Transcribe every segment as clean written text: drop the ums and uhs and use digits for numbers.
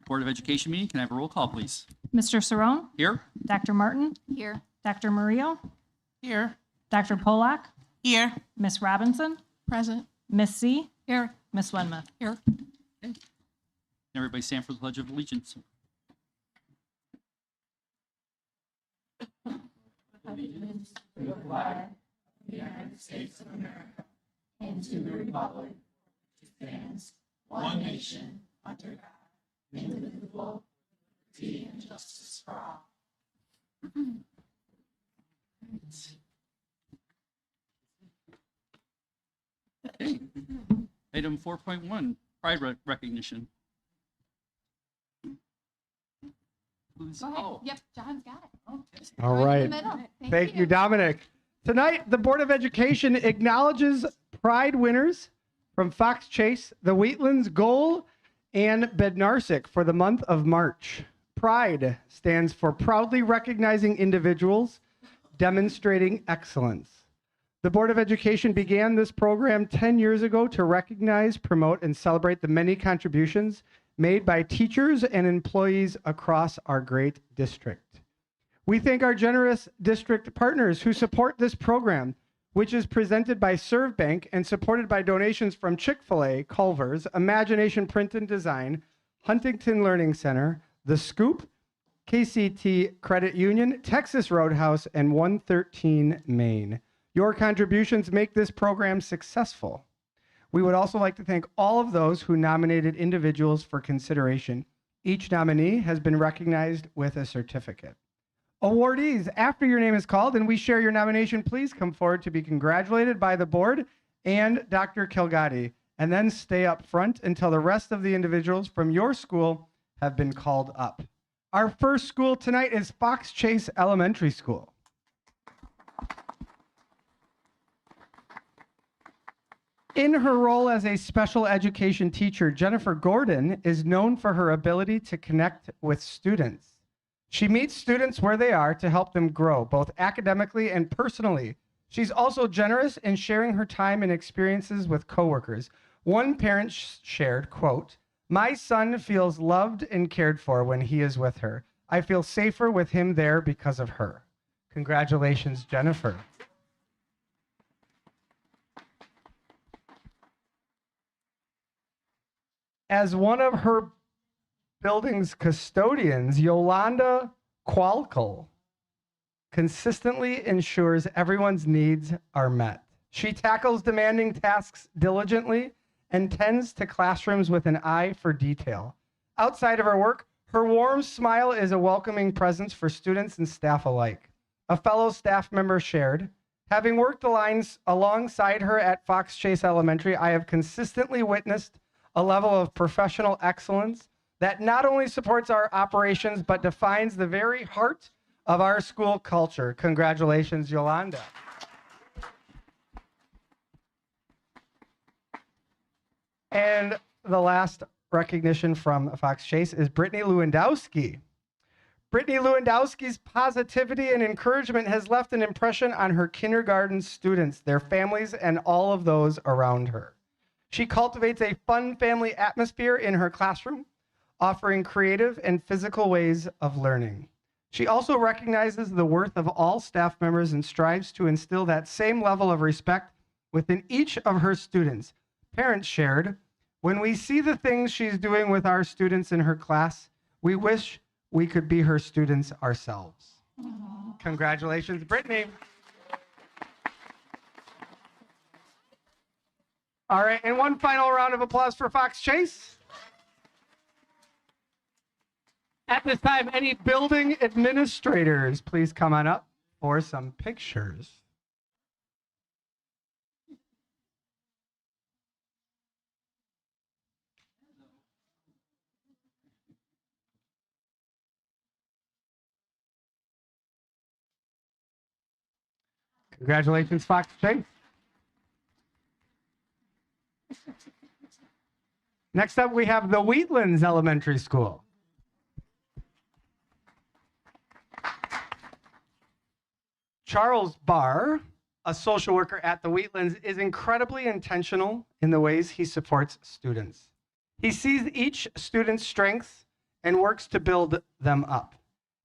Board of Education meeting. Can I have a roll call, please? Mr. Cerrone? Here. Dr. Martin? Here. Dr. Murillo? Here. Dr. Polak? Here. Miss Robinson? Present. Miss C? Here. Miss Wenmuth? Here. Everybody stand for the Pledge of Allegiance. Allegiance to the flag of the United States of America and to the republic which stands one nation under God, indivisible, with liberty and justice for all. Okay. Item 4.1, Pride Recognition. Who's- Go ahead. oh, Yep, John's got it. okay. All Right in right. the middle. Thank you, Dominic. Tonight, the Board of Education acknowledges Pride winners from Fox Chase, the Wheatlands, Goal, and Bednarsik for the month of March. Pride stands for proudly recognizing individuals demonstrating excellence. The Board of Education began this program 10 years ago to recognize, promote, and celebrate the many contributions made by teachers and employees across our great district. We thank our generous district partners who support this program, which is presented by ServBank and supported by donations from Chick-fil-A, Culver's, Imagination Print and Design, Huntington Learning Center, The Scoop, KCT Credit Union, Texas Roadhouse, and 113 Main. Your contributions make this program successful. We would also like to thank all of those who nominated individuals for consideration. Each nominee has been recognized with a certificate. Awardees, after your name is called and we share your nomination, please come forward to be congratulated by the board and Dr. Kilgatti, and then stay up front until the rest of the individuals from your school have been called up. Our first school tonight is Fox Chase Elementary School. In her role as a special education teacher, Jennifer Gordon is known for her ability to connect with students. She meets students where they are to help them grow, both academically and personally. She's also generous in sharing her time and experiences with coworkers. One parent shared, quote, "My son feels loved and cared for when he is with her. I feel safer with him there because of her." Congratulations, Jennifer. As one of her building's custodians, Yolanda Qualkel consistently ensures everyone's needs are met. She tackles demanding tasks diligently and tends to classrooms with an eye for detail. Outside of her work, her warm smile is a welcoming presence for students and staff alike. A fellow staff member shared, "Having worked the lines alongside her at Fox Chase Elementary, I have consistently witnessed a level of professional excellence that not only supports our operations, but defines the very heart of our school culture." Congratulations, Yolanda. And the last recognition from Fox Chase is Brittany Lewandowski. Brittany Lewandowski's positivity and encouragement has left an impression on her kindergarten students, their families, and all of those around her. She cultivates a fun family atmosphere in her classroom, offering creative and physical ways of learning. She also recognizes the worth of all staff members and strives to instill that same level of respect within each of her students. Parents shared, "When we see the things she's doing with our students in her class, we wish we could be her students ourselves." Congratulations, Brittany. All right, and one final round of applause for Fox Chase. At this time, any building administrators, please come on up for some pictures. Congratulations, Fox Chase. Next up, we have the Wheatlands Elementary School. Charles Barr, a social worker at the Wheatlands, is incredibly intentional in the ways he supports students. He sees each student's strengths and works to build them up.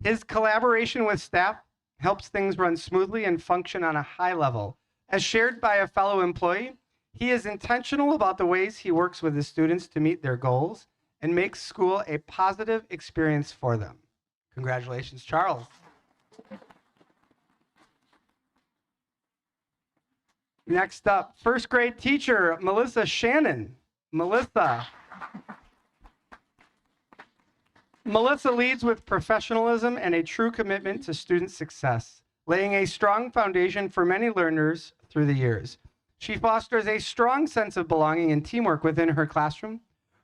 His collaboration with staff helps things run smoothly and function on a high level. As shared by a fellow employee, he is intentional about the ways he works with his students to meet their goals and makes school a positive experience for them. Congratulations, Charles. Next up, first grade teacher, Melissa Shannon. Melissa leads with professionalism and a true commitment to student success, laying a strong foundation for many learners through the years. She fosters a strong sense of belonging and teamwork within her classroom.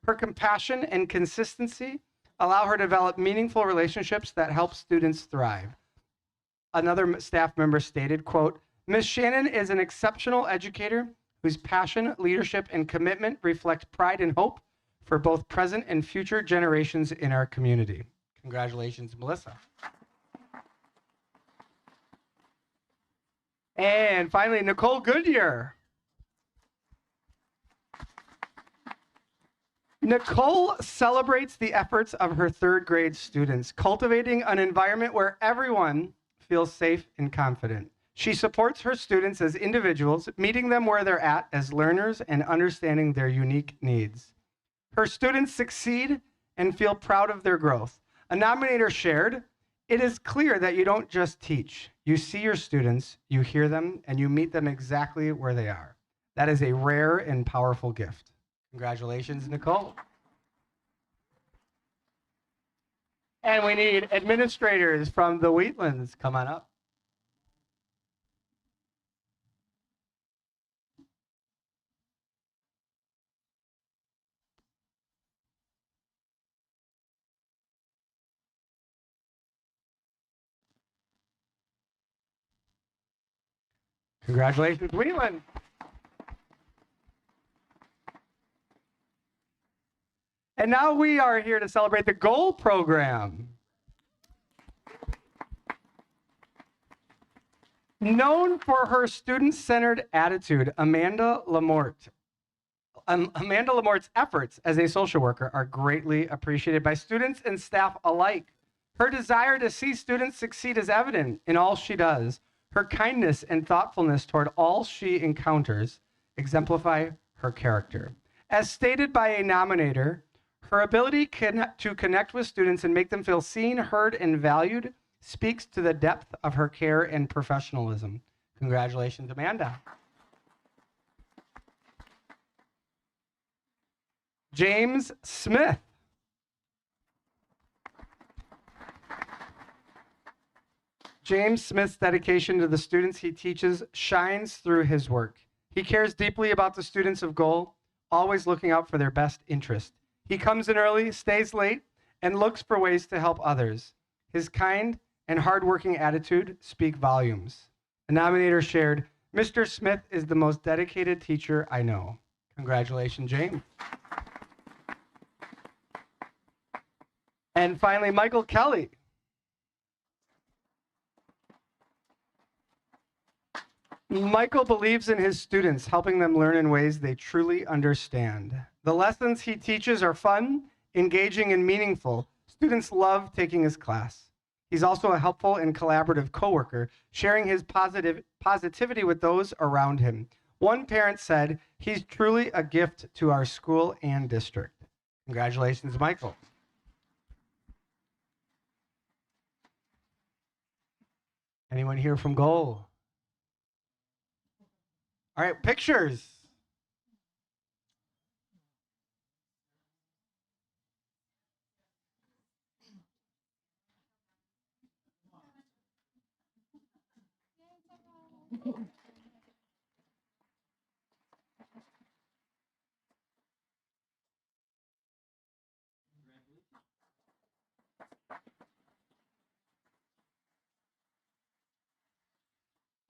Her compassion and consistency allow her to develop meaningful relationships that help students thrive. Another staff member stated, quote, "Ms. Shannon is an exceptional educator whose passion, leadership, and commitment reflect pride and hope for both present and future generations in our community." Congratulations, Melissa. And finally, Nicole Goodyear. Nicole celebrates the efforts of her third grade students, cultivating an environment where everyone feels safe and confident. She supports her students as individuals, meeting them where they're at as learners and understanding their unique needs. Her students succeed and feel proud of their growth. A nominator shared, "It is clear that you don't just teach. You see your students, you hear them, and you meet them exactly where they are. That is a rare and powerful gift." Congratulations, Nicole. And we need administrators from the Wheatlands. Come on up. Congratulations, Wheatland. And now we are here to celebrate the GOAL program. Known for her student-centered attitude, Amanda Lamort's efforts as a social worker are greatly appreciated by students and staff alike. Her desire to see students succeed is evident in all she does. Her kindness and thoughtfulness toward all she encounters exemplify her character. As stated by a nominator, her ability to connect with students and make them feel seen, heard, and valued speaks to the depth of her care and professionalism. Congratulations, Amanda. James Smith. James Smith's dedication to the students he teaches shines through his work. He cares deeply about the students of GOAL, always looking out for their best interest. He comes in early, stays late, and looks for ways to help others. His kind and hardworking attitude speak volumes. A nominator shared, "Mr. Smith is the most dedicated teacher I know." Congratulations, James. And finally, Michael Kelly. Michael believes in his students, helping them learn in ways they truly understand. The lessons he teaches are fun, engaging, and meaningful. Students love taking his class. He's also a helpful and collaborative coworker, sharing his positivity with those around him. One parent said, "He's truly a gift to our school and district." Congratulations, Michael. Anyone here from GOAL? All right, pictures.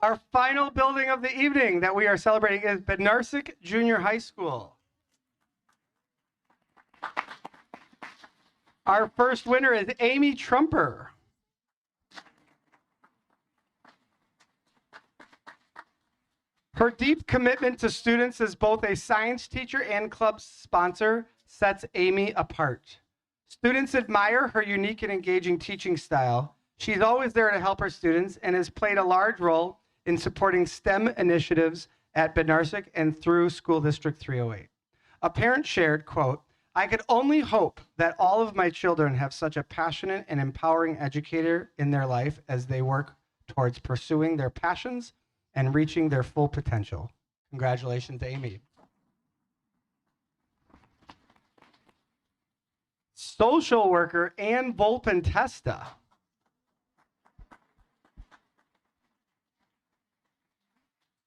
Our final building of the evening that we are celebrating is Bednarsik Junior High School. Our first winner is Amy Trumper. Her deep commitment to students as both a science teacher and club sponsor sets Amy apart. Students admire her unique and engaging teaching style. She's always there to help her students and has played a large role in supporting STEM initiatives at Bednarsik and through School District 308. A parent shared, quote, "I could only hope that all of my children have such a passionate and empowering educator in their life as they work towards pursuing their passions and reaching their full potential." Congratulations, Amy. Social worker Ann Volpentesta.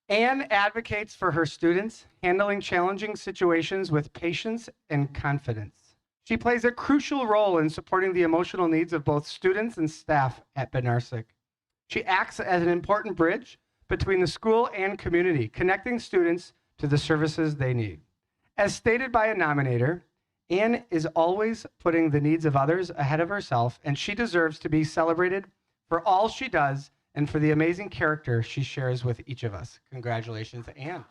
Anne advocates for her students, handling challenging situations with patience and confidence. She plays a crucial role in supporting the emotional needs of both students and staff at Bednarsik. She acts as an important bridge between the school and community, connecting students to the services they need. As stated by a nominator, Anne is always putting the needs of others ahead of herself, and she deserves to be celebrated for all she does and for the amazing character she shares with each of us. Congratulations, Anne.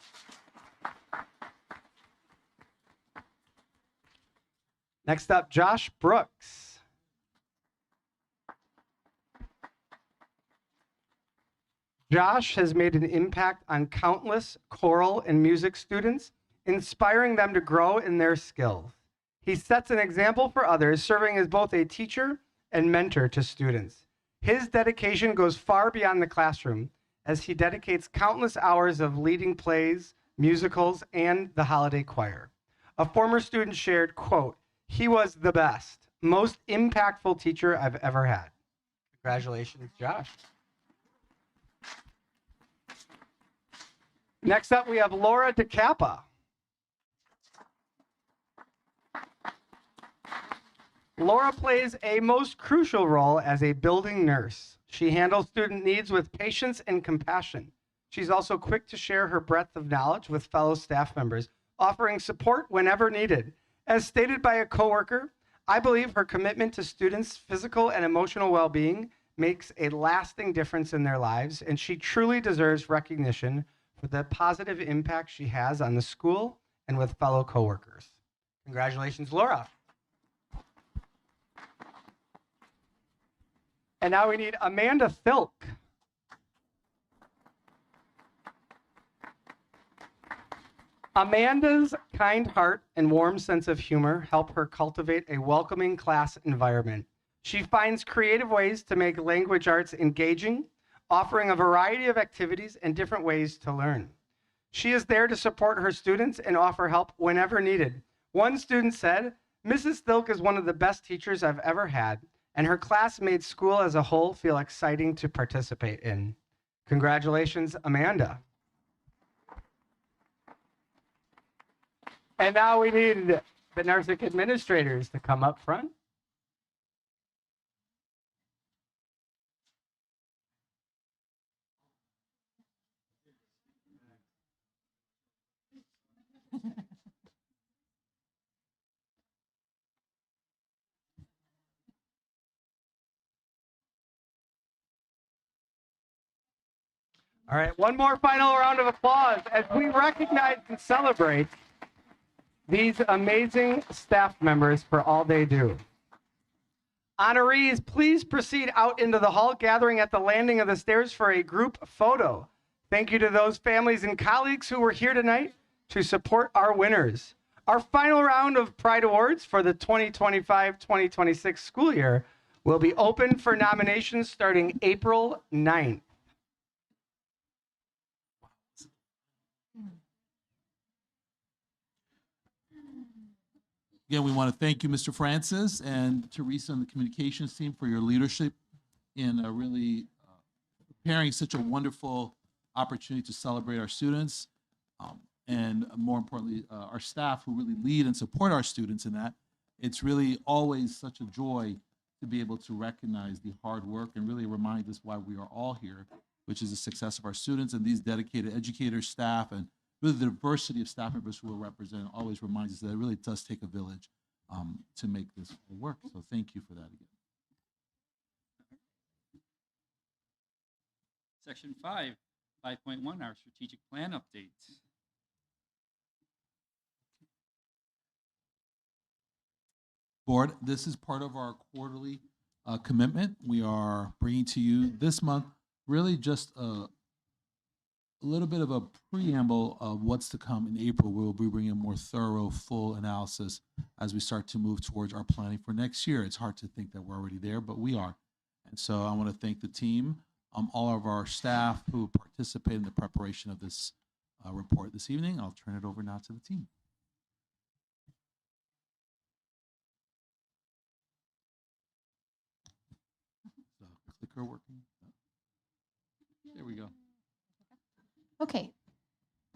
Next up, Josh Brooks. Josh has made an impact on countless choral and music students, inspiring them to grow in their skills. He sets an example for others, serving as both a teacher and mentor to students. His dedication goes far beyond the classroom, as he dedicates countless hours of leading plays, musicals, and the holiday choir. A former student shared, quote, "He was the best, most impactful teacher I've ever had." Congratulations, Josh. Next up, we have Laura DeCappa. Laura plays a most crucial role as a building nurse. She handles student needs with patience and compassion. She's also quick to share her breadth of knowledge with fellow staff members, offering support whenever needed. As stated by a coworker, I believe her commitment to students' physical and emotional well-being makes a lasting difference in their lives, and she truly deserves recognition for the positive impact she has on the school and with fellow coworkers. Congratulations, Laura. And now we need Amanda Thilk. Amanda's kind heart and warm sense of humor help her cultivate a welcoming class environment. She finds creative ways to make language arts engaging, offering a variety of activities and different ways to learn. She is there to support her students and offer help whenever needed. One student said, "Mrs. Thilk is one of the best teachers I've ever had, and her class made school as a whole feel exciting to participate in." Congratulations, Amanda. And now we need the Bednarsik administrators to come up front. All right, one more final round of applause as we recognize and celebrate these amazing staff members for all they do. Honorees, please proceed out into the hall, gathering at the landing of the stairs for a group photo. Thank you to those families and colleagues who were here tonight to support our winners. Our final round of Pride Awards for the 2025-2026 school year will be open for nominations starting April 9th. Again, we want to thank you, Mr. Francis, and Teresa and the communications team for your leadership in really preparing such a wonderful opportunity to celebrate our students, and more importantly, our staff who really lead and support our students in that. It's really always such a joy to be able to recognize the hard work and really remind us why we are all here, which is the success of our students and these dedicated educators, staff, and really the diversity of staff members who will represent always reminds us that it really does take a village to make this work. So thank you for that again. Section 5, 5.1, our strategic plan updates. Board, this is part of our quarterly commitment. We are bringing to you this month really just a little bit of a preamble of what's to come in April. We'll be bringing a more thorough, full analysis as we start to move towards our planning for next year. It's hard to think that we're already there, but we are. And so I want to thank the team, all of our staff who participated in the preparation of this report this evening. I'll turn it over now to the team. Is the clicker working? There we go. Okay,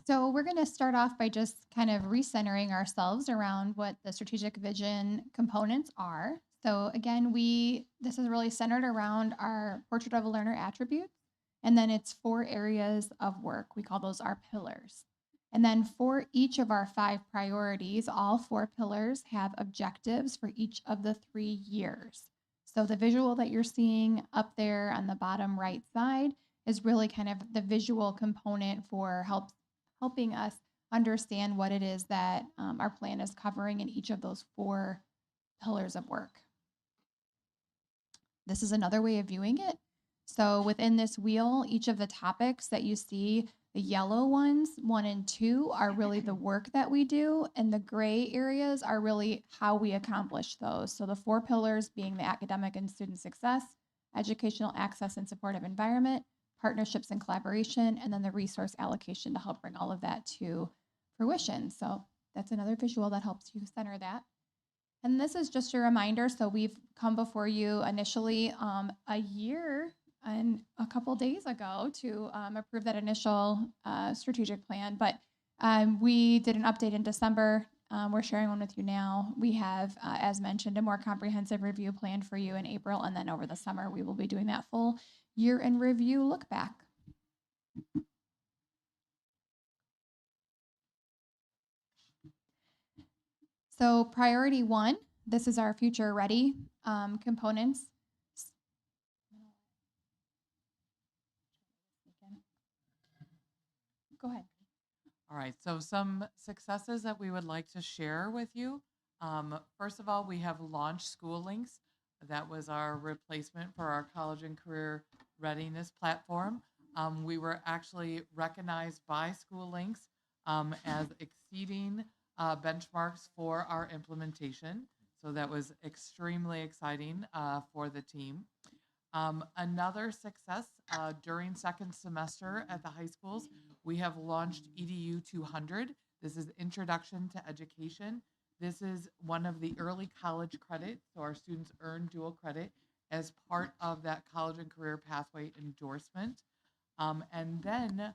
so we're going to start off by just kind of recentering ourselves around what the strategic vision components are. So again, this is really centered around our portrait of a learner attributes, and then it's 4 areas of work. We call those our pillars. And then for each of our 5 priorities, all 4 pillars have objectives for each of the 3 years. So the visual that you're seeing up there on the bottom right side is really kind of the visual component for helping us understand what it is that our plan is covering in each of those 4 pillars of work. This is another way of viewing it. So within this wheel, each of the topics that you see, the yellow ones, 1 and 2, are really the work that we do, and the gray areas are really how we accomplish those. So the 4 pillars being the academic and student success, educational access and supportive environment, partnerships and collaboration, and then the resource allocation to help bring all of that to fruition. So that's another visual that helps you center that. And this is just a reminder. So we've come before you initially a year and a couple days ago to approve that initial strategic plan, but we did an update in December. We're sharing one with you now. We have, as mentioned, a more comprehensive review plan for you in April, and then over the summer, we will be doing that full year in review look back. So priority 1, this is our future ready components. Go ahead. All right, so some successes that we would like to share with you. First of all, we have launched School Links. That was our replacement for our college and career readiness platform. We were actually recognized by School Links as exceeding benchmarks for our implementation. So that was extremely exciting for the team. Another success during second semester at the high schools, we have launched EDU 200. This is Introduction to Education. This is one of the early college credits, so our students earn dual credit as part of that college and career pathway endorsement. And then,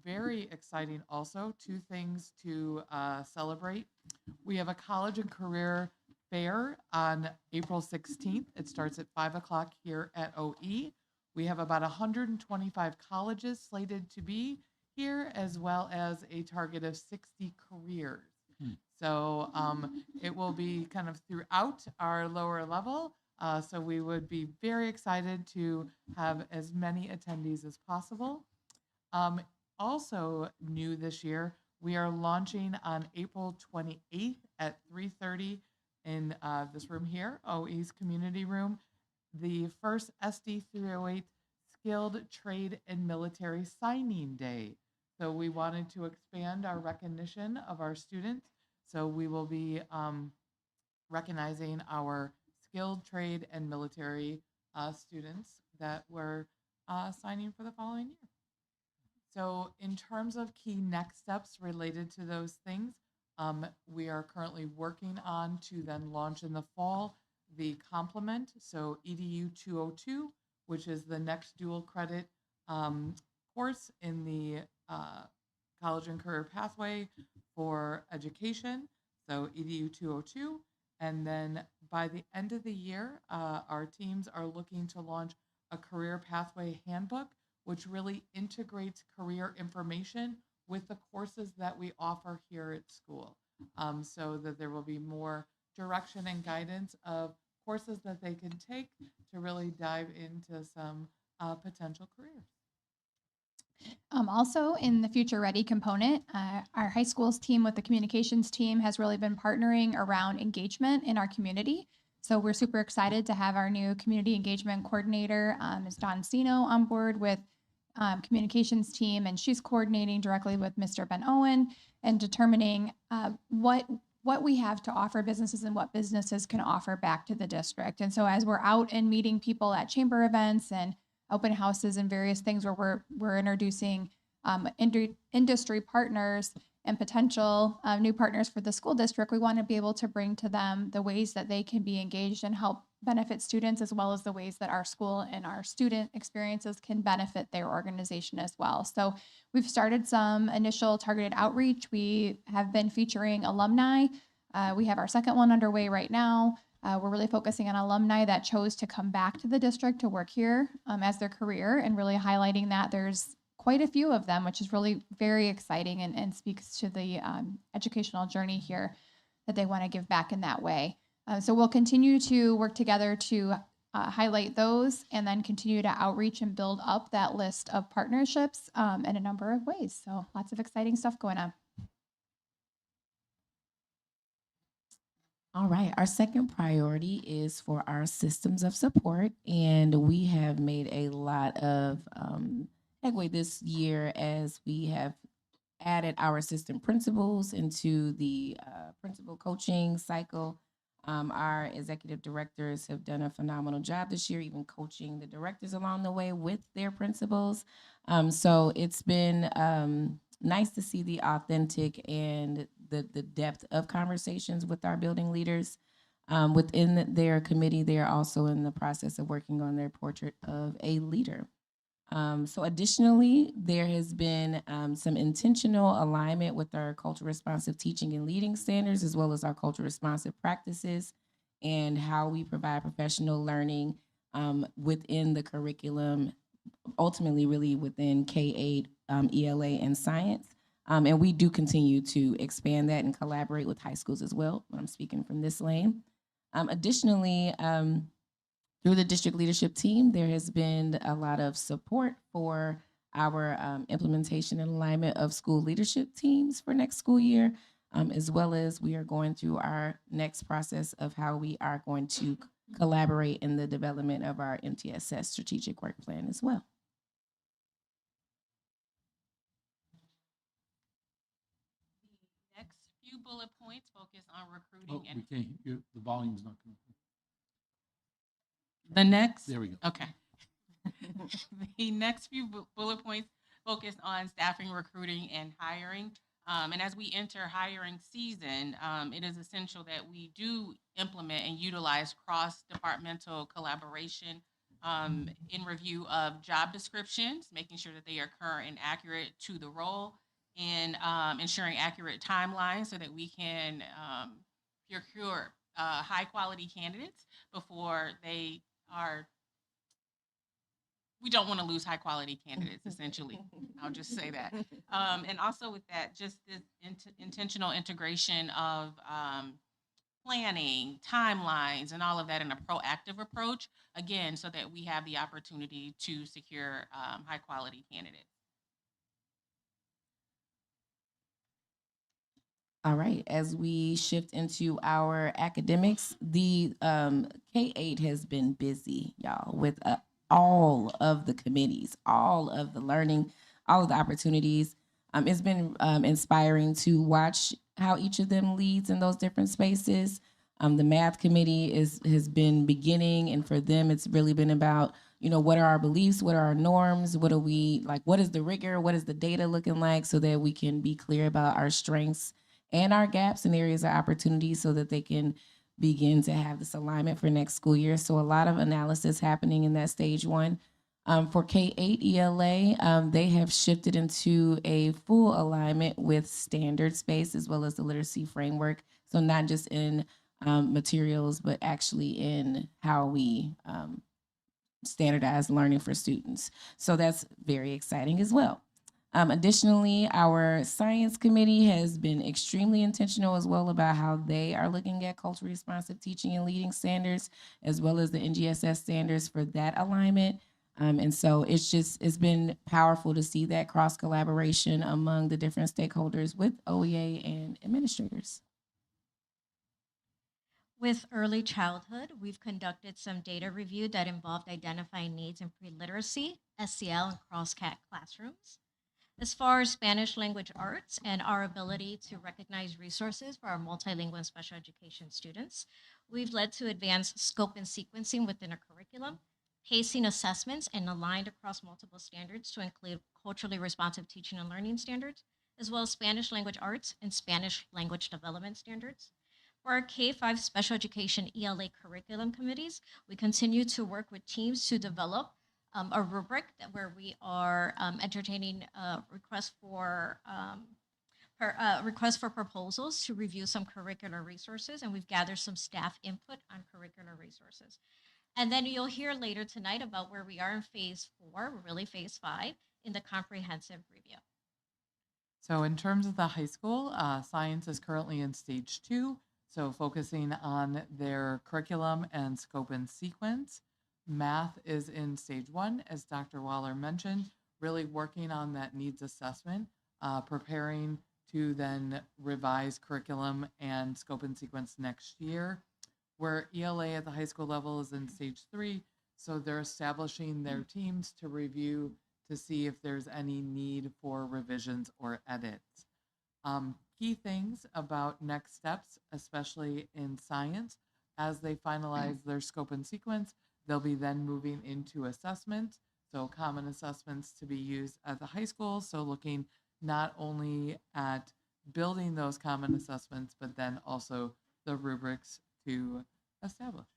very exciting also, 2 things to celebrate. We have a college and career fair on April 16th. It starts at 5 o'clock here at OE. We have about 125 colleges slated to be here, as well as a target of 60 careers. So it will be kind of throughout our lower level. So we would be very excited to have as many attendees as possible. Also new this year, we are launching on April 28th at 3:30 in this room here, OE's community room, the first SD308 Skilled Trade and Military Signing Day. So we wanted to expand our recognition of our students. So we will be recognizing our skilled trade and military students that were signing for the following year. So in terms of key next steps related to those things, we are currently working on to then launch in the fall the complement, so EDU 202, which is the next dual credit course in the college and career pathway for education, so EDU 202. And then by the end of the year, our teams are looking to launch a career pathway handbook, which really integrates career information with the courses that we offer here at school, so that there will be more direction and guidance of courses that they can take to really dive into some potential careers. Also, in the Future Ready component, our high schools team with the communications team has really been partnering around engagement in our community. So we're super excited to have our new community engagement coordinator, Ms. Dawn Sino, on board with communications team, and she's coordinating directly with Mr. Ben Owen and determining what we have to offer businesses and what businesses can offer back to the district. And so as we're out and meeting people at chamber events and open houses and various things where we're introducing industry partners and potential new partners for the school district, we want to be able to bring to them the ways that they can be engaged and help benefit students, as well as the ways that our school and our student experiences can benefit their organization as well. So we've started some initial targeted outreach. We have been featuring alumni. We have our second one underway right now. We're really focusing on alumni that chose to come back to the district to work here as their career, and really highlighting that there's quite a few of them, which is really very exciting and speaks to the educational journey here that they want to give back in that way. So we'll continue to work together to highlight those, and then continue to outreach and build up that list of partnerships in a number of ways. So lots of exciting stuff going on. All right, our second priority is for our systems of support, and we have made a lot of headway this year as we have added our assistant principals into the principal coaching cycle. Our executive directors have done a phenomenal job this year, even coaching the directors along the way with their principals. So it's been nice to see the authentic and the depth of conversations with our building leaders. Within their committee, they are also in the process of working on their portrait of a leader. So additionally, there has been some intentional alignment with our culture responsive teaching and leading standards, as well as our culture responsive practices and how we provide professional learning within the curriculum, ultimately really within K-8, ELA, and science. And we do continue to expand that and collaborate with high schools as well, when I'm speaking from this lane. Additionally, through the district leadership team, there has been a lot of support for our implementation and alignment of school leadership teams for next school year, as well as we are going through our next process of how we are going to collaborate in the development of our MTSS strategic work plan as well. Next few bullet points focus on recruiting Oh, and we can't hear, the volume's not coming. the next. There we go. Okay. The next few bullet points focus on staffing, recruiting, and hiring. And as we enter hiring season, it is essential that we do implement and utilize cross-departmental collaboration in review of job descriptions, making sure that they are current and accurate to the role, and ensuring accurate timelines so that we can procure high-quality candidates before they are. We don't want to lose high quality candidates, essentially. I'll just say that. And also with that, just this intentional integration of planning, timelines, and all of that in a proactive approach, again, so that we have the opportunity to secure high quality candidates. All right, as we shift into our academics, the K-8 has been busy, y'all, with all of the committees, all of the learning, all of the opportunities. It's been inspiring to watch how each of them leads in those different spaces. The math committee has been beginning, and for them, it's really been about, you know, what are our beliefs, what are our norms, what are we, like, what is the rigor, what is the data looking like, so that we can be clear about our strengths and our gaps and areas of opportunity, so that they can begin to have this alignment for next school year. So a lot of analysis happening in that stage one. For K-8 ELA, they have shifted into a full alignment with standard space as well as the literacy framework. So not just in materials, but actually in how we standardize learning for students. So that's very exciting as well. Additionally, our science committee has been extremely intentional as well about how they are looking at culturally responsive teaching and leading standards, as well as the NGSS standards for that alignment. And so it's been powerful to see that cross collaboration among the different stakeholders with OEA and administrators. With early childhood, we've conducted some data review that involved identifying needs in pre-literacy, SEL, and cross-cat classrooms. As far as Spanish language arts and our ability to recognize resources for our multilingual and special education students, we've led to advanced scope and sequencing within a curriculum, pacing assessments and aligned across multiple standards to include culturally responsive teaching and learning standards, as well as Spanish language arts and Spanish language development standards. For our K-5 special education ELA curriculum committees, we continue to work with teams to develop a rubric where we are entertaining requests for proposals to review some curricular resources, and we've gathered some staff input on curricular resources. And then you'll hear later tonight about where we are in phase 4, really phase 5, in the comprehensive review. So in terms of the high school, science is currently in stage 2, so focusing on their curriculum and scope and sequence. Math is in stage 1, as Dr. Waller mentioned, really working on that needs assessment, preparing to then revise curriculum and scope and sequence next year. Where ELA at the high school level is in stage 3, so they're establishing their teams to review to see if there's any need for revisions or edits. Key things about next steps, especially in science, as they finalize their scope and sequence, they'll be then moving into assessment, so common assessments to be used at the high school, so looking not only at building those common assessments, but then also the rubrics to establish.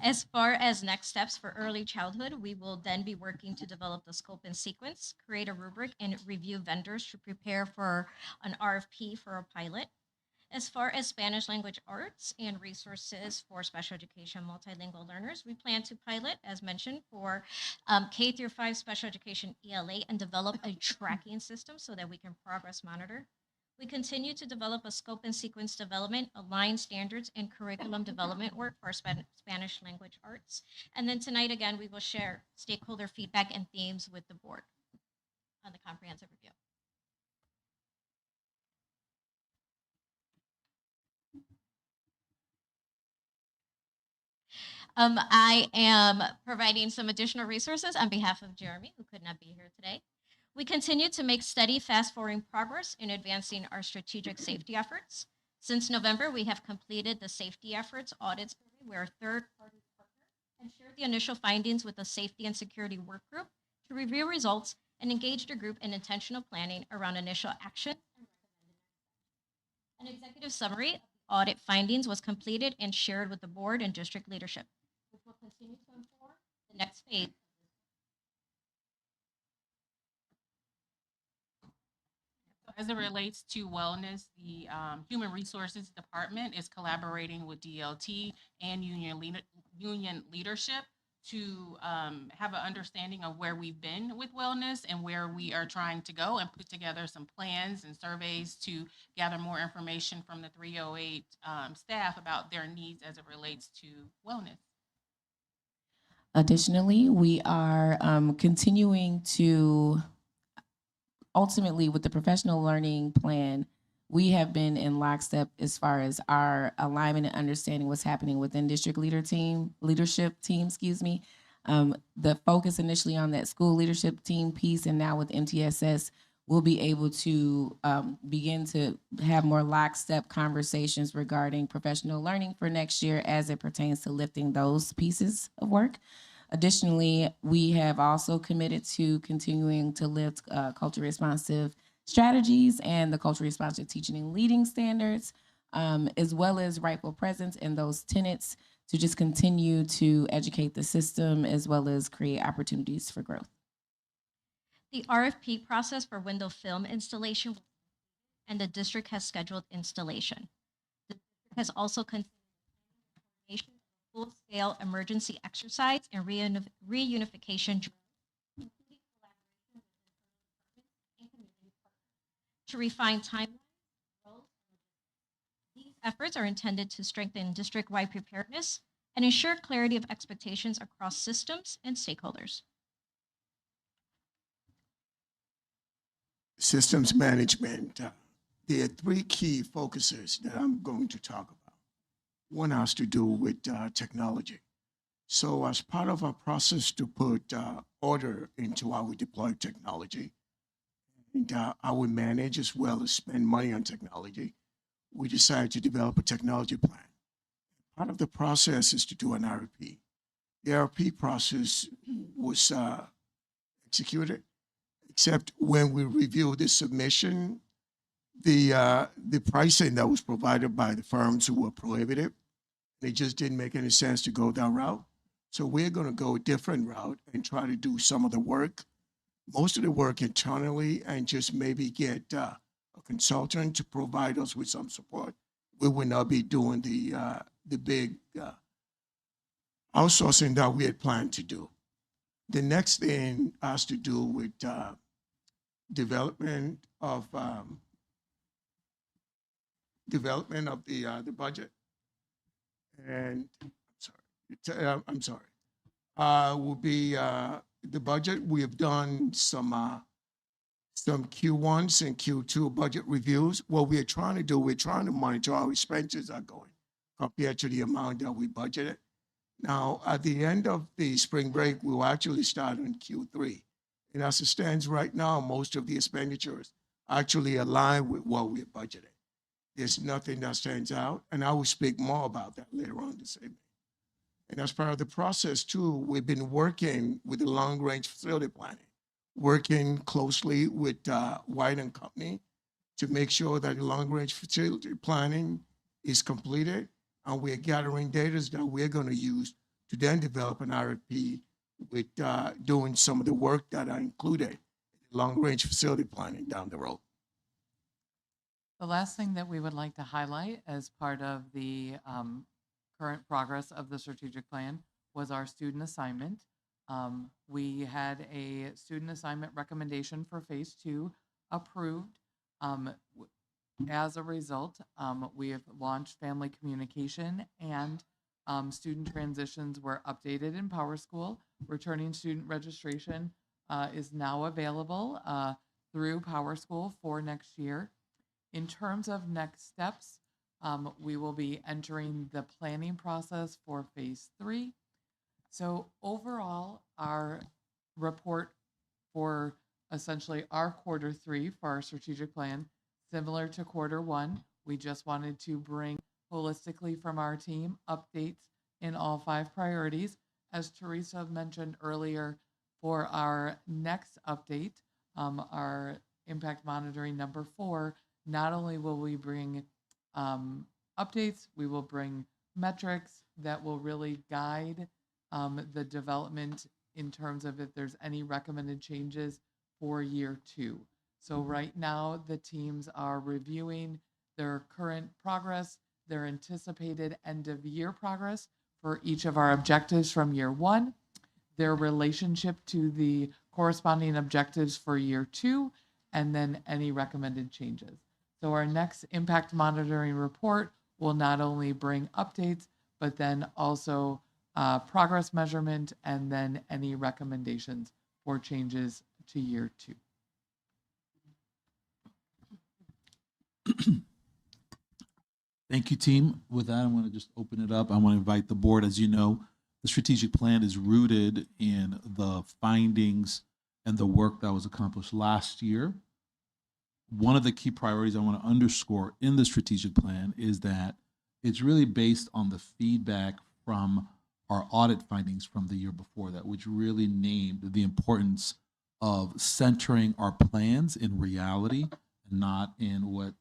As far as next steps for early childhood, we will then be working to develop the scope and sequence, create a rubric, and review vendors to prepare for an RFP for a pilot. As far as Spanish language arts and resources for special education multilingual learners, we plan to pilot, as mentioned, for K through 5 special education ELA and develop a tracking system so that we can progress monitor. We continue to develop a scope and sequence development, align standards, and curriculum development work for Spanish language arts. And then tonight, again, we will share stakeholder feedback and themes with the board on the comprehensive review. I am providing some additional resources on behalf of Jeremy, who could not be here today. We continue to make steady, fast-forwarding progress in advancing our strategic safety efforts. Since November, we have completed the safety efforts audits where a third-party partner and shared the initial findings with the safety and security work group to review results and engage the group in intentional planning around initial action. An executive summary of the audit findings was completed and shared with the board and district leadership, which will continue to inform the next phase. As it relates to wellness, the Human Resources Department is collaborating with DLT and union leadership to have an understanding of where we've been with wellness and where we are trying to go, and put together some plans and surveys to gather more information from the 308 staff about their needs as it relates to wellness. Additionally, we are continuing to, ultimately with the professional learning plan, we have been in lockstep as far as our alignment and understanding what's happening within district leadership team, the focus initially on that school leadership team piece, and now with MTSS, we'll be able to begin to have more lockstep conversations regarding professional learning for next year as it pertains to lifting those pieces of work. Additionally, we have also committed to continuing to lift culturally responsive strategies and the culturally responsive teaching and leading standards, as well as rightful presence in those tenets to just continue to educate the system as well as create opportunities for growth. The RFP process for window film installation, and the district has scheduled installation. The district has also continued full-scale emergency exercise and reunification to refine timelines. efforts are intended to strengthen district-wide preparedness and ensure clarity of expectations across systems and stakeholders. Systems management. There are three key focuses that I'm going to talk about. One has to do with technology. So as part of our process to put order into how we deploy technology and how we manage as well as spend money on technology, we decided to develop a technology plan. Part of the process is to do an RFP. The RFP process was executed, except when we reviewed the submission, the pricing that was provided by the firms who were prohibitive, it just didn't make any sense to go that route. So we're going to go a different route and try to do some of the work, most of the work internally, and just maybe get a consultant to provide us with some support. We will not be doing the big outsourcing that we had planned to do. The next thing has to do with development of the budget. And I'm sorry. Will be the budget. We have done some Q1s and Q2 budget reviews. What we're trying to do, we're trying to monitor how expenses are going compared to the amount that we budgeted. Now, at the end of the spring break, we'll actually start on Q3. And as it stands right now, most of the expenditures actually align with what we budgeted. There's nothing that stands out, and I will speak more about that later on this evening. And as part of the process too, we've been working with the long-range facility planning, working closely with White & Company to make sure that the long-range facility planning is completed, and we're gathering data that we're going to use to then develop an RFP with doing some of the work that are included in long-range facility planning down the road. The last thing that we would like to highlight as part of the current progress of the strategic plan was our student assignment. We had a student assignment recommendation for phase 2 approved. As a result, we have launched family communication, and student transitions were updated in PowerSchool. Returning student registration is now available through PowerSchool for next year. In terms of next steps, we will be entering the planning process for phase 3. So overall, our report for essentially our quarter 3 for our strategic plan, similar to quarter 1, we just wanted to bring holistically from our team updates in all 5 priorities. As Teresa mentioned earlier, for our next update, our impact monitoring number 4, not only will we bring updates, we will bring metrics that will really guide the development in terms of if there's any recommended changes for year 2. So right now, the teams are reviewing their current progress, their anticipated end of year progress for each of our objectives from year 1, their relationship to the corresponding objectives for year 2, and then any recommended changes. So our next impact monitoring report will not only bring updates, but then also progress measurement and then any recommendations for changes to year 2. Thank you, team. With that, I want to just open it up. I want to invite the board. As you know, the strategic plan is rooted in the findings and the work that was accomplished last year. One of the key priorities I want to underscore in the strategic plan is that it's really based on the feedback from our audit findings from the year before that, which really named the importance of centering our plans in reality and not in what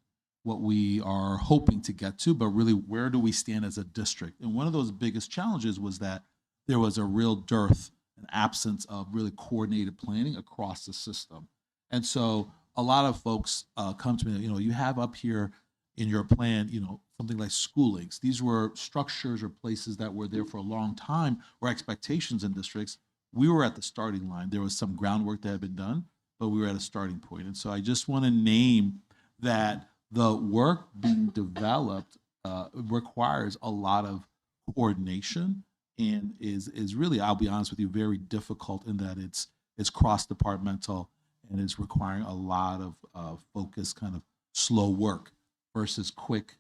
we are hoping to get to, but really where do we stand as a district. And one of those biggest challenges was that there was a real dearth, an absence of really coordinated planning across the system. And so a lot of folks come to me, you have up here in your plan, something like school links. These were structures or places that were there for a long time or expectations in districts. We were at the starting line. There was some groundwork that had been done, but we were at a starting point. And so I just want to name that the work being developed requires a lot of coordination and is really, I'll be honest with you, very difficult in that it's cross-departmental and is requiring a lot of focused kind of slow work versus quick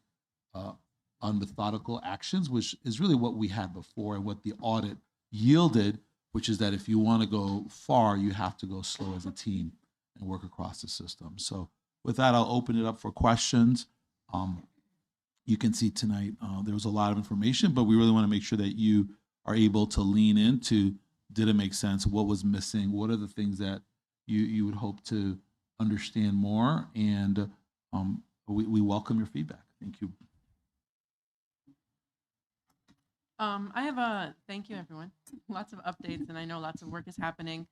unmethodical actions, which is really what we had before and what the audit yielded, which is that if you want to go far, you have to go slow as a team and work across the system. So with that, I'll open it up for questions. You can see tonight there was a lot of information, but we really want to make sure that you are able to lean into, did it make sense? What was missing? What are the things that you would hope to understand more? And we welcome your feedback. Thank you. I have thank you, everyone. Lots of updates, and I know lots of work is happening.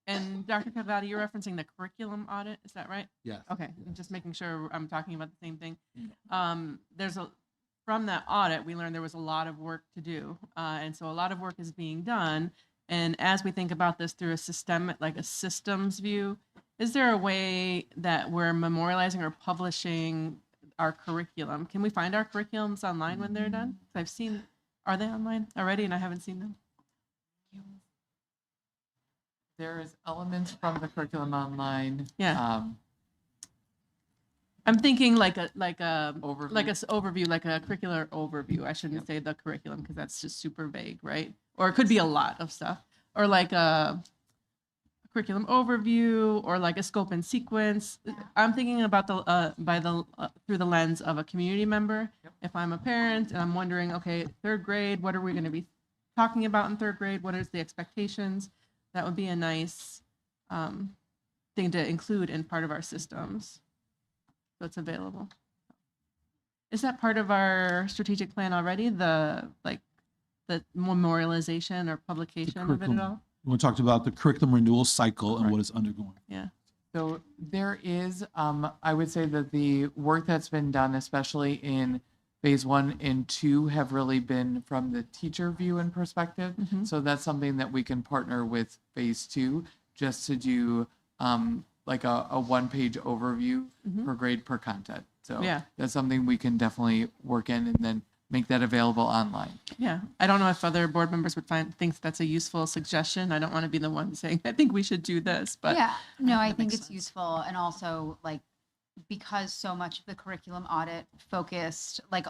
And Dr. Cavati, you're referencing the curriculum audit, is that right? Yes. Okay, just making sure I'm talking about the same thing. From that audit, we learned there was a lot of work to do, and so a lot of work is being done. And as we think about this through a systems view, is there a way that we're memorializing or publishing our curriculum? Can we find our curriculums online when they're done? I've seen, are they online already and I haven't seen them? There's elements from the curriculum online. Yeah. I'm thinking like a Overview. overview, like a curricular overview. I shouldn't say the curriculum because that's just super vague, right? Or it could be a lot of stuff, or like a curriculum overview, or like a scope and sequence. I'm thinking about through the lens of a community member. Yep. If I'm a parent and I'm wondering, okay, third grade, what are we going to be talking about in third grade? What is the expectations? That would be a nice thing to include in part of our systems. So it's available. Is that part of our strategic plan already? The memorialization or publication of it at all? We talked about the curriculum renewal cycle and what it's undergoing. Yeah. So there is, I would say that the work that's been done, especially in phase 1 and 2, have really been from the teacher view and perspective. Mhm. So that's something that we can partner with phase 2 just to do like a one-page overview Mhm. per grade per content. So Yeah. that's something we can definitely work in and then make that available online. Yeah. I don't know if other board members would think that's a useful suggestion. I don't want to be the one saying, I think we should do this, but yeah, no, I that think makes it's sense. useful. And also like, because so much of the curriculum audit focused, like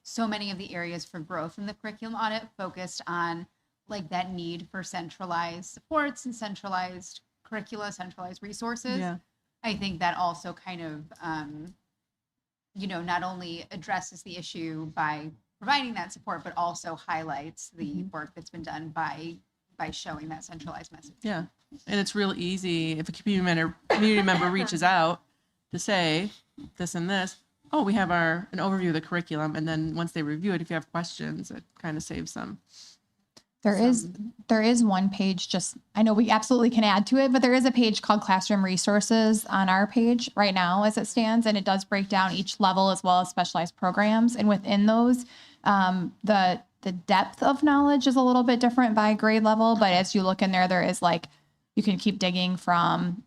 so many of the areas for growth in the curriculum audit focused on like that need for centralized supports and centralized curricula, centralized resources. Yeah. I think that also kind of, not only addresses the issue by providing that support, but also highlights the work that's been done by showing that centralized message. Yeah. And it's real easy if a community member reaches out to say this and this, oh, we have an overview of the curriculum. And then once they review it, if you have questions, it kind of saves them. There is one page, just, I know we absolutely can add to it, but there is a page called Classroom Resources on our page right now as it stands, and it does break down each level as well as specialized programs. And within those, the depth of knowledge is a little bit different by grade level, but as you look in there, there is like, you can keep digging from,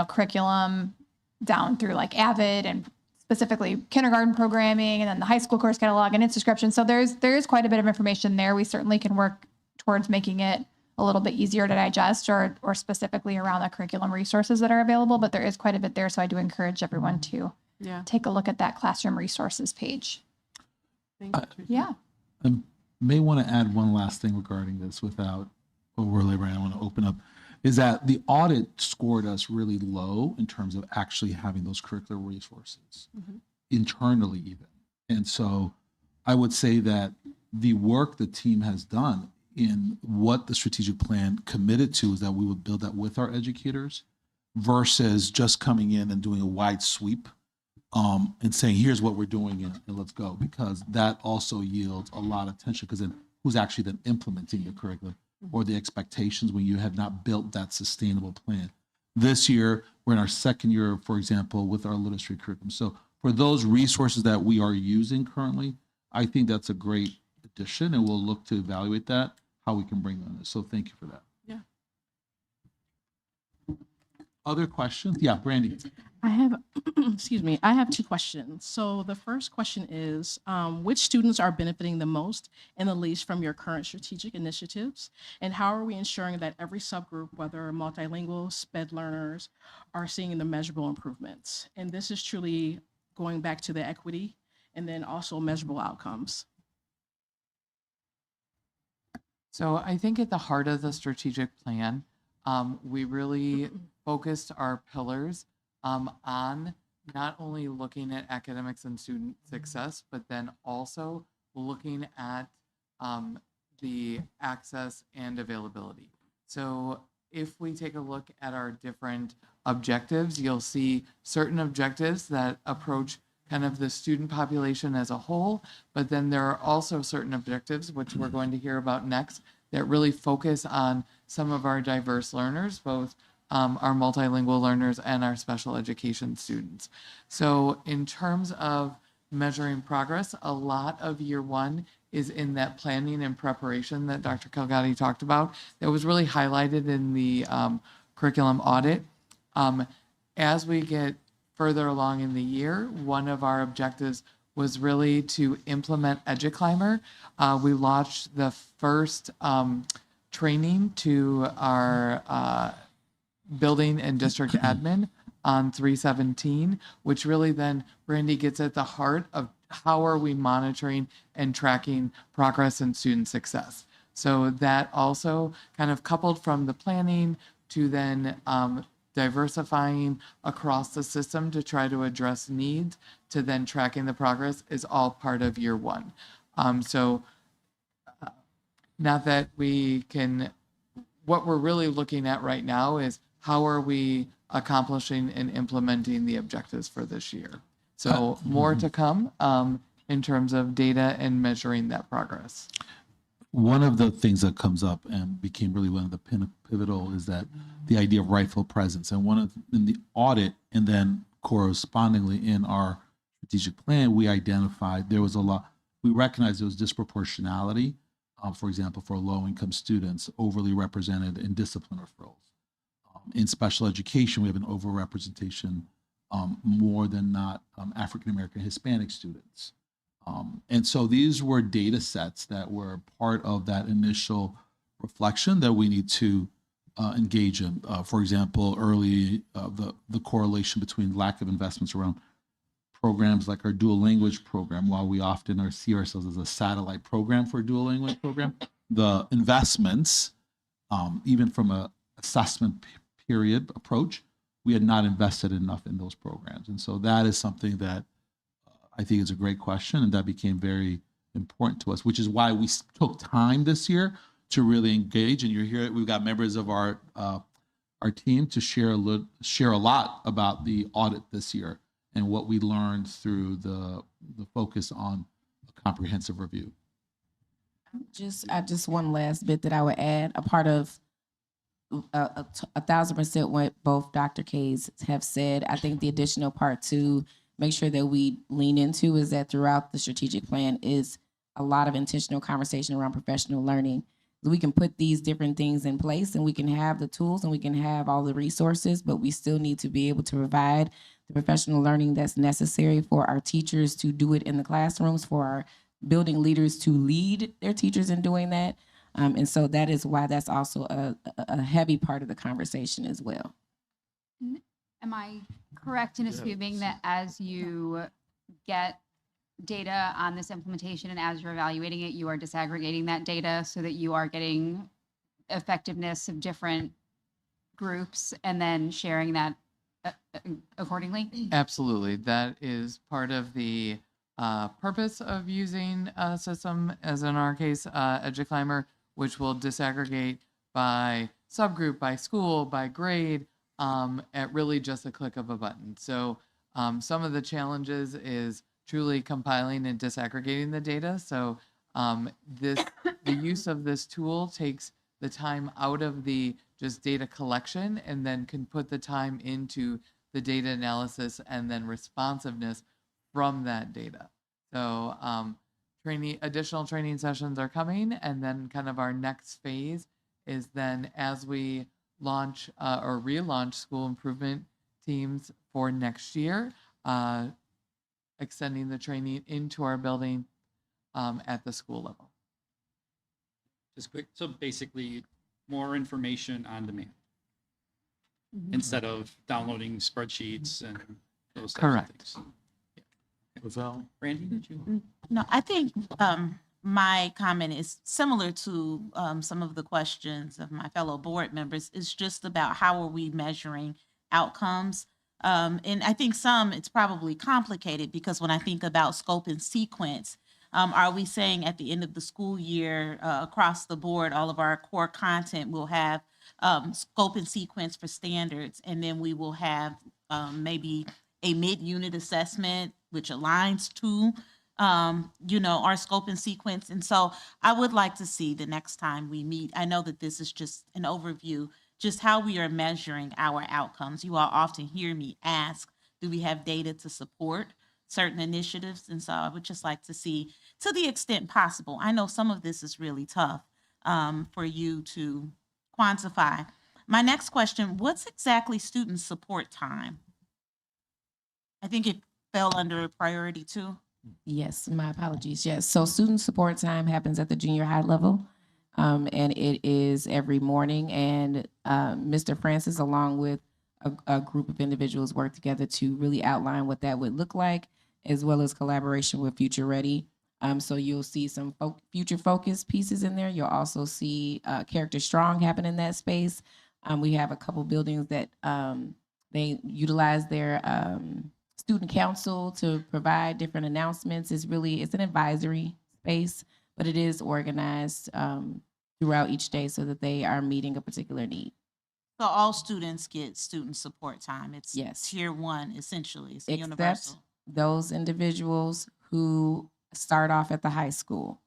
curriculum down through like AVID and specifically kindergarten programming, and then the high school course catalog and its description. So there is quite a bit of information there. We certainly can work towards making it a little bit easier to digest or specifically around the curriculum resources that are available, but there is quite a bit there. So I do encourage everyone to take a look at that classroom resources page. Thank you, Teresa. Yeah. I may want to add one last thing regarding this without overlaboring. I want to open up, is that the audit scored us really low in terms of actually having those curricular resources internally even. And so I would say that the work the team has done in what the strategic plan committed to is that we would build that with our educators versus just coming in and doing a wide sweep and saying, here's what we're doing and let's go, because that also yields a lot of tension, because then who's actually then implementing the curriculum or the expectations when you have not built that sustainable plan. This year, we're in our second year, for example, with our literacy curriculum. So for those resources that we are using currently, I think that's a great addition, and we'll look to evaluate that, how we can bring them in. So thank you for that. Yeah. Other questions? Yeah, Brandy. I have, excuse me, I have two questions. So the first question is, which students are benefiting the most and the least from your current strategic initiatives? And how are we ensuring that every subgroup, whether multilingual, SPED learners, are seeing the measurable improvements? And this is truly going back to the equity and then also measurable outcomes. So I think at the heart of the strategic plan, we really focused our pillars on not only looking at academics and student success, but then also looking at the access and availability. So if we take a look at our different objectives, you'll see certain objectives that approach kind of the student population as a whole, but then there are also certain objectives, which we're going to hear about next, that really focus on some of our diverse learners, both our multilingual learners and our special education students. So in terms of measuring progress, a lot of year one is in that planning and preparation that Dr. Kilgatti talked about. That was really highlighted in the curriculum audit. As we get further along in the year, one of our objectives was really to implement EduClimber. We launched the first training to our building and district admin on 3/17, which really then, Brandy, gets at the heart of how are we monitoring and tracking progress and student success. So that also kind of coupled from the planning to then diversifying across the system to try to address needs to then tracking the progress is all part of year one. So not that we can, what we're really looking at right now is how are we accomplishing and implementing the objectives for this year. So more to come in terms of data and measuring that progress. One of the things that comes up and became really one of the pivotal is that the idea of rightful presence. And in the audit and then correspondingly in our strategic plan, we identified there was a lot, we recognized there was disproportionality, for example, for low-income students, overly represented in discipline referrals. In special education, we have an overrepresentation more than not African-American Hispanic students. And so these were data sets that were part of that initial reflection that we need to engage in. For example, early, the correlation between lack of investments around programs like our dual language program, while we often see ourselves as a satellite program for a dual language program, the investments, even from a assessment period approach, we had not invested enough in those programs. And so that is something that I think is a great question, and that became very important to us, which is why we took time this year to really engage. And you're here, we've got members of our team to share a lot about the audit this year and what we learned through the focus on a comprehensive review. Just one last bit that I would add, a part of 1,000% what both Dr. Kays have said. I think the additional part to make sure that we lean into is that throughout the strategic plan is a lot of intentional conversation around professional learning. We can put these different things in place and we can have the tools and we can have all the resources, but we still need to be able to provide the professional learning that's necessary for our teachers to do it in the classrooms, for our building leaders to lead their teachers in doing that. And so that is why that's also a heavy part of the conversation as well. Am I correct in assuming that as you get data on this implementation and as you're evaluating it, you are disaggregating that data so that you are getting effectiveness of different groups and then sharing that accordingly? Absolutely. That is part of the purpose of using a system, as in our case, EduClimber, which will disaggregate by subgroup, by school, by grade, at really just a click of a button. So some of the challenges is truly compiling and disaggregating the data. So the use of this tool takes the time out of the just data collection and then can put the time into the data analysis and then responsiveness from that data. So additional training sessions are coming, and then kind of our next phase is then as we launch or relaunch school improvement teams for next year, extending the training into our building at the school level. Just quick. So basically, more information on demand instead of downloading spreadsheets and those types Correct. of things. Lavelle? Randy, did you? No, I think my comment is similar to some of the questions of my fellow board members. It's just about how are we measuring outcomes. And I think it's probably complicated because when I think about scope and sequence, are we saying at the end of the school year across the board, all of our core content will have scope and sequence for standards, and then we will have maybe a mid-unit assessment which aligns to our scope and sequence. And so I would like to see the next time we meet, I know that this is just an overview, just how we are measuring our outcomes. You all often hear me ask, do we have data to support certain initiatives? And so I would just like to see, to the extent possible, I know some of this is really tough for you to quantify. My next question, what's exactly student support time? I think it fell under priority 2. Yes, my apologies. Yes, so student support time happens at the junior high level, and it is every morning. And Mr. Francis, along with a group of individuals, work together to really outline what that would look like, as well as collaboration with Future Ready. So you'll see some future focus pieces in there. You'll also see Character Strong happen in that space. We have a couple buildings that they utilize their student council to provide different announcements. It's an advisory space, but it is organized throughout each day so that they are meeting a particular need. So all students get student support time. It's Yes. tier 1, essentially. It's Except universal. those individuals who start off at the high school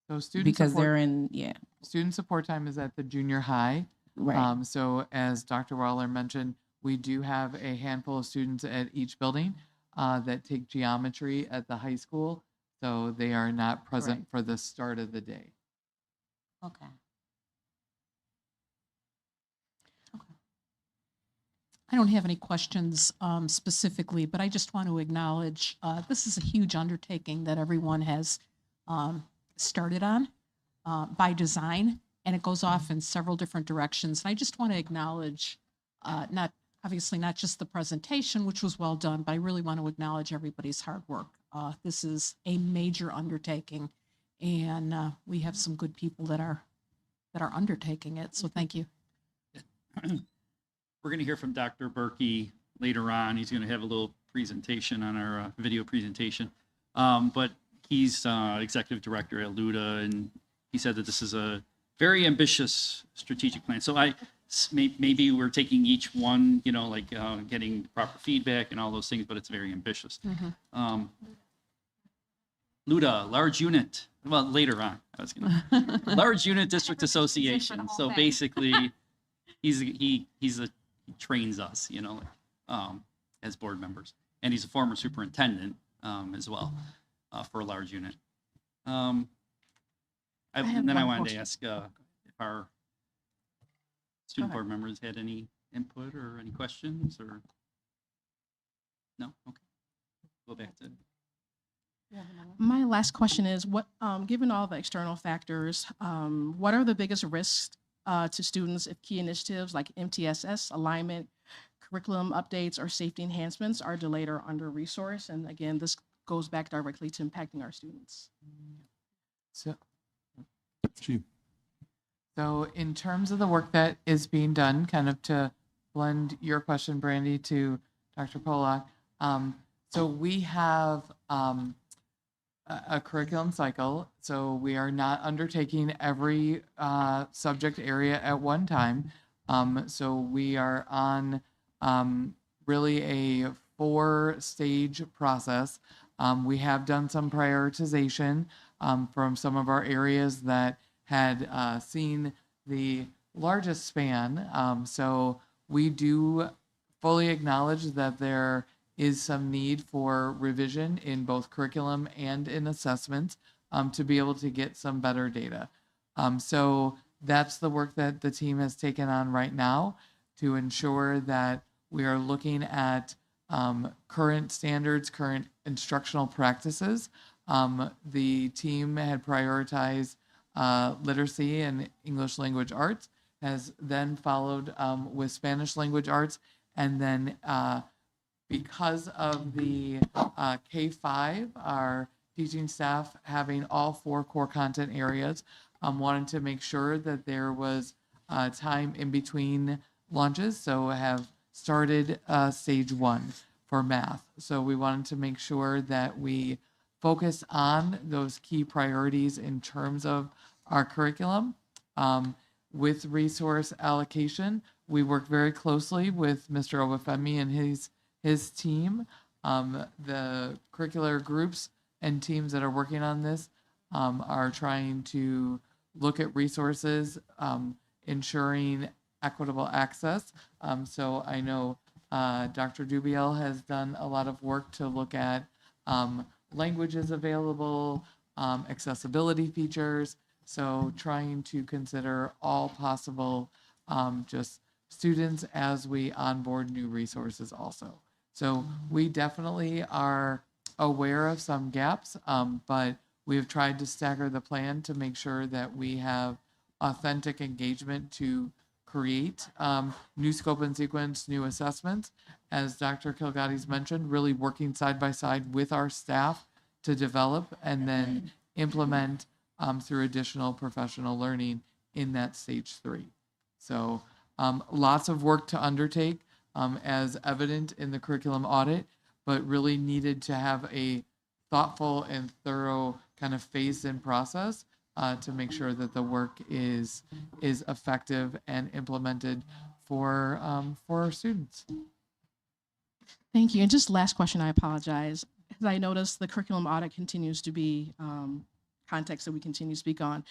So student because support, they're in, student support time is at the junior high. right. So as Dr. Waller mentioned, we do have a handful of students at each building that take geometry at the high school. So they are not present for the start of the day. Okay. I don't have any questions specifically, but I just want to acknowledge this is a huge undertaking that everyone has started on by design, and it goes off in several different directions. And I just want to acknowledge not just the presentation, which was well done, but I really want to acknowledge everybody's hard work. This is a major undertaking, and we have some good people that are undertaking it. So thank you. We're going to hear from Dr. Berkey later on. He's going to have a little presentation on our video presentation. But he's executive director at LUDA, and he said that this is a very ambitious strategic plan. So maybe we're taking each one, getting proper feedback and all those things, but it's very ambitious. LUDA, large unit. Well, later on, large unit district association. So basically, he trains us, as board members, and he's a former superintendent as well for a large unit. I wanted to ask if our student board members had any input or any questions, or no? Okay, go back to. My last question is, what, given all the external factors, what are the biggest risks to students if key initiatives like MTSS, alignment, curriculum updates, or safety enhancements are delayed or under-resourced? And again, this goes back directly to impacting our students. So in terms of the work that is being done, kind of to blend your question, Brandy, to Dr. Polak, so we have a curriculum cycle. So we are not undertaking every subject area at one time. So we are on really a 4-stage process. We have done some prioritization from some of our areas that had seen the largest span. So we do fully acknowledge that there is some need for revision in both curriculum and in assessment to be able to get some better data. So that's the work that the team has taken on right now to ensure that we are looking at current standards, current instructional practices. The team had prioritized literacy and English language arts, has then followed with Spanish language arts, and then because of the K-5, our teaching staff having all 4 core content areas, wanted to make sure that there was time in between lunches, so have started stage 1 for math. So we wanted to make sure that we focus on those key priorities in terms of our curriculum. With resource allocation, we work very closely with Mr. Obafemi and his team. The curricular groups and teams that are working on this are trying to look at resources, ensuring equitable access. So I know Dr. Dubiel has done a lot of work to look at languages available, accessibility features. So trying to consider all possible just students as we onboard new resources also. So we definitely are aware of some gaps, but we have tried to stagger the plan to make sure that we have authentic engagement to create new scope and sequence, new assessments. As Dr. Kilgotti's mentioned, really working side by side with our staff to develop and then implement through additional professional learning in that stage 3. So lots of work to undertake as evident in the curriculum audit, but really needed to have a thoughtful and thorough kind of phased in process to make sure that the work is effective and implemented for our students. Thank you. And just last question, I apologize. As I noticed, the curriculum audit continues to be context that we continue to speak on.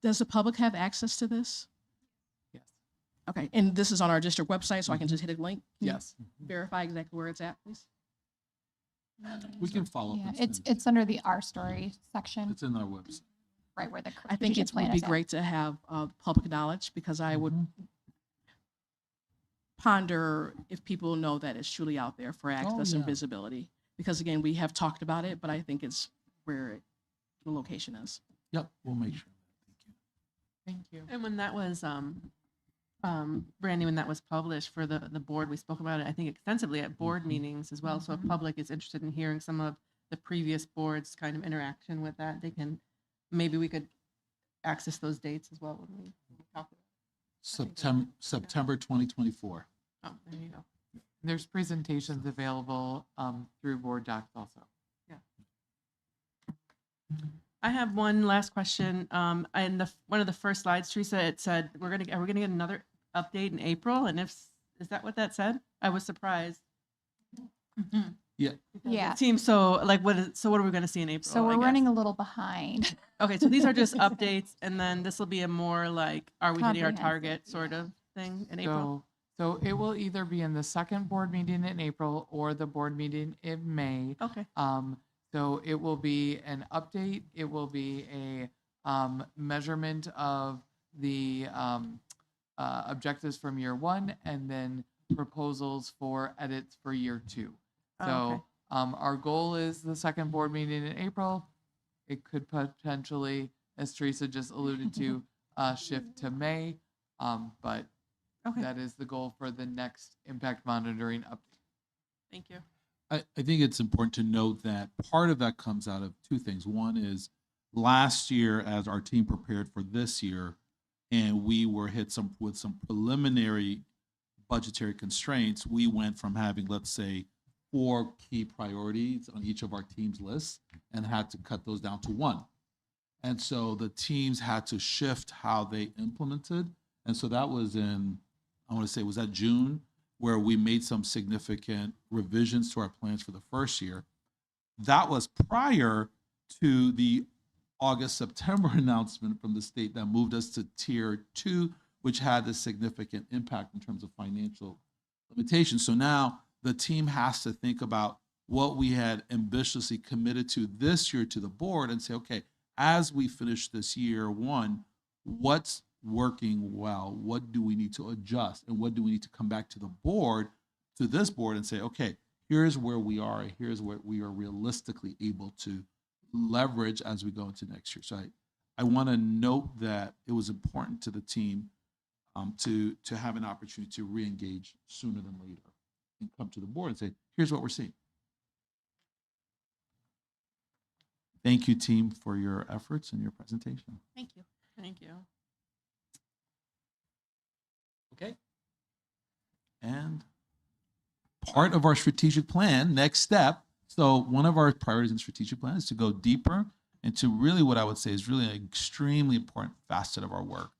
Does the public have access to this? Yes. Okay, and this is on our district website, so I can just hit a link? Can you Yes. verify exactly where it's at, please? We can follow up. Yeah, it's under the Our Story section, It's in our website. right where the I think strategic it plan would be is at. great to have public knowledge, because I would ponder if people know that it's truly out there for access and yeah. visibility. Because again, we have talked about it, but I think it's where the location is. Yep, we'll make sure. Thank you. And when that was, Brandy, when that was published for the board, we spoke about it, I think, extensively at board meetings as well. So if public is interested in hearing some of the previous boards' kind of interaction with that, they can, maybe we could access those dates as well when we talk about it. September 2024. Oh, there you go. There's presentations available through BoardDocs also. I have one last question. And one of the first slides, Teresa, it said are we gonna get another update in April? And is that what that said? I was surprised. Yeah. Yeah. It seems so like what are we gonna see in April? So I we're guess? running a little behind. Okay, so these are just updates, and then this will be a more like, are we hitting our target sort of thing in April? So it will either be in the second board meeting in April or the board meeting in May. Okay. So it will be an update. It will be a measurement of the objectives from year 1, and then proposals for edits for year 2. So Okay. our goal is the second board meeting in April. It could potentially, as Teresa just alluded to, shift to May, but Okay. that is the goal for the next impact monitoring update. Thank you. I think it's important to note that part of that comes out of 2 things. One is last year, as our team prepared for this year, and we were hit with some preliminary budgetary constraints, we went from having, let's say, 4 key priorities on each of our team's lists and had to cut those down to 1. And so the teams had to shift how they implemented. And so that was was that June, where we made some significant revisions to our plans for the first year. That was prior to the August-September announcement from the state that moved us to tier 2, which had a significant impact in terms of financial limitations. So now the team has to think about what we had ambitiously committed to this year to the board and say, okay, as we finish this year 1, what's working well? What do we need to adjust? And what do we need to come back to this board and say, okay, here's where we are, and here's what we are realistically able to leverage as we go into next year. So I want to note that it was important to the team to have an opportunity to re-engage sooner than later and come to the board and say, here's what we're seeing. Thank you, team, for your efforts and your presentation. Thank you. Thank you. Okay. And part of our strategic plan, next step, so one of our priorities in strategic plan is to go deeper into really what I would say is really an extremely important facet of our work.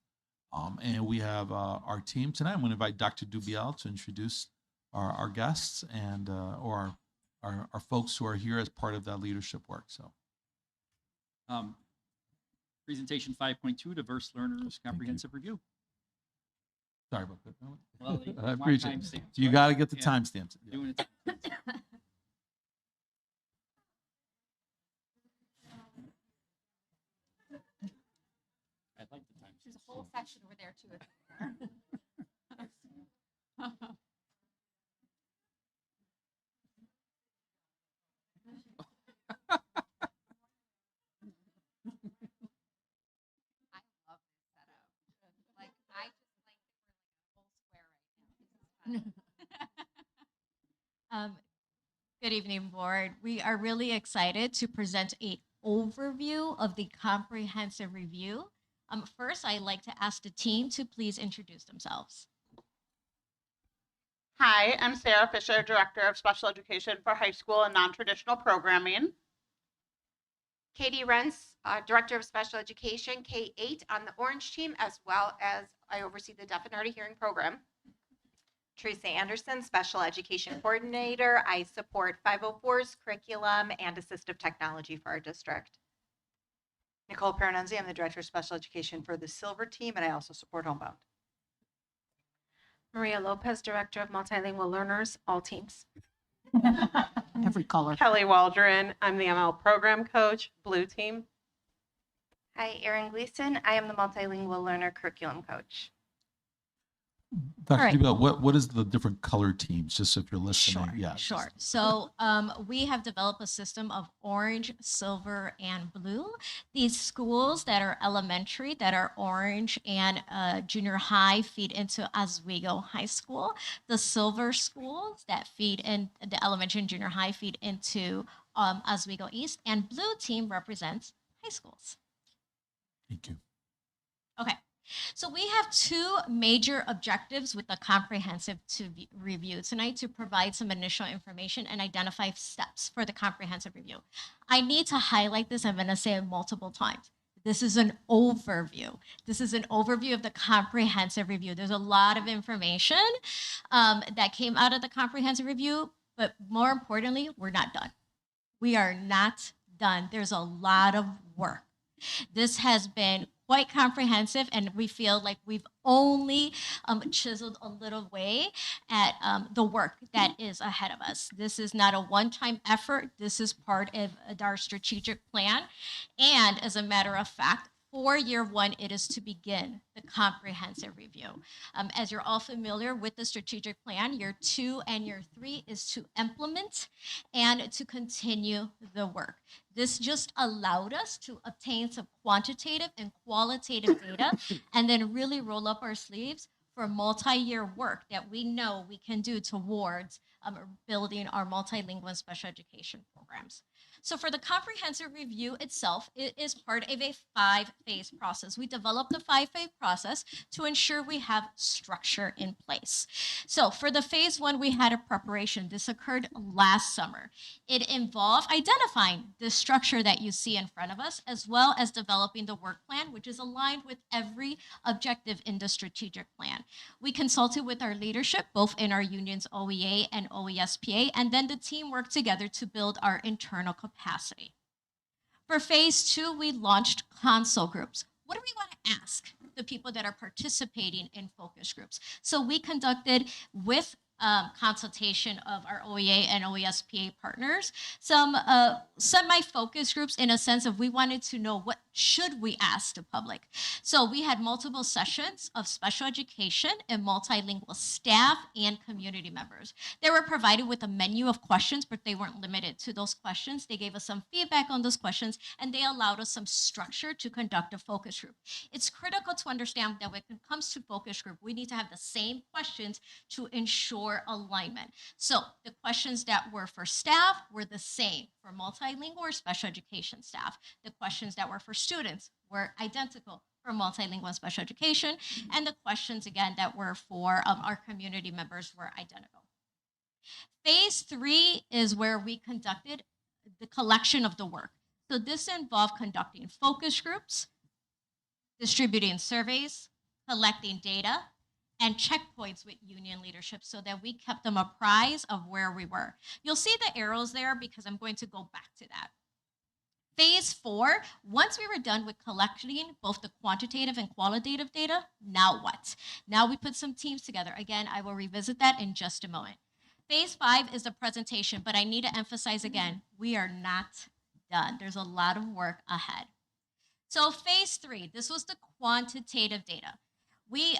And we have our team tonight. I'm going to invite Dr. Dubiel to introduce our guests and or our folks who are here as part of that leadership work. So, presentation 5.2, diverse learners comprehensive review. Sorry about that. Well, I appreciate it. timestamps, You right? got to get the Yeah. timestamps. Yeah. Doing it. I like the timestamps. There's a whole section over there too. I love this setup. Like I just like that we're like a full square right now. Good evening, board. We are really excited to present an overview of the comprehensive review. First, I'd like to ask the team to please introduce themselves. Hi, I'm Sarah Fisher, Director of Special Education for High School and Non-Traditional Programming. Katie Rentz, Director of Special Education, K-8 on the Orange team, as well as I oversee the Deaf and Hard of Hearing program. Teresa Anderson, Special Education Coordinator. I support 504's curriculum and assistive technology for our district. Nicole Peronenzi, I'm the Director of Special Education for the Silver team, and I also support Homebound. Maria Lopez, Director of Multilingual Learners, all teams. Every color. Kelly Waldron, I'm the ML Program Coach, Blue Team. Hi, Erin Gleason. I am the Multilingual Learner Curriculum Coach. Dr. right. Dubiel, what is the different color teams, just if you're listening? Sure, Yeah. sure. So we have developed a system of orange, silver, and blue. These schools that are elementary, that are orange, and junior high feed into Oswego High School. The silver schools that feed in the elementary and junior high feed into Oswego East, and blue team represents high schools. Thank you. Okay. So we have two major objectives with the comprehensive review tonight to provide some initial information and identify steps for the comprehensive review. I need to highlight this. I'm going to say it multiple times. This is an overview. This is an overview of the comprehensive review. There's a lot of information that came out of the comprehensive review, but more importantly, we're not done. We are not done. There's a lot of work. This has been quite comprehensive, and we feel like we've only chiseled a little way at the work that is ahead of us. This is not a one-time effort. This is part of our strategic plan. And as a matter of fact, for year one, it is to begin the comprehensive review. As you're all familiar with the strategic plan, year 2 and year 3 is to implement and to continue the work. This just allowed us to obtain some quantitative and qualitative data and then really roll up our sleeves for multi-year work that we know we can do towards building our multilingual and special education programs. So for the comprehensive review itself, it is part of a 5-phase process. We developed the 5-phase process to ensure we have structure in place. So for the phase 1, we had a preparation. This occurred last summer. It involved identifying the structure that you see in front of us, as well as developing the work plan, which is aligned with every objective in the strategic plan. We consulted with our leadership, both in our unions OEA and OESPA, and then the team worked together to build our internal capacity. For phase 2, we launched console groups. What do we want to ask the people that are participating in focus groups? So we conducted, with consultation of our OEA and OESPA partners, some semi-focus groups, in a sense of we wanted to know what should we ask the public? So we had multiple sessions of special education and multilingual staff and community members. They were provided with a menu of questions, but they weren't limited to those questions. They gave us some feedback on those questions, and they allowed us some structure to conduct a focus group. It's critical to understand that when it comes to focus group, we need to have the same questions to ensure alignment. So the questions that were for staff were the same for multilingual or special education staff. The questions that were for students were identical for multilingual and special education. And the questions, again, that were for our community members were identical. Phase 3 is where we conducted the collection of the work. So this involved conducting focus groups, distributing surveys, collecting data, and checkpoints with union leadership so that we kept them apprised of where we were. You'll see the arrows there because I'm going to go back to that. Phase 4, once we were done with collecting both the quantitative and qualitative data, now what? Now we put some teams together. Again, I will revisit that in just a moment. Phase 5 is the presentation, but I need to emphasize again, we are not done. There's a lot of work ahead. So phase 3, this was the quantitative data. We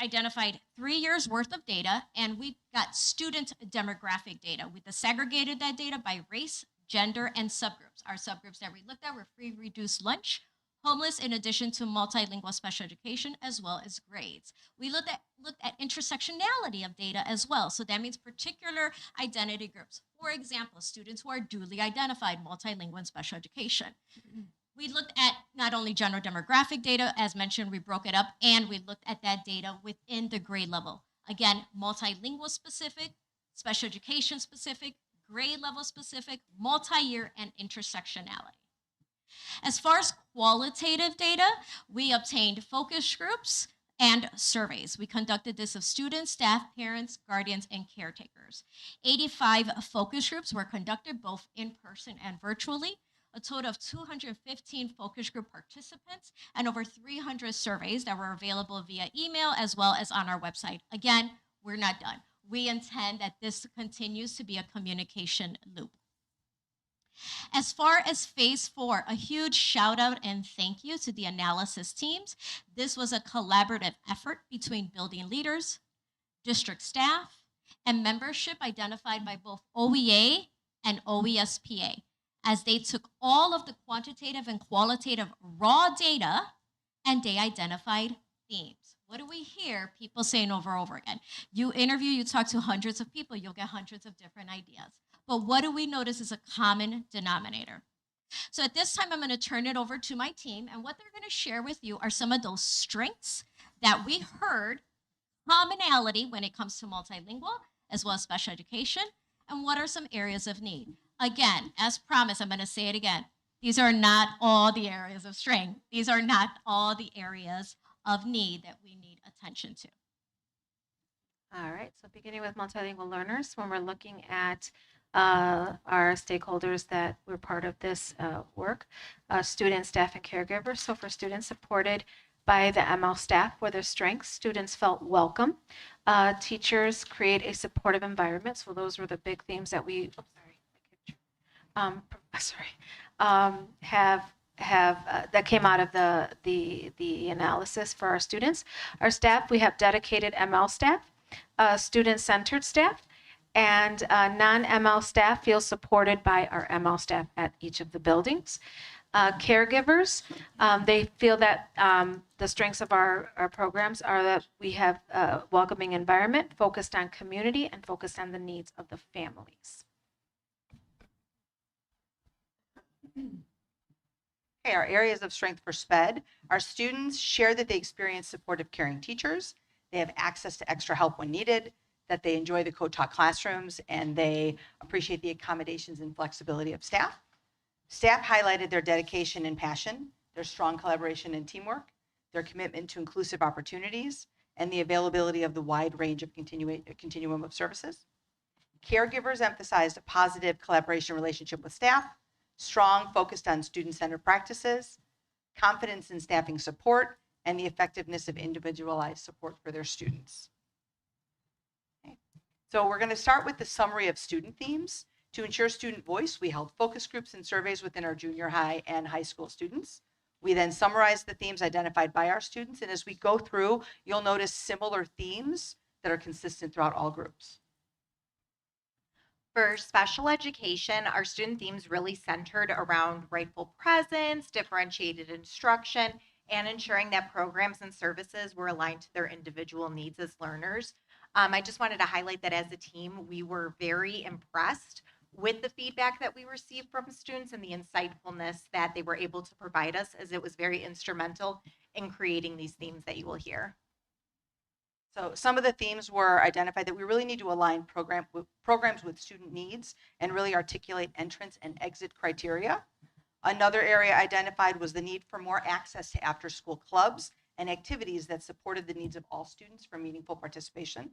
identified 3 years worth of data, and we got student demographic data. We disaggregated that data by race, gender, and subgroups. Our subgroups that we looked at were free reduced lunch, homeless, in addition to multilingual special education, as well as grades. We looked at intersectionality of data as well. So that means particular identity groups. For example, students who are duly identified, multilingual and special education. We looked at not only general demographic data, as mentioned, we broke it up, and we looked at that data within the grade level. Again, multilingual specific, special education specific, grade level specific, multi-year, and intersectionality. As far as qualitative data, we obtained focus groups and surveys. We conducted this of students, staff, parents, guardians, and caretakers. 85 focus groups were conducted both in person and virtually. A total of 215 focus group participants and over 300 surveys that were available via email as well as on our website. Again, we're not done. We intend that this continues to be a communication loop. As far as phase 4, a huge shout out and thank you to the analysis teams. This was a collaborative effort between building leaders, district staff, and membership identified by both OEA and OESPA, as they took all of the quantitative and qualitative raw data and they identified themes. What do we hear people saying over and over again? You interview, you talk to hundreds of people, you'll get hundreds of different ideas. But what do we notice is a common denominator? So at this time, I'm going to turn it over to my team, and what they're going to share with you are some of those strengths that we heard, commonality when it comes to multilingual, as well as special education, and what are some areas of need. Again, as promised, I'm going to say it again. These are not all the areas of strength. These are not all the areas of need that we need attention to. All right, so beginning with multilingual learners, when we're looking at our stakeholders that were part of this work, students, staff, and caregivers. So for students supported by the ML staff were their strengths. Students felt welcome. Teachers create a supportive environment. So those were the big themes that we, that came out of the analysis for our students. Our staff, we have dedicated ML staff, student-centered staff, and non-ML staff feel supported by our ML staff at each of the buildings. Caregivers, they feel that the strengths of our programs are that we have a welcoming environment, focused on community, and focused on the needs of the families. Okay, our areas of strength for SPED. Our students share that they experience supportive, caring teachers. They have access to extra help when needed, that they enjoy the co-taught classrooms, and they appreciate the accommodations and flexibility of staff. Staff highlighted their dedication and passion, their strong collaboration and teamwork, their commitment to inclusive opportunities, and the availability of the wide range of continuum of services. Caregivers emphasized a positive collaboration relationship with staff, strong, focused on student-centered practices, confidence in staffing support, and the effectiveness of individualized support for their students. Okay. So we're going to start with the summary of student themes. To ensure student voice, we held focus groups and surveys within our junior high and high school students. We then summarize the themes identified by our students, and as we go through, you'll notice similar themes that are consistent throughout all groups. For special education, our student themes really centered around rightful presence, differentiated instruction, and ensuring that programs and services were aligned to their individual needs as learners. I just wanted to highlight that as a team, we were very impressed with the feedback that we received from students and the insightfulness that they were able to provide us, as it was very instrumental in creating these themes that you will hear. So some of the themes were identified that we really need to align programs with student needs and really articulate entrance and exit criteria. Another area identified was the need for more access to after-school clubs and activities that supported the needs of all students for meaningful participation.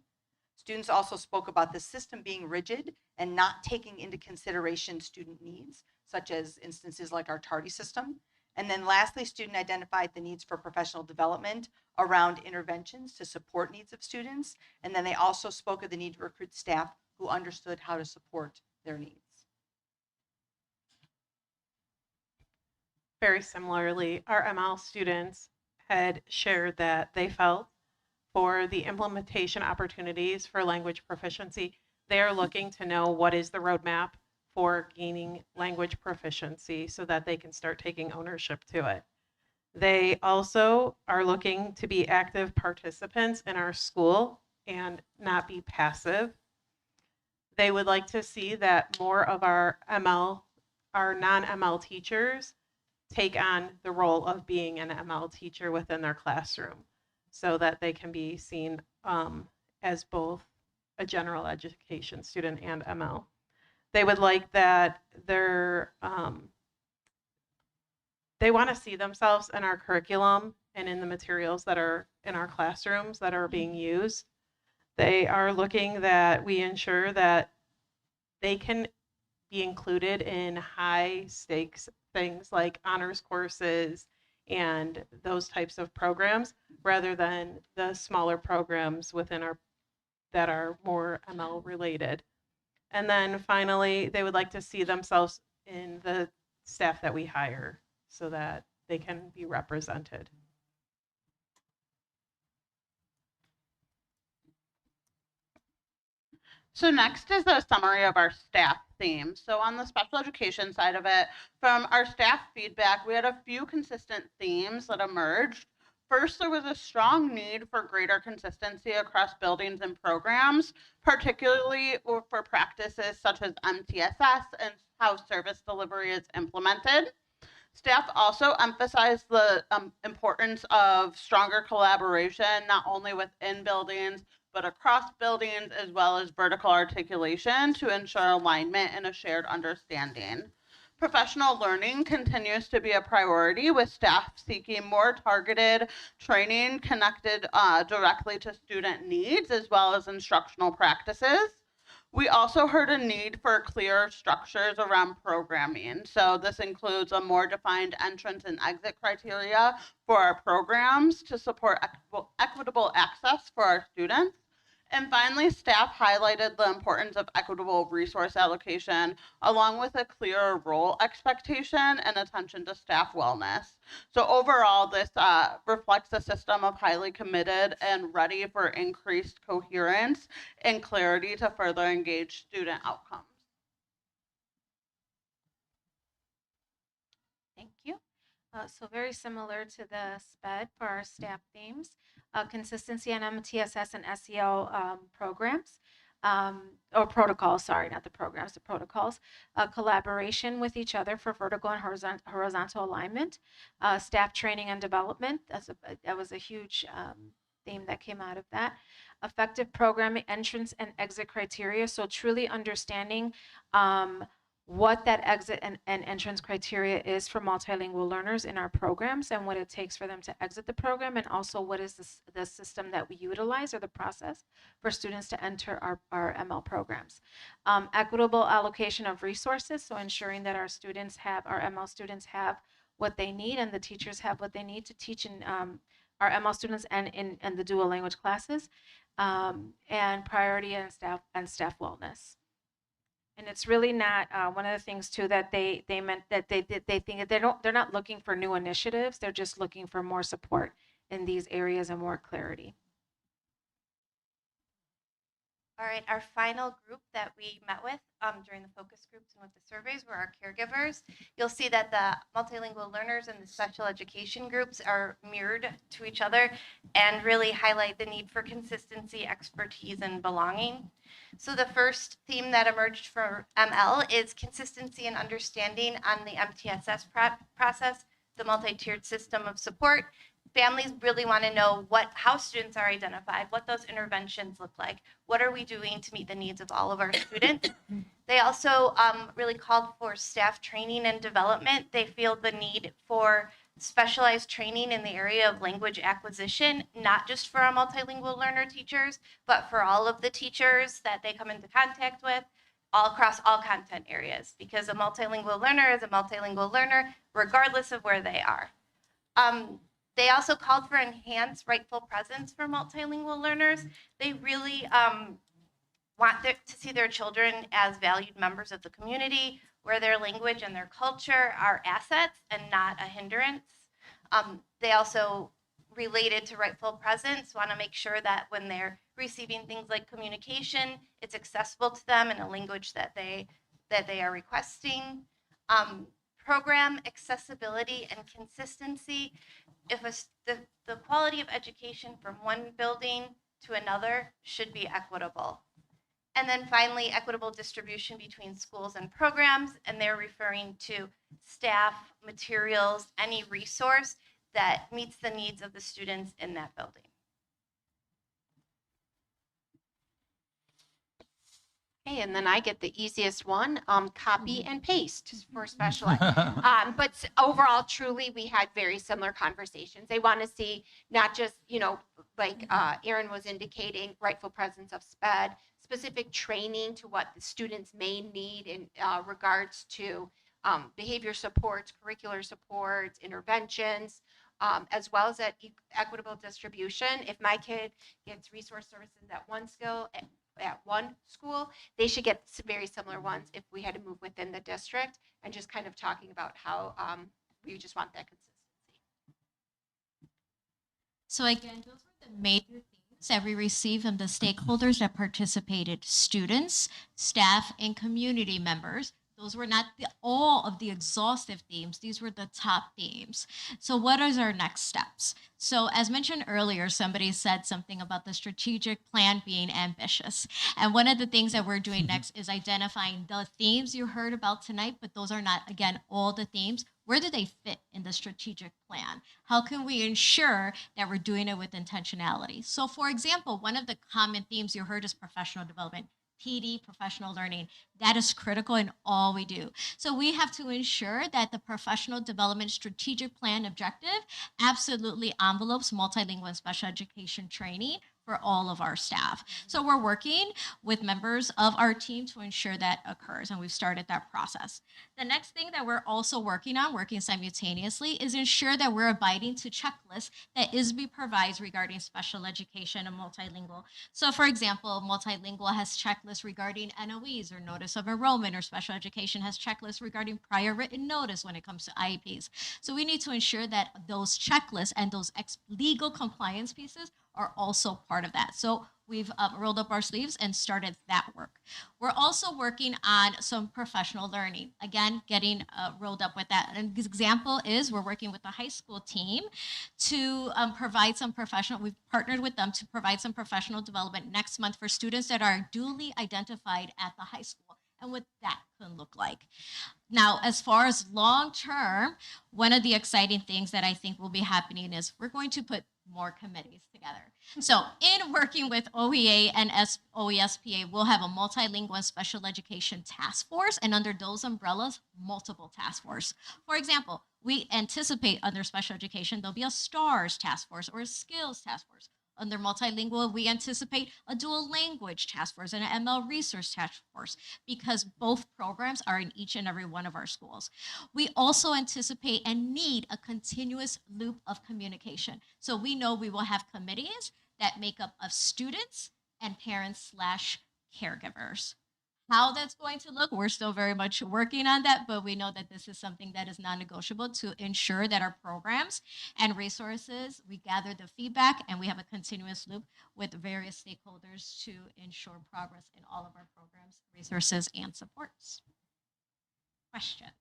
Students also spoke about the system being rigid and not taking into consideration student needs, such as instances like our tardy system. And then lastly, student identified the needs for professional development around interventions to support needs of students. And then they also spoke of the need to recruit staff who understood how to support their needs. Very similarly, our ML students had shared that they felt for the implementation opportunities for language proficiency, they are looking to know what is the roadmap for gaining language proficiency so that they can start taking ownership to it. They also are looking to be active participants in our school and not be passive. They would like to see that more of our non-ML teachers take on the role of being an ML teacher within their classroom so that they can be seen as both a general education student and ML. They would like that they want to see themselves in our curriculum and in the materials that are in our classrooms that are being used. They are looking that we ensure that they can be included in high stakes things like honors courses and those types of programs rather than the smaller programs within our that are more ML related. And then finally, they would like to see themselves in the staff that we hire so that they can be represented. So next is a summary of our staff themes. So on the special education side of it, from our staff feedback, we had a few consistent themes that emerged. First, there was a strong need for greater consistency across buildings and programs, particularly for practices such as MTSS and how service delivery is implemented. Staff also emphasized the importance of stronger collaboration, not only within buildings, but across buildings, as well as vertical articulation to ensure alignment and a shared understanding. Professional learning continues to be a priority, with staff seeking more targeted training connected directly to student needs, as well as instructional practices. We also heard a need for clear structures around programming. So this includes a more defined entrance and exit criteria for our programs to support equitable access for our students. And finally, staff highlighted the importance of equitable resource allocation, along with a clearer role expectation and attention to staff wellness. So overall, this reflects a system of highly committed and ready for increased coherence and clarity to further engage student outcomes. Thank you. So very similar to the SPED for our staff themes, consistency on MTSS and SEL programs, or protocols, sorry, not the programs, the protocols, collaboration with each other for vertical and horizontal alignment, staff training and development, that was a huge theme that came out of that, effective programming entrance and exit criteria, so truly understanding what that exit and entrance criteria is for multilingual learners in our programs and what it takes for them to exit the program, and also what is the system that we utilize or the process for students to enter our ML programs. Equitable allocation of resources, so ensuring that our ML students have what they need and the teachers have what they need to teach in our ML students and in the dual language classes, and priority and staff wellness. And it's really not one of the things too that they meant that they think that they're not looking for new initiatives. They're just looking for more support in these areas and more clarity. All right, our final group that we met with during the focus groups and with the surveys were our caregivers. You'll see that the multilingual learners and the special education groups are mirrored to each other and really highlight the need for consistency, expertise, and belonging. So the first theme that emerged for ML is consistency and understanding on the MTSS process, the multi-tiered system of support. Families really want to know how students are identified, what those interventions look like, what are we doing to meet the needs of all of our students. They also really called for staff training and development. They feel the need for specialized training in the area of language acquisition, not just for our multilingual learner teachers, but for all of the teachers that they come into contact with, all across all content areas, because a multilingual learner is a multilingual learner regardless of where they are. They also called for enhanced rightful presence for multilingual learners. They really want to see their children as valued members of the community, where their language and their culture are assets and not a hindrance. They also, related to rightful presence, want to make sure that when they're receiving things like communication, it's accessible to them in a language that they are requesting. Program accessibility and consistency. If the quality of education from one building to another should be equitable. And then finally, equitable distribution between schools and programs, and they're referring to staff, materials, any resource that meets the needs of the students in that building. Okay, and then I get the easiest one, copy and paste for special ed. But overall, truly, we had very similar conversations. They want to see not just, like Erin was indicating, rightful presence of SPED, specific training to what the students may need in regards to behavior supports, curricular supports, interventions, as well as that equitable distribution. If my kid gets resource services at one school, they should get very similar ones if we had to move within the district, and just kind of talking about how we just want that consistency. So again, those were the major themes that we received from the stakeholders that participated: students, staff, and community members. Those were not all of the exhaustive themes. These were the top themes. So what is our next steps? So as mentioned earlier, somebody said something about the strategic plan being ambitious. And one of the things that we're doing next is identifying the themes you heard about tonight, but those are not, again, all the themes. Where do they fit in the strategic plan? How can we ensure that we're doing it with intentionality? So for example, one of the common themes you heard is professional development. PD, professional learning. That is critical in all we do. So we have to ensure that the professional development strategic plan objective absolutely envelopes multilingual and special education training for all of our staff. So we're working with members of our team to ensure that occurs, and we've started that process. The next thing that we're also working on, working simultaneously, is ensure that we're abiding to checklists that ISB provides regarding special education and multilingual. So for example, multilingual has checklists regarding NOEs or notice of enrollment, or special education has checklists regarding prior written notice when it comes to IEPs. So we need to ensure that those checklists and those legal compliance pieces are also part of that. So we've rolled up our sleeves and started that work. We're also working on some professional learning. Again, getting rolled up with that. An example is we're working with the high school team to provide some we've partnered with them to provide some professional development next month for students that are duly identified at the high school, and what that can look like. Now, as far as long term, one of the exciting things that I think will be happening is we're going to put more committees together. So in working with OEA and OESPA, we'll have a multilingual and special education task force, and under those umbrellas, multiple task force. For example, we anticipate under special education, there'll be a STARS task force or a skills task force. Under multilingual, we anticipate a dual language task force and an ML resource task force, because both programs are in each and every one of our schools. We also anticipate and need a continuous loop of communication. So we know we will have committees that make up of students and parents/caregivers. how that's going to look, we're still very much working on that, but we know that this is something that is non-negotiable to ensure that our programs and resources, we gather the feedback and we have a continuous loop with various stakeholders to ensure progress in all of our programs, resources, and supports. Questions?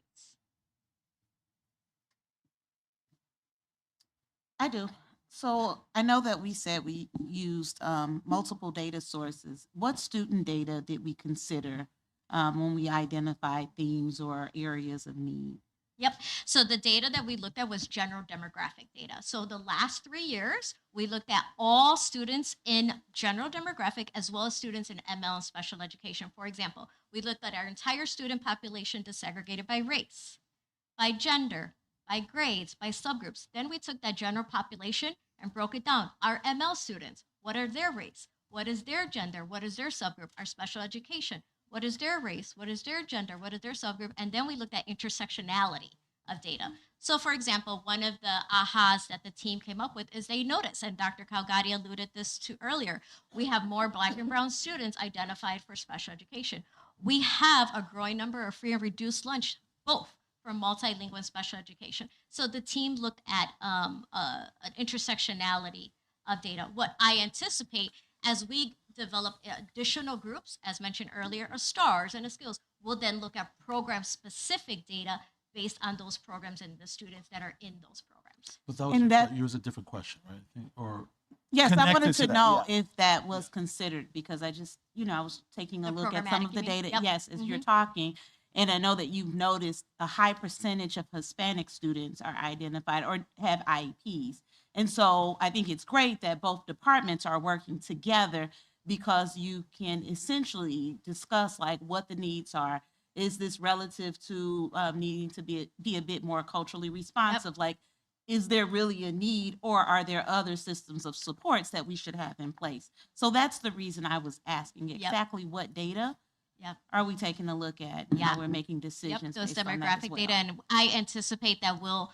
I do. So I know that we said we used multiple data sources. What student data did we consider when we identified themes or areas of need? Yep. So the data that we looked at was general demographic data. So the last 3 years, we looked at all students in general demographic as well as students in ML and special education. For example, we looked at our entire student population disaggregated by race, by gender, by grades, by subgroups. Then we took that general population and broke it down. Our ML students, what are their race? What is their gender? What is their subgroup? Our special education, what is their race? What is their gender? What is their subgroup? And then we looked at intersectionality of data. So for example, one of the ahas that the team came up with is they noticed, and Dr. Calgatti alluded this to earlier, we have more Black and brown students identified for special education. We have a growing number of free and reduced lunch, both for multilingual and special education. So the team looked at an intersectionality of data. What I anticipate as we develop additional groups, as mentioned earlier, of STARS and the skills, we'll then look at program-specific data based on those programs and the students that are in those programs. But that was, And that- yours a different question, right? I think, or Yes, I wanted connected to that, know yeah. if that was considered because I just, I was taking a The look at some programmatic, of the you mean? data, Yep. yes, as you're talking. And I know that you've noticed a high percentage of Hispanic students are identified or have IEPs. And so I think it's great that both departments are working together because you can essentially discuss like what the needs are. Is this relative to needing to be a bit more culturally responsive? Like, is there really a need or are there other systems of supports that we should have in place? So that's the reason I was asking exactly what data are we taking a look at and how we're making decisions Those based on that as demographic well. data, and I anticipate that we'll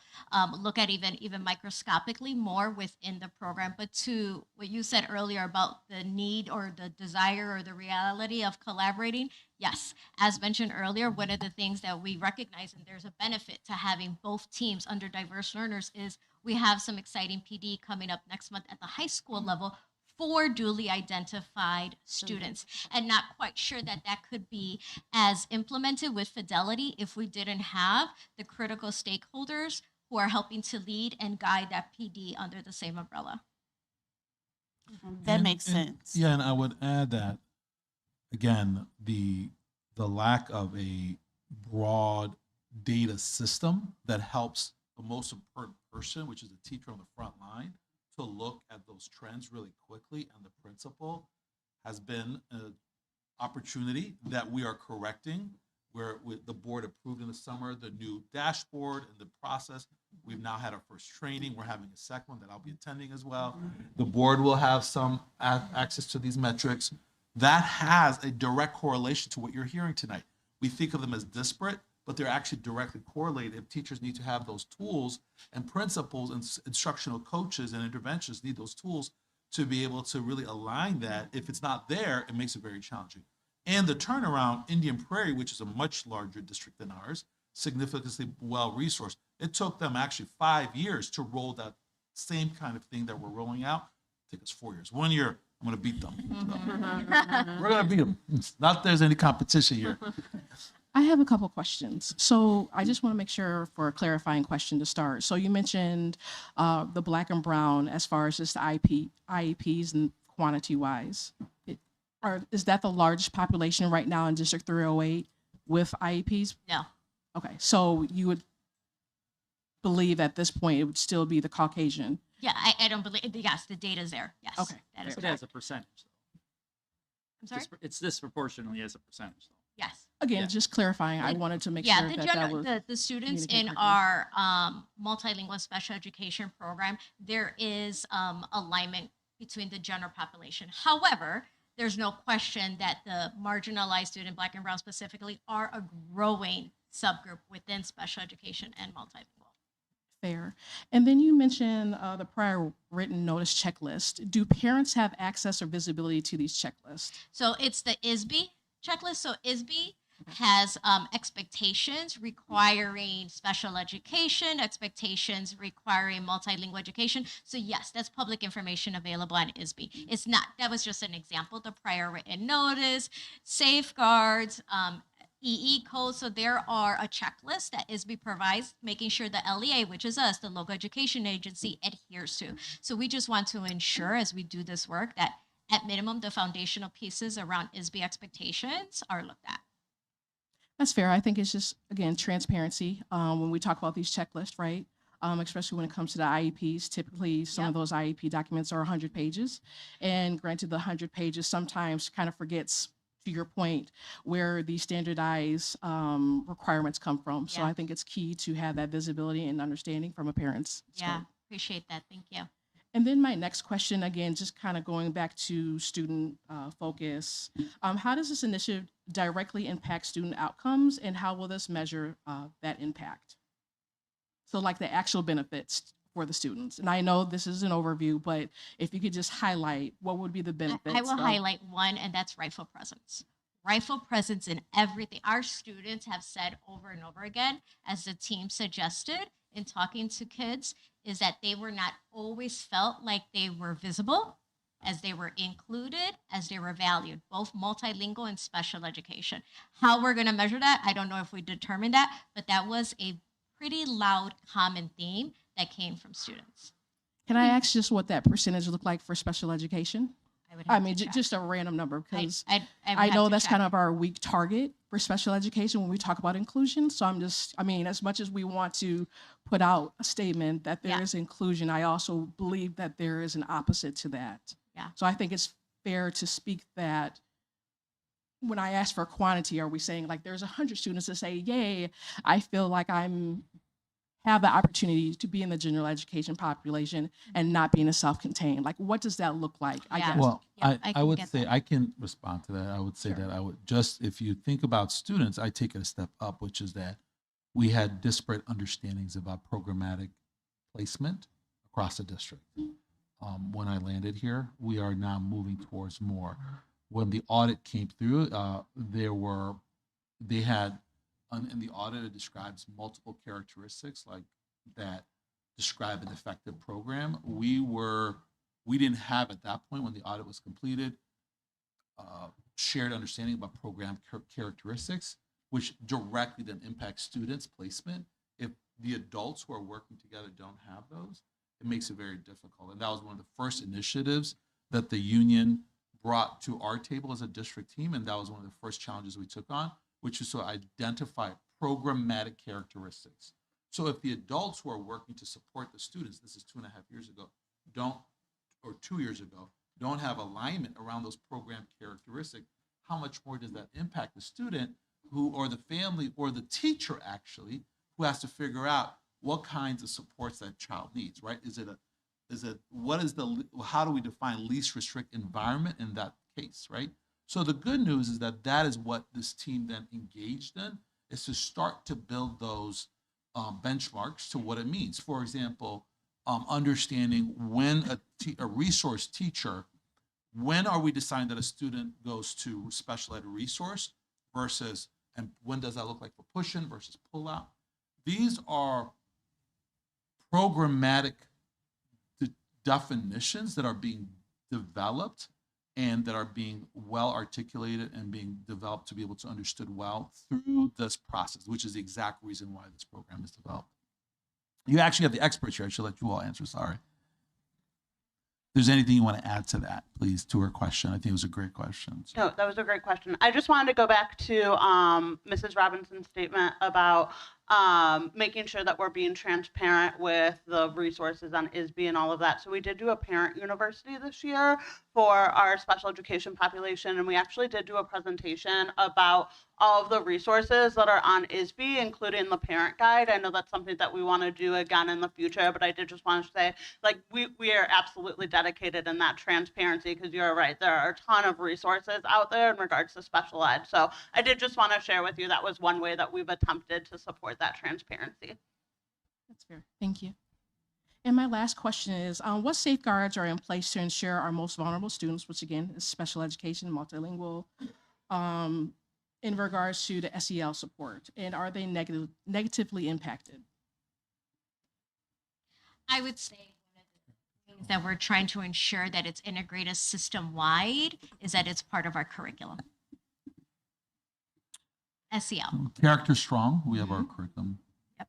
look at even microscopically more within the program. But to what you said earlier about the need or the desire or the reality of collaborating, yes, as mentioned earlier, one of the things that we recognize, and there's a benefit to having both teams under diverse learners, is we have some exciting PD coming up next month at the high school level for duly identified students, and not quite sure that that could be as implemented with fidelity if we didn't have the critical stakeholders who are helping to lead and guide that PD under the same umbrella. That makes sense. Yeah, and I would add that again, the lack of a broad data system that helps the most important person, which is the teacher on the front line, to look at those trends really quickly, and the principal has been an opportunity that we are correcting, where the board approved in the summer the new dashboard and the process. We've now had our first training. We're having a second one that I'll be attending as well. The board will have some access to these metrics. That has a direct correlation to what you're hearing tonight. We think of them as disparate, but they're actually directly correlated. If teachers need to have those tools, and principals and instructional coaches and interventionists need those tools to be able to really align that. If it's not there, it makes it very challenging. And the turnaround, Indian Prairie, which is a much larger district than ours, significantly well-resourced. It took them actually 5 years to roll that same kind of thing that we're rolling out. It took us 4 years. 1 year, I'm gonna beat them. We're gonna beat them. Not that there's any competition here. I have a couple questions. So I just want to make sure for a clarifying question to start. So you mentioned the Black and Brown as far as just the IEPs and quantity-wise. Is that the largest population right now in District 308 with IEPs? No. Okay, so you would believe at this point it would still be the Caucasian? Yeah, I don't believe, yes, the data's there, yes. Okay. That is It correct. has a percentage. I'm sorry? It's disproportionately as a percentage. Yes. Again, just clarifying, I wanted to make Yeah, sure that was the students in communicated our multilingual special education program, there is alignment between the general population. However, there's no question that the marginalized student, Black and Brown specifically, are a growing subgroup within special education and multilingual. Fair. And then you mentioned the prior written notice checklist. Do parents have access or visibility to these checklists? So it's the ISB checklist. So ISB has expectations requiring special education, expectations requiring multilingual education. So yes, that's public information available on ISB. It's not, that was just an example, the prior written notice, safeguards, EE code. So there are a checklist that ISB provides, making sure the LEA, which is us, the local education agency, adheres to. So we just want to ensure as we do this work that at minimum, the foundational pieces around ISB expectations are looked at. That's fair. I think it's just, again, transparency when we talk about these checklists, right? Especially when it comes to the IEPs. Typically, some of those IEP documents are 100 pages. And granted, the 100 pages sometimes kind of forgets, to your point, where the standardized requirements come from. So I think it's key to have that visibility and understanding from a parent's Yeah, appreciate that. Thank you. And then my next question, again, just kind of going back to student focus, how does this initiative directly impact student outcomes, and how will this measure that impact? So like the actual benefits for the students. And I know this is an overview, but if you could just highlight what would be the benefits. I will highlight one, and that's rightful presence. Rightful presence in everything. Our students have said over and over again, as the team suggested in talking to kids, is that they were not always felt like they were visible, as they were included, as they were valued, both multilingual and special education. How we're going to measure that, I don't know if we determined that, but that was a pretty loud common theme that came from students. Can I ask just what that percentage looked like for special education? I mean, just a random number, because I know that's kind of our weak target for special education when we talk about inclusion. So I'm just, I mean, as much as we want to put out a statement that there is inclusion, I also believe that there is an opposite to that. Yeah. So I think it's fair to speak that when I ask for quantity, are we saying like there's 100 students that say, yay, I feel like have the opportunity to be in the general education population and not being a self-contained? Like, what does that look like? I guess. Well, Yeah, I would say I can respond to that. I would say that I would just, if you think about students, I take it a step up, which is that we had disparate understandings about programmatic placement across the district. When I landed here, we are now moving towards more. When the audit came through, they had, in the audit, it describes multiple characteristics like that describe an effective program. We didn't have at that point when the audit was completed, shared understanding about program characteristics, which directly then impact students' placement. If the adults who are working together don't have those, it makes it very difficult. And that was one of the first initiatives that the union brought to our table as a district team. And that was one of the first challenges we took on, which is to identify programmatic characteristics. So if the adults who are working to support the students, this is 2.5 years ago, or 2 years ago, don't have alignment around those program characteristics, how much more does that impact the student or the family or the teacher actually, who has to figure out what kinds of supports that child needs, right? How do we define least restrict environment in that case, right? So the good news is that is what this team then engaged in, is to start to build those benchmarks to what it means. For example, understanding when a resource teacher, when are we deciding that a student goes to special ed resource versus, and when does that look like for push-in versus pull-out? These are programmatic definitions that are being developed and that are being well articulated and being developed to be able to understood well through this process, which is the exact reason why this program is developed. You actually have the experts here. I should let you all answer, sorry. If there's anything you want to add to that, please, to her question. I think it was a great question. So. No, that was a great question. I just wanted to go back to Mrs. Robinson's statement about making sure that we're being transparent with the resources on ISB and all of that. So we did do a parent university this year for our special education population, and we actually did do a presentation about all of the resources that are on ISB, including the parent guide. I know that's something that we want to do again in the future, but I did just want to say, like, we are absolutely dedicated in that transparency, because you're right, there are a ton of resources out there in regards to special ed. So I did just want to share with you that was one way that we've attempted to support that transparency. That's fair. Thank you. And my last question is, what safeguards are in place to ensure our most vulnerable students, which again is special education, multilingual, in regards to the SEL support, and are they negatively impacted? I would say one of the things that we're trying to ensure that it's integrated system-wide is that it's part of our curriculum. SEL. Character Strong, we have our curriculum.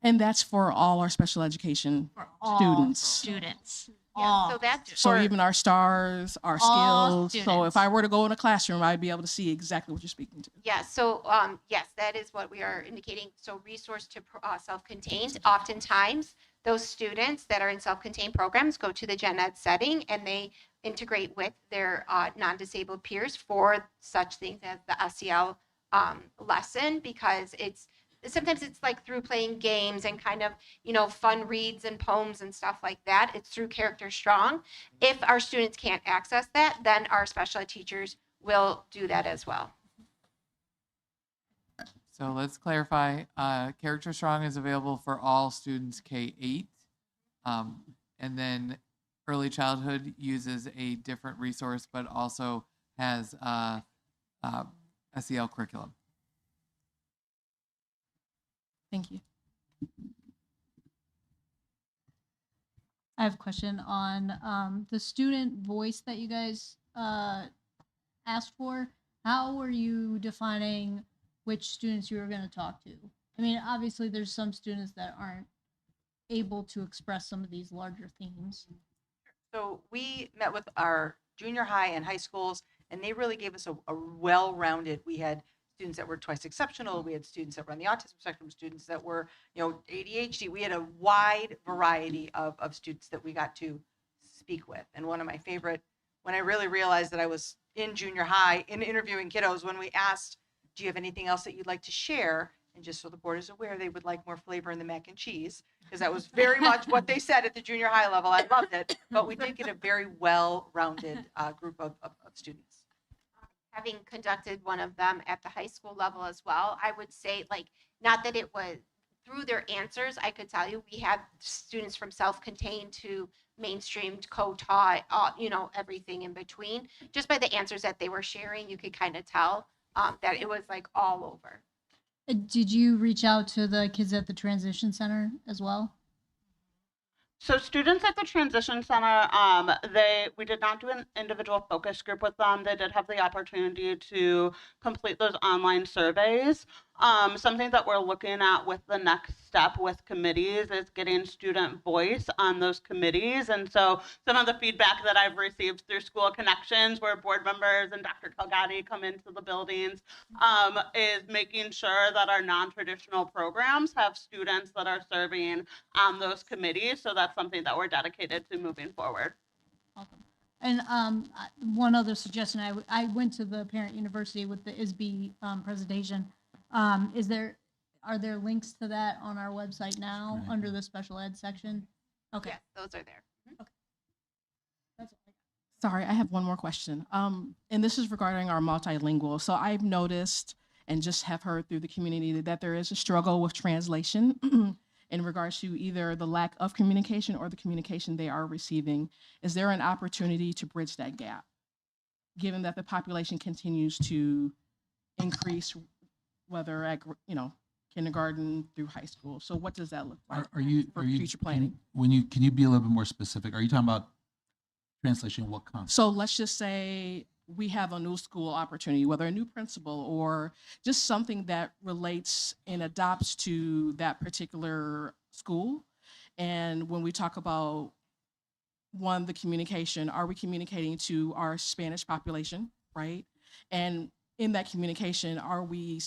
And that's for all our special education students. Students. Yeah, so that's So for even our stars, our All skills. So if students. I were to go in a classroom, I'd be able to see exactly what you're speaking to. yeah. So yes, that is what we are indicating. So resource to self-contained. Oftentimes, those students that are in self-contained programs go to the gen ed setting and they integrate with their non-disabled peers for such things as the SEL lesson, because sometimes it's like through playing games and kind of, fun reads and poems and stuff like that. It's through Character Strong. If our students can't access that, then our special ed teachers will do that as well. So let's clarify, Character Strong is available for all students K-8. And then early childhood uses a different resource, but also has SEL curriculum. Thank you. I have a question on the student voice that you guys asked for. How were you defining which students you were going to talk to? I mean, obviously, there's some students that aren't able to express some of these larger themes. So we met with our junior high and high schools, and they really gave us a well-rounded, we had students that were twice exceptional, we had students that were on the autism spectrum, students that were, ADHD. We had a wide variety of students that we got to speak with. And one of my favorite, when I really realized that I was in junior high in interviewing kiddos, when we asked, do you have anything else that you'd like to share? And just so the board is aware, they would like more flavor in the mac and cheese, because that was very much what they said at the junior high level. I loved it, but we did get a very well-rounded group of students. Having conducted one of them at the high school level as well, I would say, not that it was through their answers, I could tell you we had students from self-contained to mainstreamed, co-taught, everything in between. Just by the answers that they were sharing, you could kind of tell that it was all over. Did you reach out to the kids at the transition center as well? So students at the Transition Center, we did not do an individual focus group with them. They did have the opportunity to complete those online surveys. Something that we're looking at with the next step with committees is getting student voice on those committees. And so some of the feedback that I've received through School Connections, where board members and Dr. Calgatti come into the buildings, is making sure that our non-traditional programs have students that are serving on those committees. So that's something that we're dedicated to moving forward. Awesome. And one other suggestion, I went to the parent university with the ISB presentation. Are there links to that on our website now under the special ed section? Okay. Yes, those are there. Okay. That's all. Sorry, I have one more question. And this is regarding our multilingual. So I've noticed and just have heard through the community that there is a struggle with translation in regards to either the lack of communication or the communication they are receiving. Is there an opportunity to bridge that gap, given that the population continues to increase, whether at kindergarten through high school? So what does that look like for future planning? Can you be a little bit more specific? Are you talking about translation? What concept? So let's just say we have a new school opportunity, whether a new principal or just something that relates and adapts to that particular school. And when we talk about the communication, are we communicating to our Spanish population, right? And in that communication, are we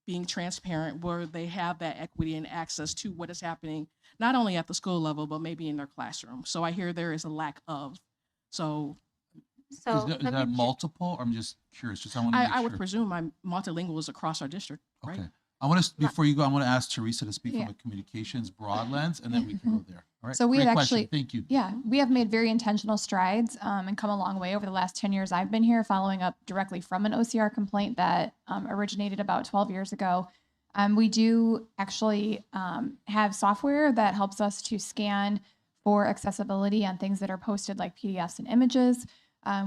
being transparent where they have that equity and access to what is happening, not only at the school level, but maybe in their classroom? So I hear there is a lack of. So is that multiple? I'm just curious. Just I would presume my multilingual is across our district, right? Okay. I want to, before you go, I want to ask Teresa to speak from a communications broad lens, and then we can go there. All right. So we Great had question. actually, Thank you. Yeah, we have made very intentional strides and come a long way over the last 10 years I've been here, following up directly from an OCR complaint that originated about 12 years ago. We do actually have software that helps us to scan for accessibility on things that are posted like PDFs and images.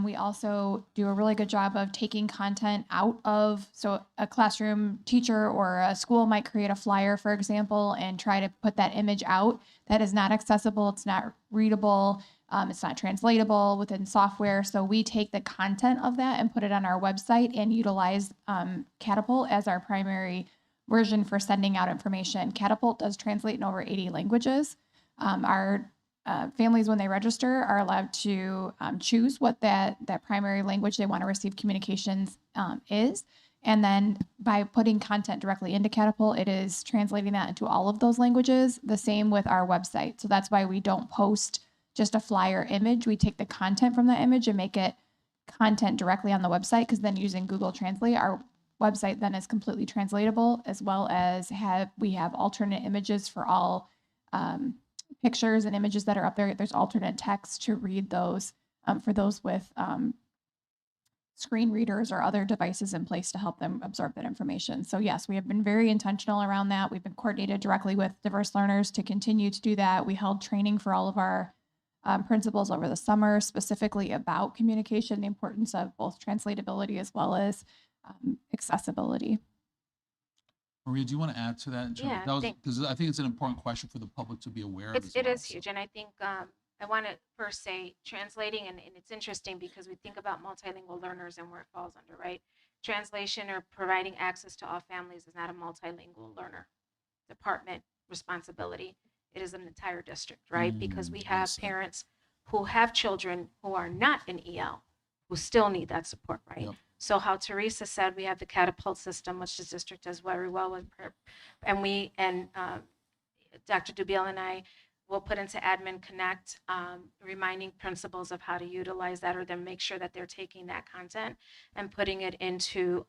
We also do a really good job of taking content out of, so a classroom teacher or a school might create a flyer, for example, and try to put that image out that is not accessible, it's not readable, it's not translatable within software. So we take the content of that and put it on our website and utilize Catapult as our primary version for sending out information. Catapult does translate in over 80 languages. Our families, when they register, are allowed to choose what that primary language they want to receive communications is. And then by putting content directly into Catapult, it is translating that into all of those languages. The same with our website. So that's why we don't post just a flyer image. We take the content from that image and make it content directly on the website, because then using Google Translate, our website then is completely translatable, as well as we have alternate images for all pictures and images that are up there. There's alternate text to read those for those with screen readers or other devices in place to help them absorb that information. So yes, we have been very intentional around that. We've been coordinated directly with diverse learners to continue to do that. We held training for all of our principals over the summer, specifically about communication, the importance of both translatability as well as accessibility. Maria, do you want to add to that? Yeah, Because I think it's an important question for the public to be aware of. It is huge. And I think I want to first say translating, and it's interesting because we think about multilingual learners and where it falls under, right? Translation or providing access to all families is not a multilingual learner department responsibility. It is an entire district, right? Because we have parents who have children who are not in EL who still need that support, right? Yep. So how Teresa said, we have the Catapult system, which this district does very well with, and Dr. Dubiel and I will put into Admin Connect, reminding principals of how to utilize that, or then make sure that they're taking that content and putting it into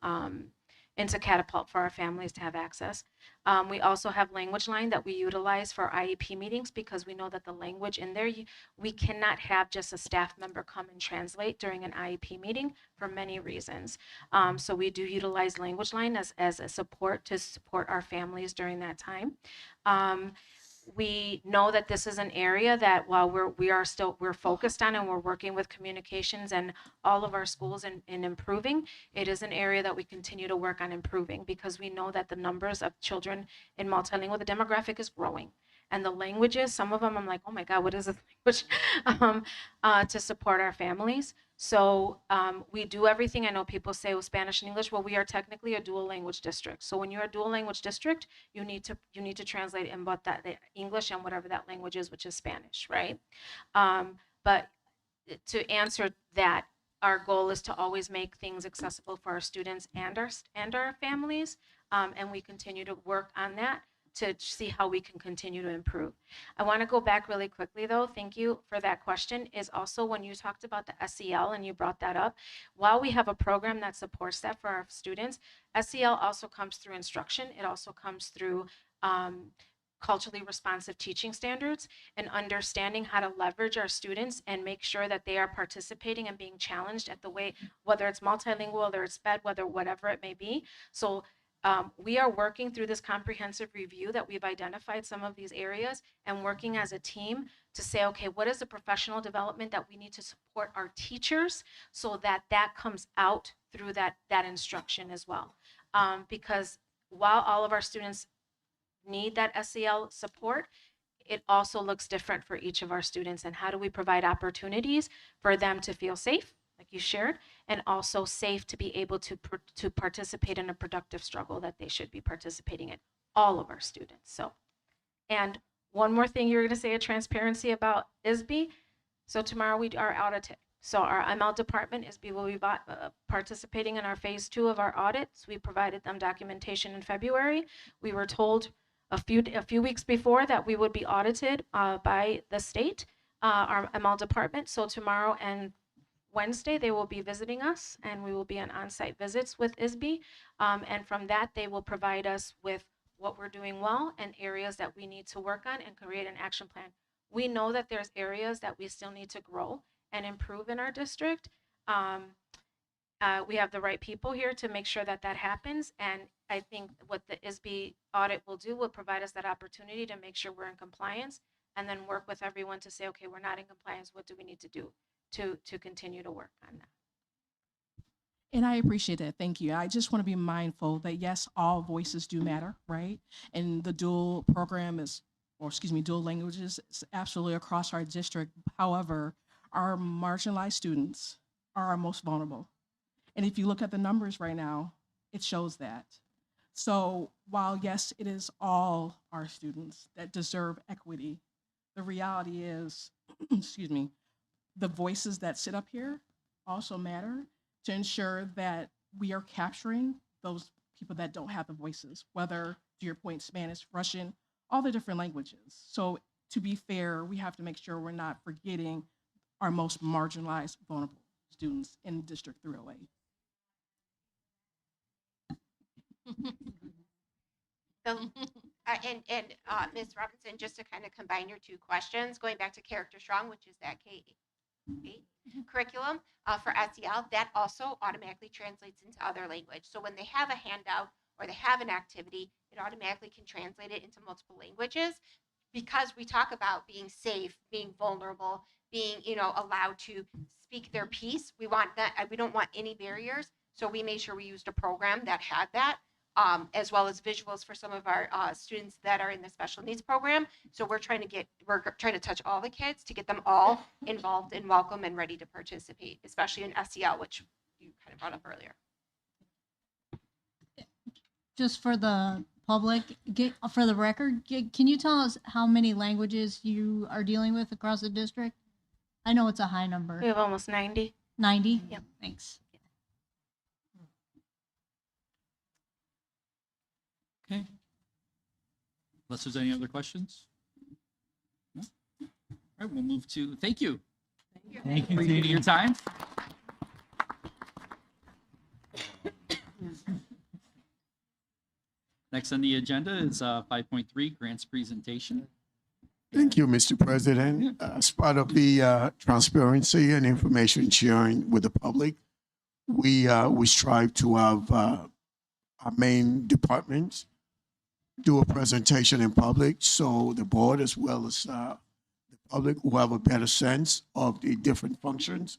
Catapult for our families to have access. We also have Language Line that we utilize for IEP meetings, because we know that the language in there, we cannot have just a staff member come and translate during an IEP meeting for many reasons. So we do utilize Language Line as a support to support our families during that time. We know that this is an area that while we're focused on and we're working with communications and all of our schools in improving, it is an area that we continue to work on improving, because we know that the numbers of children in multilingual, the demographic is growing. And the languages, some of them I'm like, oh my God, what is this language? To support our families. So we do everything. I know people say, well, Spanish and English. Well, we are technically a dual language district. So when you're a dual language district, you need to translate in both the English and whatever that language is, which is Spanish, right? But to answer that, our goal is to always make things accessible for our students and our families, and we continue to work on that to see how we can continue to improve. I want to go back really quickly though. Thank you for that question. Is also when you talked about the SEL and you brought that up, while we have a program that supports that for our students, SEL also comes through instruction. It also comes through culturally responsive teaching standards and understanding how to leverage our students and make sure that they are participating and being challenged at the way, whether it's multilingual, whether it's SPED, whatever it may be. So we are working through this comprehensive review that we've identified some of these areas and working as a team to say, okay, what is the professional development that we need to support our teachers so that that comes out through that instruction as well. Because while all of our students need that SEL support, it also looks different for each of our students. And how do we provide opportunities for them to feel safe, like you shared, and also safe to be able to participate in a productive struggle that they should be participating in, all of our students. So, and one more thing you're going to say, a transparency about ISB. So tomorrow we are audited. So our ML department, ISB, will be participating in our phase 2 of our audits. We provided them documentation in February. We were told a few weeks before that we would be audited by the state, our ML department. So tomorrow and Wednesday, they will be visiting us, and we will be on on-site visits with ISB. And from that, they will provide us with what we're doing well and areas that we need to work on and create an action plan. We know that there's areas that we still need to grow and improve in our district. We have the right people here to make sure that that happens. And I think what the ISB audit will do will provide us that opportunity to make sure we're in compliance, and then work with everyone to say, okay, we're not in compliance. What do we need to do to continue to work on that. And I appreciate that. Thank you. I just want to be mindful that yes, all voices do matter, right? And the dual program is, or excuse me, dual languages is absolutely across our district. However, our marginalized students are our most vulnerable. And if you look at the numbers right now, it shows that. So while yes, it is all our students that deserve equity, the reality is, excuse me, the voices that sit up here also matter to ensure that we are capturing those people that don't have the voices, whether, to your point, Spanish, Russian, all the different languages. So to be fair, we have to make sure we're not forgetting our most marginalized, vulnerable students in District 308. So, Ms. Robinson, just to kind of combine your two questions, going back to Character Strong, which is that K-8 curriculum for SEL, that also automatically translates into other language. So when they have a handout or they have an activity, it automatically can translate it into multiple languages, because we talk about being safe, being vulnerable, being, allowed to speak their piece. We want that. We don't want any barriers. So we made sure we used a program that had that. As well as visuals for some of our students that are in the special needs program. So we're trying to touch all the kids to get them all involved and welcome and ready to participate, especially in SEL, which you kind of brought up earlier. Just for the public, for the record, can you tell us how many languages you are dealing with across the district? I know it's a high number. We have almost 90. 90? Yep. Thanks. Okay. Unless there's any other questions? No? All right, we'll move to, thank you. Thank you. Appreciate your time. Next on the agenda is 5.3, grants presentation. Thank you, Mr. President. As part of the transparency and information sharing with the public, we strive to have our main departments do a presentation in public, so the board as well as the public will have a better sense of the different functions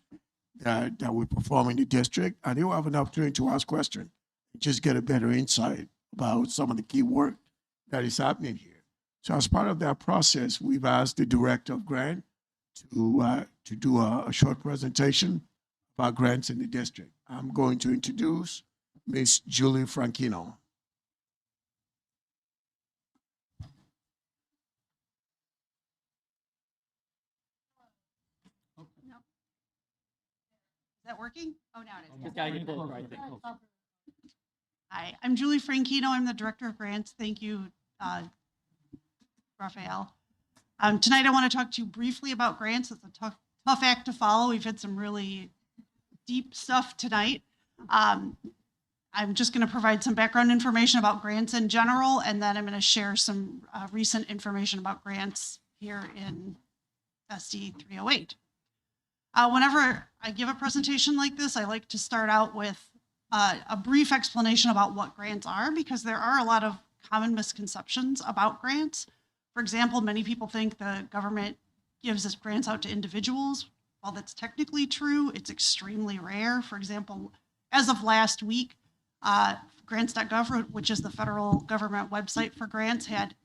that we perform in the district, and they will have an opportunity to ask questions, just get a better insight about some of the key work that is happening here. So as part of that process, we've asked the director of grant to do a short presentation about grants in the district. I'm going to introduce Ms. Julie Franchino. Is that working? Oh, now it is. Just gotta get closer, I think. Hi, I'm Julie Franchino. I'm the Director of Grants. Thank you, Raphael. Tonight I want to talk to you briefly about grants. It's a tough act to follow. We've had some really deep stuff tonight. I'm just going to provide some background information about grants in general, and then I'm going to share some recent information about grants here in SD308. Whenever I give a presentation like this, I like to start out with a brief explanation about what grants are, because there are a lot of common misconceptions about grants. For example, many people think the government gives us grants out to individuals. While that's technically true, it's extremely rare. For example, as of last week, grants.gov, which is the federal government website for grants, had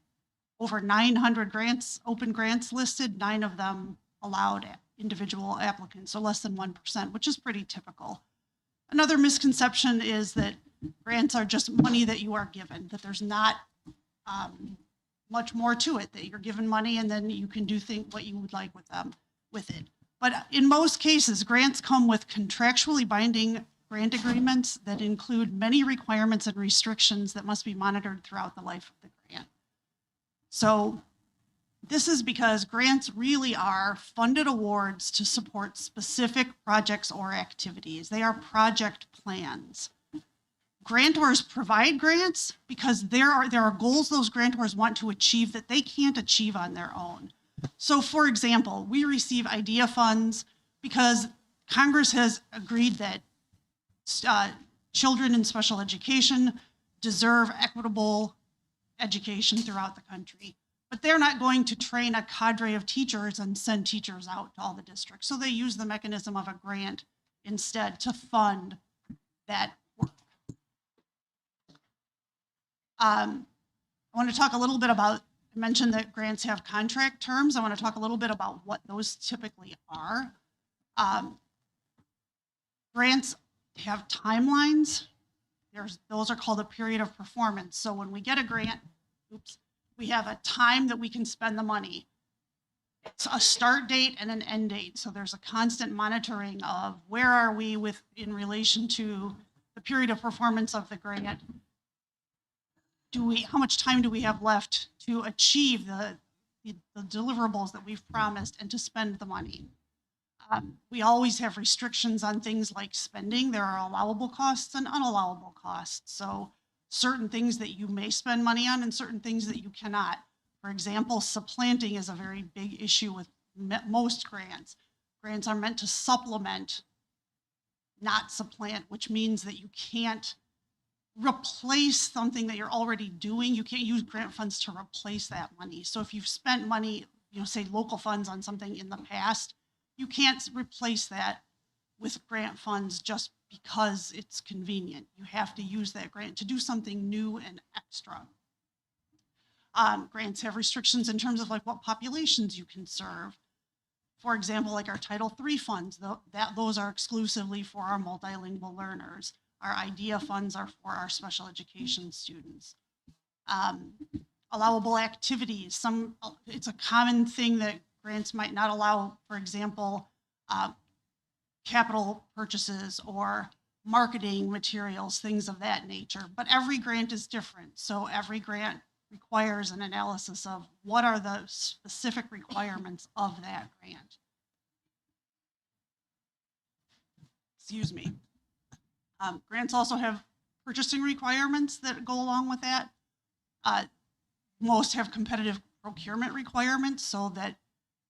over 900 grants, open grants listed, 9 of them allowed individual applicants, so less than 1%, which is pretty typical. Another misconception is that grants are just money that you are given, that there's not much more to it, that you're given money and then you can do what you would like with it. But in most cases, grants come with contractually binding grant agreements that include many requirements and restrictions that must be monitored throughout the life of the grant. So this is because grants really are funded awards to support specific projects or activities. They are project plans. Grantors provide grants because there are goals those grantors want to achieve that they can't achieve on their own. So for example, we receive IDEA funds because Congress has agreed that children in special education deserve equitable education throughout the country. but they're not going to train a cadre of teachers and send teachers out to all the districts. So they use the mechanism of a grant instead to fund that work. I want to talk a little bit about, I mentioned that grants have contract terms. I want to talk a little bit about what those typically are. Grants have timelines. Those are called a period of performance. So when we get a grant, we have a time that we can spend the money. It's a start date and an end date. So there's a constant monitoring of where are we in relation to the period of performance of the grant. How much time do we have left to achieve the deliverables that we've promised and to spend the money? We always have restrictions on things like spending. There are allowable costs and unallowable costs. So certain things that you may spend money on and certain things that you cannot. For example, supplanting is a very big issue with most grants. Grants are meant to supplement, not supplant, which means that you can't replace something that you're already doing. You can't use grant funds to replace that money. So if you've spent money, say local funds on something in the past, you can't replace that with grant funds just because it's convenient. You have to use that grant to do something new and extra. Grants have restrictions in terms of like what populations you can serve. For example, like our Title III funds, those are exclusively for our multilingual learners. Our IDEA funds are for our special education students. Allowable activities. It's a common thing that grants might not allow, for example, capital purchases or marketing materials, things of that nature. But every grant is different. So every grant requires an analysis of what are the specific requirements of that grant. Excuse me. Grants also have purchasing requirements that go along with that. Most have competitive procurement requirements so that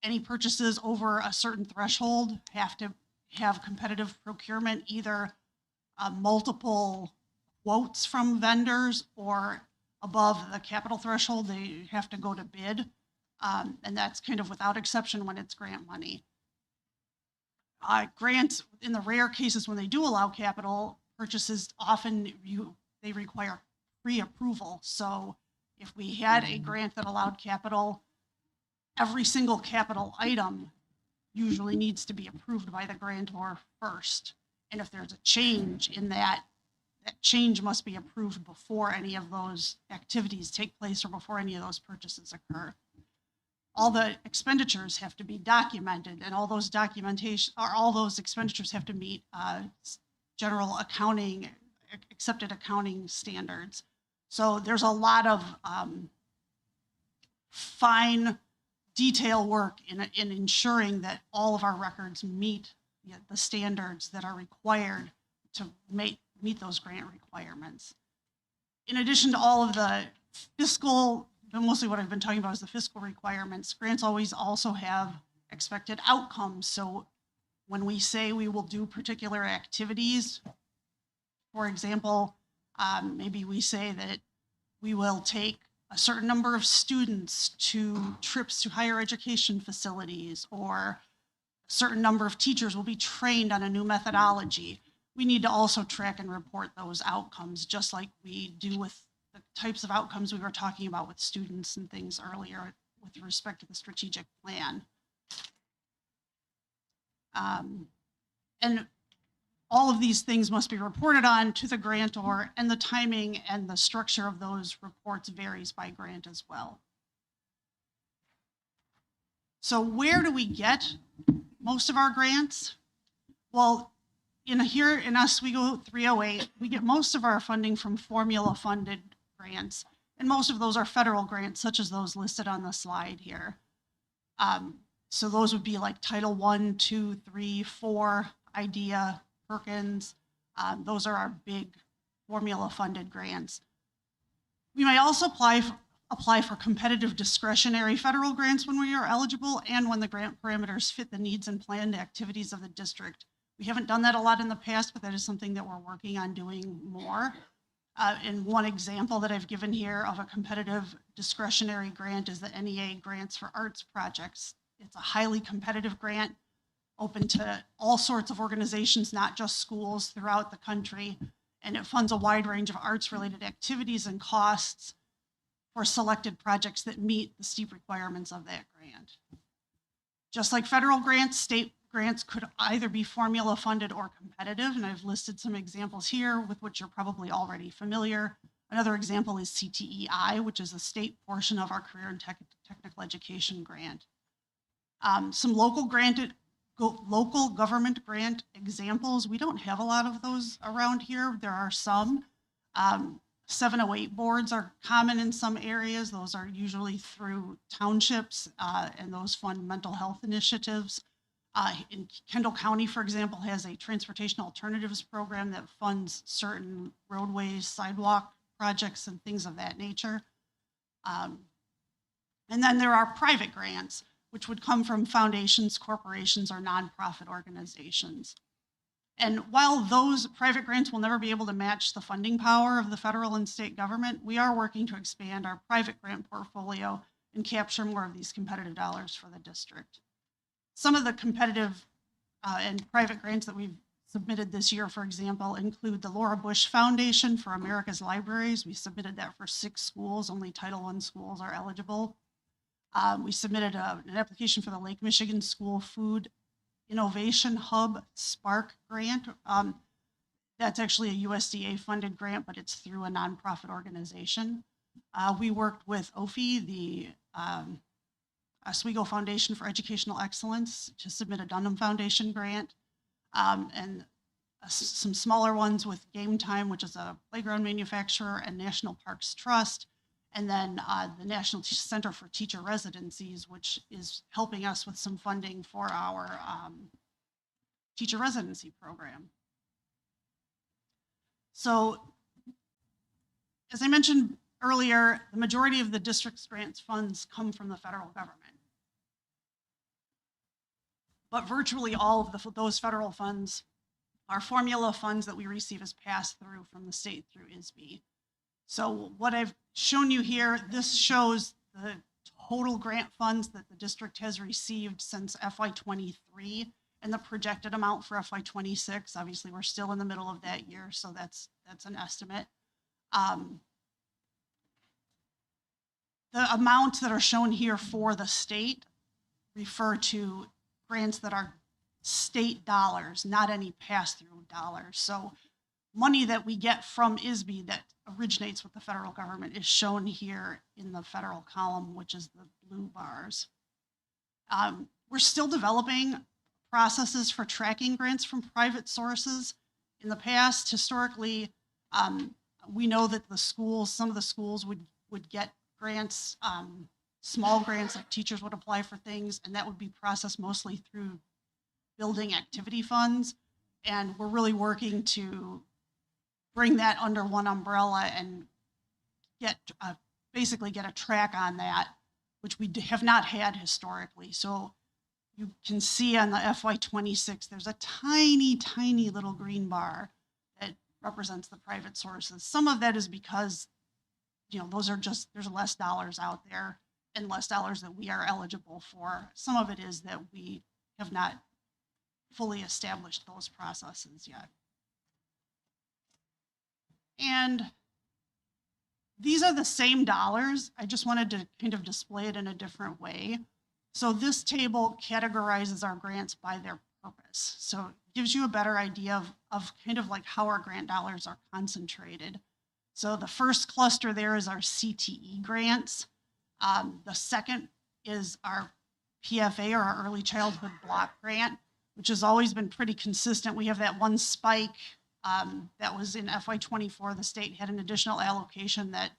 any purchases over a certain threshold have to have competitive procurement, either multiple quotes from vendors or above the capital threshold, they have to go to bid. And that's kind of without exception when it's grant money. Grants, in the rare cases when they do allow capital purchases, often they require pre-approval. So if we had a grant that allowed capital, every single capital item usually needs to be approved by the grantor first. And if there's a change in that change must be approved before any of those activities take place or before any of those purchases occur. All the expenditures have to be documented, and all those expenditures have to meet general accounting, accepted accounting standards. So there's a lot of fine detail work in ensuring that all of our records meet the standards that are required to meet those grant requirements. In addition to all of the fiscal, mostly what I've been talking about is the fiscal requirements, grants always also have expected outcomes. So when we say we will do particular activities, for example, maybe we say that we will take a certain number of students to trips to higher education facilities, or a certain number of teachers will be trained on a new methodology. We need to also track and report those outcomes, just like we do with the types of outcomes we were talking about with students and things earlier with respect to the strategic plan. And all of these things must be reported on to the grantor, and the timing and the structure of those reports varies by grant as well. So where do we get most of our grants? Well, here in Oswego 308, we get most of our funding from formula funded grants, and most of those are federal grants, such as those listed on the slide here. So those would be like Title I, 2, 3, 4, IDEA, Perkins. Those are our big formula funded grants. We may also apply for competitive discretionary federal grants when we are eligible and when the grant parameters fit the needs and planned activities of the district. We haven't done that a lot in the past, but that is something that we're working on doing more. And one example that I've given here of a competitive discretionary grant is the NEA Grants for Arts Projects. It's a highly competitive grant, open to all sorts of organizations, not just schools throughout the country. And it funds a wide range of arts-related activities and costs for selected projects that meet the steep requirements of that grant. Just like federal grants, state grants could either be formula funded or competitive, and I've listed some examples here with which you're probably already familiar. Another example is CTEI, which is a state portion of our Career and Technical Education grant. Some local government grant examples. We don't have a lot of those around here. There are some. 708 boards are common in some areas. Those are usually through townships, and those fund mental health initiatives. In Kendall County, for example, has a transportation alternatives program that funds certain roadways, sidewalk projects, and things of that nature. And then there are private grants, which would come from foundations, corporations, or nonprofit organizations. And while those private grants will never be able to match the funding power of the federal and state government, we are working to expand our private grant portfolio and capture more of these competitive dollars for the district. Some of the competitive and private grants that we've submitted this year, for example, include the Laura Bush Foundation for America's Libraries. We submitted that for 6 schools. Only Title I schools are eligible. We submitted an application for the Lake Michigan School Food Innovation Hub Spark grant. That's actually a USDA funded grant, but it's through a nonprofit organization. We worked with OFI, the Oswego Foundation for Educational Excellence, to submit a Dunham Foundation grant, and some smaller ones with Game Time, which is a playground manufacturer, and National Parks Trust, and then the National Center for Teacher Residencies, which is helping us with some funding for our teacher residency program. So, as I mentioned earlier, the majority of the district's grants funds come from the federal government. But virtually all of those federal funds are formula funds that we receive as pass-through from the state through ISB. So what I've shown you here, this shows the total grant funds that the district has received since FY23 and the projected amount for FY26. Obviously, we're still in the middle of that year, so that's an estimate. The amounts that are shown here for the state refer to grants that are state dollars, not any pass-through dollars. So money that we get from ISB that originates with the federal government is shown here in the federal column, which is the blue bars. We're still developing processes for tracking grants from private sources. In the past, historically, we know that the schools, some of the schools would get grants, small grants, like teachers would apply for things, and that would be processed mostly through building activity funds. And we're really working to bring that under one umbrella and get basically get a track on that, which we have not had historically. So you can see on the FY26, there's a tiny, tiny little green bar that represents the private sources. Some of that is because, you know, those are just, there's less dollars out there and less dollars that we are eligible for. Some of it is that we have not fully established those processes yet. And these are the same dollars. I just wanted to kind of display it in a different way. So this table categorizes our grants by their purpose. So it gives you a better idea of kind of like how our grant dollars are concentrated. So the first cluster there is our CTE grants. The second is our PFA, or our Early Childhood Block Grant, which has always been pretty consistent. We have that one spike that was in FY24. The state had an additional allocation that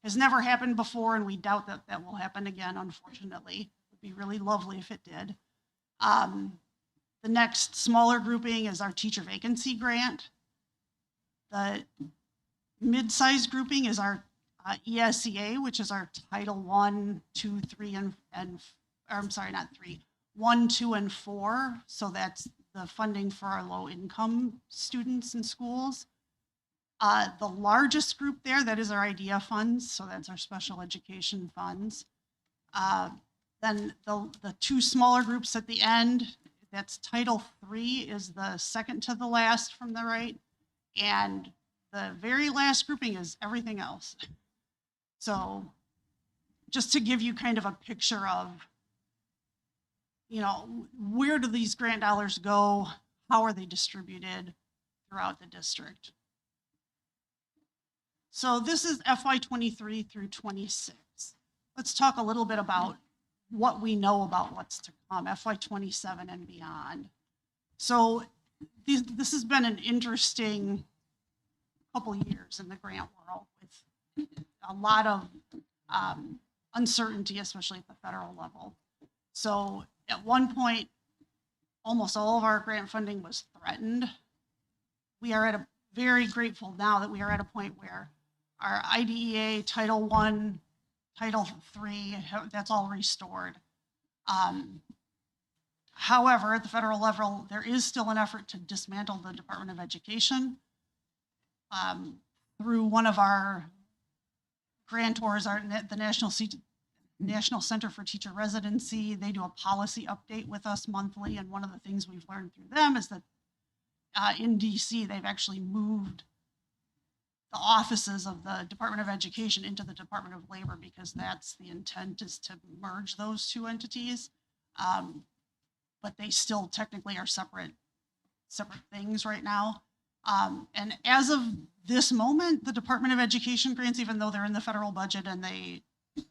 has never happened before, and we doubt that that will happen again, unfortunately. It would be really lovely if it did. The next smaller grouping is our Teacher Vacancy Grant. The mid-sized grouping is our ESEA, which is our Title 1, 2, 3, and I'm sorry, not 3, 1, 2, and 4. So that's the funding for our low-income students in schools. The largest group there, that is our IDEA funds, so that's our special education funds. Then the two smaller groups at the end, that's Title III is the second to the last from the right. And the very last grouping is everything else. So just to give you kind of a picture of, you know, where do these grant dollars go? How are they distributed throughout the district? So this is FY23 through 26. Let's talk a little bit about what we know about what's to come, FY27 and beyond. So this has been an interesting couple years in the grant world with a lot of uncertainty, especially at the federal level. So at one point, almost all of our grant funding was threatened. We are very grateful now that we are at a point where our IDEA, Title I, Title III, that's all restored. However, at the federal level, there is still an effort to dismantle the Department of Education. Through one of our grantors, the National Center for Teacher Residency, they do a policy update with us monthly, and one of the things we've learned through them is that in DC, they've actually moved the offices of the Department of Education into the Department of Labor, because that's the intent, is to merge those two entities. But they still technically are separate things right now. And as of this moment, the Department of Education grants, even though they're in the federal budget and they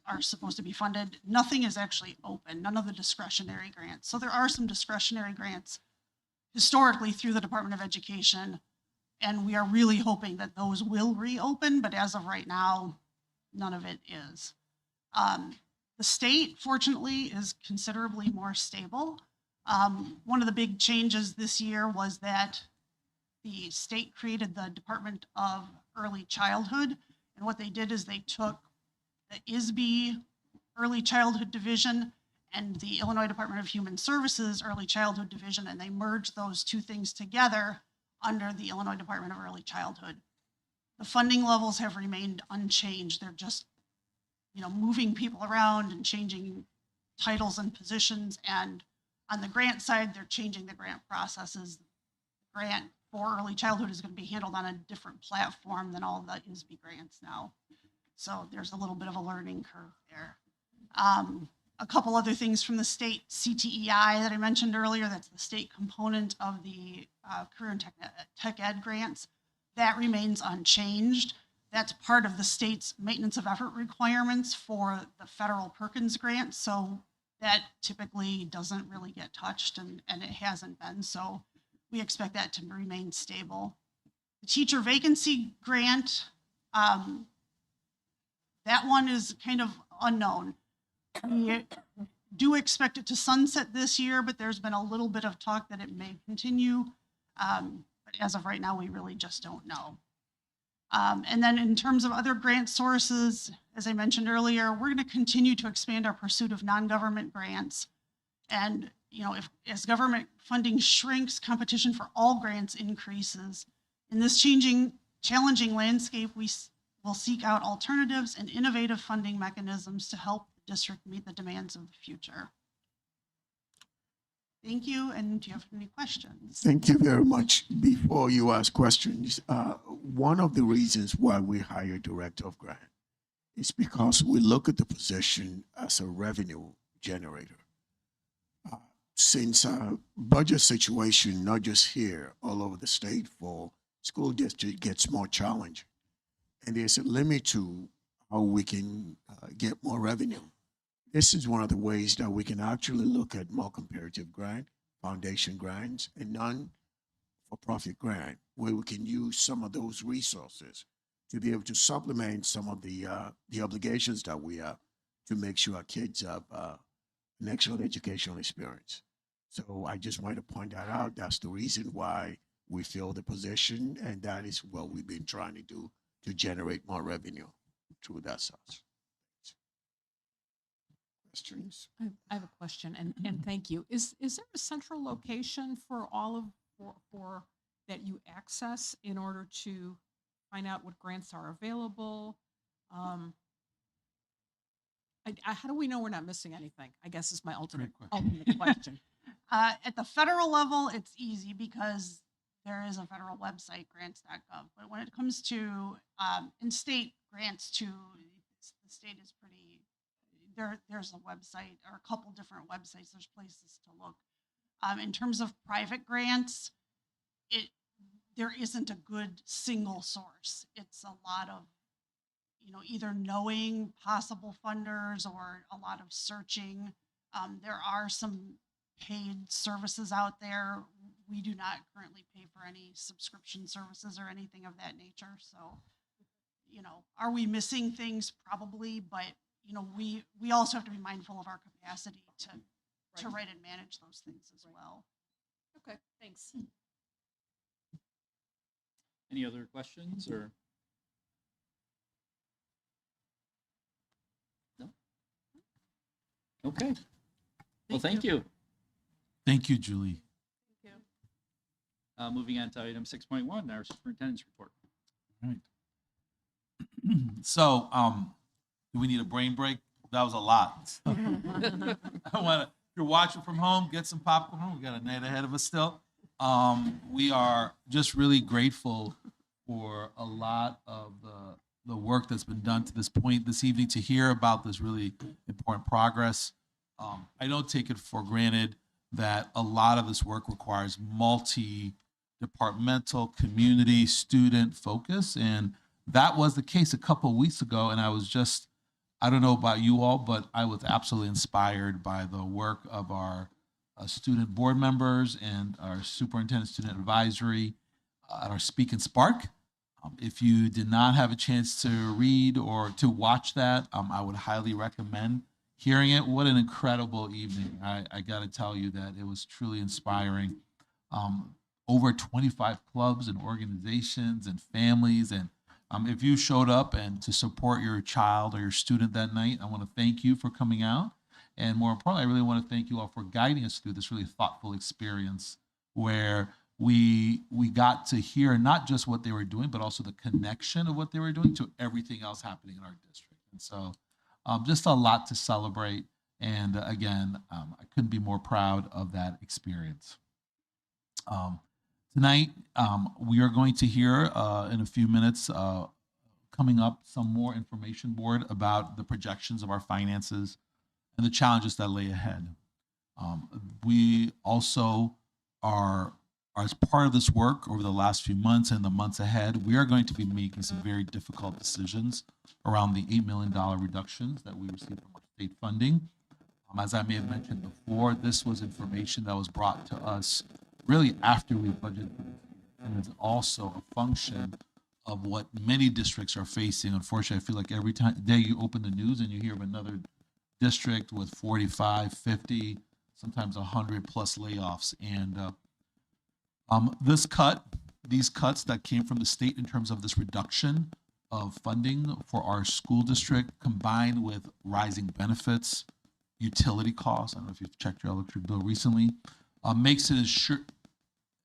are supposed to be funded, nothing is actually open, none of the discretionary grants. So there are some discretionary grants historically through the Department of Education, and we are really hoping that those will reopen, but as of right now, none of it is. The state, fortunately, is considerably more stable. One of the big changes this year was that the state created the Department of Early Childhood, and what they did is they took the ISB Early Childhood Division and the Illinois Department of Human Services Early Childhood Division, and they merged those two things together under the Illinois Department of Early Childhood. The funding levels have remained unchanged. They're just, you know, moving people around and changing titles and positions. And on the grant side, they're changing the grant processes. The grant for early childhood is going to be handled on a different platform than all the ISB grants now. So there's a little bit of a learning curve there. A couple other things from the state CTEI that I mentioned earlier, that's the state component of the career and tech ed grants. That remains unchanged. That's part of the state's maintenance of effort requirements for the federal Perkins grant. So that typically doesn't really get touched, and it hasn't been. So we expect that to remain stable. The teacher vacancy grant, that one is kind of unknown. We do expect it to sunset this year, but there's been a little bit of talk that it may continue. But as of right now, we really just don't know. And then in terms of other grant sources, as I mentioned earlier, we're going to continue to expand our pursuit of non-government grants. And, you know, as government funding shrinks, competition for all grants increases. In this challenging landscape, we will seek out alternatives and innovative funding mechanisms to help the district meet the demands of the future. Thank you, and do you have any questions? Thank you very much. Before you ask questions, one of the reasons why we hire Director of Grant is because we look at the position as a revenue generator. Since our budget situation, not just here, all over the state for school district gets more challenging, and there's a limit to how we can get more revenue. This is one of the ways that we can actually look at more comparative grant, foundation grants, and non-for-profit grant, where we can use some of those resources to be able to supplement some of the obligations that we have to make sure our kids have an excellent educational experience. So I just wanted to point that out. That's the reason why we fill the position, and that is what we've been trying to do to generate more revenue through that source. Questions? I have a question, and thank you. Is there a central location for all of for that you access in order to find out what grants are available. How do we know we're not missing anything? I guess is my ultimate question. At the federal level, it's easy because there is a federal website, grants.gov. But when it comes to in-state grants too, the state is pretty, there's a website or a couple different websites. There's places to look. In terms of private grants, there isn't a good single source. It's a lot of, either knowing possible funders or a lot of searching. There are some paid services out there. We do not currently pay for any subscription services or anything of that nature. So, are we missing things? Probably, but we also have to be mindful of our capacity to write and manage those things as well. Okay, thanks. Any other questions or? No? Okay. Well, thank you. Thank you, Julie. Moving on to item 6.1, our superintendent's report. All right. So, do we need a brain break? That was a lot. If you're watching from home, get some popcorn. We got a night ahead of us still. We are just really grateful for a lot of the work that's been done to this point this evening to hear about this really important progress. I don't take it for granted that a lot of this work requires multi-departmental, community, student focus. And that was the case a couple of weeks ago. And I don't know about you all, but I was absolutely inspired by the work of our student board members and our superintendent student advisory at our Speak and Spark. If you did not have a chance to read or to watch that, I would highly recommend hearing it. What an incredible evening. I got to tell you that it was truly inspiring. Over 25 clubs and organizations and families. And if you showed up and to support your child or your student that night, I want to thank you for coming out. And more importantly, I really want to thank you all for guiding us through this really thoughtful experience where we got to hear not just what they were doing, but also the connection of what they were doing to everything else happening in our district. And so just a lot to celebrate. And again, I couldn't be more proud of that experience. Tonight, we are going to hear in a few minutes coming up some more information board about the projections of our finances and the challenges that lay ahead. We also are, as part of this work over the last few months and the months ahead, we are going to be making some very difficult decisions around the $8 million reductions that we received from our state funding. As I may have mentioned before, this was information that was brought to us really after we budgeted. And it's also a function of what many districts are facing. Unfortunately, I feel like every day you open the news and you hear of another district with 45, 50, sometimes 100 plus layoffs. And these cuts that came from the state in terms of this reduction of funding for our school district, combined with rising benefits, utility costs, I don't know if you've checked your electric bill recently, makes it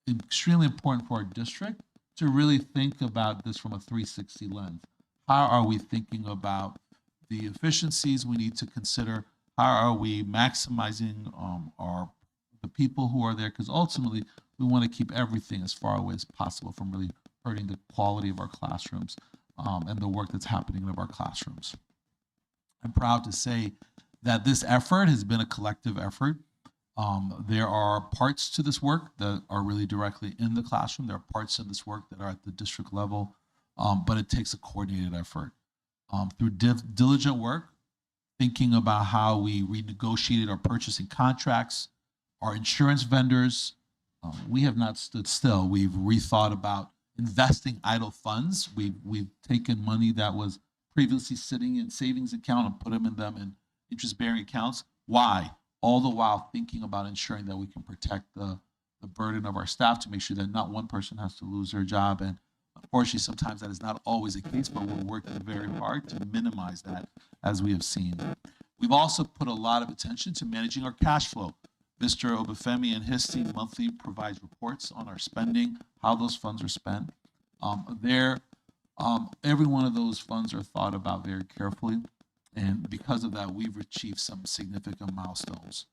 extremely important for our district to really think about this from a 360 lens. How are we thinking about the efficiencies we need to consider? How are we maximizing the people who are there? Because ultimately, we want to keep everything as far away as possible from really hurting the quality of our classrooms and the work that's happening in our classrooms. I'm proud to say that this effort has been a collective effort. There are parts to this work that are really directly in the classroom. There are parts in this work that are at the district level, but it takes a coordinated effort. Through diligent work, thinking about how we renegotiated our purchasing contracts, our insurance vendors, we have not stood still. We've rethought about investing idle funds. We've taken money that was previously sitting in savings account and put them in interest-bearing accounts. Why? All the while thinking about ensuring that we can protect the burden of our staff to make sure that not one person has to lose their job. And unfortunately, sometimes that is not always the case, but we're working very hard to minimize that, as we have seen. We've also put a lot of attention to managing our cash flow. Mr. Obafemi and his team monthly provides reports on our spending, how those funds are spent. There Every one of those funds are thought about very carefully. And because of that, we've achieved some significant milestones.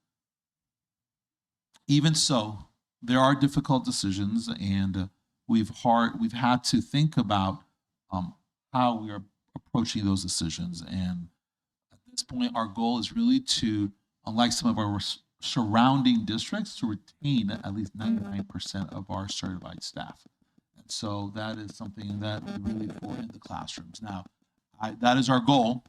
Even so, there are difficult decisions, and we've had to think about how we are approaching those decisions. And at this point, our goal is really to, unlike some of our surrounding districts, to retain at least 99% of our certified staff. And so that is something that we really for in the classrooms. Now, that is our goal.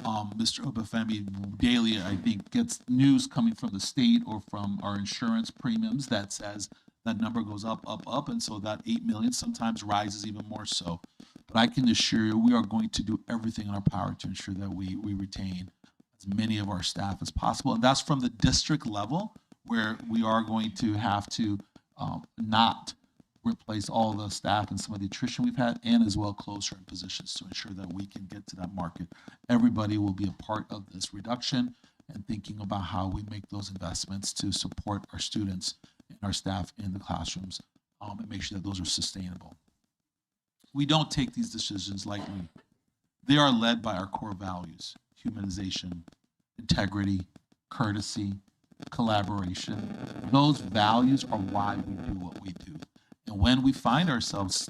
Mr. Obafemi daily, I think, gets news coming from the state or from our insurance premiums that says that number goes up, up, up. And so that 8 million sometimes rises even more so. But I can assure you, we are going to do everything in our power to ensure that we retain as many of our staff as possible. And that's from the district level, where we are going to have to not replace all the staff and some of the attrition we've had, and as well close certain positions to ensure that we can get to that market. Everybody will be a part of this reduction and thinking about how we make those investments to support our students and our staff in the classrooms and make sure that those are sustainable. We don't take these decisions lightly. They are led by our core values: humanization, integrity, courtesy, collaboration. Those values are why we do what we do. And when we find ourselves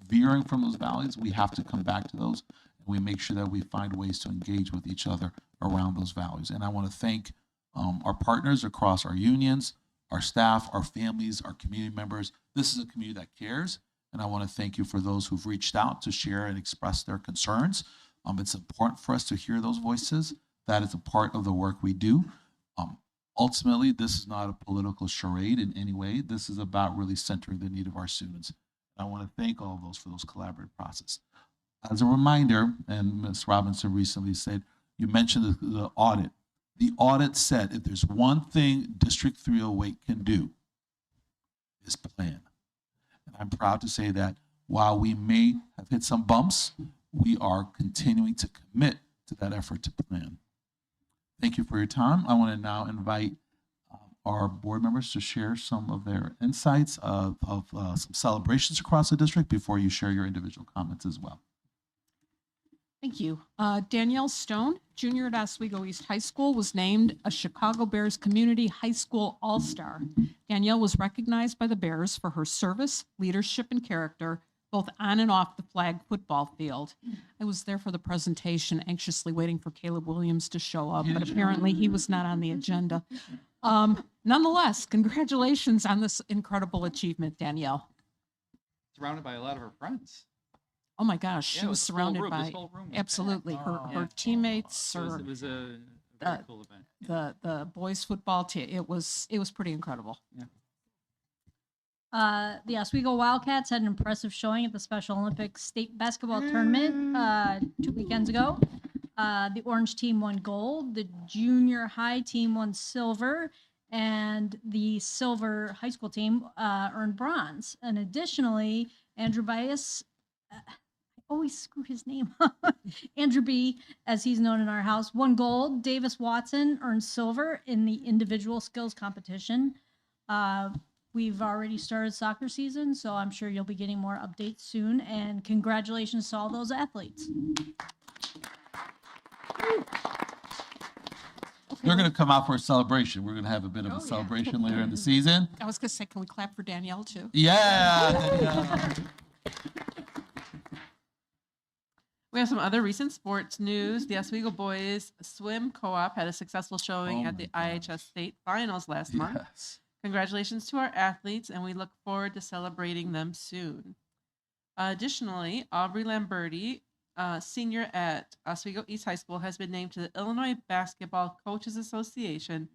veering from those values, we have to come back to those, and we make sure that we find ways to engage with each other around those values. And I want to thank our partners across our unions, our staff, our families, our community members. This is a community that cares, and I want to thank you for those who've reached out to share and express their concerns. It's important for us to hear those voices. That is a part of the work we do. Ultimately, this is not a political charade in any way. This is about really centering the need of our students. I want to thank all of those for those collaborative process. As a reminder, and Ms. Robinson recently said, you mentioned the audit. The audit said if there's one thing District 308 can do is plan. And I'm proud to say that while we may have hit some bumps, we are continuing to commit to that effort to plan. Thank you for your time. I want to now invite our board members to share some of their insights of some celebrations across the district before you share your individual comments as well. Thank you. Danielle Stone, junior at Oswego East High School, was named a Chicago Bears Community High School All-Star. Danielle was recognized by the Bears for her service, leadership, and character, both on and off the flag football field. I was there for the presentation, anxiously waiting for Caleb Williams to show up, but apparently he was not on the agenda. Nonetheless, congratulations on this incredible achievement, Danielle. Surrounded by a lot of her friends. Oh my gosh, Yeah, she it was this surrounded whole room, by this whole room was absolutely packed. her teammates. It was a very cool event. The boys football team. It was pretty incredible. Yeah. The Oswego Wildcats had an impressive showing at the Special Olympics State Basketball Tournament 2 weekends ago. The Orange team won gold, the junior high team won silver, and the silver high school team earned bronze. And additionally, Andrew Bias, I always screw his name up, Andrew B., as he's known in our house, won gold. Davis Watson earned silver in the individual skills competition. We've already started soccer season, so I'm sure you'll be getting more updates soon. And congratulations to all those athletes. They're going to come out for a celebration. We're going to have a bit of a celebration later in the season. I was going to say, can we clap for Danielle too? Yeah. We have some other recent sports news. The Oswego Boys Swim Co-op had a successful showing at the IHS State Finals last month. Congratulations to our athletes, and we look forward to celebrating them soon. Additionally, Aubrey Lamberti, senior at Oswego East High School, has been named to the Illinois Basketball Coaches Association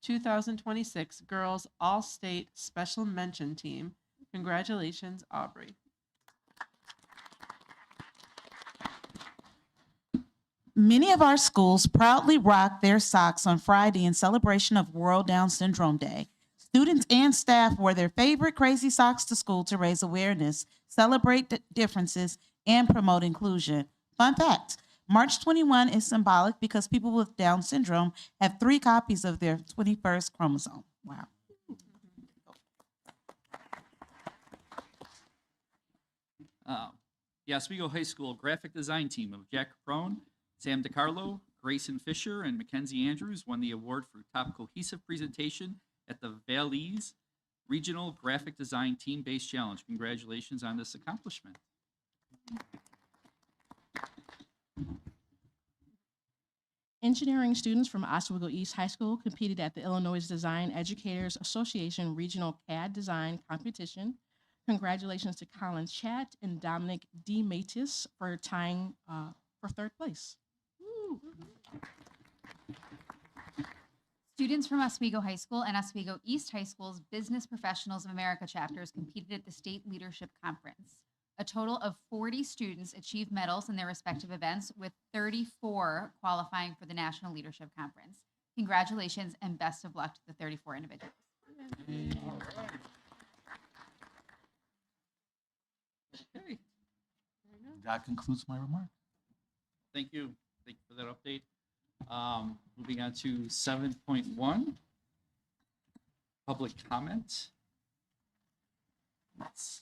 2026 Girls All-State Special Mention Team. Congratulations, Aubrey. Many of our schools proudly rock their socks on Friday in celebration of World Down Syndrome Day. Students and staff wore their favorite crazy socks to school to raise awareness, celebrate differences, and promote inclusion. Fun fact, March 21 is symbolic because people with Down syndrome have 3 copies of their 21st chromosome. Wow. The Oswego High School graphic design team of Jack Caprone, Sam DiCarlo, Grayson Fisher, and Mackenzie Andrews won the award for top cohesive presentation at the Valleys Regional Graphic Design Team-Based Challenge. Congratulations on this accomplishment. Engineering students from Oswego East High School competed at the Illinois Design Educators Association Regional CAD Design Competition. Congratulations to Colin Chat and Dominic D. Matis for tying for third place. Woo. Students from Oswego High School and Oswego East High School's Business Professionals of America chapters competed at the State Leadership Conference. A total of 40 students achieved medals in their respective events, with 34 qualifying for the National Leadership Conference. Congratulations and best of luck to the 34 individuals. Okay. That concludes my remarks. Thank you. Thank you for that update. Moving on to 7.1, public comment. Let's see.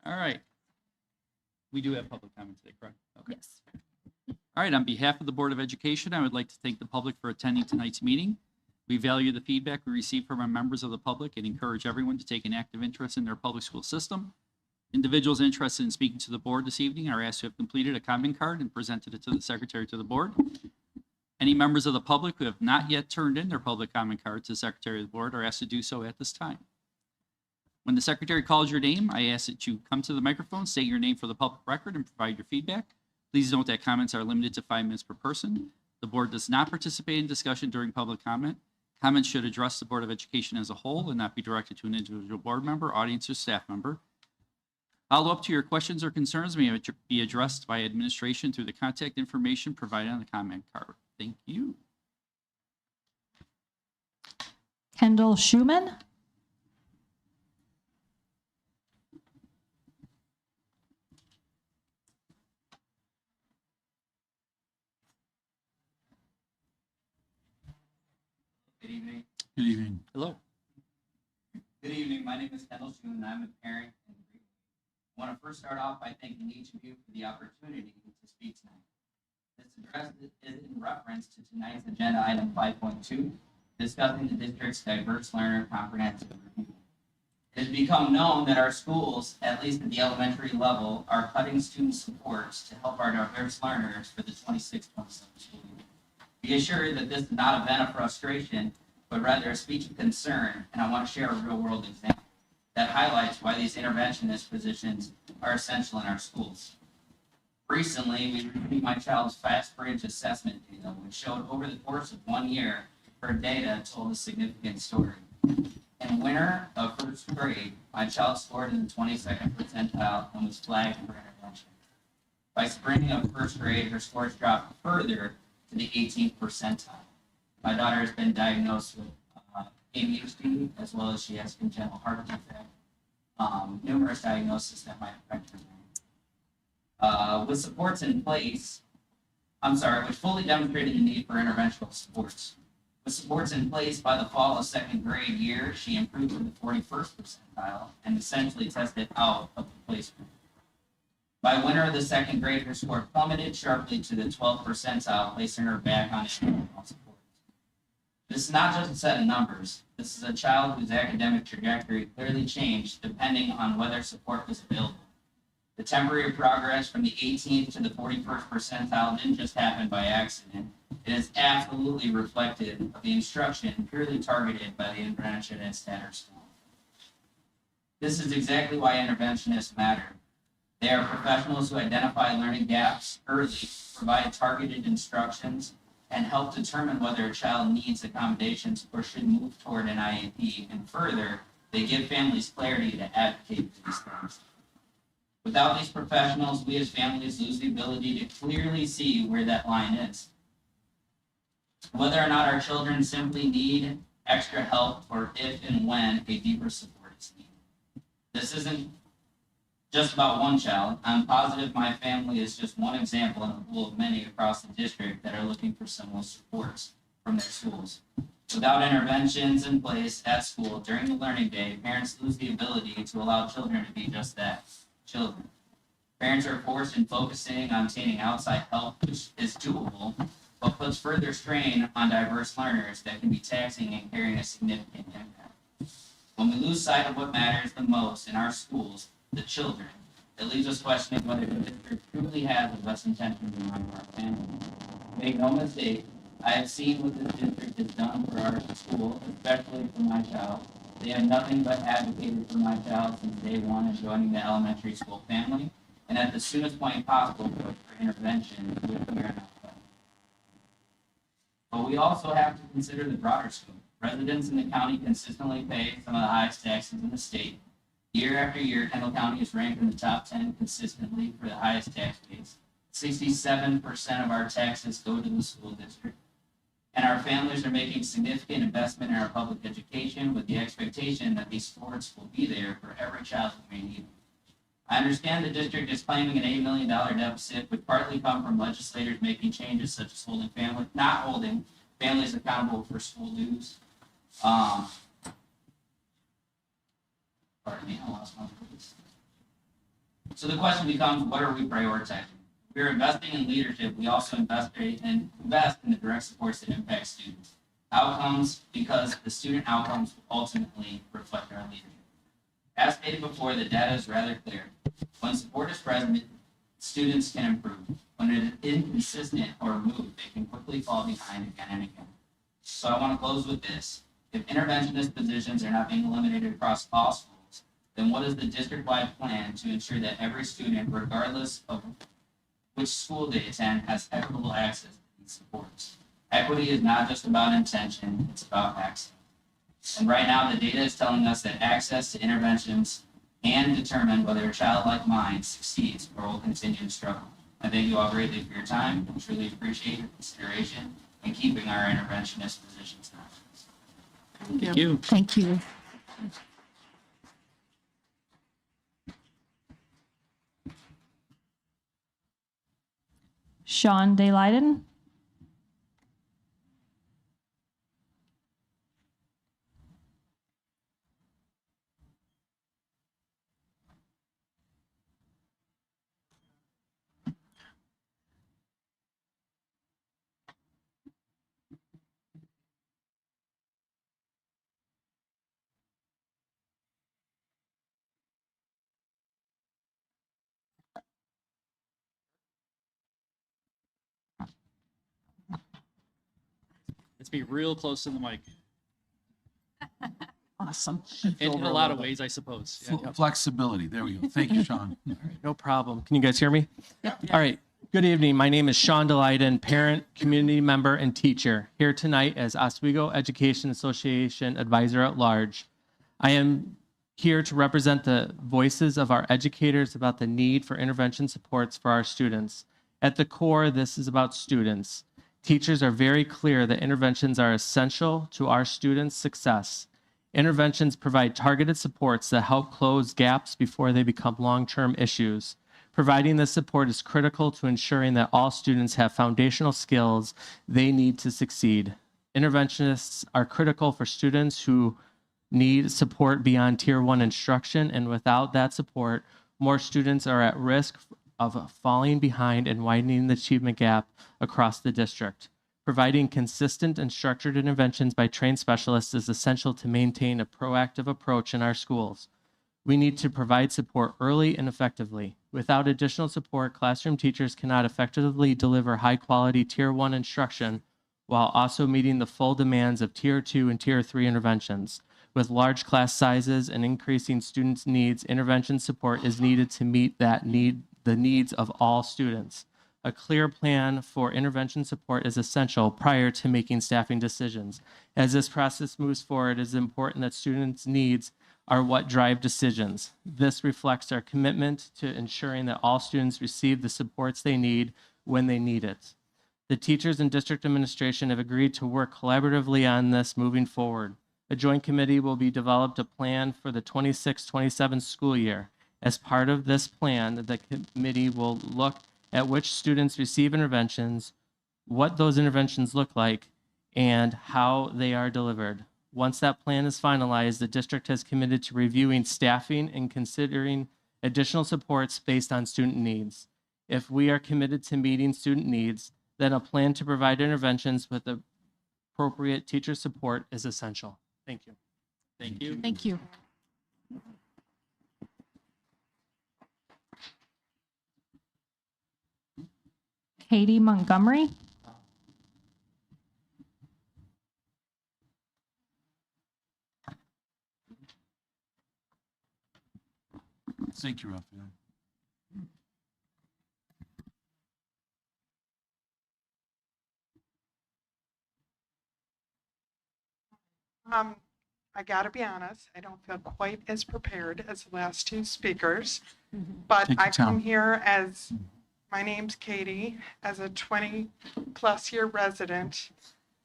All right. We do have public comment today, correct? Okay. Yes. All right. On behalf of the Board of Education, I would like to thank the public for attending tonight's meeting. We value the feedback we receive from our members of the public and encourage everyone to take an active interest in their public school system. Individuals interested in speaking to the board this evening are asked to have completed a comment card and presented it to the secretary to the board. Any members of the public who have not yet turned in their public comment card to the secretary of the board are asked to do so at this time. When the secretary calls your name, I ask that you come to the microphone, state your name for the public record, and provide your feedback. Please note that comments are limited to 5 minutes per person. The board does not participate in discussion during public comment. Comments should address the Board of Education as a whole and not be directed to an individual board member, audience, or staff member. Follow-up to your questions or concerns may be addressed by administration through the contact information provided on the comment card. Thank you. Kendall Schumann. Good evening. Good evening. Hello. Good evening. My name is Kendall Schumann, and I'm a parent. I want to first start off by thanking each of you for the opportunity to speak tonight. This address is in reference to tonight's agenda item 5.2, discussing the district's diverse learner comprehensive review. It has become known that our schools, at least at the elementary level, are cutting student supports to help our diverse learners for the 26-27 school year. Be assured that this is not a vent of frustration, but rather a speech of concern, and I want to share a real-world example that highlights why these interventionist positions are essential in our schools. Recently, we reviewed my child's Fast Bridge assessment data, which showed over the course of 1 year, her data told a significant story. In winter of first grade, my child scored in the 22nd percentile and was flagged for intervention. By spring of first grade, her scores dropped further to the 18th percentile. My daughter has been diagnosed with ADHD, as well as she has congenital heart defect, numerous diagnoses that might affect her brain. With supports in place, which fully demonstrated the need for interventional supports. With supports in place by the fall of second grade year, she improved to the 41st percentile and essentially tested out of the placement. By winter of the second grade, her score plummeted sharply to the 12th percentile, placing her back on support. This is not just a set of numbers. This is a child whose academic trajectory clearly changed depending on whether support was available. The temporary progress from the 18th to the 41st percentile didn't just happen by accident. It is absolutely reflective of the instruction purely targeted by the interventionist at our school. This is exactly why interventionists matter. They are professionals who identify learning gaps early, provide targeted instructions, and help determine whether a child needs accommodations or should move toward an IEP. And further, they give families clarity to advocate for these things. Without these professionals, we as families lose the ability to clearly see where that line is. Whether or not our children simply need extra help or if and when a deeper support is needed. This isn't just about one child. I'm positive my family is just one example in a pool of many across the district that are looking for similar supports from their schools. Without interventions in place at school during the learning day, parents lose the ability to allow children to be just that, children. Parents are forced in focusing on obtaining outside help, which is doable, but puts further strain on diverse learners that can be taxing and carrying a significant impact. When we lose sight of what matters the most in our schools, the children, it leaves us questioning whether the district truly has the best intentions in mind for our families. Make no mistake, I have seen what this district has done for our school, especially for my child. They have nothing but advocated for my child since day one of joining the elementary school family, and at the soonest point possible for intervention with we are not playing. But we also have to consider the broader scope. Residents in the county consistently pay some of the highest taxes in the state. Year after year, Kendall County is ranked in the top 10 consistently for the highest tax base. 67% of our taxes go to the school district. And our families are making significant investment in our public education with the expectation that these supports will be there for every child who may need them. I understand the district is claiming an $8 million deficit, which partly come from legislators making changes such as not holding families accountable for school dues. Pardon me, I lost my place. So the question becomes, what are we prioritizing? We're investing in leadership. We also invest in the direct supports that impact students. Outcomes, because the student outcomes ultimately reflect our leadership. As stated before, the data is rather clear. When support is present, students can improve. When it is inconsistent or removed, they can quickly fall behind again and again. So I want to close with this. If interventionist positions are not being eliminated across all schools, then what is the district-wide plan to ensure that every student, regardless of which school they attend, has equitable access to these supports? Equity is not just about intention, it's about access. And right now, the data is telling us that access to interventions can determine whether a child like mine succeeds or will continue to struggle. I thank you all greatly for your time and truly appreciate your consideration in keeping our interventionist positions now. Thank you. Thank you. Sean Dayleiden. Let's be real close to the mic. Awesome. In a lot of ways, I suppose. Yeah. Flexibility. There we go. Thank you, Sean. No problem. Can you guys hear me? Yep. All right. Good evening. My name is Sean Delyden, parent, community member, and teacher, here tonight as Oswego Education Association Advisor at Large. I am here to represent the voices of our educators about the need for intervention supports for our students. At the core, this is about students. Teachers are very clear that interventions are essential to our students' success. Interventions provide targeted supports that help close gaps before they become long-term issues. Providing this support is critical to ensuring that all students have foundational skills they need to succeed. Interventionists are critical for students who need support beyond Tier 1 instruction, and without that support, more students are at risk of falling behind and widening the achievement gap across the district. Providing consistent and structured interventions by trained specialists is essential to maintain a proactive approach in our schools. We need to provide support early and effectively. Without additional support, classroom teachers cannot effectively deliver high-quality Tier 1 instruction while also meeting the full demands of Tier 2 and Tier 3 interventions. With large class sizes and increasing students' needs, intervention support is needed to meet the needs of all students. A clear plan for intervention support is essential prior to making staffing decisions. As this process moves forward, it is important that students' needs are what drive decisions. This reflects our commitment to ensuring that all students receive the supports they need when they need it. The teachers and district administration have agreed to work collaboratively on this moving forward. A joint committee will be developed a plan for the 26-27 school year. As part of this plan, the committee will look at which students receive interventions, what those interventions look like, and how they are delivered. Once that plan is finalized, the district has committed to reviewing staffing and considering additional supports based on student needs. If we are committed to meeting student needs, then a plan to provide interventions with appropriate teacher support is essential. Thank you. Thank you. Thank you. Katie Montgomery. Thank you, Raphael. I gotta be honest, I don't feel quite as prepared as the last two speakers, but Take your I come time. here as, my name's Katie, as a 20-plus year resident,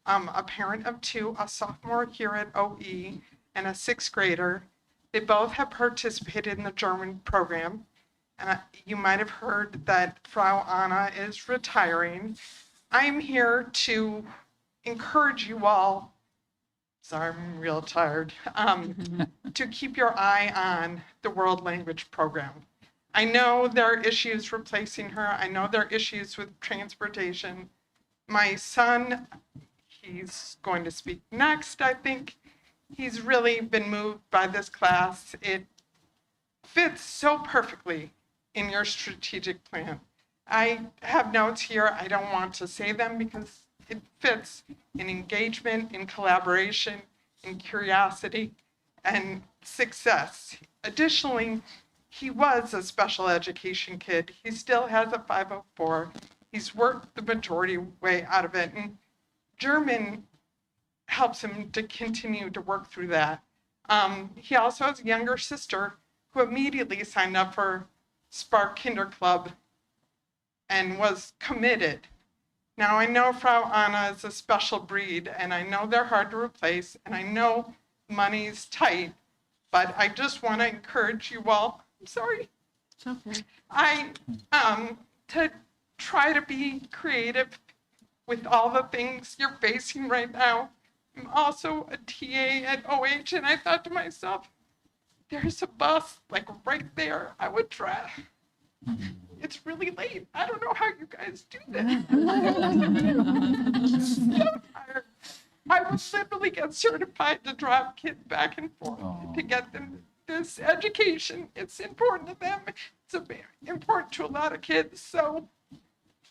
a parent of two, a sophomore here at OE and a sixth grader. They both have participated in the German program. And you might have heard that Frau Anna is retiring. I'm here to encourage you all, sorry, I'm real tired, to keep your eye on the world language program. I know there are issues replacing her. I know there are issues with transportation. My son, he's going to speak next, I think. He's really been moved by this class. It fits so perfectly in your strategic plan. I have notes here. I don't want to say them because it fits in engagement, in collaboration, in curiosity, and success. Additionally, he was a special education kid. He still has a 504. He's worked the majority way out of it. And German helps him to continue to work through that. He also has a younger sister who immediately signed up for Spark Kinder Club and was committed. Now, I know Frau Anna is a special breed, and I know they're hard to replace, and I know money's tight, but I just want to encourage you all, I'm sorry, It's okay. to try to be creative with all the things you're facing right now. I'm also a TA at OH, and I thought to myself, there's a bus like right there. I would try. It's really late. I don't know how you guys do this. So tired. I would literally get certified to drive kids back and forth to get them this education. It's important to them. It's important to a lot of kids. So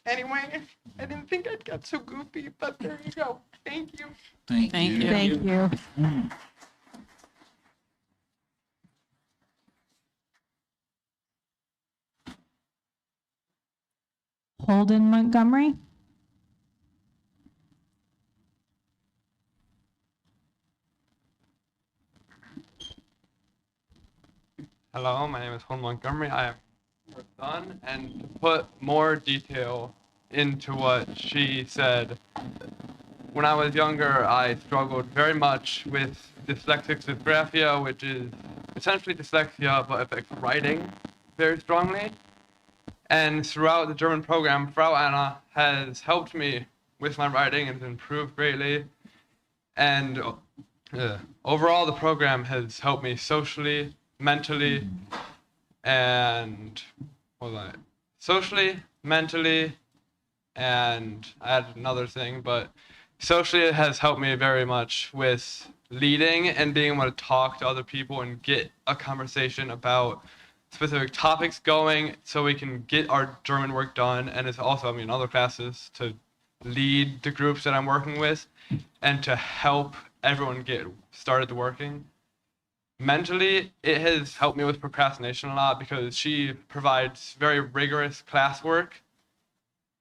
anyway, I didn't think I'd get so goofy, but there you go. Thank you. Thank you. Thank you. Holden Montgomery. Hello, my name is Holden Montgomery. I am her son, and to put more detail into what she said, when I was younger, I struggled very much with dyslexic dysgraphia, which is essentially dyslexia, but affects writing very strongly. And throughout the German program, Frau Anna has helped me with my writing and improved greatly. And overall, the program has helped me socially, mentally, and socially, mentally, and I had another thing, but socially it has helped me very much with leading and being able to talk to other people and get a conversation about specific topics going so we can get our German work done. And it's also, in other classes to lead the groups that I'm working with and to help everyone get started working. Mentally, it has helped me with procrastination a lot because she provides very rigorous classwork,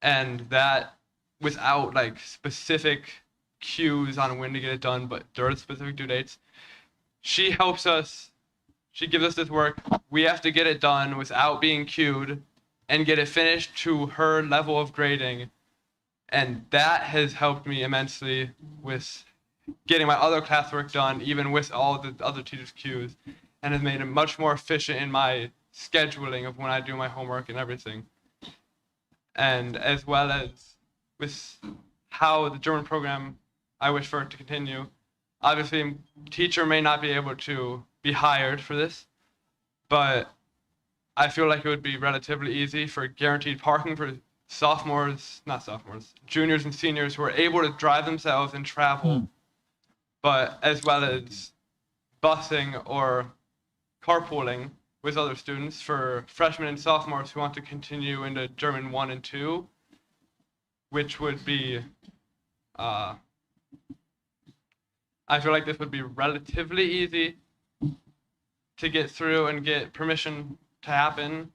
and that without like specific cues on when to get it done, but there are specific due dates. She helps us, she gives us this work. We have to get it done without being cued and get it finished to her level of grading. And that has helped me immensely with getting my other classwork done, even with all the other teachers' cues, and has made it much more efficient in my scheduling of when I do my homework and everything. And as well as with how the German program I wish for it to continue. Obviously, teacher may not be able to be hired for this, but I feel like it would be relatively easy for guaranteed parking for juniors and seniors who are able to drive themselves and travel, but as well as busing or carpooling with other students for freshmen and sophomores who want to continue into German 1 and 2, which would be, I feel like this would be relatively easy to get through and get permission to happen.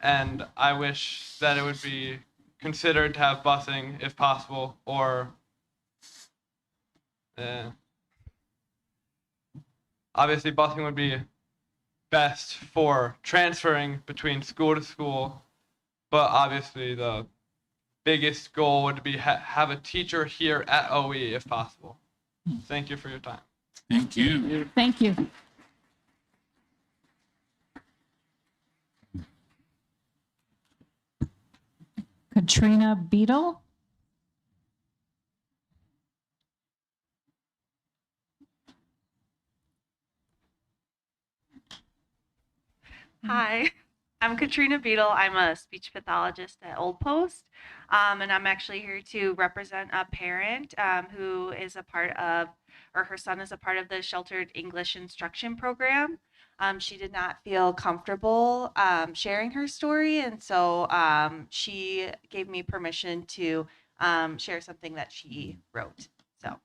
And I wish that it would be considered to have busing if possible, or obviously busing would be best for transferring between school to school, but obviously the biggest goal would be have a teacher here at OE if possible. Thank you for your time. Thank you. Thank you. Katrina Beadle. Hi, I'm Katrina Beadle. I'm a speech pathologist at Old Post, and I'm actually here to represent a parent who is a part of, or her son is a part of the Sheltered English Instruction Program. She did not feel comfortable sharing her story, and so she gave me permission to share something that she wrote. So,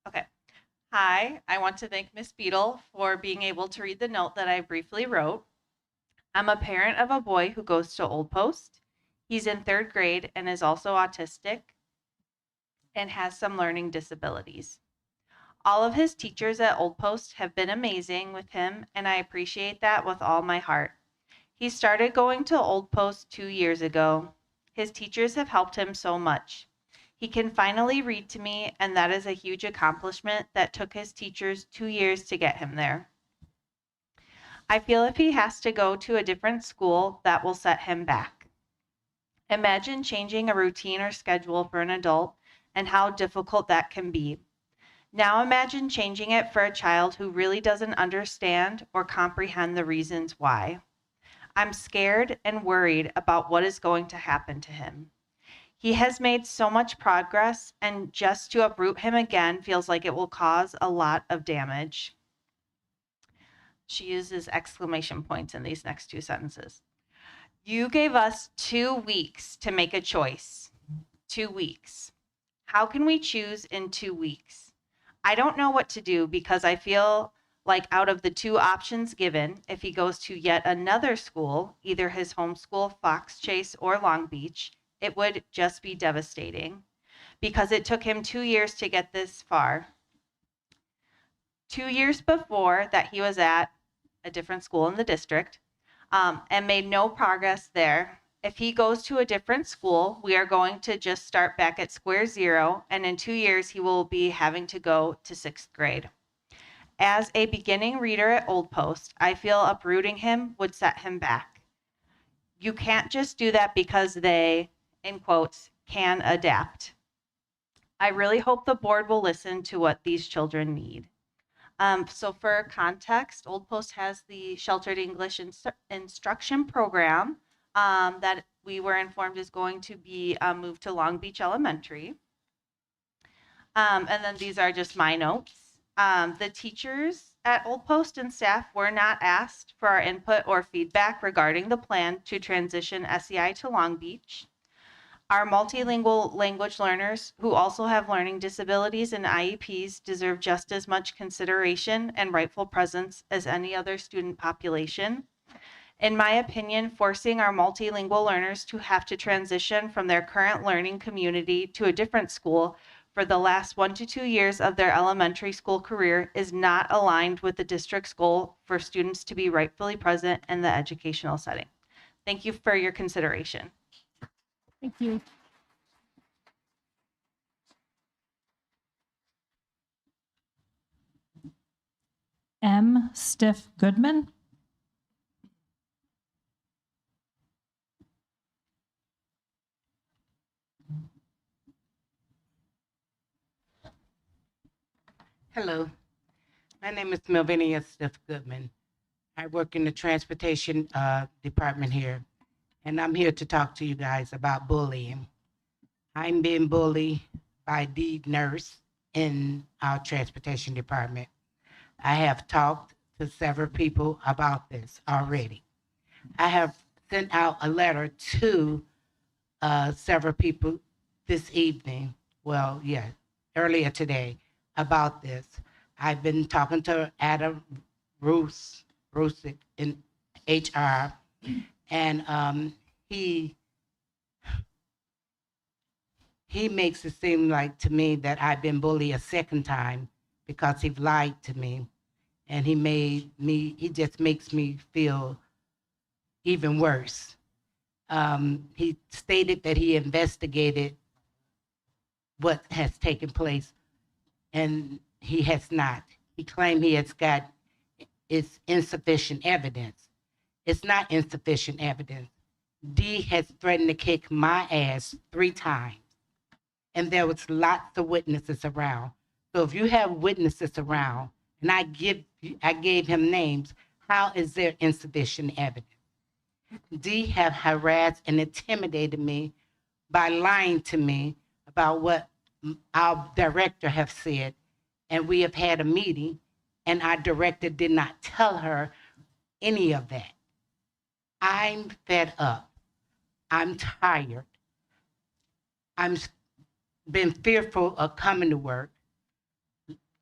okay. Hi, I want to thank Miss Beadle for being able to read the note that I briefly wrote. I'm a parent of a boy who goes to Old Post. He's in 3rd grade and is also autistic and has some learning disabilities. All of his teachers at Old Post have been amazing with him, and I appreciate that with all my heart. He started going to Old Post 2 years ago. His teachers have helped him so much. He can finally read to me, and that is a huge accomplishment that took his teachers 2 years to get him there. I feel if he has to go to a different school, that will set him back. Imagine changing a routine or schedule for an adult and how difficult that can be. Now imagine changing it for a child who really doesn't understand or comprehend the reasons why. I'm scared and worried about what is going to happen to him. He has made so much progress, and just to uproot him again feels like it will cause a lot of damage. She uses exclamation points in these next 2 sentences. You gave us 2 weeks to make a choice. 2 weeks. How can we choose in 2 weeks? I don't know what to do because I feel like out of the 2 options given, if he goes to yet another school, either his home school, Fox Chase, or Long Beach, it would just be devastating because it took him 2 years to get this far. 2 years before that he was at a different school in the district and made no progress there. If he goes to a different school, we are going to just start back at square zero, and in 2 years he will be having to go to 6th grade. As a beginning reader at Old Post, I feel uprooting him would set him back. You can't just do that because they, in quotes, can adapt. I really hope the board will listen to what these children need. So for context, Old Post has the Sheltered English Instruction Program that we were informed is going to be moved to Long Beach Elementary. And then these are just my notes. The teachers at Old Post and staff were not asked for our input or feedback regarding the plan to transition SEI to Long Beach. Our multilingual language learners who also have learning disabilities and IEPs deserve just as much consideration and rightful presence as any other student population. In my opinion, forcing our multilingual learners to have to transition from their current learning community to a different school for the last 1 to 2 years of their elementary school career is not aligned with the district's goal for students to be rightfully present in the educational setting. Thank you for your consideration. Thank you. M. Stiff Goodman. Hello, my name is Melvinia Stiff Goodman. I work in the transportation department here, and I'm here to talk to you guys about bullying. I'm being bullied by the nurse in our transportation department. I have talked to several people about this already. I have sent out a letter to several people this evening. Well, yeah, earlier today about this. I've been talking to Adam Rusick in HR, and he makes it seem like to me that I've been bullied a second time because he lied to me, and he just makes me feel even worse. He stated that he investigated what has taken place, and he has not. He claimed he has got it's insufficient evidence. It's not insufficient evidence. D has threatened to kick my ass 3 times, and there was lots of witnesses around. So if you have witnesses around, and I gave him names, how is there insufficient evidence? D have harassed and intimidated me by lying to me about what our director have said, and we have had a meeting, and our director did not tell her any of that. I'm fed up. I'm tired. I'm been fearful of coming to work.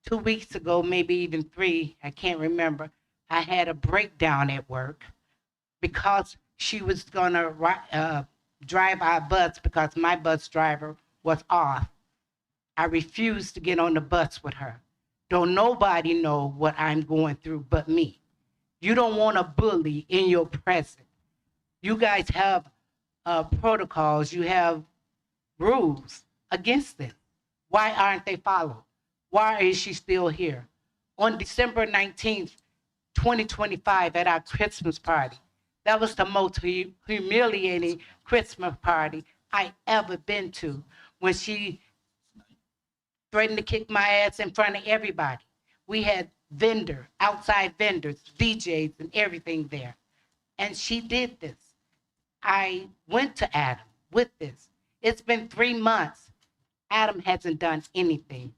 2 weeks ago, maybe even 3, I can't remember, I had a breakdown at work because she was gonna drive our bus because my bus driver was off. I refused to get on the bus with her. Don't nobody know what I'm going through but me. You don't want a bully in your presence. You guys have protocols, you have rules against them. Why aren't they followed? Why is she still here? On December 19th, 2025, at our Christmas party, that was the most humiliating Christmas party I ever been to, when she threatened to kick my ass in front of everybody. We had outside vendors, VJs, and everything there. And she did this. I went to Adam with this. It's been 3 months. Adam hasn't done anything.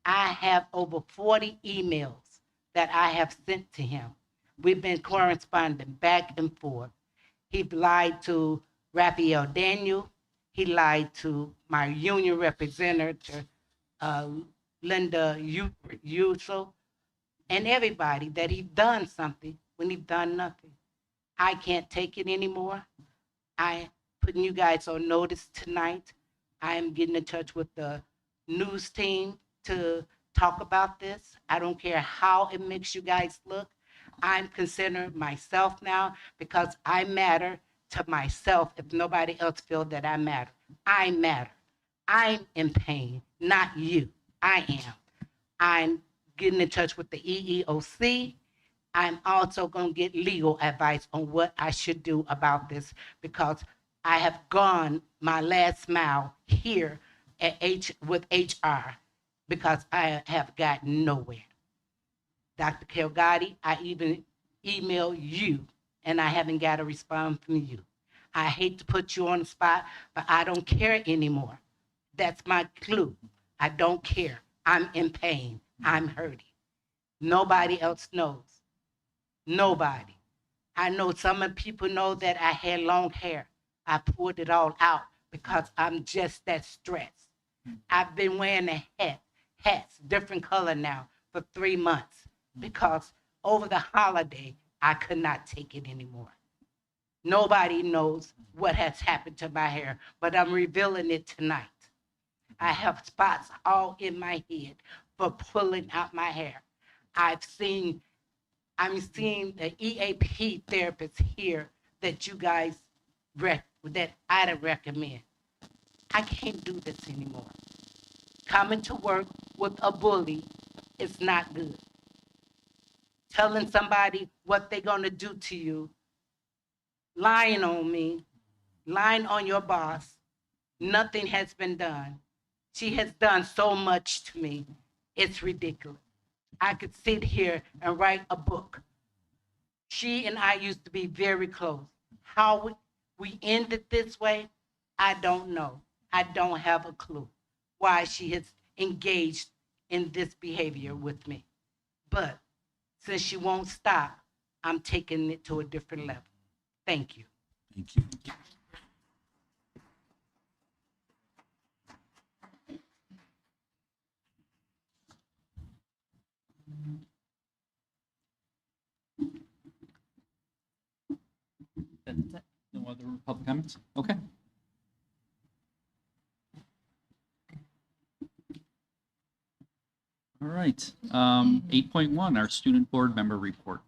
I have over 40 emails that I have sent to him. We've been corresponding back and forth. He lied to Raphael Daniel. He lied to my union representative, Linda Yuso, and everybody that he's done something when he's done nothing. I can't take it anymore. I'm putting you guys on notice tonight. I am getting in touch with the news team to talk about this. I don't care how it makes you guys look. I'm considering myself now because I matter to myself if nobody else feels that I matter. I matter. I'm in pain, not you. I am. I'm getting in touch with the EEOC. I'm also going to get legal advice on what I should do about this because I have gone my last mile here at with HR because I have gotten nowhere. Dr. Kelgadi, I even emailed you and I haven't got a response from you. I hate to put you on the spot, but I don't care anymore. That's my clue. I don't care. I'm in pain. I'm hurting. Nobody else knows. Nobody. I know some of the people know that I had long hair. I pulled it all out because I'm just that stressed. I've been wearing a hats, different color now, for 3 months because over the holiday, I could not take it anymore. Nobody knows what has happened to my hair, but I'm revealing it tonight. I have spots all in my head for pulling out my hair. I'm seeing the EAP therapist here that you guys that I'd recommend. I can't do this anymore. Coming to work with a bully is not good. Telling somebody what they're gonna do to you, lying on me, lying on your boss, nothing has been done. She has done so much to me. It's ridiculous. I could sit here and write a book. She and I used to be very close. How we ended this way, I don't know. I don't have a clue why she has engaged in this behavior with me. But since she won't stop, I'm taking it to a different level. Thank you. Thank you. That's it. No other public comments? Okay. All right. 8.1, our student board member report.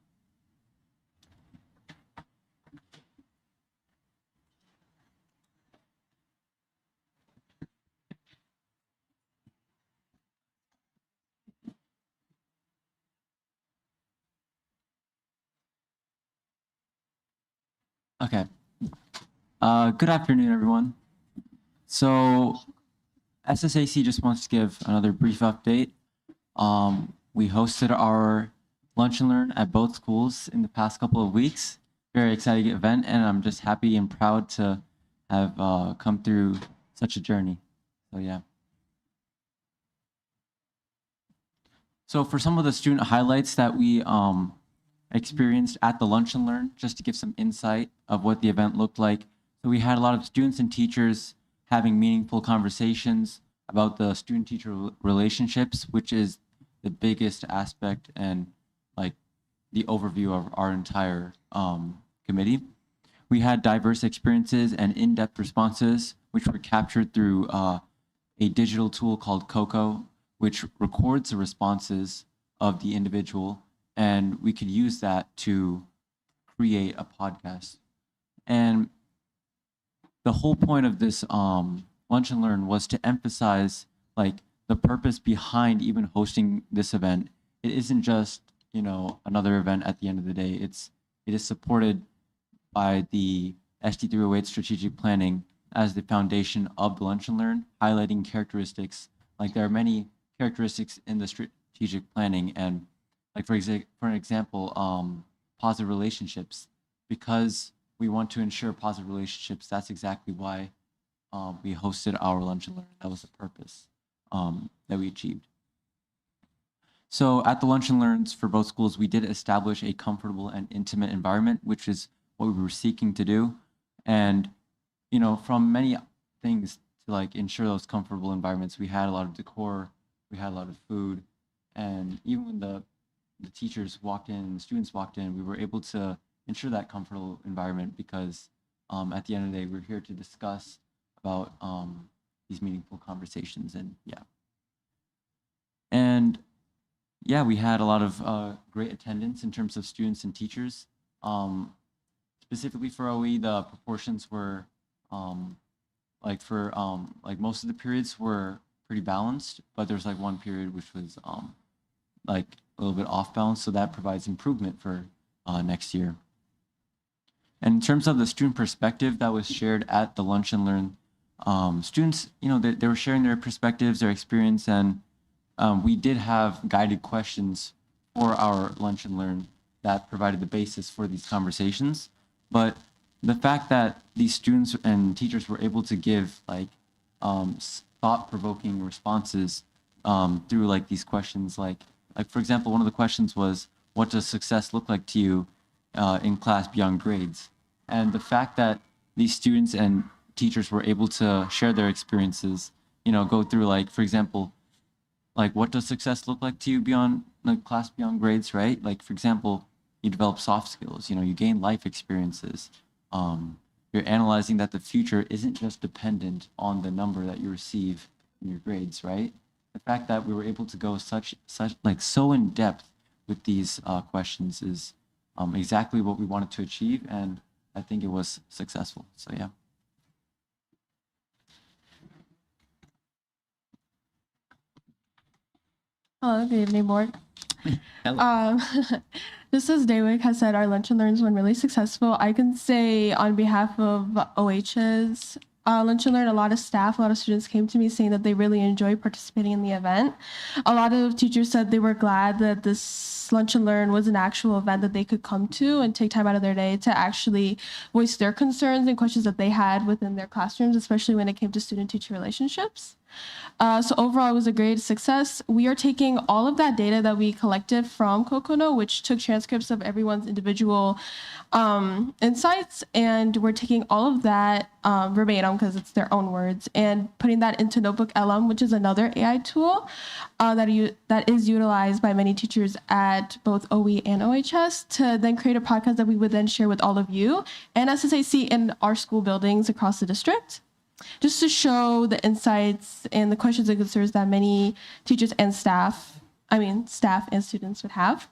Okay. Good afternoon, everyone. So SSAC just wants to give another brief update. We hosted our lunch and learn at both schools in the past couple of weeks. Very exciting event, and I'm just happy and proud to have come through such a journey. So yeah. So for some of the student highlights that we experienced at the lunch and learn, just to give some insight of what the event looked like. So we had a lot of students and teachers having meaningful conversations about the student-teacher relationships, which is the biggest aspect and like the overview of our entire committee. We had diverse experiences and in-depth responses, which were captured through a digital tool called Coco, which records the responses of the individual, and we could use that to create a podcast. And the whole point of this lunch and learn was to emphasize like the purpose behind even hosting this event. It isn't just, you know, another event at the end of the day. It is supported by the SD308 strategic planning as the foundation of the lunch and learn, highlighting characteristics. Like there are many characteristics in the strategic planning, and like for an example, positive relationships. Because we want to ensure positive relationships, that's exactly why we hosted our lunch and learn. That was the purpose that we achieved. So at the lunch and learns for both schools, we did establish a comfortable and intimate environment, which is what we were seeking to do. And, you know, from many things to like ensure those comfortable environments, we had a lot of decor, we had a lot of food, and even when the teachers walked in, the students walked in, we were able to ensure that comfortable environment because at the end of the day, we're here to discuss about these meaningful conversations, and yeah. And yeah, we had a lot of great attendance in terms of students and teachers. Specifically for OE, the proportions were like most of the periods were pretty balanced, but there's like one period which was like a little bit off balance, so that provides improvement for next year. And in terms of the student perspective that was shared at the lunch and learn, students, you know, they were sharing their perspectives, their experience, and we did have guided questions for our lunch and learn that provided the basis for these conversations. But the fact that these students and teachers were able to give like thought-provoking responses through like these questions, like for example, one of the questions was, what does success look like to you in class beyond grades? And the fact that these students and teachers were able to share their experiences, you know, go through like, for example, like what does success look like to you beyond like class beyond grades, right? Like for example, you develop soft skills, you know, you gain life experiences. You're analyzing that the future isn't just dependent on the number that you receive in your grades, right? The fact that we were able to go so in depth with these questions is exactly what we wanted to achieve, and I think it was successful. So yeah. Hello, good evening, board. Hello. Just as Daywick has said, our lunch and learns went really successful. I can say on behalf of OHs Lunch and Learn, a lot of staff, a lot of students came to me saying that they really enjoyed participating in the event. A lot of teachers said they were glad that this Lunch and Learn was an actual event that they could come to and take time out of their day to actually voice their concerns and questions that they had within their classrooms, especially when it came to student-teacher relationships. So overall, it was a great success. We are taking all of that data that we collected from Kokono, which took transcripts of everyone's individual insights, and we're taking all of that verbatim because it's their own words, and putting that into Notebook LM, which is another AI tool that is utilized by many teachers at both OE and OHS to then create a podcast that we would then share with all of you and SSAC in our school buildings across the district, just to show the insights and the questions and concerns that many teachers and staff and students would have.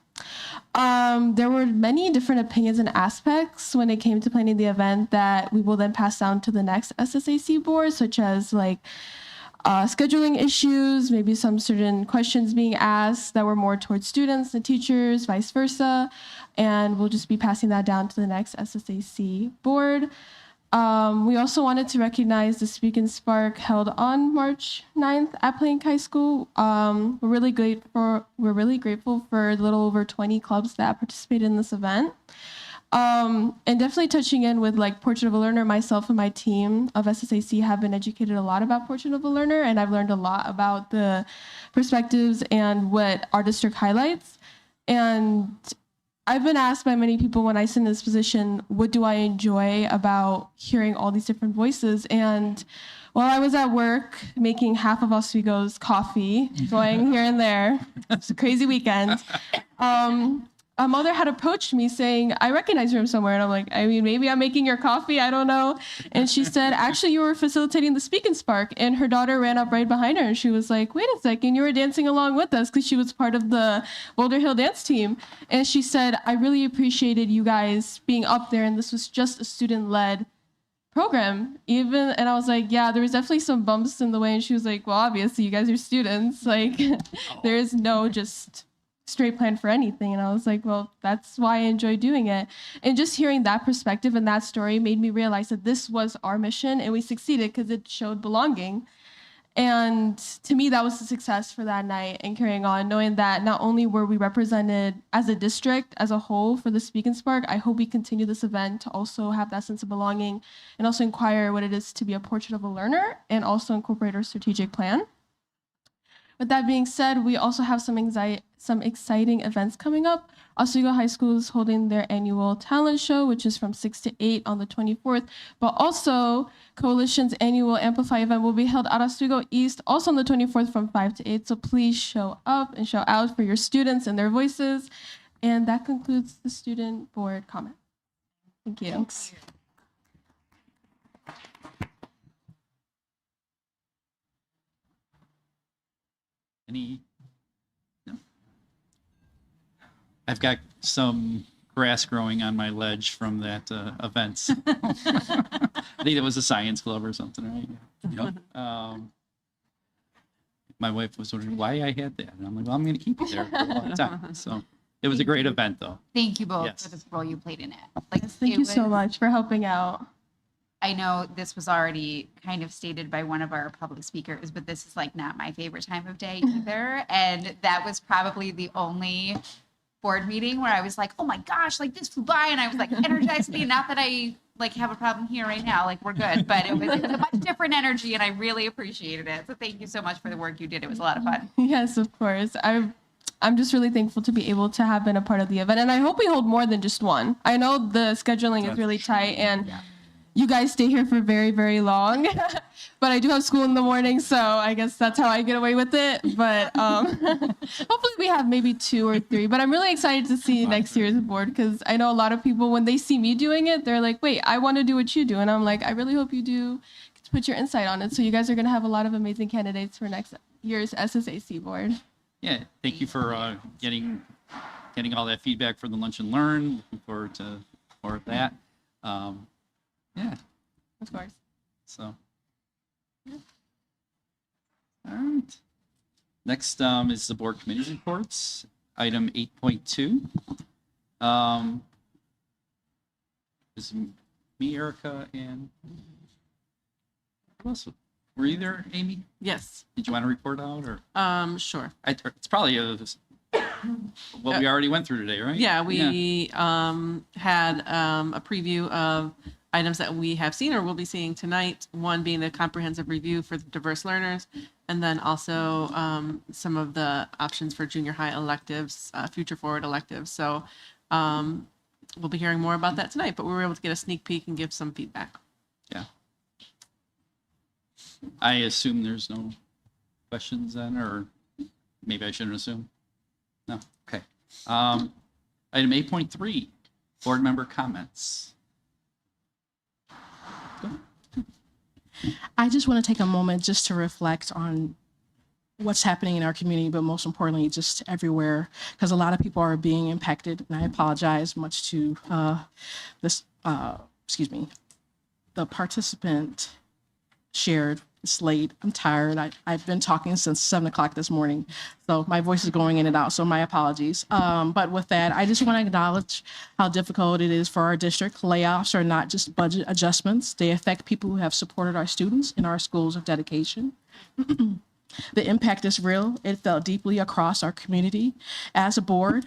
There were many different opinions and aspects when it came to planning the event that we will then pass down to the next SSAC board, such as like scheduling issues, maybe some certain questions being asked that were more towards students and teachers, vice versa. And we'll just be passing that down to the next SSAC board. We also wanted to recognize the Speak and Spark held on March 9th at Plank High School. We're really grateful for a little over 20 clubs that participated in this event. And definitely touching in with like Portrait of a Learner, myself and my team of SSAC have been educated a lot about Portrait of a Learner, and I've learned a lot about the perspectives and what our district highlights. And I've been asked by many people when I sit in this position, what do I enjoy about hearing all these different voices? And while I was at work making half of Oswego's coffee, going here and there, it's a crazy weekend, a mother had approached me saying, I recognize you from somewhere. And I'm like, I mean, maybe I'm making your coffee, I don't know. And she said, actually, you were facilitating the Speak and Spark. And her daughter ran up right behind her. And she was like, wait a second, you were dancing along with us, because she was part of the Boulder Hill dance team. And she said, I really appreciated you guys being up there. And this was just a student-led program. And I was like, yeah, there was definitely some bumps in the way. And she was like, well, obviously, you guys are students. Like, there is no just straight plan for anything. And I was like, well, that's why I enjoy doing it. And just hearing that perspective and that story made me realize that this was our mission, and we succeeded because it showed belonging. And to me, that was a success for that night, and carrying on, knowing that not only were we represented as a district as a whole for the Speak and Spark, I hope we continue this event to also have that sense of belonging and also inquire what it is to be a Portrait of a Learner and also incorporate our strategic plan. With that being said, we also have some exciting events coming up. Oswego High School is holding their annual talent show, which is from 6 to 8 on the 24th. But also, Coalition's annual Amplify event will be held at Oswego East, also on the 24th from 5 to 8. So please show up and show out for your students and their voices. And that concludes the student board comment. Thank you. Thanks. No. I've got some grass growing on my ledge from that event. I think it was a science club or something, right? Yep. My wife was wondering why I had that, and I'm like, well, I'm going to keep it there for a long time. So it was a great event, though. Thank you both Yes. for the role you played in it. Like, Thank you so much for helping out. I know this was already kind of stated by one of our public speakers, but this is like not my favorite time of day either. And that was probably the only board meeting where I was like, oh my gosh, like this flew by, and I was like energized me. Not that I like have a problem here right now, like we're good, but it was a much different energy, and I really appreciated it. So thank you so much for the work you did. It was a lot of fun. Yes, of course. I'm just really thankful to be able to have been a part of the event, and I hope we hold more than just one. I know the scheduling is really tight, and you guys stay here for very, very long, but I do have school in the morning, so I guess that's how I get away with it. But hopefully we have maybe 2 or 3, but I'm really excited to see next year's board, because I know a lot of people, when they see me doing it, they're like, wait, I want to do what you do. And I'm like, I really hope you do put your insight on it. So you guys are going to have a lot of amazing candidates for next year's SSAC board. Yeah, thank you for getting all that feedback for the Lunch and Learn. Looking forward to more of that. Yeah. Of course. So. Yeah. All right. Next is the board committee reports. Item 8.2. Is me, Erica, and Who else? Were you there, Amy? Yes. Did you want to report out or? Sure. It's probably what we already went through today, right? Yeah, we had a preview of items that we have seen or will be seeing tonight. One being the comprehensive review for the diverse learners, and then also some of the options for junior high electives, future forward electives. So we'll be hearing more about that tonight, but we were able to get a sneak peek and give some feedback. Yeah. I assume there's no questions then, or maybe I shouldn't assume. No. Okay. Item 8.3, board member comments. I just want to take a moment just to reflect on what's happening in our community, but most importantly, just everywhere, because a lot of people are being impacted. And I apologize much to the participant shared. It's late. I'm tired. I've been talking since 7 o'clock this morning, so my voice is going in and out. So my apologies. But with that, I just want to acknowledge how difficult it is for our district. Layoffs are not just budget adjustments. They affect people who have supported our students in our schools of dedication. The impact is real. It felt deeply across our community. As a board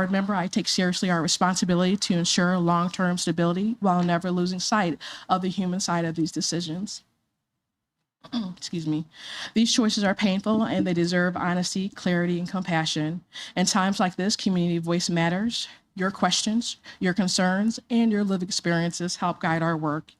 member, I take seriously our responsibility to ensure long-term stability while never losing sight of the human side of these decisions. Excuse me. These choices are painful and they deserve honesty, clarity, and compassion. In times like this, community voice matters. Your questions, your concerns, and your lived experiences help guide our work.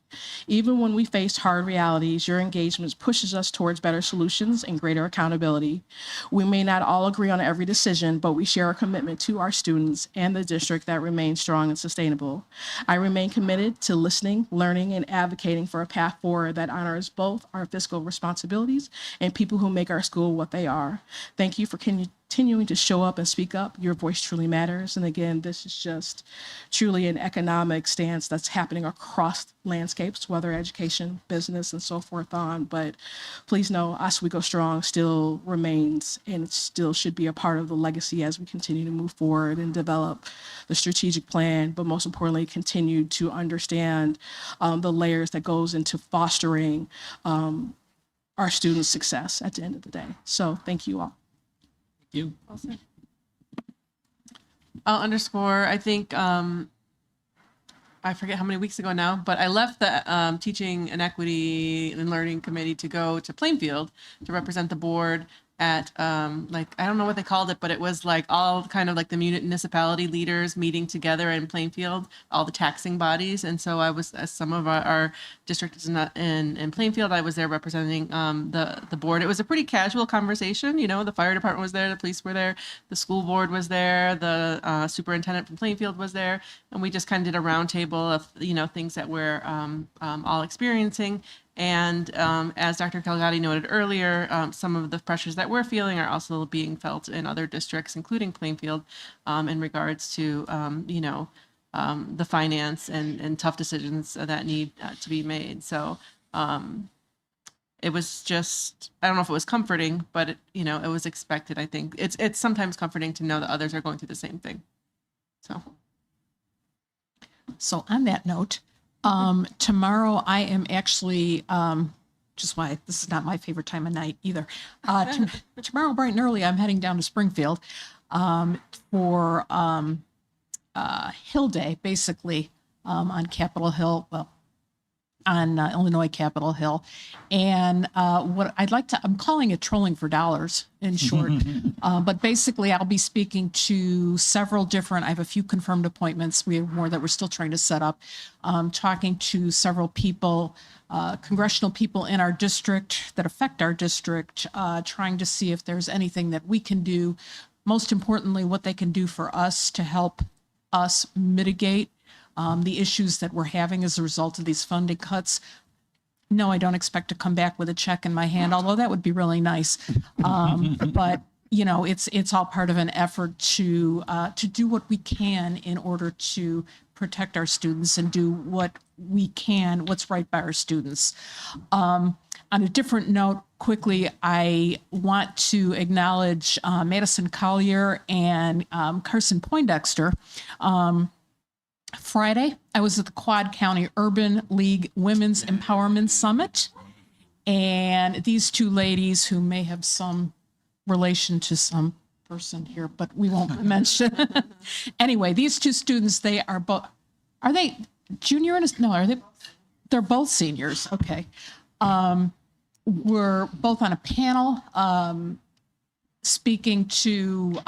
Even when we face hard realities, your engagement pushes us towards better solutions and greater accountability. We may not all agree on every decision, but we share a commitment to our students and the district that remains strong and sustainable. I remain committed to listening, learning, and advocating for a path forward that honors both our fiscal responsibilities and people who make our school what they are. Thank you for continuing to show up and speak up. Your voice truly matters. And again, this is just truly an economic stance that's happening across landscapes, whether education, business, and so forth on. But please know Oswego Strong still remains and it still should be a part of the legacy as we continue to move forward and develop the strategic plan, but most importantly, continue to understand the layers that goes into fostering our students' success at the end of the day. So thank you all. You. Awesome. I'll underscore, I think, I forget how many weeks ago now, but I left the Teaching and Equity and Learning Committee to go to Plainfield to represent the board at, I don't know what they called it, but it was like all kind of like the municipality leaders meeting together in Plainfield, all the taxing bodies. And so I was, as some of our district is not in Plainfield, I was there representing the board. It was a pretty casual conversation. You know, the fire department was there, the police were there, the school board was there, the superintendent from Plainfield was there. And we just kind of did a roundtable of, you know, things that we're all experiencing. And as Dr. Calgatti noted earlier, some of the pressures that we're feeling are also being felt in other districts, including Plainfield, in regards to, the finance and tough decisions that need to be made. So it was just, I don't know if it was comforting, but it was expected. I think it's sometimes comforting to know that others are going through the same thing. So on that note, tomorrow I am actually, just why this is not my favorite time of night either. Tomorrow bright and early, I'm heading down to Springfield for Hill Day, basically, on Capitol Hill, on Illinois Capitol Hill. And what I'd like to, I'm calling it Trolling for Dollars in short. But basically I'll be speaking to several different, I have a few confirmed appointments. We have more that we're still trying to set up. Talking to several people, congressional people in our district that affect our district, trying to see if there's anything that we can do. Most importantly, what they can do for us to help us mitigate the issues that we're having as a result of these funding cuts. No, I don't expect to come back with a check in my hand, although that would be really nice. But it's all part of an effort to do what we can in order to protect our students and do what we can, what's right by our students. On a different note, quickly, I want to acknowledge Madison Collier and Carson Poindexter. Friday, I was at the Quad County Urban League Women's Empowerment Summit, And these two ladies who may have some relation to some person here, but we won't mention. Anyway, these two students, they are both, are they junior and, no, are they, they're both seniors, okay. We're both on a panel speaking to,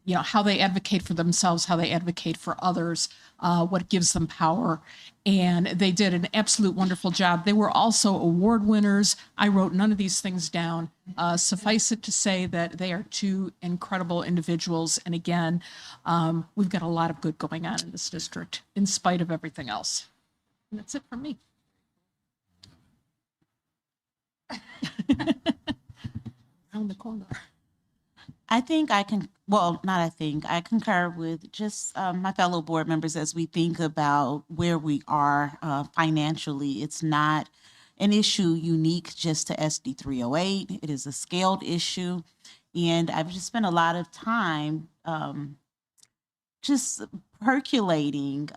you know, how they advocate for themselves, how they advocate for others, what gives them power. And they did an absolute wonderful job. They were also award winners. I wrote none of these things down. Suffice it to say that they are two incredible individuals. And again, we've got a lot of good going on in this district, in spite of everything else. And that's it for me. Around the corner. I think I can, well, not I think, I concur with just my fellow board members as we think about where we are financially. It's not an issue unique just to SD308. It is a scaled issue. And I've just spent a lot of time just percolating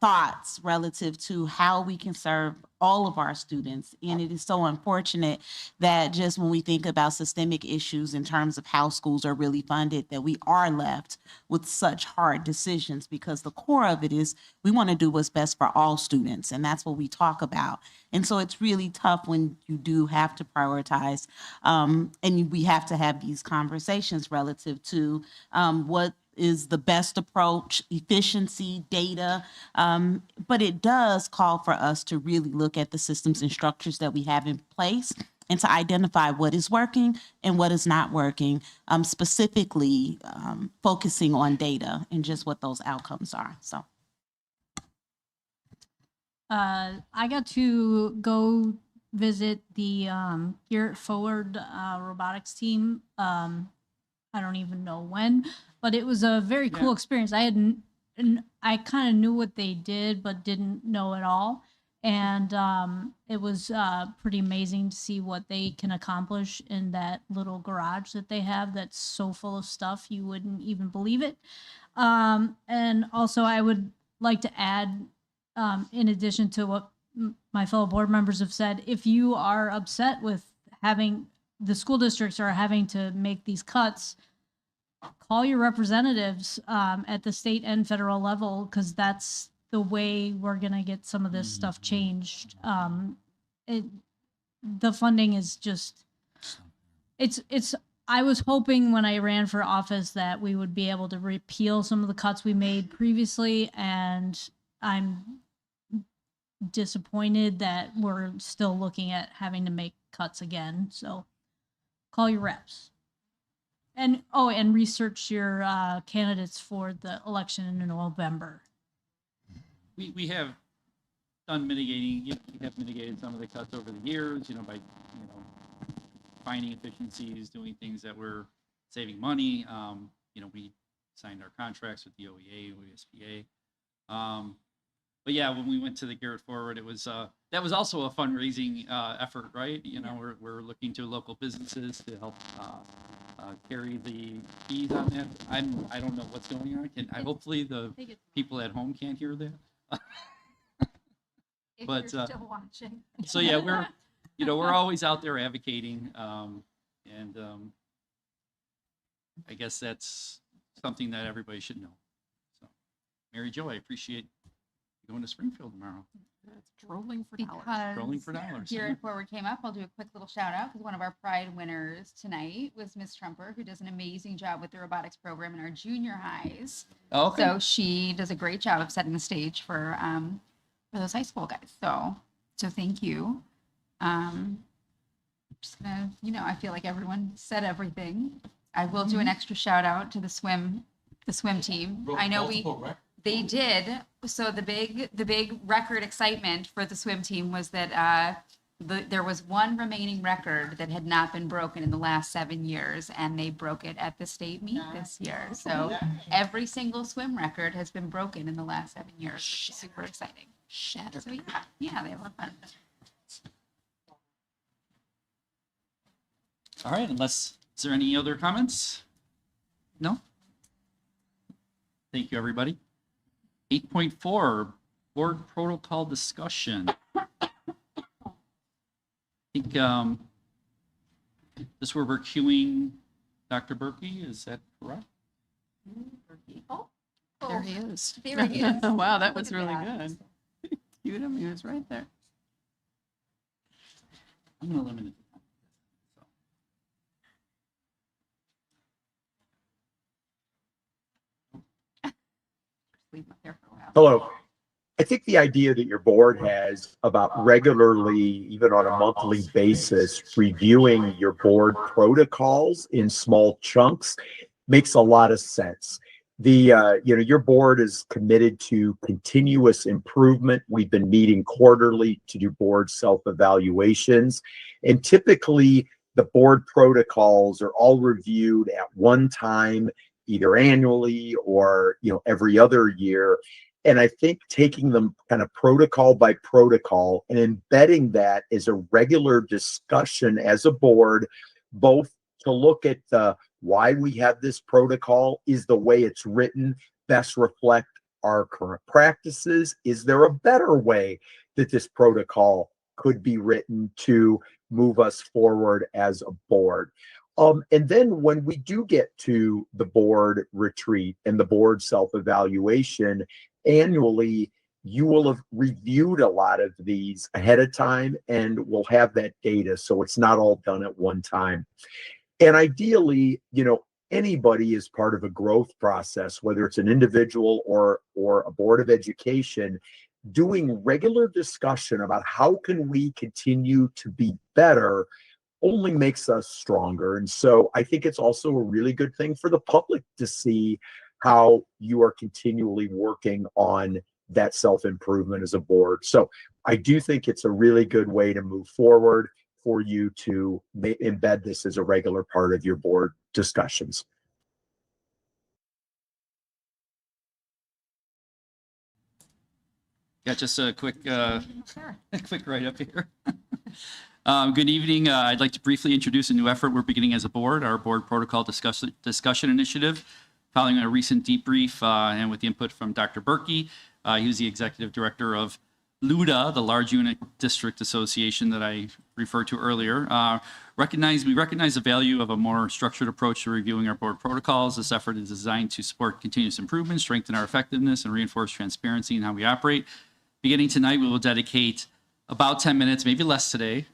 thoughts relative to how we can serve all of our students. And it is so unfortunate that just when we think about systemic issues in terms of how schools are really funded, that we are left with such hard decisions, because the core of it is we want to do what's best for all students. And that's what we talk about. And so it's really tough when you do have to prioritize and we have to have these conversations relative to what is the best approach, efficiency, data, but it does call for us to really look at the systems and structures that we have in place and to identify what is working and what is not working, specifically focusing on data and just what those outcomes are. So. I got to go visit the Gear It Forward robotics team. I don't even know when, but it was a very cool experience. I kind of knew what they did, but didn't know it all. And it was pretty amazing to see what they can accomplish in that little garage that they have that's so full of stuff you wouldn't even believe it. And also I would like to add, in addition to what my fellow board members have said, if you are upset with having the school districts are having to make these cuts, call your representatives at the state and federal level, because that's the way we're going to get some of this stuff changed. The funding is just, I was hoping when I ran for office that we would be able to repeal some of the cuts we made previously, and I'm disappointed that we're still looking at having to make cuts again. So call your reps. And and research your candidates for the election in November. We have done mitigating, we have mitigated some of the cuts over the years, by, finding efficiencies, doing things that were saving money. We signed our contracts with the OEA, OSPA. But yeah, when we went to the Gear It Forward, it was that was also a fundraising effort, right? We're looking to local businesses to help carry the fees on that. I don't know what's going on. Hopefully the people at home can't hear that. If But you're still watching. So yeah, we're always out there advocating, and I guess that's something that everybody should know. So, Mary Jo, I appreciate you going to Springfield tomorrow. Trolling for dollars. Because Trolling for dollars. Gear It Forward came up, I'll do a quick little shout out because one of our Pride winners tonight was Miss Trumper, who does an amazing job with the robotics program in our junior highs. Oh, okay. So she does a great job of setting the stage for those high school guys. So thank you. Just gonna, I feel like everyone said everything. I will do an extra shout out to the swim team. I know they did. So the big record excitement for the swim team was that there was one remaining record that had not been broken in the last 7 years, and they broke it at the state meet this year. So every single swim record has been broken in the last 7 years, which is super exciting. So yeah, they have a lot of fun. All right, is there any other comments? No? Thank you, everybody. 8.4, board protocol discussion. think this is where we're queuing Dr. Berkey. Is that correct? There he is. There he is. Wow, that was Look really at good. Cute him. He was right there. I'm going to limit it. Hello. I think the idea that your board has about regularly, even on a monthly basis, reviewing your board protocols in small chunks makes a lot of sense. Your board is committed to continuous improvement. We've been meeting quarterly to do board self-evaluations, and typically the board protocols are all reviewed at one time, either annually or every other year. And I think taking them kind of protocol by protocol and embedding that as a regular discussion as a board, both to look at why we have this protocol, is the way it's written best reflect our current practices? Is there a better way that this protocol could be written to move us forward as a board? And then when we do get to the board retreat and the board self-evaluation annually, you will have reviewed a lot of these ahead of time and will have that data. So it's not all done at one time. And ideally, anybody is part of a growth process, whether it's an individual or a board of education, doing regular discussion about how can we continue to be better only makes us stronger. And so I think it's also a really good thing for the public to see how you are continually working on that self-improvement as a board. So I do think it's a really good way to move forward for you to embed this as a regular part of your board discussions. Yeah, just a quick write-up here. Good evening. I'd like to briefly introduce a new effort we're beginning as a board, our board protocol discussion initiative, following a recent debrief and with the input from Dr. Berkey. He was the executive director of LUDA, the Large Unit District Association that I referred to earlier. We recognize the value of a more structured approach to reviewing our board protocols. This effort is designed to support continuous improvement, strengthen our effectiveness, and reinforce transparency in how we operate. Beginning tonight, we will dedicate about 10 minutes, maybe less today,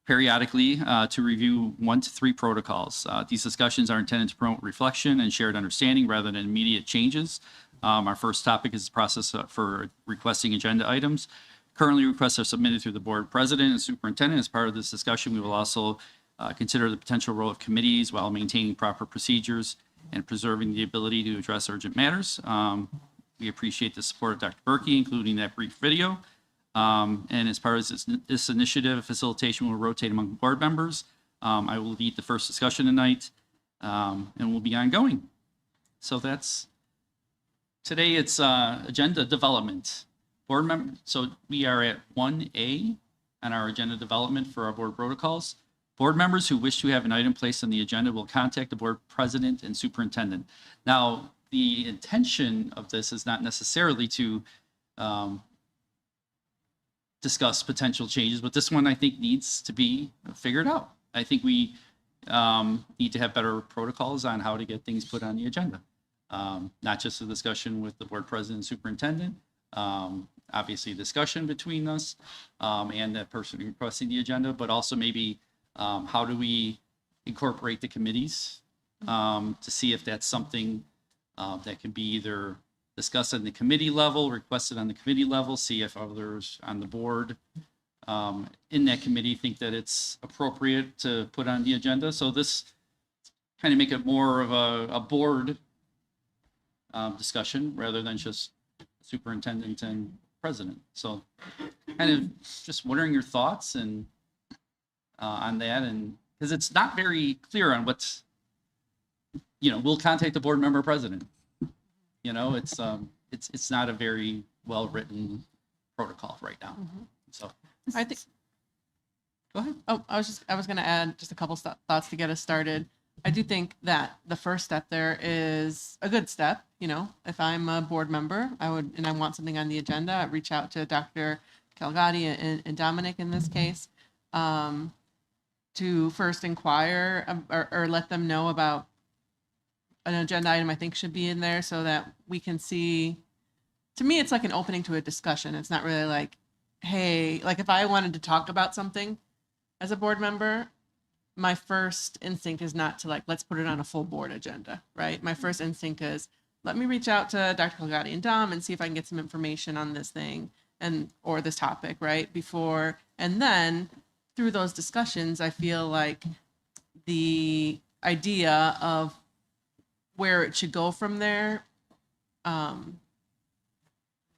periodically to review 1 to 3 protocols. These discussions are intended to promote reflection and shared understanding rather than immediate changes. Our first topic is the process for requesting agenda items. Currently, requests are submitted through the board president and superintendent. As part of this discussion, we will also consider the potential role of committees while maintaining proper procedures and preserving the ability to address urgent matters. We appreciate the support of Dr. Berkey, including that brief video. And as part of this initiative, facilitation will rotate among board members. I will lead the first discussion tonight, and we'll be ongoing. So today it's agenda development. Board member. So we are at 1A on our agenda development for our board protocols. Board members who wish to have an item placed on the agenda will contact the board president and superintendent. Now, the intention of this is not necessarily to discuss potential changes, but this one I think needs to be figured out. I think we need to have better protocols on how to get things put on the agenda. Not just a discussion with the board president and superintendent, obviously a discussion between us and that person requesting the agenda, but also maybe how do we incorporate the committees to see if that's something that can be either discussed on the committee level, requested on the committee level, see if others on the board in that committee think that it's appropriate to put on the agenda. So this kind of make it more of a board discussion rather than just superintendent and president. So kind of just wondering your thoughts and on that, and because it's not very clear on what's, we'll contact the board member president. It's not a very well written protocol right now. Mm-hmm. So I think. Go ahead. Oh, I was going to add just a couple thoughts to get us started. I do think that the first step there is a good step. If I'm a board member, I want something on the agenda, I'd reach out to Dr. Calgatti and Dominic in this case. to first inquire or let them know about an agenda item I think should be in there so that we can see. To me, it's like an opening to a discussion. It's not really like, hey, like if I wanted to talk about something as a board member, my first instinct is not to like, let's put it on a full board agenda, right? My first instinct is, let me reach out to Dr. Colgatti and Dom and see if I can get some information on this thing or this topic, right? Before, and then through those discussions, I feel like the idea of where it should go from there,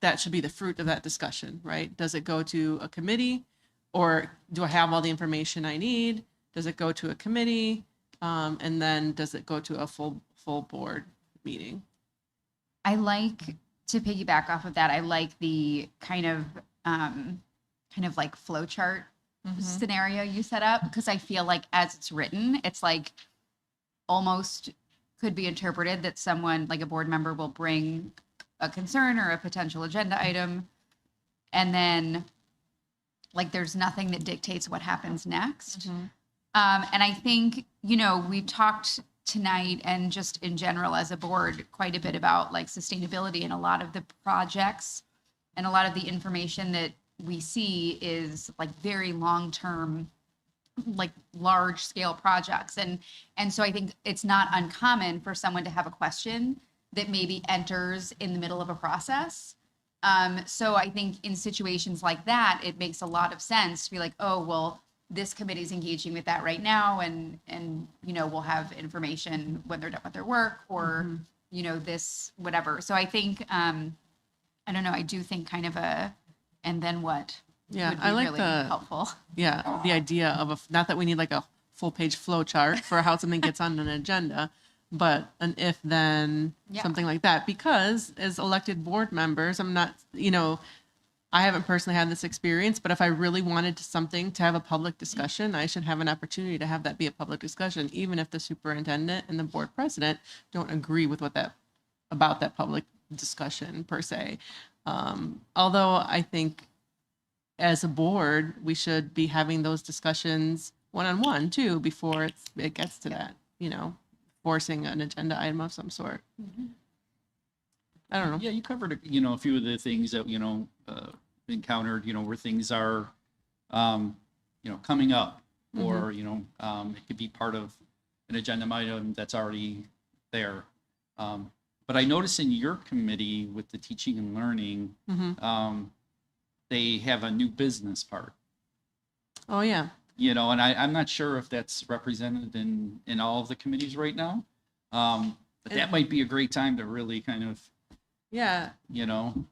that should be the fruit of that discussion, right? Does it go to a committee, or do I have all the information I need? Does it go to a committee? And then does it go to a full board meeting? I like to piggyback off of that. I like the kind of like flow chart scenario you set up, because I feel like as it's written, it's like almost could be interpreted that someone like a board member will bring a concern or a potential agenda item, and then like there's nothing that dictates what happens next. And I think, you know, we've talked tonight and just in general as a board quite a bit about like sustainability, and a lot of the projects and a lot of the information that we see is like very long-term, like large scale projects. And so I think it's not uncommon for someone to have a question that maybe enters in the middle of a process. So I think in situations like that, it makes a lot of sense to be like, oh, well, this committee is engaging with that right now. And, you know, we'll have information when they're done with their work, or, you know, this, whatever. So I think, I don't know, I do think kind of and then what? Yeah, would be I like really the helpful. Yeah, the idea of not that we need like a full page flow chart for how something gets on an agenda, but an if then something like that. Because as elected board members, I'm not, you know, I haven't personally had this experience, but if I really wanted something to have a public discussion, I should have an opportunity to have that be a public discussion, even if the superintendent and the board president don't agree with about that public discussion per se. Although I think as a board, we should be having those discussions one-on-one too, before it gets to that, you know, forcing an agenda item of some sort. I don't know. Yeah, you covered, you know, a few of the things that, you know, encountered, you know, where things are, you know, coming up, or, you know, it could be part of an agenda item that's already there. But I noticed in your committee with the teaching and learning, they have a new business part. Oh, yeah. You know, and I'm not sure if that's represented in all of the committees right now. But that might be a great time to really kind of, you know.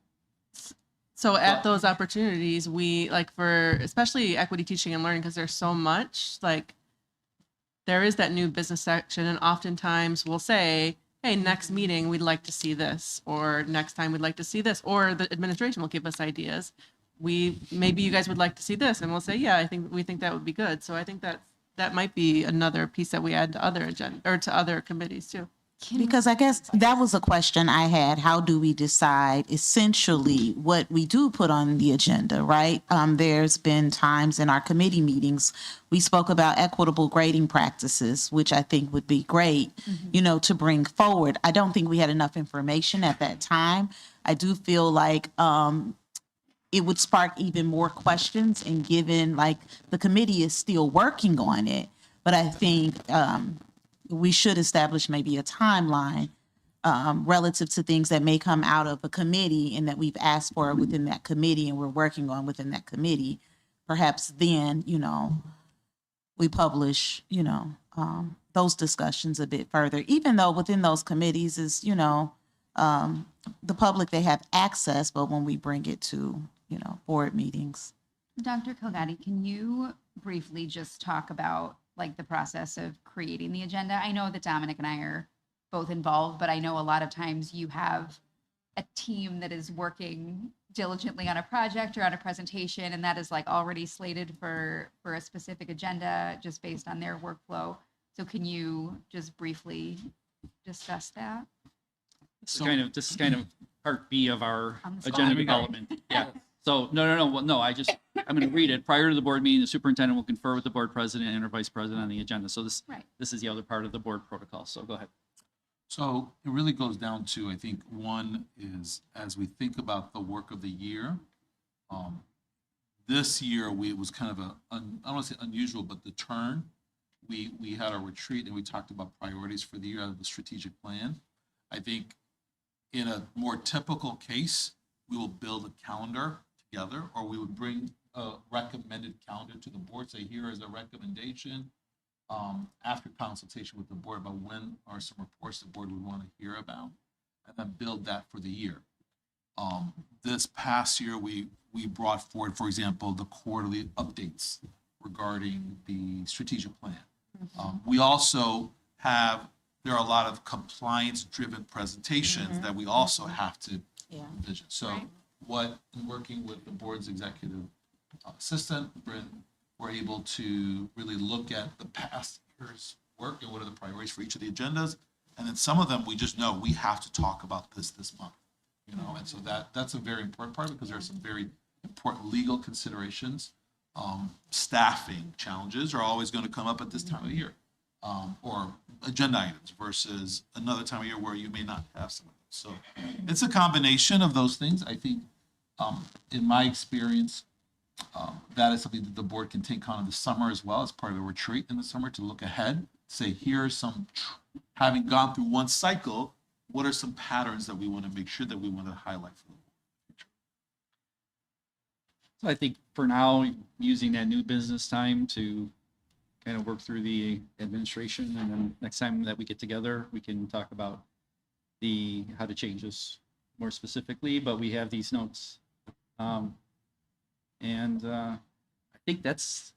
So at those opportunities, we like for especially equity teaching and learning, because there's so much, like there is that new business section, and oftentimes we'll say, hey, next meeting, we'd like to see this, or next time we'd like to see this, or the administration will give us ideas. Maybe you guys would like to see this, and we'll say, yeah, we think that would be good. So I think that might be another piece that we add to other agenda or to other committees too. Because I guess that was a question I had. How do we decide essentially what we do put on the agenda, right? There's been times in our committee meetings, we spoke about equitable grading practices, which I think would be great, you know, to bring forward. I don't think we had enough information at that time. I do feel like it would spark even more questions, and given like the committee is still working on it, but I think we should establish maybe a timeline relative to things that may come out of a committee and that we've asked for within that committee and we're working on within that committee. Perhaps then, you know, we publish, you know, those discussions a bit further, even though within those committees is, you know, the public, they have access, but when we bring it to, you know, board meetings. Dr. Colgatti, can you briefly just talk about like the process of creating the agenda? I know that Dominic and I are both involved, but I know a lot of times you have a team that is working diligently on a project or on a presentation, and that is like already slated for a specific agenda just based on their workflow. So can you just briefly discuss that? This is kind of part B of our agenda development. Yeah. So no. Well, no, I just I'm going to read it. Prior to the board meeting, the superintendent will confer with the board president and or vice president on the agenda. So this is the other part of the board protocol. So go ahead. So it really goes down to, I think, one is as we think about the work of the year, this year it was kind of I don't want to say unusual, but the turn. We had a retreat and we talked about priorities for the year out of the strategic plan. I think in a more typical case, we will build a calendar together, or we would bring a recommended calendar to the board, say, here is a recommendation after consultation with the board about when are some reports the board would want to hear about, and then build that for the year. This past year, we brought forward, for example, the quarterly updates regarding the strategic plan. We also there are a lot of compliance-driven presentations that we also have to envision. So in working with the board's executive assistant, Bryn, we're able to really look at the past year's work and what are the priorities for each of the agendas. And then some of them, we just know we have to talk about this month, and so that's a very important part because there are some very important legal considerations. Staffing challenges are always going to come up at this time of year, or agenda items versus another time of year where you may not have some of them. So it's a combination of those things. I think, in my experience, that is something that the board can take on in the summer as well as part of the retreat in the summer to look ahead, say, here are some, having gone through one cycle, what are some patterns that we want to make sure that we want to highlight for the board? So I think for now, using that new business time to kind of work through the administration, and then next time that we get together, we can talk about how to change this more specifically, but we have these notes. I think that's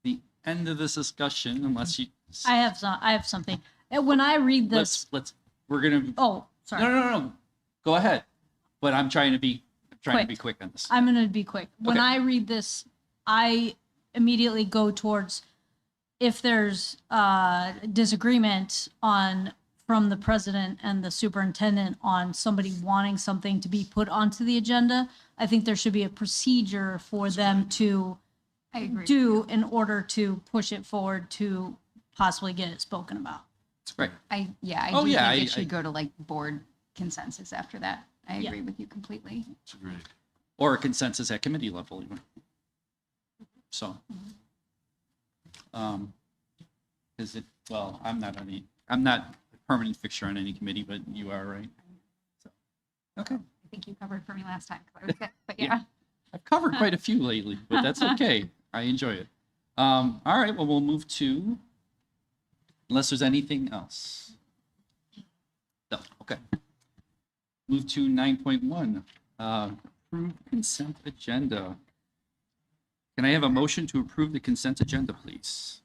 the end of this discussion, unless you. I have something. When I read this, we're gonna. Oh, sorry. No. Go ahead. But I'm trying to be quick on this. I'm going to be quick. When Okay. I read this, I immediately go towards if there's disagreement from the president and the superintendent on somebody wanting something to be put onto the agenda, I think there should be a procedure for them to do in order to push it forward to possibly get it spoken about. Right. I Oh, do yeah, think it should go to like board consensus after that. I agree with you completely. That's great. Or a consensus at committee level even. So. Is it, well, I'm not a permanent fixture on any committee, but you are, right? So, okay. I think you covered for me last time. But yeah. I've covered quite a few lately, but that's okay. I enjoy it. All right, well, we'll move to, unless there's anything else. No, okay. Move to 9.1, approve consent agenda. Can I have a motion to approve the consent agenda, please?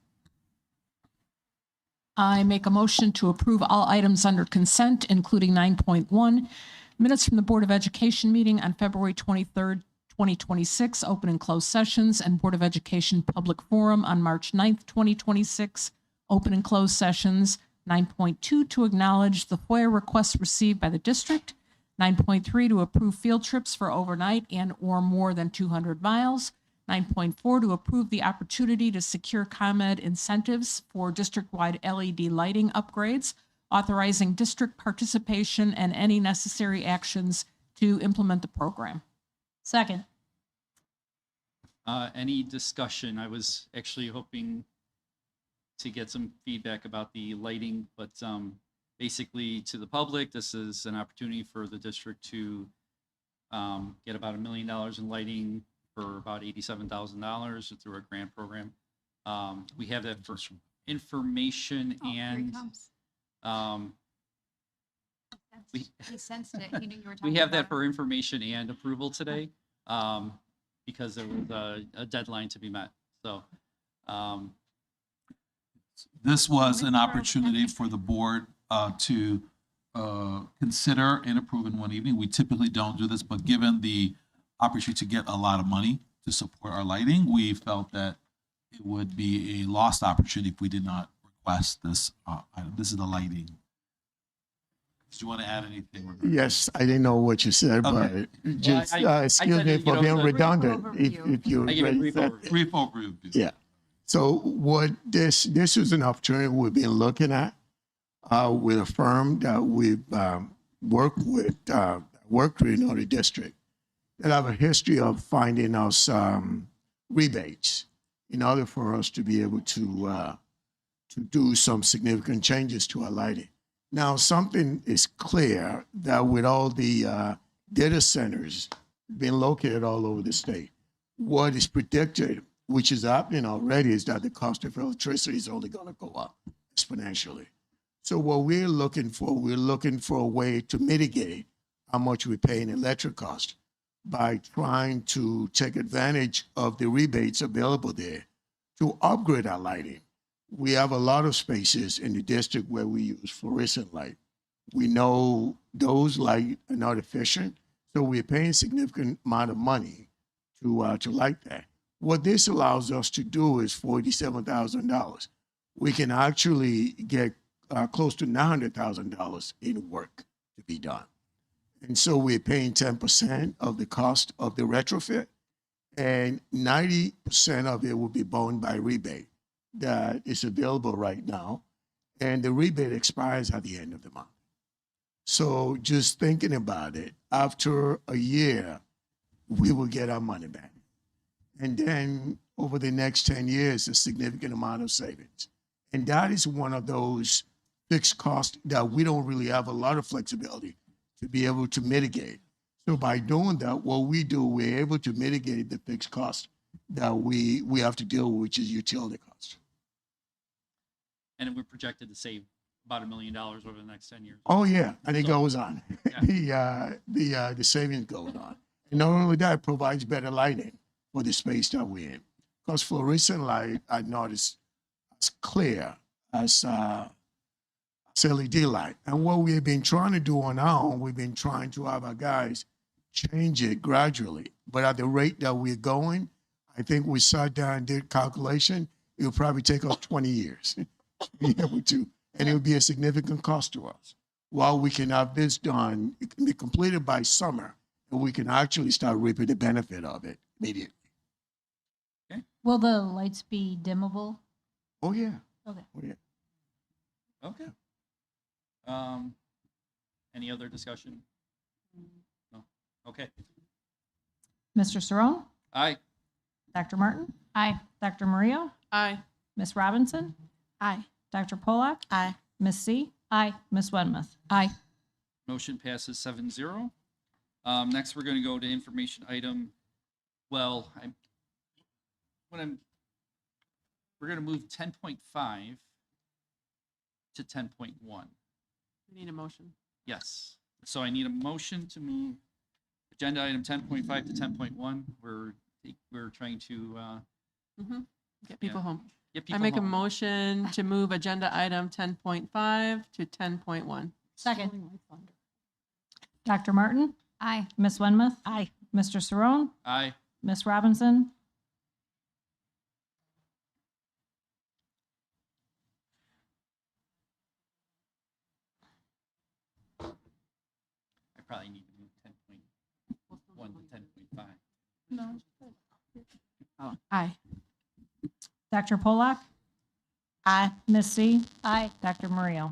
I make a motion to approve all items under consent, including 9.1, minutes from the Board of Education meeting on February 23rd, 2026, open and closed sessions, and Board of Education public forum on March 9th, 2026, open and closed sessions. 9.2, to acknowledge the FOIA requests received by the district. 9.3, to approve field trips for overnight and or more than 200 miles. 9.4, to approve the opportunity to secure ComEd incentives for district-wide LED lighting upgrades, authorizing district participation and any necessary actions to implement the program. Second. Any discussion? I was actually hoping to get some feedback about the lighting, but basically to the public, this is an opportunity for the district to get about $1 million in lighting for about $87,000 through a grant program. We have that for information and He sensed it. He knew you were talking we have that about for information and approval today because there was a deadline to be met. So This was an opportunity for the board to consider and approve in one evening. We typically don't do this, but given the opportunity to get a lot of money to support our lighting, we felt that it would be a lost opportunity if we did not request this item. This is the lighting. Did you want to add anything? Yes, I didn't know what you said, Okay. but just I excuse said me it, you for know, being the- redundant. Brief If you I give a already brief said- overview. Brief overview. Yeah. So what this is an opportunity we've been looking at with a firm that we've worked with in the district that have a history of finding us rebates in order for us to be able to do some significant changes to our lighting. Now, something is clear that with all the data centers being located all over the state, what is predicted, which is happening already, is that the cost of electricity is only going to go up exponentially. So what we're looking for a way to mitigate how much we pay in electric cost by trying to take advantage of the rebates available there to upgrade our lighting. We have a lot of spaces in the district where we use fluorescent light. We know those lights are not efficient, so we're paying a significant amount of money to light that. What this allows us to do is $47,000. We can actually get close to $900,000 in work to be done. And so we're paying 10% of the cost of the retrofit, and 90% of it will be borne by rebate that is available right now. And the rebate expires at the end of the month. So just thinking about it, after a year, we will get our money back. And then over the next 10 years, a significant amount of savings. And that is one of those fixed costs that we don't really have a lot of flexibility to be able to mitigate. So by doing that, what we do, we're able to mitigate the fixed cost that we have to deal with, which is utility cost. And we're projected to save about $1 million over the next 10 years. Oh yeah, and it So- goes on. The savings goes on. And not only that, it provides better lighting for the space that we're in. Because fluorescent light, I noticed, as clear as LED light. And what we've been trying to do on our own, we've been trying to have our guys change it gradually. But at the rate that we're going, I think we sat down and did calculation, it will probably take us 20 years to be able to, and it would be a significant cost to us. While we can have this done, it can be completed by summer, and we can actually start reaping the benefit of it immediately. Will the lights be dimmable? Oh yeah. Okay. Oh yeah. Okay. Any other discussion? No. Okay. Mr. Cerrone? Aye. Dr. Martin? Aye. Dr. Maria? Aye. Ms. Robinson? Aye. Dr. Polak? Aye. Ms. C? Aye. Ms. Wenmuth? Aye. Motion passes 7-0. Next, we're going to go to information item. Well, we're going to move 10.5 to 10.1. We need a motion. Yes. So I need a motion to move agenda item 10.5 to 10.1. We're trying to Get people Yeah. home. get I people make a home. motion to move agenda item 10.5 to 10.1. Second. Dr. Martin? Aye. Ms. Wenmuth? Aye. Mr. Cerrone? Aye. Ms. Robinson? I probably need to move 10.1 to 10.5. No. Oh, aye. Dr. Polak? Aye. Ms. C? Aye. Dr. Maria?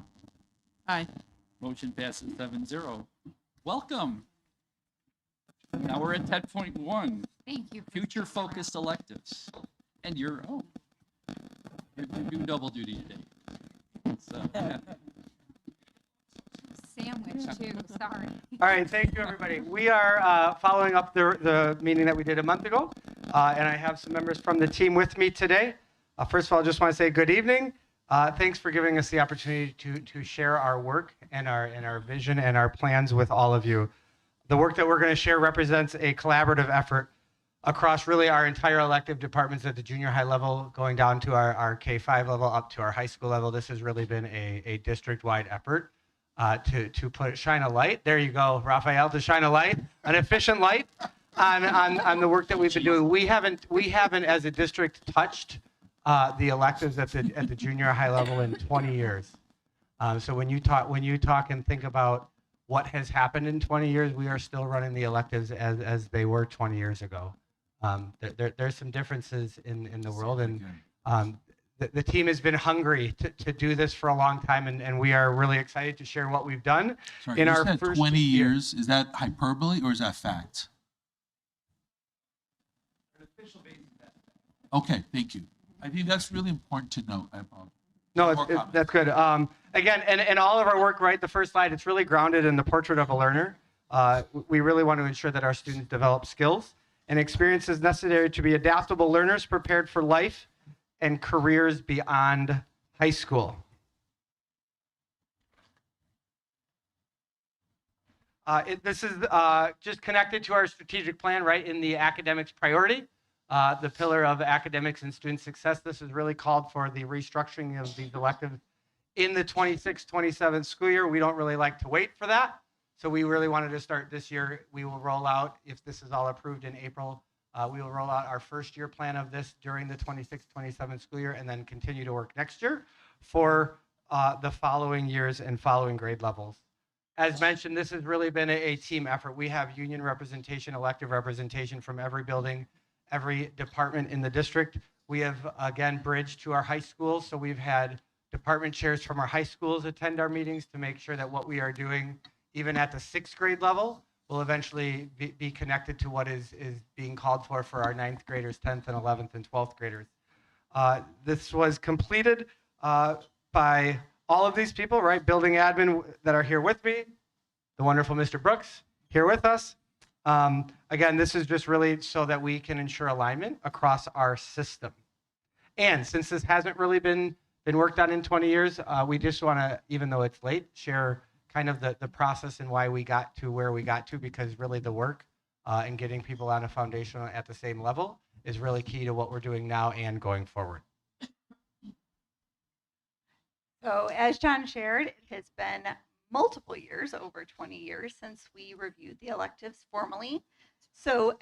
Aye. Motion passes 7-0. Welcome. Now we're at 10.1. Thank you. Future focused electives. And you're doing double duty today. So, yeah. Sandwich too, sorry. All right, thank you, everybody. We are following up the meeting that we did a month ago, and I have some members from the team with me today. First of all, I just want to say good evening. Thanks for giving us the opportunity to share our work and our vision and our plans with all of you. The work that we're going to share represents a collaborative effort across really our entire elective departments at the junior high level, going down to our K-5 level, up to our high school level. This has really been a district-wide effort to shine a light. There you go, Raphael, to shine a light, an efficient light on the work that we've been doing. We haven't as a district touched the electives at the junior high level in 20 years. So when you talk and think about what has happened in 20 years, we are still running the electives as they were 20 years ago. There's some differences in the world, and the team has been hungry to do this for a long time, and we are really excited to share what we've done Sorry, in you our said first 20 year. years. Is that hyperbole or is that fact? Okay, thank you. I think that's really important to note. I apologize. No, More comments. that's good. Again, and all of our work, right, the first slide, it's really grounded in the portrait of a learner. We really want to ensure that our students develop skills and experiences necessary to be adaptable learners prepared for life and careers beyond high school. This is just connected to our strategic plan, right, in the academics priority. The pillar of academics and student success. This is really called for the restructuring of these electives in the 26-27 school year. We don't really like to wait for that. So we really wanted to start this year. We will roll out, if this is all approved in April, we will roll out our first year plan of this during the 26-27 school year and then continue to work next year for the following years and following grade levels. As mentioned, this has really been a team effort. We have union representation, elective representation from every building, every department in the district. We have, again, bridged to our high schools. So we've had department chairs from our high schools attend our meetings to make sure that what we are doing, even at the 6th grade level, will eventually be connected to what is being called for our 9th graders, 10th and 11th and 12th graders. This was completed by all of these people, right? Building admin that are here with me, the wonderful Mr. Brooks here with us. Again, this is just really so that we can ensure alignment across our system. And since this hasn't really been worked on in 20 years, we just want to, even though it's late, share kind of the process and why we got to where we got to, because really the work and getting people on a foundation at the same level is really key to what we're doing now and going forward. So as John shared, it has been multiple years, over 20 years, since we reviewed the electives formally. So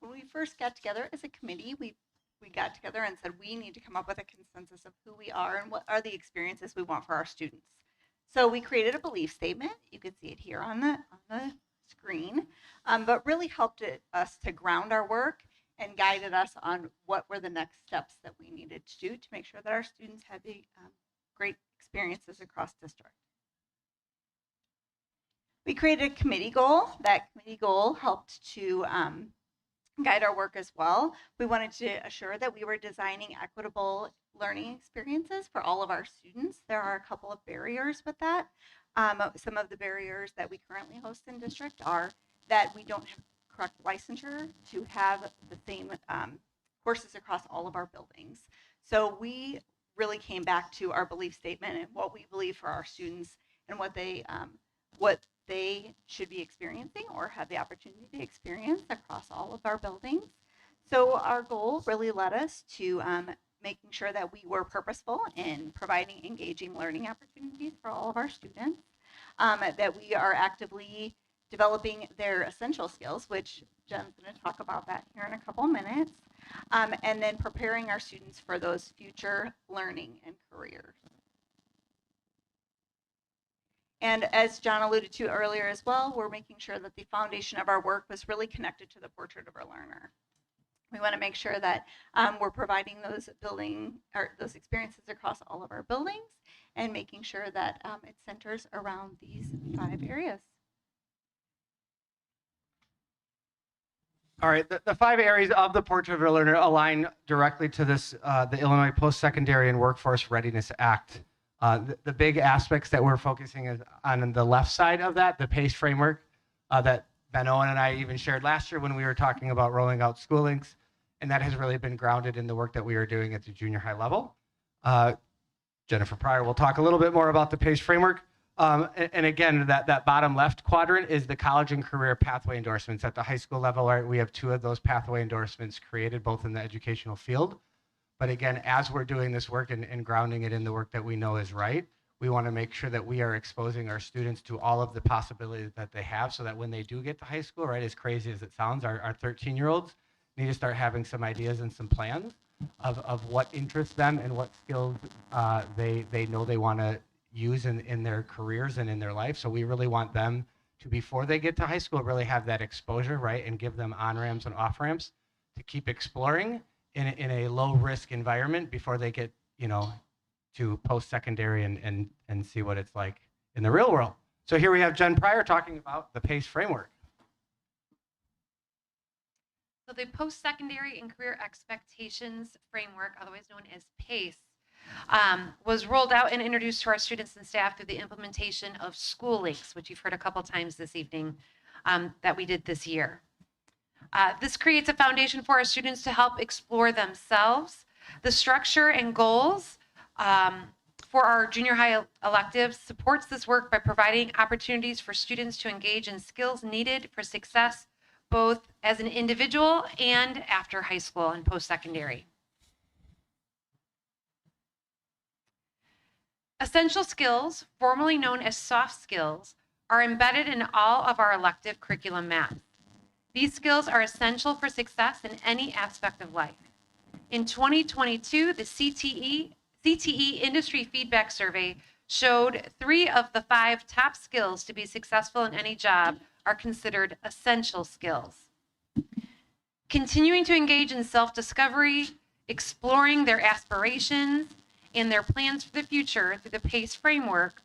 when we first got together as a committee, we got together and said we need to come up with a consensus of who we are and what are the experiences we want for our students. So we created a belief statement. You can see it here on the screen, but really helped us to ground our work and guided us on what were the next steps that we needed to do to make sure that our students had the great experiences across district. We created a committee goal. That committee goal helped to guide our work as well. We wanted to assure that we were designing equitable learning experiences for all of our students. There are a couple of barriers with that. Some of the barriers that we currently host in district are that we don't have correct licensure to have the same courses across all of our buildings. So we really came back to our belief statement and what we believe for our students and what they should be experiencing or have the opportunity to experience across all of our buildings. So our goal really led us to making sure that we were purposeful in providing engaging learning opportunities for all of our students, that we are actively developing their essential skills, which Jen's going to talk about that here in a couple of minutes, and then preparing our students for those future learning and careers. And as John alluded to earlier as well, we're making sure that the foundation of our work was really connected to the portrait of our learner. We want to make sure that we're providing those those experiences across all of our buildings and making sure that it centers around these 5 areas. All right, the 5 areas of the portrait of a learner align directly to this, the Illinois Post-Secondary and Workforce Readiness Act. The big aspects that we're focusing is on the left side of that, the PACE framework that Ben Owen and I even shared last year when we were talking about rolling out school links, and that has really been grounded in the work that we are doing at the junior high level. Jennifer Pryor will talk a little bit more about the PACE framework. And again, that bottom left quadrant is the college and career pathway endorsements. At the high school level, right, we have 2 of those pathway endorsements created, both in the educational field. But again, as we're doing this work and grounding it in the work that we know is right, we want to make sure that we are exposing our students to all of the possibilities that they have so that when they do get to high school, right, as crazy as it sounds, our 13-year-olds need to start having some ideas and some plans of what interests them and what skills they know they want to use in their careers and in their life. So we really want them to, before they get to high school, really have that exposure, right? And give them on-ramps and off-ramps to keep exploring in a low-risk environment before they get, you know, to post-secondary and see what it's like in the real world. So here we have Jen Pryor talking about the PACE framework. So the Post-Secondary and Career Expectations Framework, otherwise known as PACE, was rolled out and introduced to our students and staff through the implementation of School Links, which you've heard a couple times this evening, that we did this year. This creates a foundation for our students to help explore themselves. The structure and goals for our junior high electives supports this work by providing opportunities for students to engage in skills needed for success, both as an individual and after high school and post-secondary. Essential skills, formerly known as soft skills, are embedded in all of our elective curriculum math. These skills are essential for success in any aspect of life. In 2022, the CTE Industry Feedback Survey showed 3 of the 5 top skills to be successful in any job are considered essential skills. Continuing to engage in self-discovery, exploring their aspirations and their plans for the future through the PACE framework,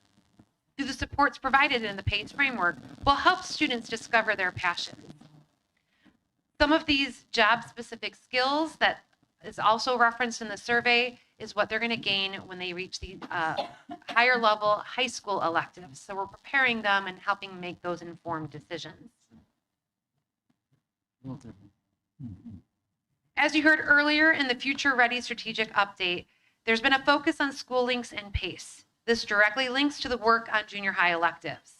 through the supports provided in the PACE framework, will help students discover their passions. Some of these job-specific skills that is also referenced in the survey is what they're going to gain when they reach the higher level high school electives. So we're preparing them and helping make those informed decisions. As you heard earlier in the Future Ready strategic update, there's been a focus on School Links and PACE. This directly links to the work on junior high electives.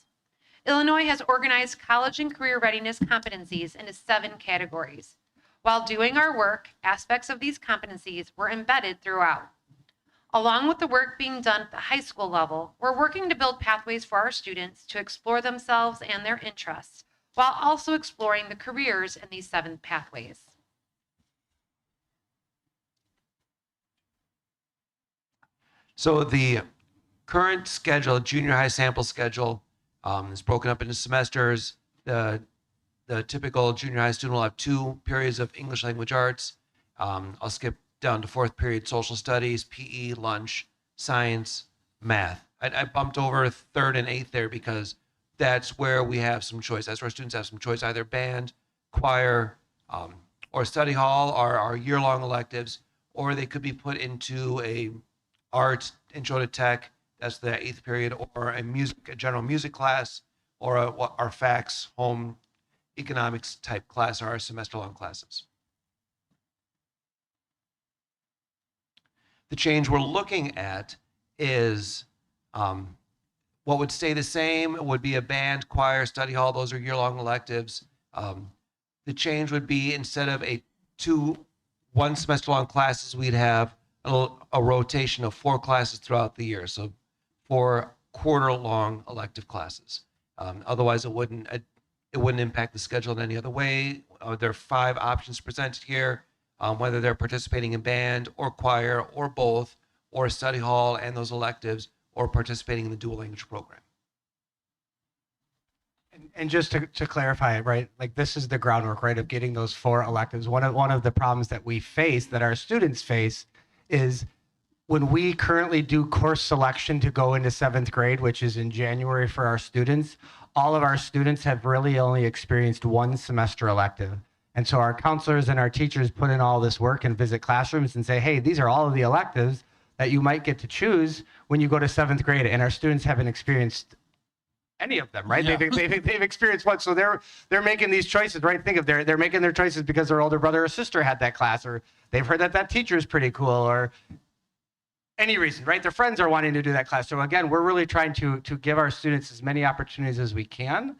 Illinois has organized college and career readiness competencies into 7 categories. While doing our work, aspects of these competencies were embedded throughout. Along with the work being done at the high school level, we're working to build pathways for our students to explore themselves and their interests, while also exploring the careers in these 7 pathways. So the current schedule, junior high sample schedule, is broken up into semesters. The typical junior high student will have 2 periods of English language arts. I'll skip down to 4th period, social studies, PE, lunch, science, math. I bumped over 3rd and 8th there because that's where we have some choice. That's where students have some choice, either band, choir, or study hall are our year-long electives, or they could be put into a art, intro to tech, that's the 8th period, or a general music class, or our FACS, home economics type class, or our semester-long classes. The change we're looking at is what would stay the same would be a band, choir, study hall. Those are year-long electives. The change would be, instead of 1 semester-long classes, we'd have a rotation of 4 classes throughout the year. So 4 quarter-long elective classes. Otherwise, it wouldn't impact the schedule in any other way. There are 5 options presented here, whether they're participating in band or choir or both, or study hall and those electives, or participating in the dual language program. And just to clarify, right, like this is the groundwork, right, of getting those 4 electives. One of the problems that we face, that our students face, is when we currently do course selection to go into 7th grade, which is in January for our students, all of our students have really only experienced 1 semester elective. And so our counselors and our teachers put in all this work and visit classrooms and say, hey, these are all of the electives that you might get to choose when you go to 7th grade. And our students haven't experienced any of them, right? Yeah. They've experienced what? So they're making these choices, right? Think of they're making their choices because their older brother or sister had that class, or they've heard that teacher is pretty cool, or any reason, right? Their friends are wanting to do that class. So again, we're really trying to give our students as many opportunities as we can,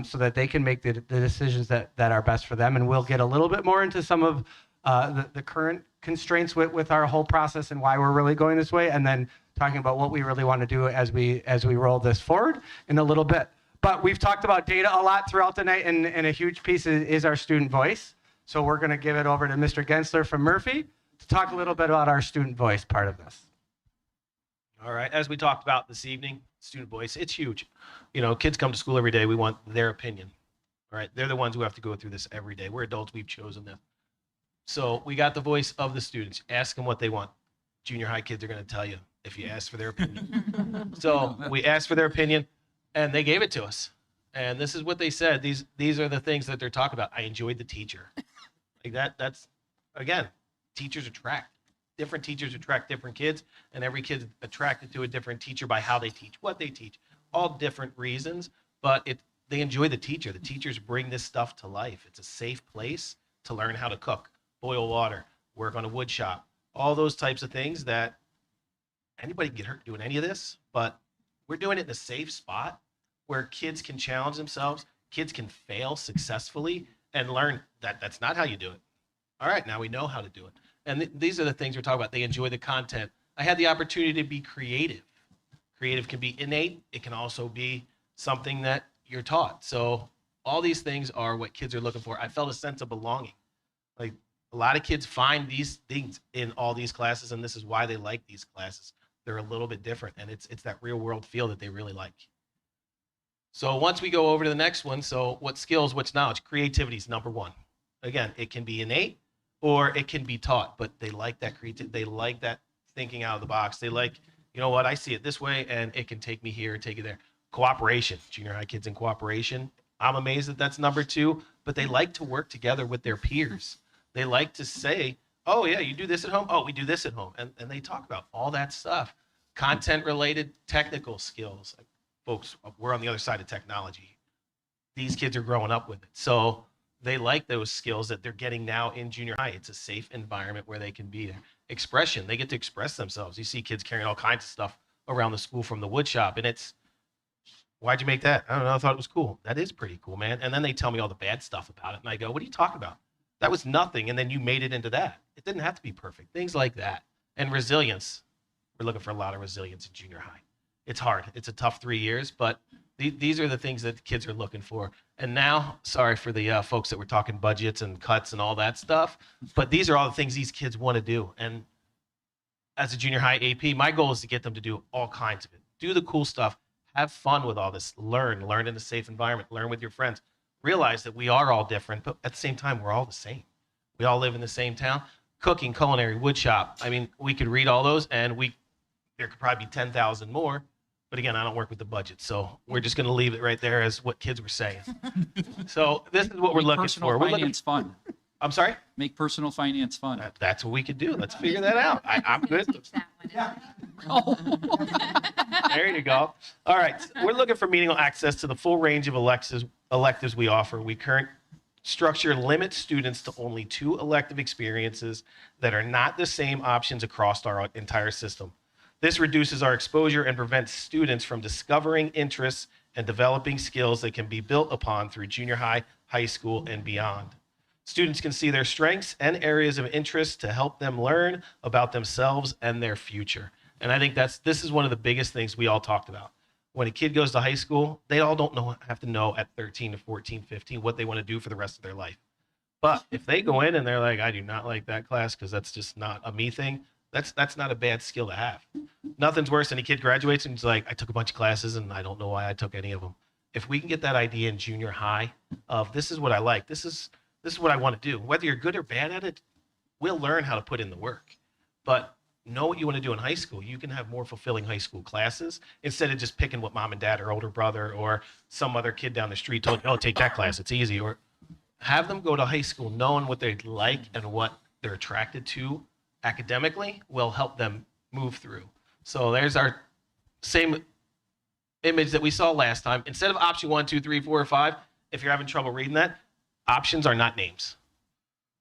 so that they can make the decisions that are best for them. And we'll get a little bit more into some of the current constraints with our whole process and why we're really going this way, and then talking about what we really want to do as we roll this forward in a little bit. But we've talked about data a lot throughout the night, and a huge piece is our student voice. So we're going to give it over to Mr. Gensler from Murphy to talk a little bit about our student voice part of this. All right. As we talked about this evening, student voice, it's huge. You know, kids come to school every day. We want their opinion. All right. They're the ones who have to go through this every day. We're adults. We've chosen them. So we got the voice of the students. Ask them what they want. Junior high kids are going to tell you if you ask for their opinion. So we asked for their opinion and they gave it to us. And this is what they said. These are the things that they're talking about. I enjoyed the teacher. Like that's, again, teachers attract. Different teachers attract different kids, and every kid's attracted to a different teacher by how they teach, what they teach, all different reasons, but they enjoy the teacher. The teachers bring this stuff to life. It's a safe place to learn how to cook, boil water, work on a wood shop, all those types of things that anybody can get hurt doing any of this, but we're doing it in a safe spot where kids can challenge themselves, kids can fail successfully and learn that that's not how you do it. All right, now we know how to do it. And these are the things we're talking about. They enjoy the content. I had the opportunity to be creative. Creative can be innate. It can also be something that you're taught. So all these things are what kids are looking for. I felt a sense of belonging. Like a lot of kids find these things in all these classes, and this is why they like these classes. They're a little bit different, and it's that real world feel that they really like. So once we go over to the next one, so what skills, what's knowledge? Creativity is number one. Again, it can be innate or it can be taught, but they like that creativity. They like that thinking out of the box. They like, you know what, I see it this way and it can take me here, take it there. Cooperation, junior high kids in cooperation. I'm amazed that that's number two, but they like to work together with their peers. They like to say, oh yeah, you do this at home. Oh, we do this at home. And they talk about all that stuff. Content related technical skills. Like, folks, we're on the other side of technology. These kids are growing up with it. So they like those skills that they're getting now in junior high. It's a safe environment where they can be there. Expression, they get to express themselves. You see kids carrying all kinds of stuff around the school from the wood shop, and it's, why'd you make that? I don't know, I thought it was cool. That is pretty cool, man. And then they tell me all the bad stuff about it, and I go, what are you talking about? That was nothing, and then you made it into that. It didn't have to be perfect. Things like that. And resilience. We're looking for a lot of resilience in junior high. It's hard. It's a tough 3 years, but these are the things that the kids are looking for. And now, sorry for the folks that were talking budgets and cuts and all that stuff, but these are all the things these kids want to do. And as a junior high AP, my goal is to get them to do all kinds of it. Do the cool stuff. Have fun with all this. Learn in a safe environment. Learn with your friends. Realize that we are all different, but at the same time, we're all the same. We all live in the same town. Cooking, culinary, wood shop. I mean, we could read all those, and there could probably be 10,000 more. But again, I don't work with the budget, so we're just going to leave it right there as what kids were saying. So this is what we're looking for. We're looking fun. I'm sorry? Make personal finance fun. That's what we could do. Let's figure that out. I'm good. There you go. All right. We're looking for meaningful access to the full range of electives we offer. We current structure limits students to only 2 elective experiences that are not the same options across our entire system. This reduces our exposure and prevents students from discovering interests and developing skills that can be built upon through junior high, high school, and beyond. Students can see their strengths and areas of interest to help them learn about themselves and their future. And I think this is one of the biggest things we all talked about. When a kid goes to high school, they all don't have to know at 13 to 14, 15 what they want to do for the rest of their life. But if they go in and they're like, I do not like that class because that's just not a me thing, that's not a bad skill to have. Nothing's worse than a kid graduates and he's like, I took a bunch of classes and I don't know why I took any of them. If we can get that idea in junior high of this is what I like, this is what I want to do. Whether you're good or bad at it, we'll learn how to put in the work. But know what you want to do in high school. You can have more fulfilling high school classes instead of just picking what mom and dad or older brother or some other kid down the street told you, oh, take that class, it's easy. Or have them go to high school knowing what they like and what they're attracted to academically will help them move through. So there's our same image that we saw last time. Instead of option 1, 2, 3, 4, or 5, if you're having trouble reading that, options are not names.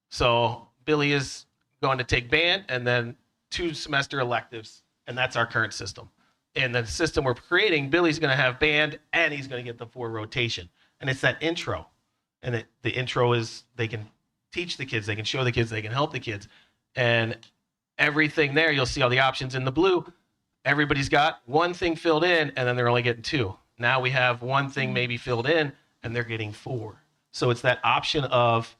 So Billy is going to take band and then 2 semester electives, and that's our current system. In the system we're creating, Billy's going to have band and he's going to get the 4 rotation. And it's that intro. And the intro is they can teach the kids, they can show the kids, they can help the kids. And everything there, you'll see all the options in the blue. Everybody's got 1 thing filled in, and then they're only getting 2. Now we have 1 thing maybe filled in, and they're getting 4. So it's that option of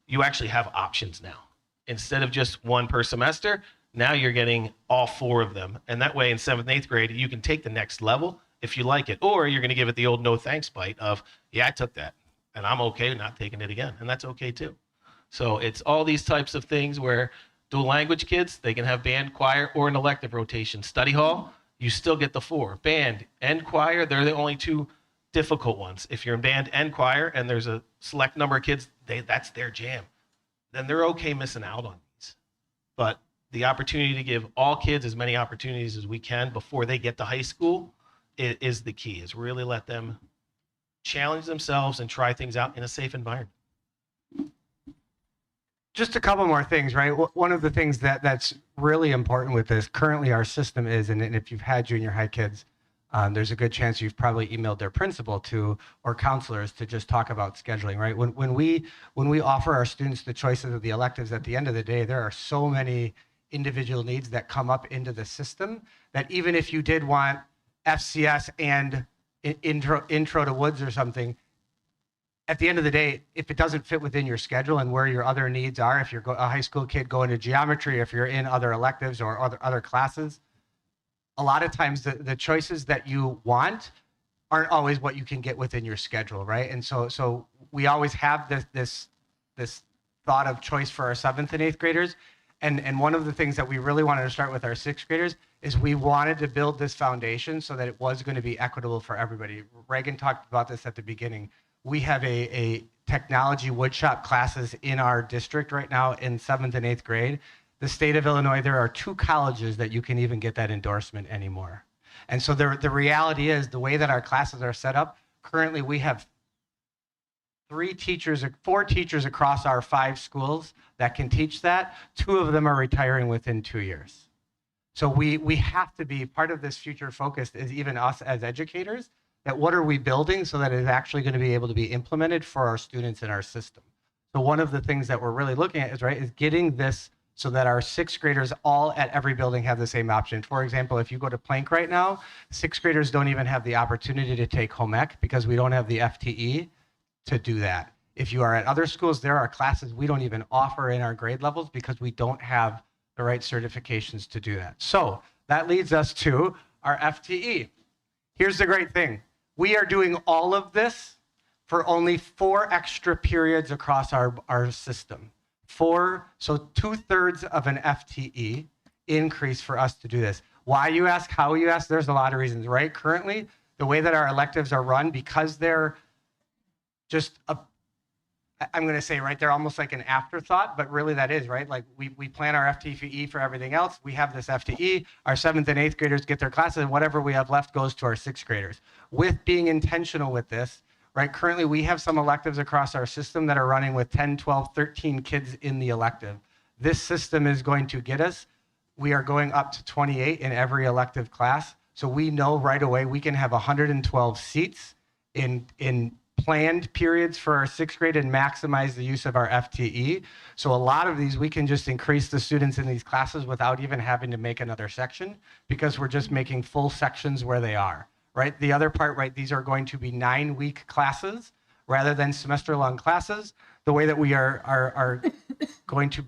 you actually have options now. Instead of just 1 per semester, Now you're getting all 4 of them. And that way in 7th and 8th grade, you can take the next level if you like it. Or you're going to give it the old no thanks bite of, yeah, I took that and I'm okay not taking it again. And that's okay too. So it's all these types of things where dual language kids, they can have band, choir, or an elective rotation. Study hall, you still get the 4. Band and choir, they're the only 2 difficult ones. If you're in band and choir and there's a select number of kids, that's their jam, then they're okay missing out on these. But the opportunity to give all kids as many opportunities as we can before they get to high school is the key, is really let them challenge themselves and try things out in a safe environment. Just a couple more things, right? One of the things that's really important with this, currently our system is, and if you've had junior high kids, there's a good chance you've probably emailed their principal or counselors to just talk about scheduling, right? When we offer our students the choices of the electives, at the end of the day, there are so many individual needs that come up into the system that even if you did want FCS and intro to woods or something, at the end of the day, if it doesn't fit within your schedule and where your other needs are, if you're a high school kid going to geometry, if you're in other electives or other classes, a lot of times the choices that you want aren't always what you can get within your schedule, right? And so we always have this thought of choice for our 7th and 8th graders. And one of the things that we really wanted to start with our 6th graders is we wanted to build this foundation so that it was going to be equitable for everybody. Reagan talked about this at the beginning. We have a technology woodshop classes in our district right now in 7th and 8th grade. The state of Illinois, there are 2 colleges that you can even get that endorsement anymore. And so the reality is the way that our classes are set up, currently we have 4 teachers across our 5 schools that can teach that. 2 of them are retiring within 2 years. So we have to be part of this future focus is even us as educators, that what are we building so that it's actually going to be able to be implemented for our students in our system. So one of the things that we're really looking at is getting this so that our 6th graders all at every building have the same option. For example, if you go to Plank right now, 6th graders don't even have the opportunity to take home ec because we don't have the FTE to do that. If you are at other schools, there are classes we don't even offer in our grade levels because we don't have the right certifications to do that. So that leads us to our FTE. Here's the great thing. We are doing all of this for only 4 extra periods across our system. 4, so 2/3 of an FTE increase for us to do this. Why, you ask? How, you ask? There's a lot of reasons, right? Currently, the way that our electives are run, because they're just I'm going to say, right, they're almost like an afterthought, but really that is, right? Like we plan our FTE for everything else. We have this FTE. Our 7th and 8th graders get their classes, and whatever we have left goes to our 6th graders. With being intentional with this, right, currently we have some electives across our system that are running with 10, 12, 13 kids in the elective. This system is going to get us, we are going up to 28 in every elective class. So we know right away we can have 112 seats in planned periods for our 6th grade and maximize the use of our FTE. So a lot of these, we can just increase the students in these classes without even having to make another section because we're just making full sections where they are, right? The other part, right, these are going to be 9-week classes rather than semester-long classes. The way that we are going to,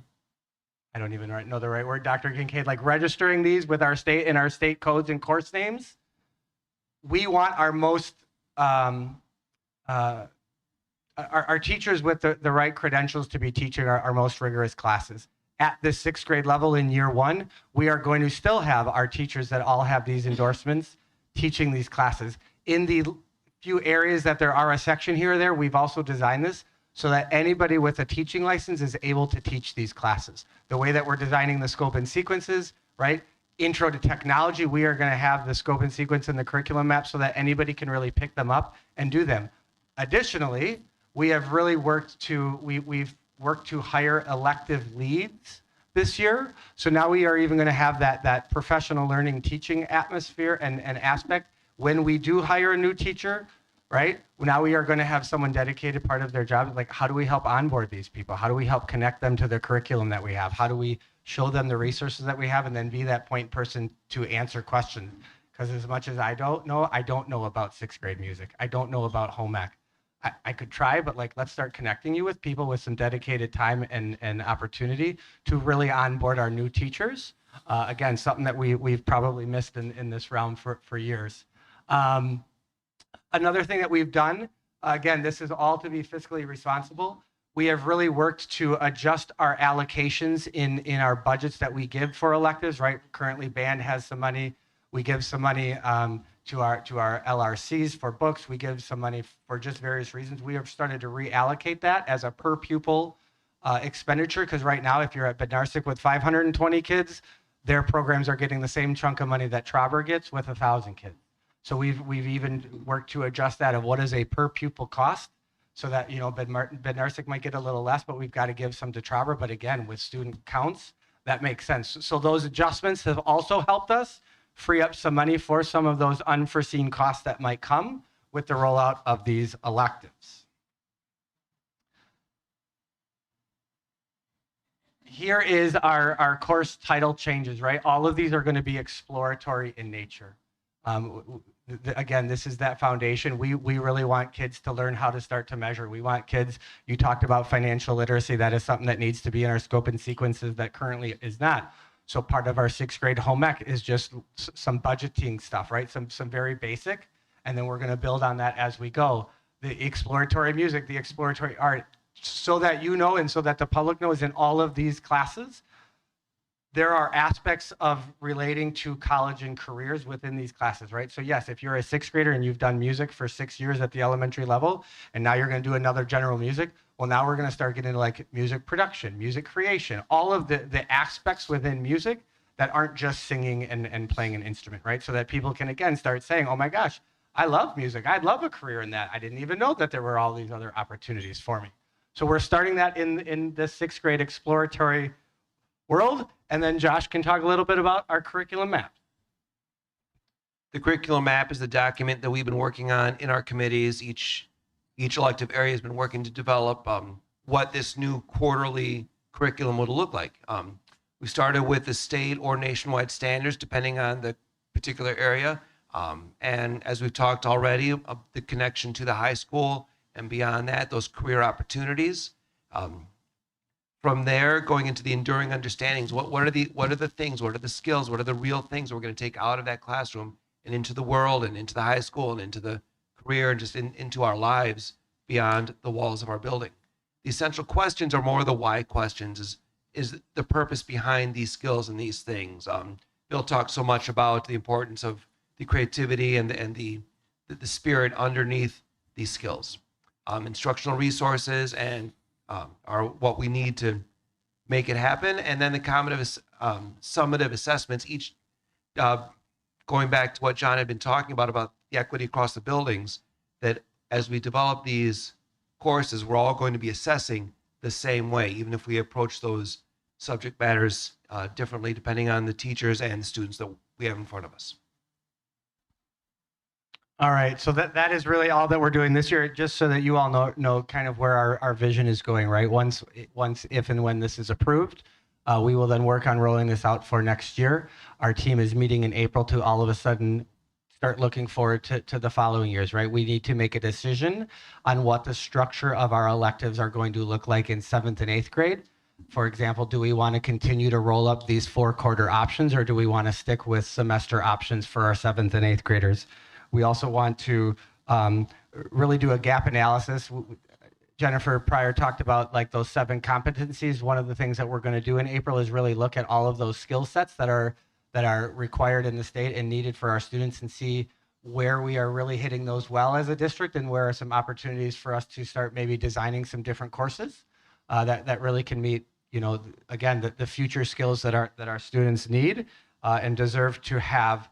I don't even know the right word, Dr. Kincaid, like registering these with our state and our state codes and course names. We want our most, our teachers with the right credentials to be teaching our most rigorous classes. At the 6th grade level in year 1, we are going to still have our teachers that all have these endorsements teaching these classes. In the few areas that there are a section here or there, we've also designed this so that anybody with a teaching license is able to teach these classes. The way that we're designing the scope and sequences, right? Intro to technology, we are going to have the scope and sequence in the curriculum map so that anybody can really pick them up and do them. Additionally, we have really we've worked to hire elective leads this year. So now we are even going to have that professional learning teaching atmosphere and aspect. When we do hire a new teacher, right? Now we are going to have someone dedicated part of their job. Like, how do we help onboard these people? How do we help connect them to the curriculum that we have? How do we show them the resources that we have and then be that point person to answer questions? Because as much as I don't know about 6th grade music. I don't know about home ec. I could try, but like, let's start connecting you with people with some dedicated time and opportunity to really onboard our new teachers Again, something that we've probably missed in this realm for years. Another thing that we've done, again, this is all to be fiscally responsible. We have really worked to adjust our allocations in our budgets that we give for electives, right? Currently, band has some money. We give some money to our LRCs for books. We give some money for just various reasons. We have started to reallocate that as a per pupil expenditure, because right now, if you're at Bednarsik with 520 kids, their programs are getting the same chunk of money that Trauber gets with 1,000 kids. So we've even worked to adjust that of what is a per pupil cost, so that, you know, Bednarsik might get a little less, but we've got to give some to Trauber. But again, with student counts, that makes sense. So those adjustments have also helped us free up some money for some of those unforeseen costs that might come with the rollout of these electives. Here is our course title changes, right? All of these are going to be exploratory in nature. Again, this is that foundation. We really want kids to learn how to start to measure. We want kids, you talked about financial literacy. That is something that needs to be in our scope and sequences that currently is not. So part of our 6th grade home ec is just some budgeting stuff, right? Some very basic, and then we're going to build on that as we go. The exploratory music, the exploratory art, so that you know and so that the public knows, in all of these classes, there are aspects of relating to college and careers within these classes, right? So yes, if you're a 6th grader and you've done music for 6 years at the elementary level, and now you're going to do another general music, well, now we're going to start getting into like music production, music creation, all of the aspects within music that aren't just singing and playing an instrument, right? So that people can, again, start saying, oh my gosh, I love music. I'd love a career in that. I didn't even know that there were all these other opportunities for me. So we're starting that in the 6th grade exploratory world. And then Josh can talk a little bit about our curriculum map. The curriculum map is the document that we've been working on in our committees. Each elective area has been working to develop what this new quarterly curriculum would look like. We started with the state or nationwide standards, depending on the particular area. And as we've talked already, the connection to the high school and beyond that, those career opportunities. From there, going into the enduring understandings, what are the things, what are the skills, what are the real things we're going to take out of that classroom and into the world and into the high school and into the career and just into our lives beyond the walls of our building. The essential questions are more the why questions, is the purpose behind these skills and these things. Bill talked so much about the importance of the creativity and the spirit underneath these skills. Instructional resources and are what we need to make it happen. And then the summative assessments, each going back to what John had been talking about the equity across the buildings, that as we develop these courses, we're all going to be assessing the same way, even if we approach those subject matters differently, depending on the teachers and the students that we have in front of us. All right, so that is really all that we're doing this year, just so that you all know kind of where our vision is going, right? Once if and when this is approved, we will then work on rolling this out for next year. Our team is meeting in April to all of a sudden start looking forward to the following years, right? We need to make a decision on what the structure of our electives are going to look like in 7th and 8th grade. For example, do we want to continue to roll up these 4-quarter options, or do we want to stick with semester options for our 7th and 8th graders? We also want to really do a gap analysis. Jennifer prior talked about like those 7 competencies. One of the things that we're going to do in April is really look at all of those skill sets that are required in the state and needed for our students, and see where we are really hitting those well as a district, and where are some opportunities for us to start maybe designing some different courses that really can meet, you know, again, the future skills that our students need and deserve to have.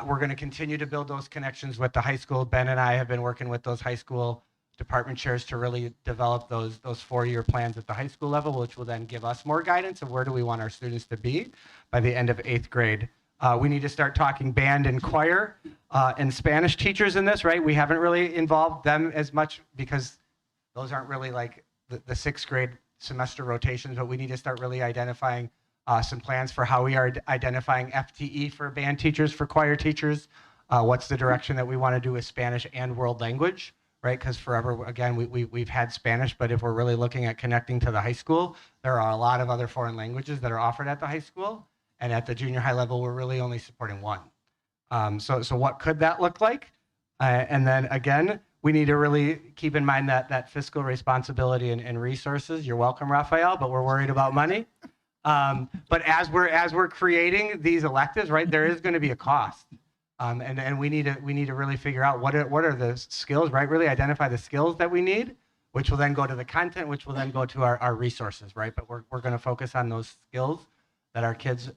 We're going to continue to build those connections with the high school. Ben and I have been working with those high school department chairs to really develop those 4-year plans at the high school level, which will then give us more guidance of where do we want our students to be by the end of 8th grade. We need to start talking band and choir and Spanish teachers in this, right? We haven't really involved them as much because those aren't really like the 6th grade semester rotations, but we need to start really identifying some plans for how we are identifying FTE for band teachers, for choir teachers. What's the direction that we want to do with Spanish and world language, right? Because forever, again, we've had Spanish, but if we're really looking at connecting to the high school, there are a lot of other foreign languages that are offered at the high school. And at the junior high level, we're really only supporting one. So what could that look like? And then again, we need to really keep in mind that fiscal responsibility and resources. You're welcome, Raphael, but we're worried about money. But as we're creating these electives, right, there is going to be a cost. And we need to really figure out what are the skills, right? Really identify the skills that we need, which will then go to the content, which will then go to our resources, right? But we're going to focus on those skills that our kids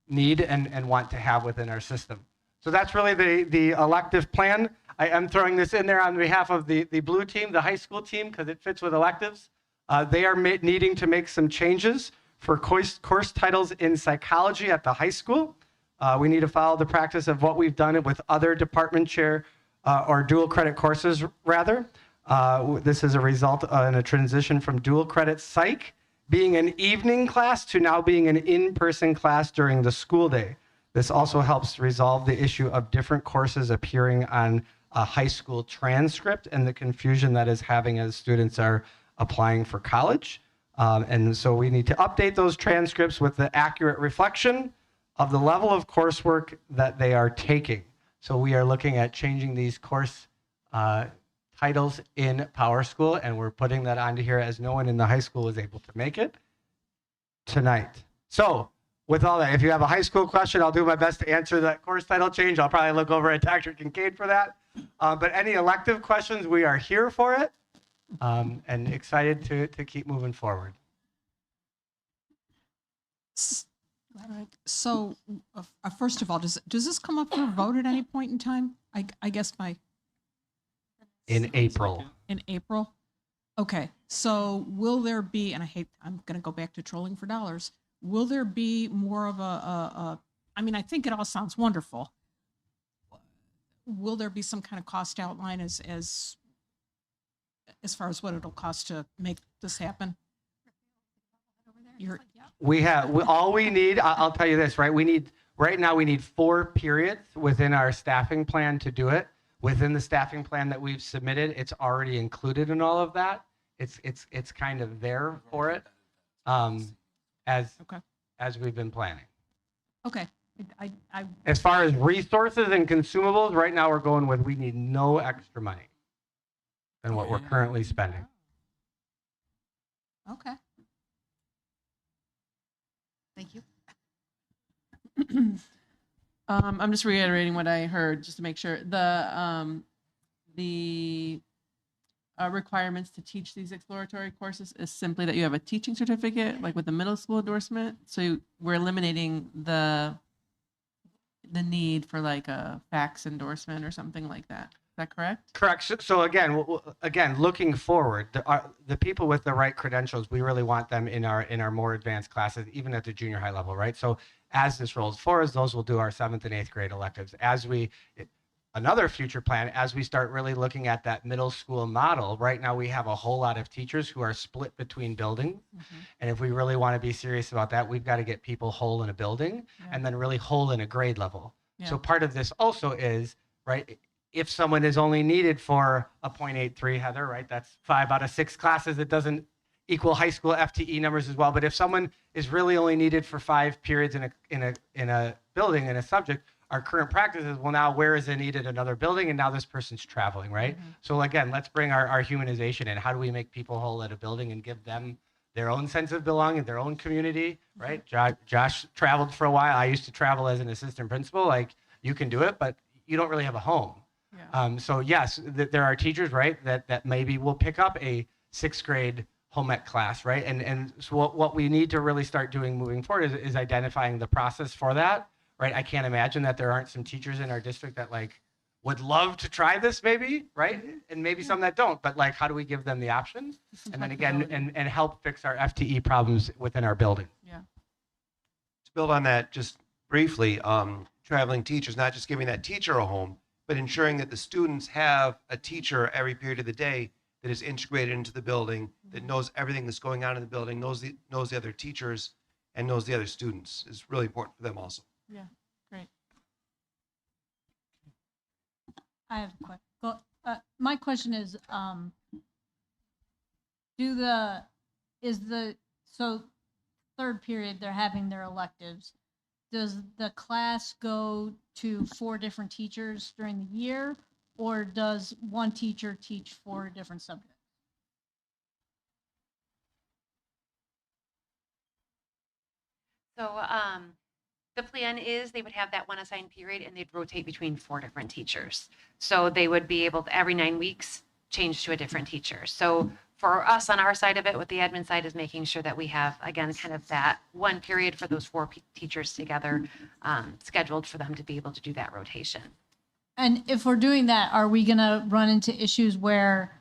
need and want to have within our system. So that's really the elective plan. I am throwing this in there on behalf of the blue team, the high school team, because it fits with electives. They are needing to make some changes for course titles in psychology at the high school. We need to follow the practice of what we've done with other department chair or dual credit courses, rather. This is a result in a transition from dual credit psych being an evening class to now being an in-person class during the school day. This also helps resolve the issue of different courses appearing on a high school transcript and the confusion that is having as students are applying for college. And so we need to update those transcripts with the accurate reflection of the level of coursework that they are taking. So we are looking at changing these course titles in PowerSchool, and we're putting that onto here as no one in the high school was able to make it tonight. So with all that, if you have a high school question, I'll do my best to answer that course title change. I'll probably look over at Dr. Kincaid for that. But any elective questions, we are here for it, and excited to keep moving forward. So, first of all, does this come up for a vote at any point in time? I guess In April. In April? Okay, so will there be, and I'm going to go back to trolling for dollars, will there be more of I mean, I think it all sounds wonderful. Will there be some kind of cost outline as far as what it'll cost to make this happen? All we need, I'll tell you this, right? Right now we need 4 periods within our staffing plan to do it. Within the staffing plan that we've submitted, it's already included in all of that. It's kind of there for it, as we've been planning. Okay. As far as resources and consumables, right now we're going with we need no extra money than what we're currently spending. Okay. Thank you. I'm just reiterating what I heard just to make sure. The requirements to teach these exploratory courses is simply that you have a teaching certificate, like with the middle school endorsement. So we're eliminating the need for like a fax endorsement or something like that. Is that correct? Correct. So again, looking forward, the people with the right credentials, we really want them in our more advanced classes, even at the junior high level, right? So as this rolls forward, those will do our 7th and 8th grade electives. Another future plan, as we start really looking at that middle school model, right now we have a whole lot of teachers who are split between buildings. And if we really want to be serious about that, we've got to get people whole in a building and then really whole in a grade level. Yeah. So part of this also is, right, if someone is only needed for a 0.83, Heather, right, that's 5 out of 6 classes. It doesn't equal high school FTE numbers as well. But if someone is really only needed for 5 periods in a building, in a subject, our current practice is, well, now where is it needed another building? And now this person's traveling, right? So again, let's bring our humanization in. How do we make people whole at a building and give them their own sense of belonging, their own community, right? Josh traveled for a while. I used to travel as an assistant principal. Like, you can do it, but you don't really have a home. So yes, there are teachers, right, that maybe will pick up a 6th grade home ec class, right? And so what we need to really start doing moving forward is identifying the process for that, right? I can't imagine that there aren't some teachers in our district that like would love to try this maybe, right? And maybe some that don't, but like, how do we give them the option? And then again, and help fix our FTE problems within our building. Yeah. To build on that just briefly, traveling teachers, not just giving that teacher a home, but ensuring that the students have a teacher every period of the day that is integrated into the building, that knows everything that's going on in the building, knows the other teachers, and knows the other students is really important for them also. Yeah, great. I have a question. My question is, so third period they're having their electives, does the class go to 4 different teachers during the year, or does one teacher teach 4 different subjects? So the plan is they would have that one assigned period and they'd rotate between 4 different teachers. So they would be able to, every 9 weeks, change to a different teacher. So for us on our side of it, with the admin side, is making sure that we have, again, kind of that one period for those 4 teachers together, scheduled for them to be able to do that rotation. And if we're doing that, are we going to run into issues where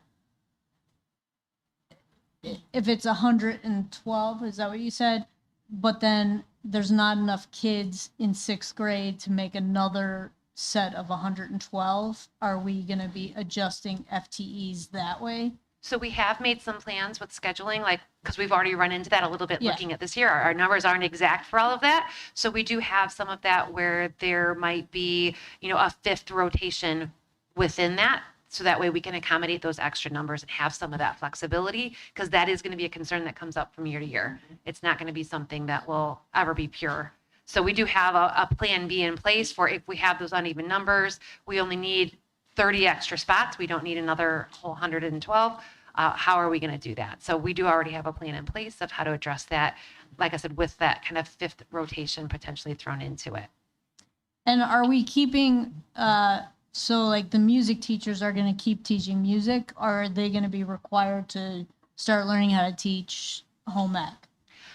if it's 112, is that what you said? But then there's not enough kids in 6th grade to make another set of 112. Are we going to be adjusting FTEs that way? So we have made some plans with scheduling, like, because we've already run into that a little bit Yeah. looking at this year. Our numbers aren't exact for all of that. So we do have some of that where there might be, a 5th rotation within that. So that way we can accommodate those extra numbers and have some of that flexibility, because that is going to be a concern that comes up from year to year. It's not going to be something that will ever be pure. So we do have a plan B in place for if we have those uneven numbers, we only need 30 extra spots. We don't need another whole 112. How are we going to do that? So we do already have a plan in place of how to address that. Like I said, with that kind of 5th rotation potentially thrown into it. And are we keeping, so like the music teachers are going to keep teaching music, or are they going to be required to start learning how to teach home ec?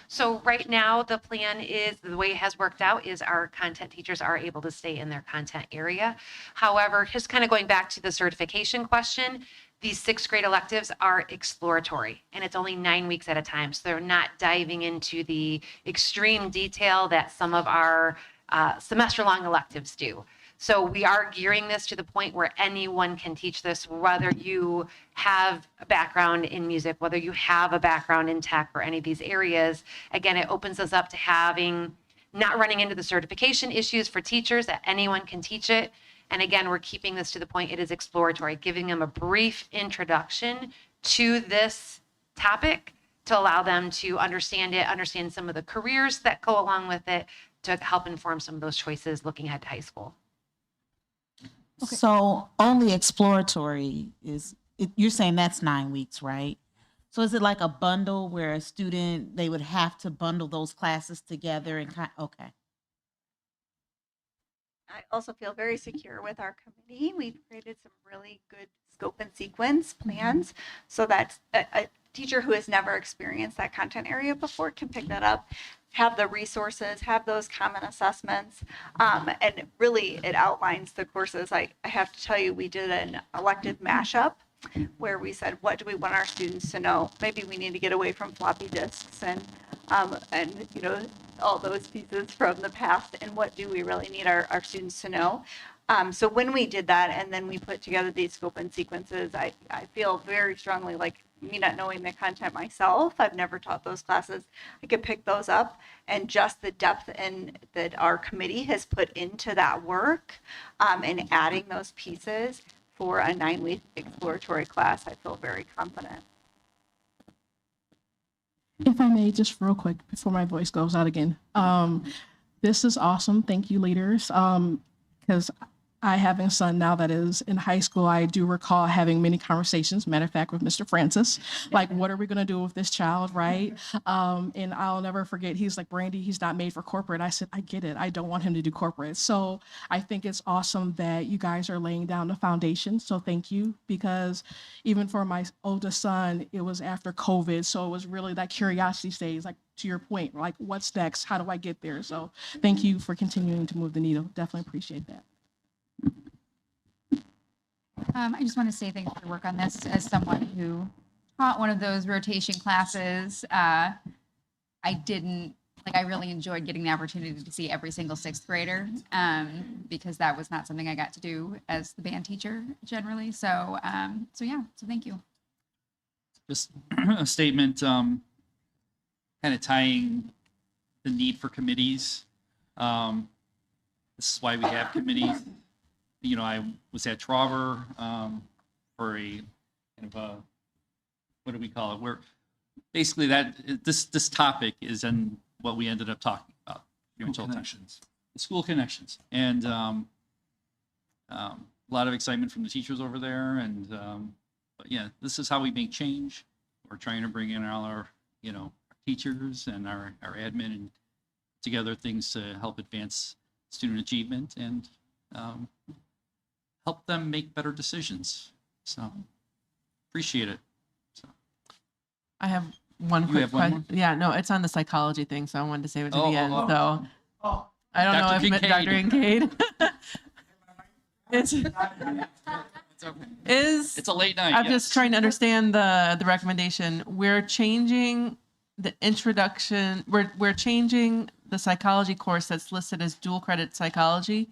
So right now, the plan is, the way it has worked out is our content teachers are able to stay in their content area. However, just kind of going back to the certification question, these 6th grade electives are exploratory and it's only 9 weeks at a time. So they're not diving into the extreme detail that some of our semester-long electives do. So we are gearing this to the point where anyone can teach this, whether you have a background in music, whether you have a background in tech or any of these areas. Again, it opens us up to not running into the certification issues for teachers, that anyone can teach it. And again, we're keeping this to the point it is exploratory, giving them a brief introduction to this topic to allow them to understand it, understand some of the careers that go along with it, to help inform some of those choices looking ahead to high school. Okay. So only exploratory you're saying that's 9 weeks, right? So is it like a bundle where a student, they would have to bundle those classes together and okay. I also feel very secure with our committee. We've created some really good scope and sequence plans so that a teacher who has never experienced that content area before can pick that up, have the resources, have those common assessments, and really it outlines the courses. I have to tell you, we did an elective mashup where we said, what do we want our students to know? Maybe we need to get away from floppy disks and all those pieces from the past, and what do we really need our students to know? So when we did that and then we put together these scope and sequences, I feel very strongly, like me not knowing the content myself, I've never taught those classes, I could pick those up, and just the depth that our committee has put into that work and adding those pieces for a 9-week exploratory class, I feel very confident. If I may, just real quick before my voice goes out again. This is awesome. Thank you, leaders. Because I have a son now that is in high school. I do recall having many conversations, matter of fact, with Mr. Francis, like, what are we going to do with this child, right? And I'll never forget, he's like, Brandy, he's not made for corporate. I said, I get it. I don't want him to do corporate. So I think it's awesome that you guys are laying down the foundation. So thank you, because even for my oldest son, it was after COVID. So it was really that curiosity stage, like, to your point, like, what's next? How do I get there? So thank you for continuing to move the needle. Definitely appreciate that. I just want to say thanks for the work on this. As someone who taught one of those rotation classes, I really enjoyed getting the opportunity to see every single 6th grader, because that was not something I got to do as the band teacher generally. So thank you. Just a statement, kind of tying the need for committees. This is why we have committees. I was at Trauber for a kind of a, what do we call it? Where basically this topic is in what we ended up talking about. pretty much all the time. Connections. The school connections, and a lot of excitement from the teachers over there. And but yeah, this is how we make change. We're trying to bring in all our teachers and our admin and together things to help advance student achievement and help them make better decisions. So appreciate it. So I have one You quick have one more? question. Yeah, no, it's on the psychology thing, so I wanted to save it to the end. So oh. I don't Dr. know if Dr. Kincaid is. It's a late night. I'm yes. just trying to understand the recommendation. We're changing the introduction. We're changing the psychology course that's listed as dual credit psychology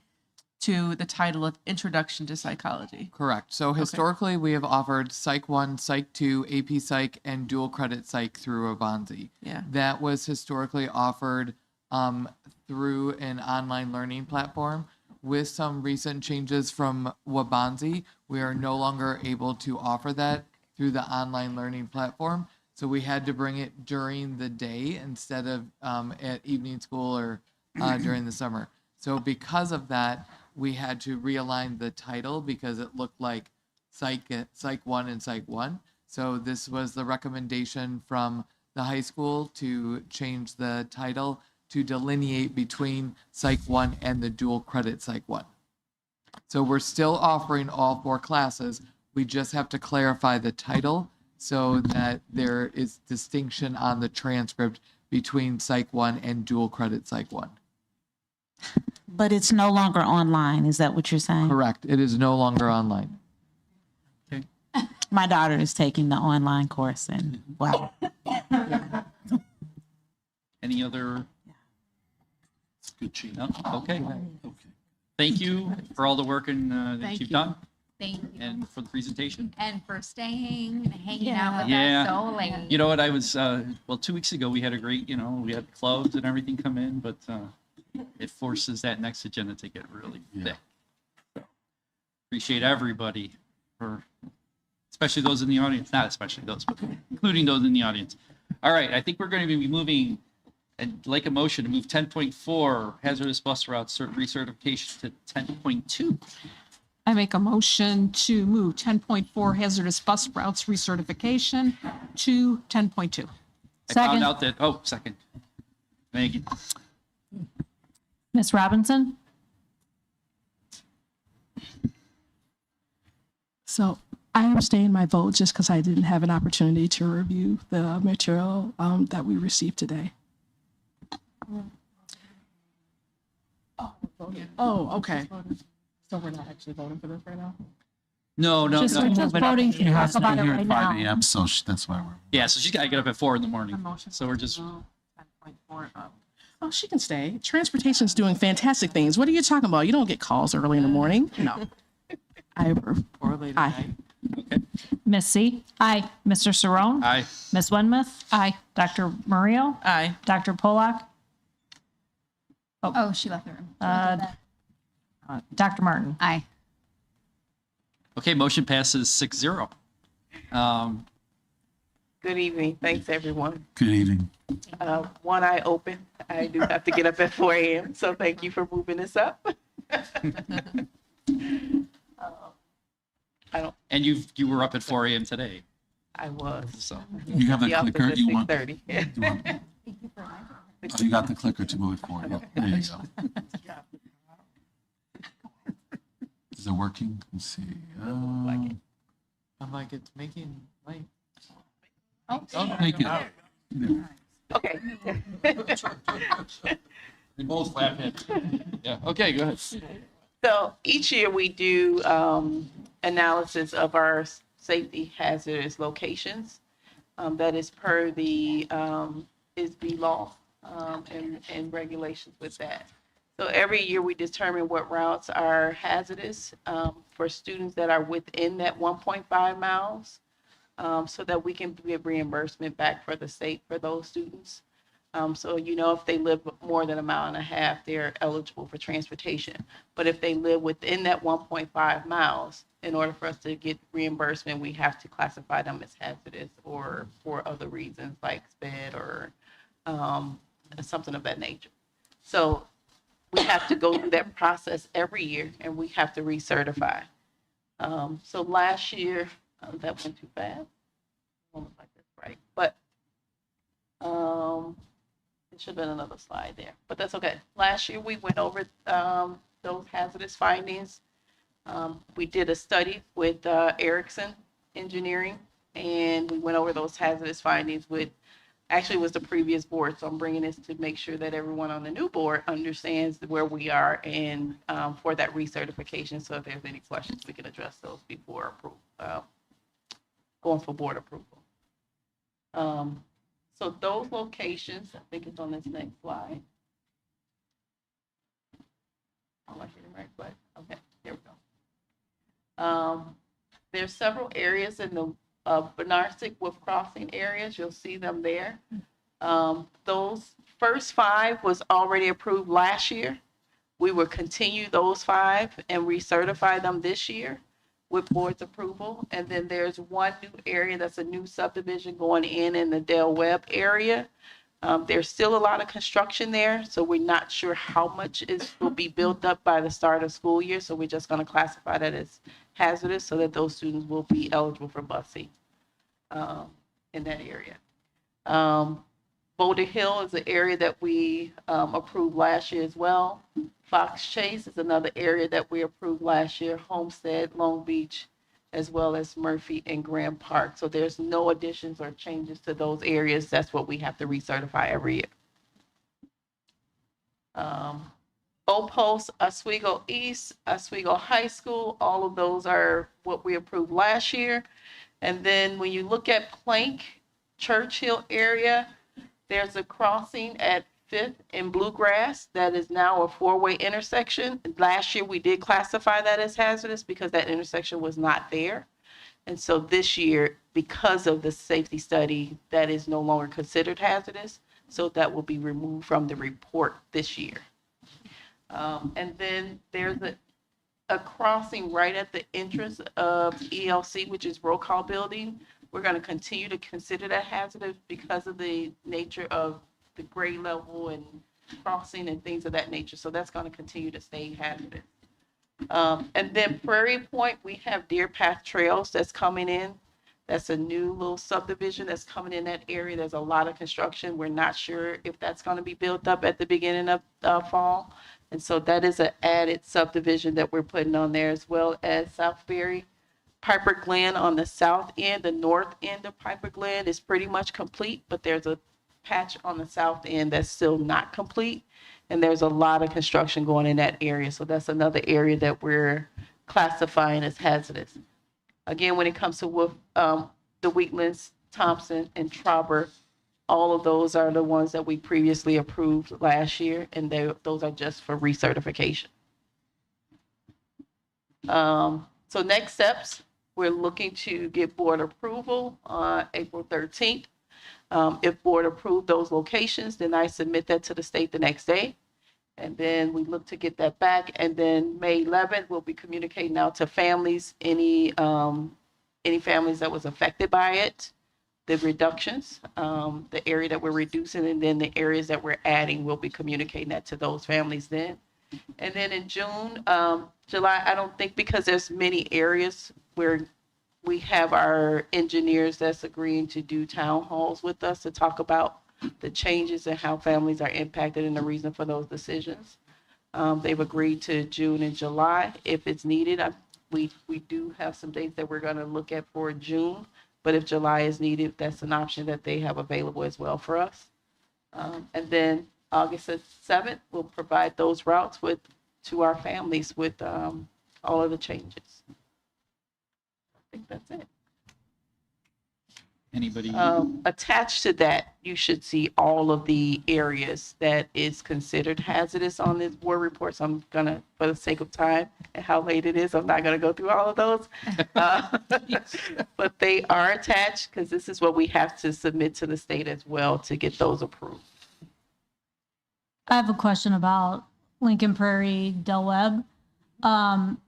to the title of Introduction to Psychology. Correct. So historically, we have offered Psych 1, Psych 2, AP Psych, and dual credit Psych through Avanzi. Yeah. That was historically offered through an online learning platform. With some recent changes from Wabanzi, we are no longer able to offer that through the online learning platform. So we had to bring it during the day instead of at evening school or during the summer. So because of that, we had to realign the title because it looked like Psych 1 and Psych 1. So this was the recommendation from the high school to change the title to delineate between Psych 1 and the dual credit Psych 1. So we're still offering all 4 classes. We just have to clarify the title so that there is distinction on the transcript between Psych 1 and dual credit Psych 1. But it's no longer online. Is that what you're saying? Correct. It is no longer online. My daughter is taking the online course, and wow. Any other? Good cheat. No? Okay. Thank you for all the work that Thank you've you. done Thank you. and for the presentation. And for staying and hanging out with Yeah. us so late. You know what? I was, 2 weeks ago, we had a great, we had clubs and everything come in, but it forces that next agenda to get really thick. So, appreciate everybody especially those in the audience, not especially those, but including those in the audience. All right, I think we're going to be moving, I'd like a motion to move 10.4 hazardous bus routes recertification to 10.2. I make a motion to move 10.4 hazardous bus routes recertification to 10.2. I found out that, second. Megan. Ms. Robinson? So I abstained my vote just because I didn't have an opportunity to review the material that we received today. Oh, okay. So we're not actually voting for this right now? No. Just voting. She has to About be it here right at now. 5 a.m., so that's why we're. Yeah, so she's got to get up at 4 in the morning. So we're just. Oh, she can stay. Transportation's doing fantastic things. What are you talking about? You don't get calls early in the morning. No. Aye. Ms. C? Aye. Mr. Cerrone? Aye. Ms. Wenmuth? Aye. Dr. Murillo? Aye. Dr. Polak? Oh, she left the room. Dr. Martin? Aye. Okay, motion passes 6-0. Good evening. Thanks, everyone. Good evening. One eye open. I do have to get up at 4 a.m., so thank you for moving this up. And you were up at 4 a.m. today. I was. So You have the The office clicker at you want? 6:30. You want- Oh, you got the clicker to move it forward. Yep, there you go. Is it working? Let's see. I'm like, it's making light. Oh, thank you. Okay. They both laugh at. Yeah. Okay, go ahead. So each year we do analysis of our safety hazardous locations. That is per the ISB law and regulations with that. So every year we determine what routes are hazardous for students that are within that 1.5 miles so that we can get reimbursement back for the state for those students. So, if they live more than 1.5 miles, they're eligible for transportation. But if they live within that 1.5 miles, in order for us to get reimbursement, we have to classify them as hazardous or for other reasons like SPED or something of that nature. So we have to go through that process every year, and we have to recertify. So last year, that went too fast. I don't know if I did this right, but it should have been another slide there, but that's okay. Last year we went over those hazardous findings. We did a study with Erickson Engineering, and we went over those hazardous findings with, actually it was the previous board, so I'm bringing this to make sure that everyone on the new board understands where we are and for that recertification. So if there's any questions, we can address those before going for board approval. So those locations, I think it's on this next slide. Oh, I hit it right, but okay, there we go. There's several areas in the Benarsic with crossing areas. You'll see them there. Those first 5 was already approved last year. We will continue those 5 and recertify them this year with board's approval. And then there's one new area that's a new subdivision going in the Del Webb area. There's still a lot of construction there, so we're not sure how much will be built up by the start of school year. So we're just going to classify that as hazardous so that those students will be eligible for busing in that area. Boulder Hill is an area that we approved last year as well. Fox Chase is another area that we approved last year. Homestead, Long Beach, as well as Murphy and Graham Park. So there's no additions or changes to those areas. That's what we have to recertify every year. Old Post, Oswego East, Oswego High School, all of those are what we approved last year. And then when you look at Plank, Churchill area, there's a crossing at 5th and Bluegrass that is now a 4-way intersection. Last year we did classify that as hazardous because that intersection was not there. And so this year, because of the safety study, that is no longer considered hazardous. So that will be removed from the report this year. And then there's a crossing right at the entrance of ELC, which is roll call building. We're going to continue to consider that hazardous because of the nature of the grade level and crossing and things of that nature. So that's going to continue to stay hazardous. And then Prairie Point, we have Deer Path Trails that's coming in. That's a new little subdivision that's coming in that area. There's a lot of construction. We're not sure if that's going to be built up at the beginning of fall. And so that is an added subdivision that we're putting on there, as well as Southbury. Piper Glen on the south end, the north end of Piper Glen is pretty much complete, but there's a patch on the south end that's still not complete. And there's a lot of construction going in that area. So that's another area that we're classifying as hazardous. Again, when it comes to the Wheatlands, Thompson, and Trauber, all of those are the ones that we previously approved last year, and those are just for recertification. So next steps, we're looking to get board approval on April 13th. If board approved those locations, then I submit that to the state the next day. And then we look to get that back. And then May 11th, we'll be communicating out to families, any families that was affected by it, the reductions, the area that we're reducing, and then the areas that we're adding, we'll be communicating that to those families then. And then in June, July, I don't think, because there's many areas where we have our engineers that's agreeing to do town halls with us to talk about the changes and how families are impacted and the reason for those decisions. They've agreed to June and July if it's needed. We do have some dates that we're going to look at for June, but if July is needed, that's an option that they have available as well for us. And then August 7th, we'll provide those routes to our families with all of the changes. I think that's it. Anybody? Attached to that, you should see all of the areas that is considered hazardous on this board report. So I'm gonna, for the sake of time and how late it is, I'm not gonna go through all of those. But they are attached because this is what we have to submit to the state as well to get those approved. I have a question about Lincoln Prairie, Del Webb. Am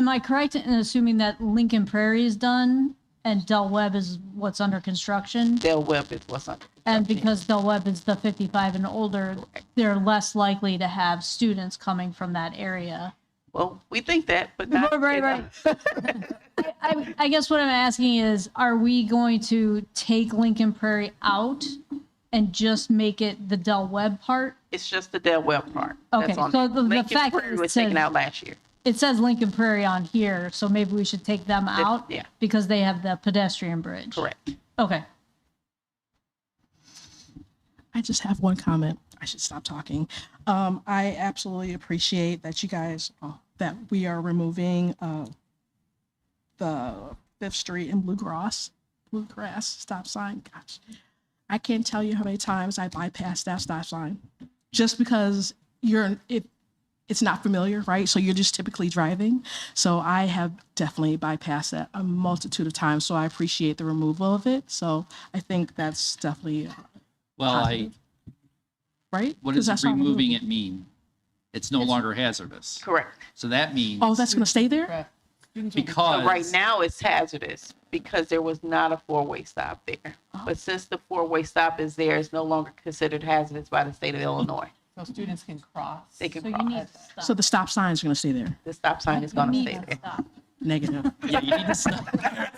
I correct in assuming that Lincoln Prairie is done and Del Webb is what's under construction. Del Webb is what's under. And because Del Webb is the 55 and older, they're less likely to have students coming from that area. Well, we think that, but not. Right. I guess what I'm asking is, are we going to take Lincoln Prairie out and just make it the Del Webb part? It's just the Del Webb part. Okay, That's on so there. the Lincoln fact Prairie that it was taken says- out last year. It says Lincoln Prairie on here, so maybe we should take them out? Yeah. Because they have the pedestrian bridge. Correct. Okay. I just have one comment. I should stop talking. I absolutely appreciate that you guys, that we are removing the 5th Street and Bluegrass stop sign. Gosh, I can't tell you how many times I bypassed that stop sign just because it's not familiar, right? So you're just typically driving. So I have definitely bypassed that a multitude of times. So I appreciate the removal of it. So I think that's definitely Well, positive. Right? What 'Cause does that's not removing removable. it mean? It's no longer hazardous. Correct. So that means. Oh, that's going to stay there? Because So right now it's hazardous because there was not a four-way stop there. But since the four-way stop is there, it's no longer considered hazardous by the state of Illinois. So students can cross. They can So you cross. need to stop. So the stop sign is going to stay there? The stop sign is going to stay there. Stop. Negative. Yeah, you need to stop.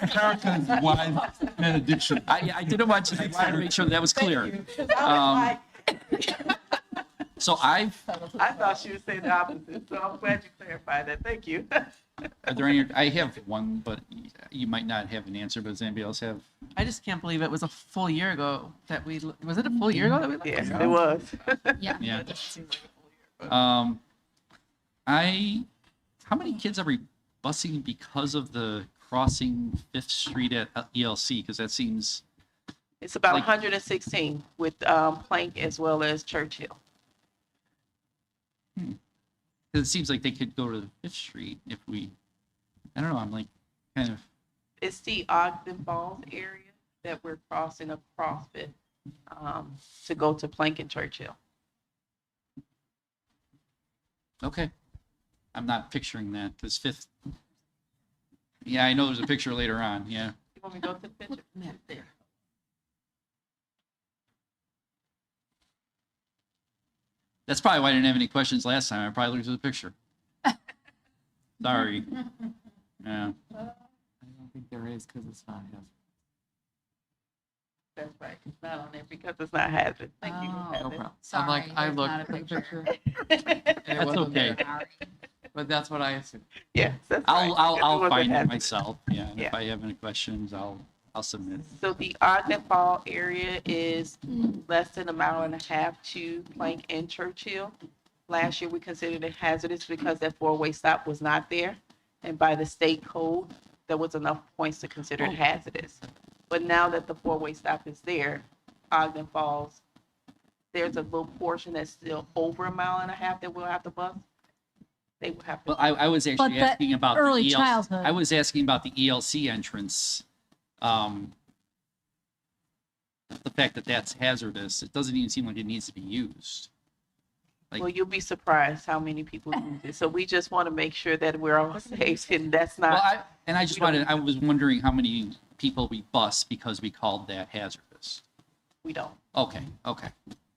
America's wise benediction. I didn't want to. I wanted to make sure that was clear. So I thought she would say the opposite, so I'm glad you clarified that. Thank you. Are there any? I have one, but you might not have an answer. But does anybody else have? I just can't believe it was a full year ago that was it a full year ago that we looked? Yes, it was. Yeah. How many kids are we busing because of the crossing 5th Street at ELC? Because that seems. It's about Like- 116 with Plank as well as Churchill. It seems like they could go to 5th Street if we. I don't know. I'm like kind of. It's the Ogden Falls area that we're crossing across it to go to Plank and Churchill. Okay. I'm not picturing that because 5th. Yeah, I know there's a picture later on. Yeah. You want me to go to the picture? Yeah, there. That's probably why I didn't have any questions last time. I probably looked at the picture. Sorry. Yeah. I don't think there is because it's not hazardous. That's right. It's not on there because it's not hazard. Thank you. No Heather. problem. Sorry, I'm like, I there's looked not a at the picture. picture. and it That's wasn't okay. there. But that's what I assumed. Yes, that's I'll right. I'll because it I'll wasn't find it hazard. myself. Yeah. And Yeah. if I have any questions, I'll submit. So the Ogden Fall area is less than a mile and a half to Plank and Churchill. Last year, we considered it hazardous because that four-way stop was not there. And by the state code, there was enough points to consider it hazardous. But now that the four-way stop is there, Ogden Falls, there's a little portion that's still over a mile and a half that we'll have to bus. They will have to. Well, I was But actually that asking about early the childhood. I was asking about the ELC entrance. The fact that that's hazardous, it doesn't even seem like it needs to be used. Well, you'll be surprised how many people use it. So we just want to make sure that we're all safe and that's not. Well, I was wondering how many people we bus because we called that hazardous. We don't. Okay.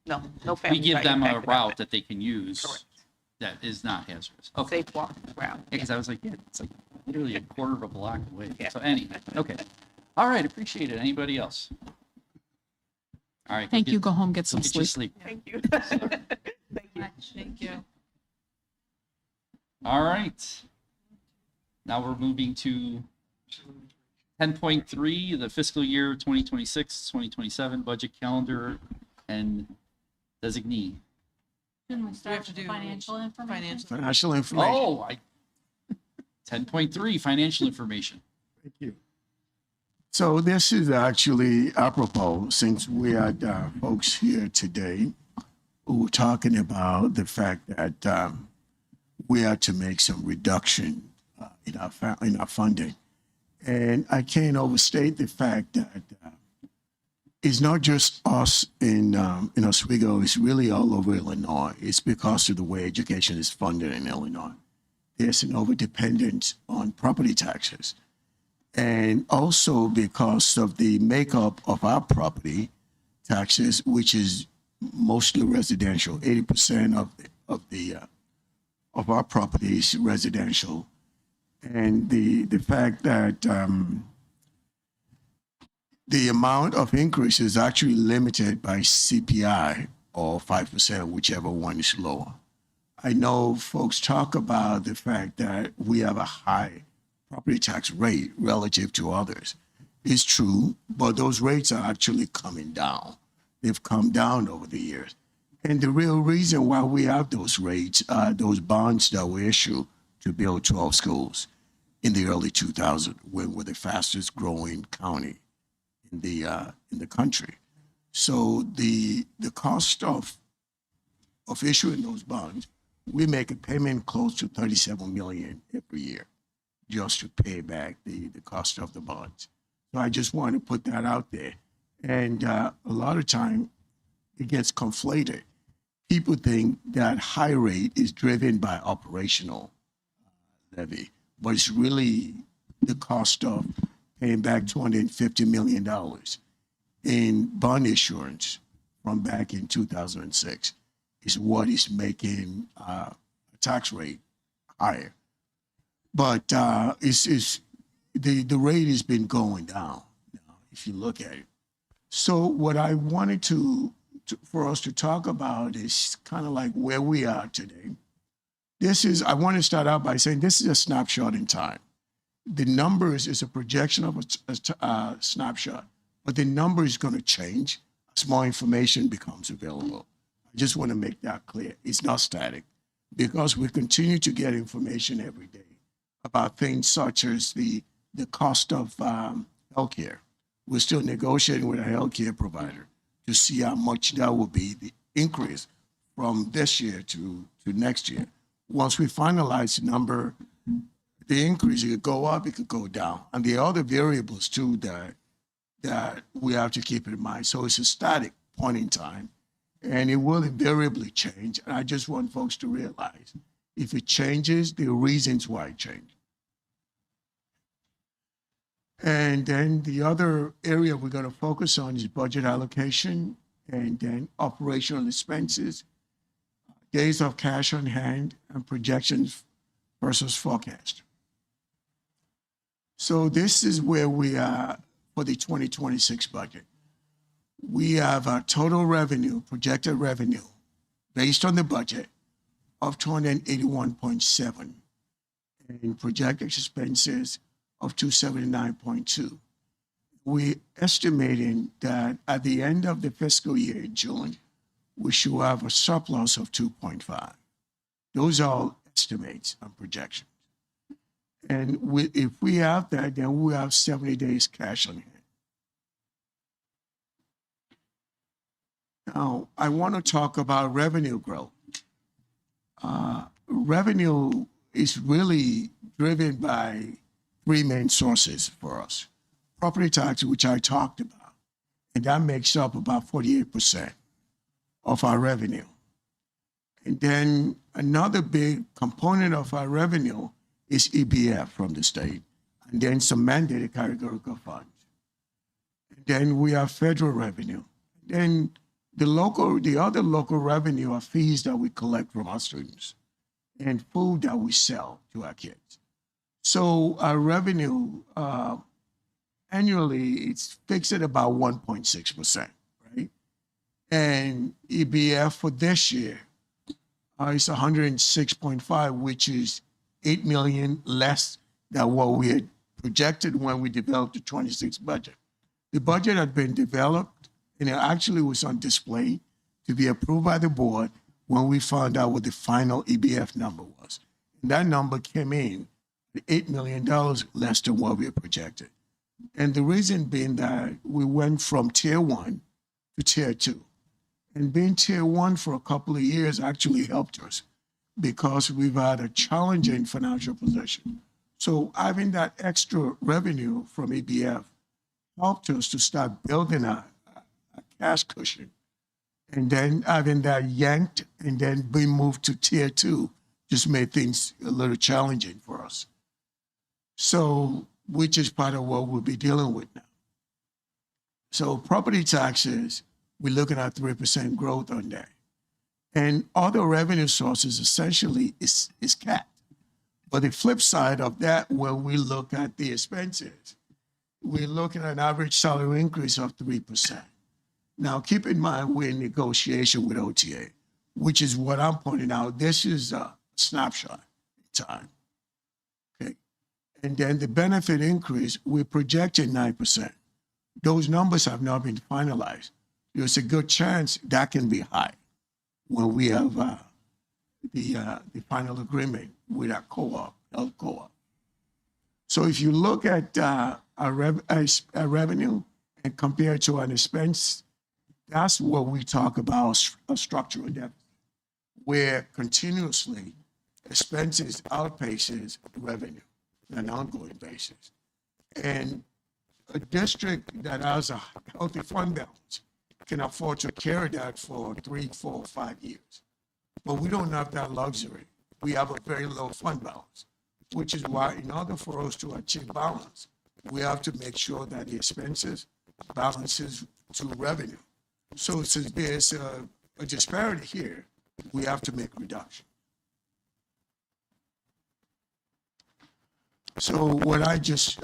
No We families give are them a impacted by route it. that they can use. Correct. That is not hazardous. Okay. Safe walk route. Because I was like, yeah, it's like literally a quarter of a block away. Yeah. So anyway, okay. All right, appreciate it. Anybody else? All right. Thank you. Go home, get some Get your sleep. sleep. Thank you. Thank you. Thank you. All right. Now we're moving to 10.3, the fiscal year 2026-2027 budget calendar and designee. Shouldn't we start have to with do financial information? Financial information. Oh, 10.3, financial information. Thank you. So this is actually apropos since we had folks here today who were talking about the fact that we had to make some reduction in our funding. And I can't overstate the fact that it's not just us in Oswego, it's really all over Illinois. It's because of the way education is funded in Illinois. There's an overdependence on property taxes. And also because of the makeup of our property taxes, which is mostly residential, 80% of our property is residential. And the fact that the amount of increase is actually limited by CPI or 5%, whichever one is lower. I know folks talk about the fact that we have a high property tax rate relative to others. It's true, but those rates are actually coming down. They've come down over the years. And the real reason why we have those rates are those bonds that were issued to build 12 schools in the early 2000s, when we're the fastest growing county in the country. So the cost of issuing those bonds, we make a payment close to $37 million every year just to pay back the cost of the bonds. So I just want to put that out there. And a lot of time it gets conflated. People think that high rate is driven by operational levy, but it's really the cost of paying back $250 million in bond issuance from back in 2006 is what is making a tax rate higher. But it's the rate has been going down now, if you look at it. So what I wanted for us to talk about is kind of like where we are today. I want to start out by saying this is a snapshot in time. The numbers is a projection of a snapshot, but the number is going to change as more information becomes available. I just want to make that clear. It's not static because we continue to get information every day about things such as the cost of healthcare. We're still negotiating with a healthcare provider to see how much that will be the increase from this year to next year. Once we finalize the number, the increase, it could go up, it could go down. And the other variables too that we have to keep in mind. So it's a static point in time and it will invariably change. And I just want folks to realize if it changes, there are reasons why it changed. And then the other area we're going to focus on is budget allocation and then operational expenses, days of cash on hand, and projections versus forecast. So this is where we are for the 2026 budget. We have a total revenue, projected revenue, based on the budget of 281.7 and projected expenses of 279.2. We're estimating that at the end of the fiscal year in June, we should have a surplus of 2.5. Those are all estimates and projections. And if we have that, then we have 70 days cash on hand. Now, I want to talk about revenue growth. Revenue is really driven by three main sources for us. Property tax, which I talked about, and that makes up about 48% of our revenue. And then another big component of our revenue is EBF from the state, and then some mandated categorical funds. And then we have federal revenue. Then the other local revenue are fees that we collect from our students and food that we sell to our kids. So our revenue annually, it's fixed at about 1.6%, right? And EBF for this year is 106.5, which is 8 million less than what we had projected when we developed the 26 budget. The budget had been developed and it actually was on display to be approved by the board when we found out what the final EBF number was. And that number came in $8 million less than what we had projected. And the reason being that we went from tier 1 to tier 2. And being tier 1 for a couple of years actually helped us because we've had a challenging financial position. So having that extra revenue from EBF helped us to start building a cash cushion. And then having that yanked and then being moved to tier 2 just made things a little challenging for us. So which is part of what we'll be dealing with now. So property taxes, we're looking at 3% growth on that. And other revenue sources essentially is capped. But the flip side of that, when we look at the expenses, we're looking at an average salary increase of 3%. Now, keep in mind, we're in negotiation with OTA, which is what I'm pointing out. This is a snapshot in time. Okay. And then the benefit increase, we're projecting 9%. Those numbers have not been finalized. There's a good chance that can be high when we have the final agreement with our co-op, health co-op. So if you look at our revenue and compare it to an expense, that's what we talk about a structural deficit, where continuously expenses outpaces revenue on an ongoing basis. And a district that has a healthy fund balance can afford to carry that for 3, 4, 5 years. But we don't have that luxury. We have a very low fund balance, which is why in order for us to achieve balance, we have to make sure that the expenses balances to revenue. So since there's a disparity here, we have to make reduction. So what I just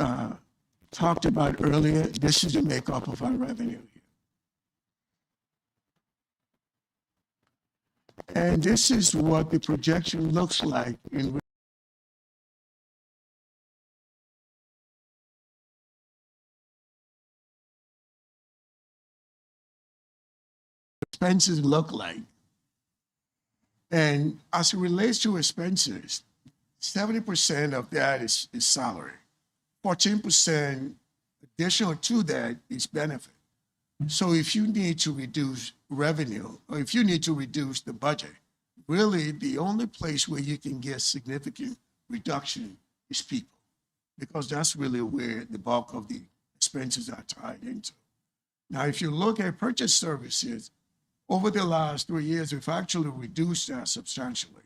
talked about earlier, this is the makeup of our revenue here. And this is what the projection looks like in expenses look like. And as it relates to expenses, 70% of that is salary. 14% additional to that is benefit. So if you need to reduce revenue, or if you need to reduce the budget, really the only place where you can get significant reduction is people, because that's really where the bulk of the expenses are tied into. Now, if you look at purchase services, over the last 3 years, we've actually reduced that substantially.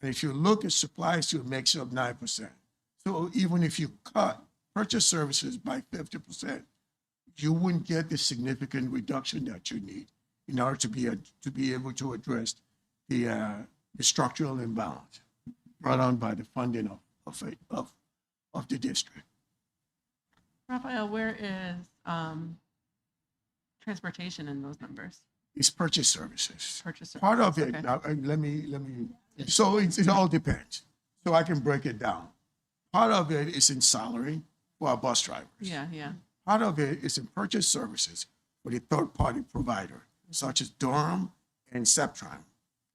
And if you look at supplies, it makes up 9%. So even if you cut purchase services by 50%, you wouldn't get the significant reduction that you need in order to be able to address the structural imbalance brought on by the funding of the district. Raphael, where is transportation in those numbers? It's purchase services. Purchase services. Part of it, Okay. now, let me, so it all depends. So I can break it down. Part of it is in salary for our bus drivers. Yeah, yeah. Part of it is in purchase services for the third-party provider, such as Durham and Septron.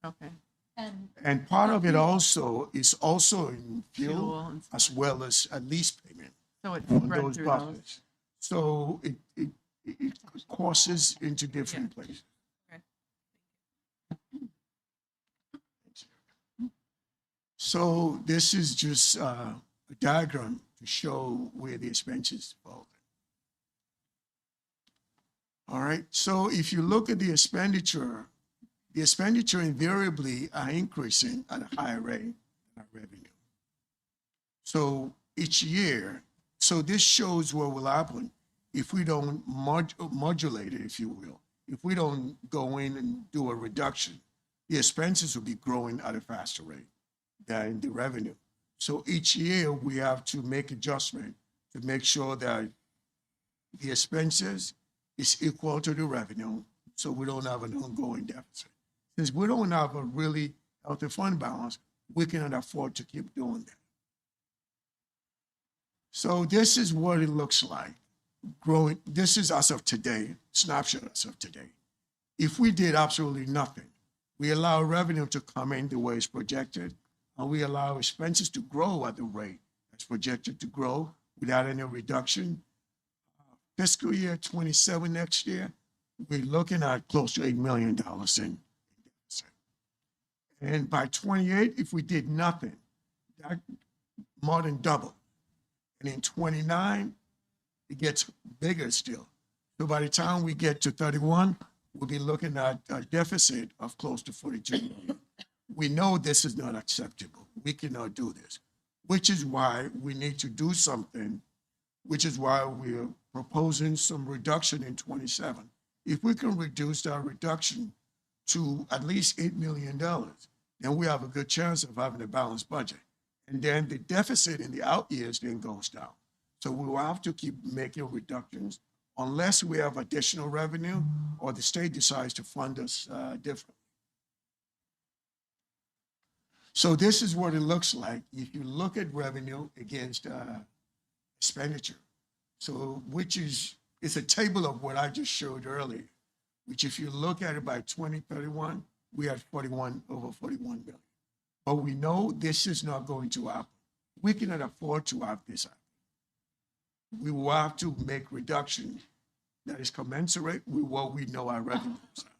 Okay. And part of it also is also in Fuel fuel, and stuff. as well as a lease payment So it's on spread those through buses. those. So it courses into different places. So this is just a diagram to show where the expenses fall. All right, so if you look at the expenditure invariably are increasing at a higher rate than our revenue. So each year, so this shows what will happen if we don't modulate it, if you will. If we don't go in and do a reduction, the expenses will be growing at a faster rate than the revenue. So each year we have to make adjustment to make sure that the expenses is equal to the revenue, so we don't have an ongoing deficit. Since we don't have a really healthy fund balance, we cannot afford to keep doing that. So this is what it looks like. Growing, this is as of today, snapshot as of today. If we did absolutely nothing, we allow revenue to come in the way it's projected, and we allow expenses to grow at the rate that's projected to grow without any reduction. Fiscal year 27 next year, we're looking at close to $8 million in deficit. And by 28, if we did nothing, that more than double. And in 29, it gets bigger still. So by the time we get to 31, we'll be looking at a deficit of close to 42 million. We know this is not acceptable. We cannot do this, which is why we need to do something which is why we're proposing some reduction in 27. If we can reduce our reduction to at least $8 million, then we have a good chance of having a balanced budget. And then the deficit in the out years then goes down. So we will have to keep making reductions unless we have additional revenue or the state decides to fund us differently. So this is what it looks like if you look at revenue against expenditure. So it's a table of what I just showed earlier, which if you look at it by 2031, we had over 41 billion. But we know this is not going to happen. We cannot afford to have this happen. We will have to make reduction that is commensurate with what we know our revenues are.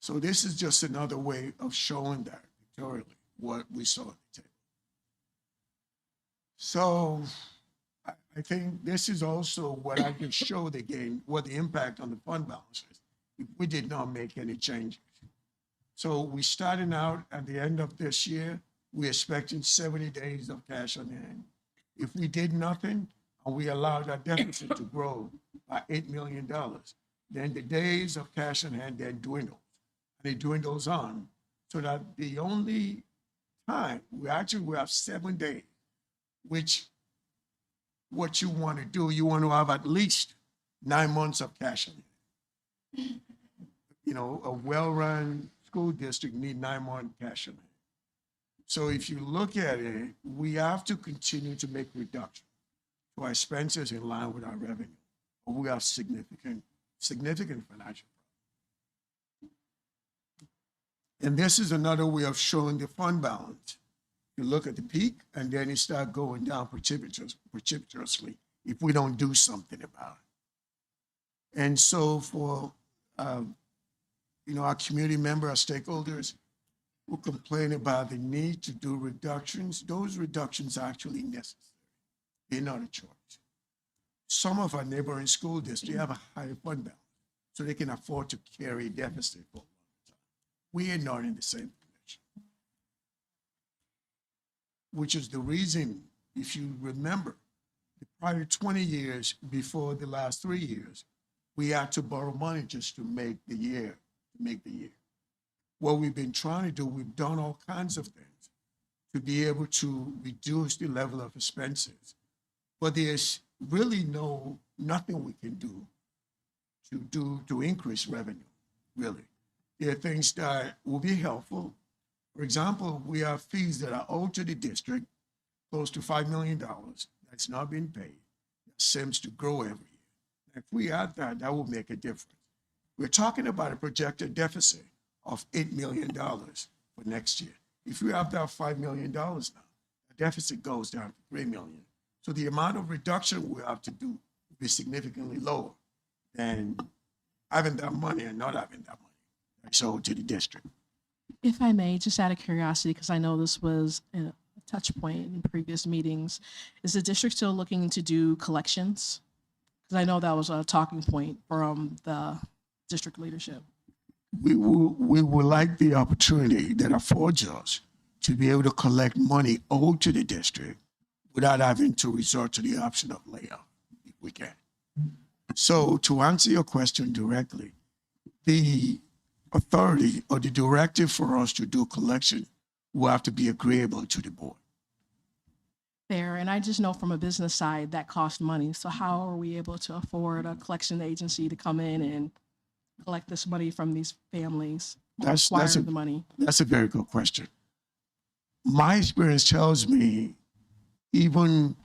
So this is just another way of showing that pictorially what we saw at the table. So I think this is also what I just showed again, what the impact on the fund balance is if we did not make any changes. So we starting out at the end of this year, we're expecting 70 days of cash on hand. If we did nothing and we allowed our deficit to grow by $8 million, then the days of cash on hand then dwindles. And it dwindles on so that the only time we have 7 days, which what you want to do, you want to have at least 9 months of cash on hand. You know, a well-run school district need 9 months cash on hand. So if you look at it, we have to continue to make reduction to our expenses in line with our revenue. Or we have significant financial problems. And this is another way of showing the fund balance. You look at the peak and then it starts going down precipitously if we don't do something about it. And so for our community members, our stakeholders who complain about the need to do reductions, those reductions are actually necessary. They're not a choice. Some of our neighboring school districts have a higher fund balance, so they can afford to carry a deficit for a long time. We are not in the same position. Which is the reason, if you remember, the prior 20 years before the last 3 years, we had to borrow money just to make the year. What we've been trying to do, we've done all kinds of things to be able to reduce the level of expenses. But there's really nothing we can do to increase revenue, really. There are things that will be helpful. For example, we have fees that are owed to the district, close to $5 million, that's not been paid. That seems to grow every year. If we add that, that will make a difference. We're talking about a projected deficit of $8 million for next year. If we have that $5 million now, the deficit goes down to $3 million. So the amount of reduction we have to do will be significantly lower than having that money and not having that money that's owed to the district. If I may, just out of curiosity, because I know this was a touch point in previous meetings, is the district still looking to do collections? Because I know that was a talking point from the district leadership. We would like the opportunity that affords us to be able to collect money owed to the district without having to resort to the option of layoff, if we can. So to answer your question directly, the authority or the directive for us to do collection will have to be agreeable to the board. Fair, and I just know from a business side that costs money. So how are we able to afford a collection agency to come in and collect this money from these families? That's the money. That's a very good question. My experience tells me even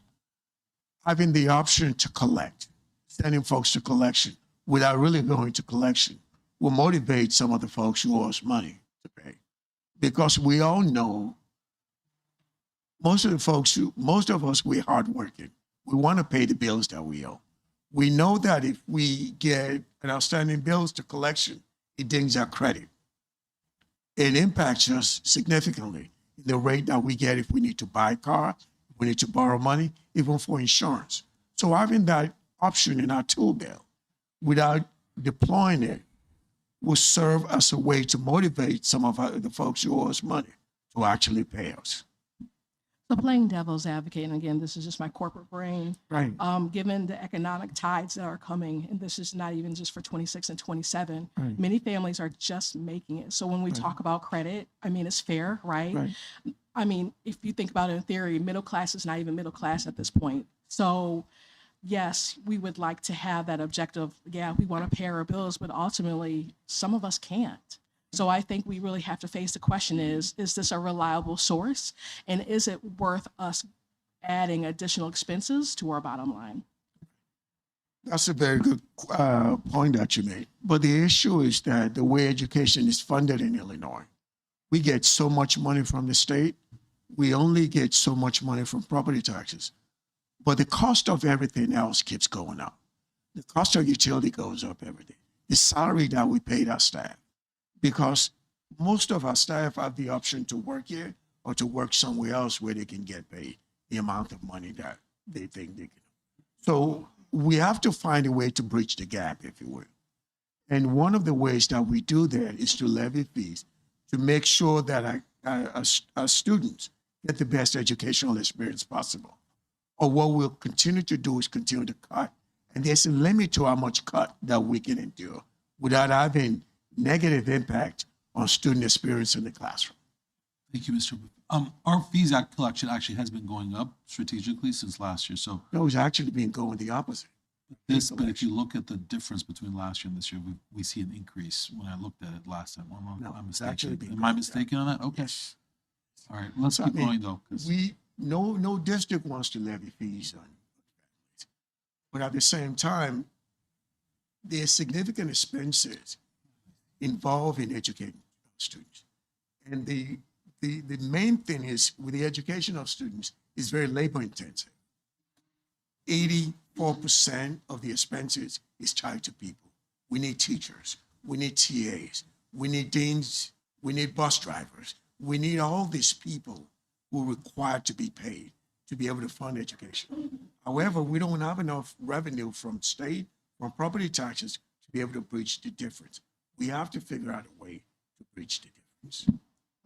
having the option to collect, sending folks to collection without really going to collection will motivate some of the folks who owe us money to pay. Because we all know most of us, we're hardworking. We want to pay the bills that we owe. We know that if we get an outstanding bills to collection, it dings our credit. It impacts us significantly in the rate that we get if we need to buy a car, if we need to borrow money, even for insurance. So having that option in our tool belt without deploying it will serve as a way to motivate some of the folks who owe us money to actually pay us. So playing devil's advocate, and again, this is just my corporate brain. Right. Given the economic tides that are coming, and this is not even just for 26 and 27, Right. many families are just making it. So when we Right. talk about credit, I mean, it's fair, right? Right. I mean, if you think about it in theory, middle class is not even middle class at this point. So yes, we would like to have that objective. Yeah, we want to pay our bills, but ultimately some of us can't. So I think we really have to face the question is this a reliable source? And is it worth us adding additional expenses to our bottom line? That's a very good point that you made. But the issue is that the way education is funded in Illinois, we get so much money from the state. We only get so much money from property taxes. But the cost of everything else keeps going up. The cost of utility goes up every day. The salary that we pay our staff, because most of our staff have the option to work here or to work somewhere else where they can get paid the amount of money that they think they can. So we have to find a way to bridge the gap, if you will. And one of the ways that we do that is to levy fees to make sure that our students get the best educational experience possible. Or what we'll continue to do is continue to cut. And there's a limit to how much cut that we can endure without having negative impact on student experience in the classroom. Thank you, Mr. Our fees collection actually has been going up strategically since last year. So No, it's actually been going the opposite. but if you look at the difference between last year and this year, we see an increase when I looked at it last time. No, I'm it's actually mistaken. been Am I going mistaken on that? Okay. Yes. All right, let's So, keep I mean, going though. 'Cause No district wants to levy fees on families. But at the same time, there's significant expenses involved in educating students. And the main thing is with the education of students is very labor intensive. 84% of the expenses is tied to people. We need teachers, we need TAs, we need deans, we need bus drivers. We need all these people who are required to be paid to be able to fund education. However, we don't have enough revenue from state, from property taxes to be able to bridge the difference. We have to figure out a way to bridge the difference.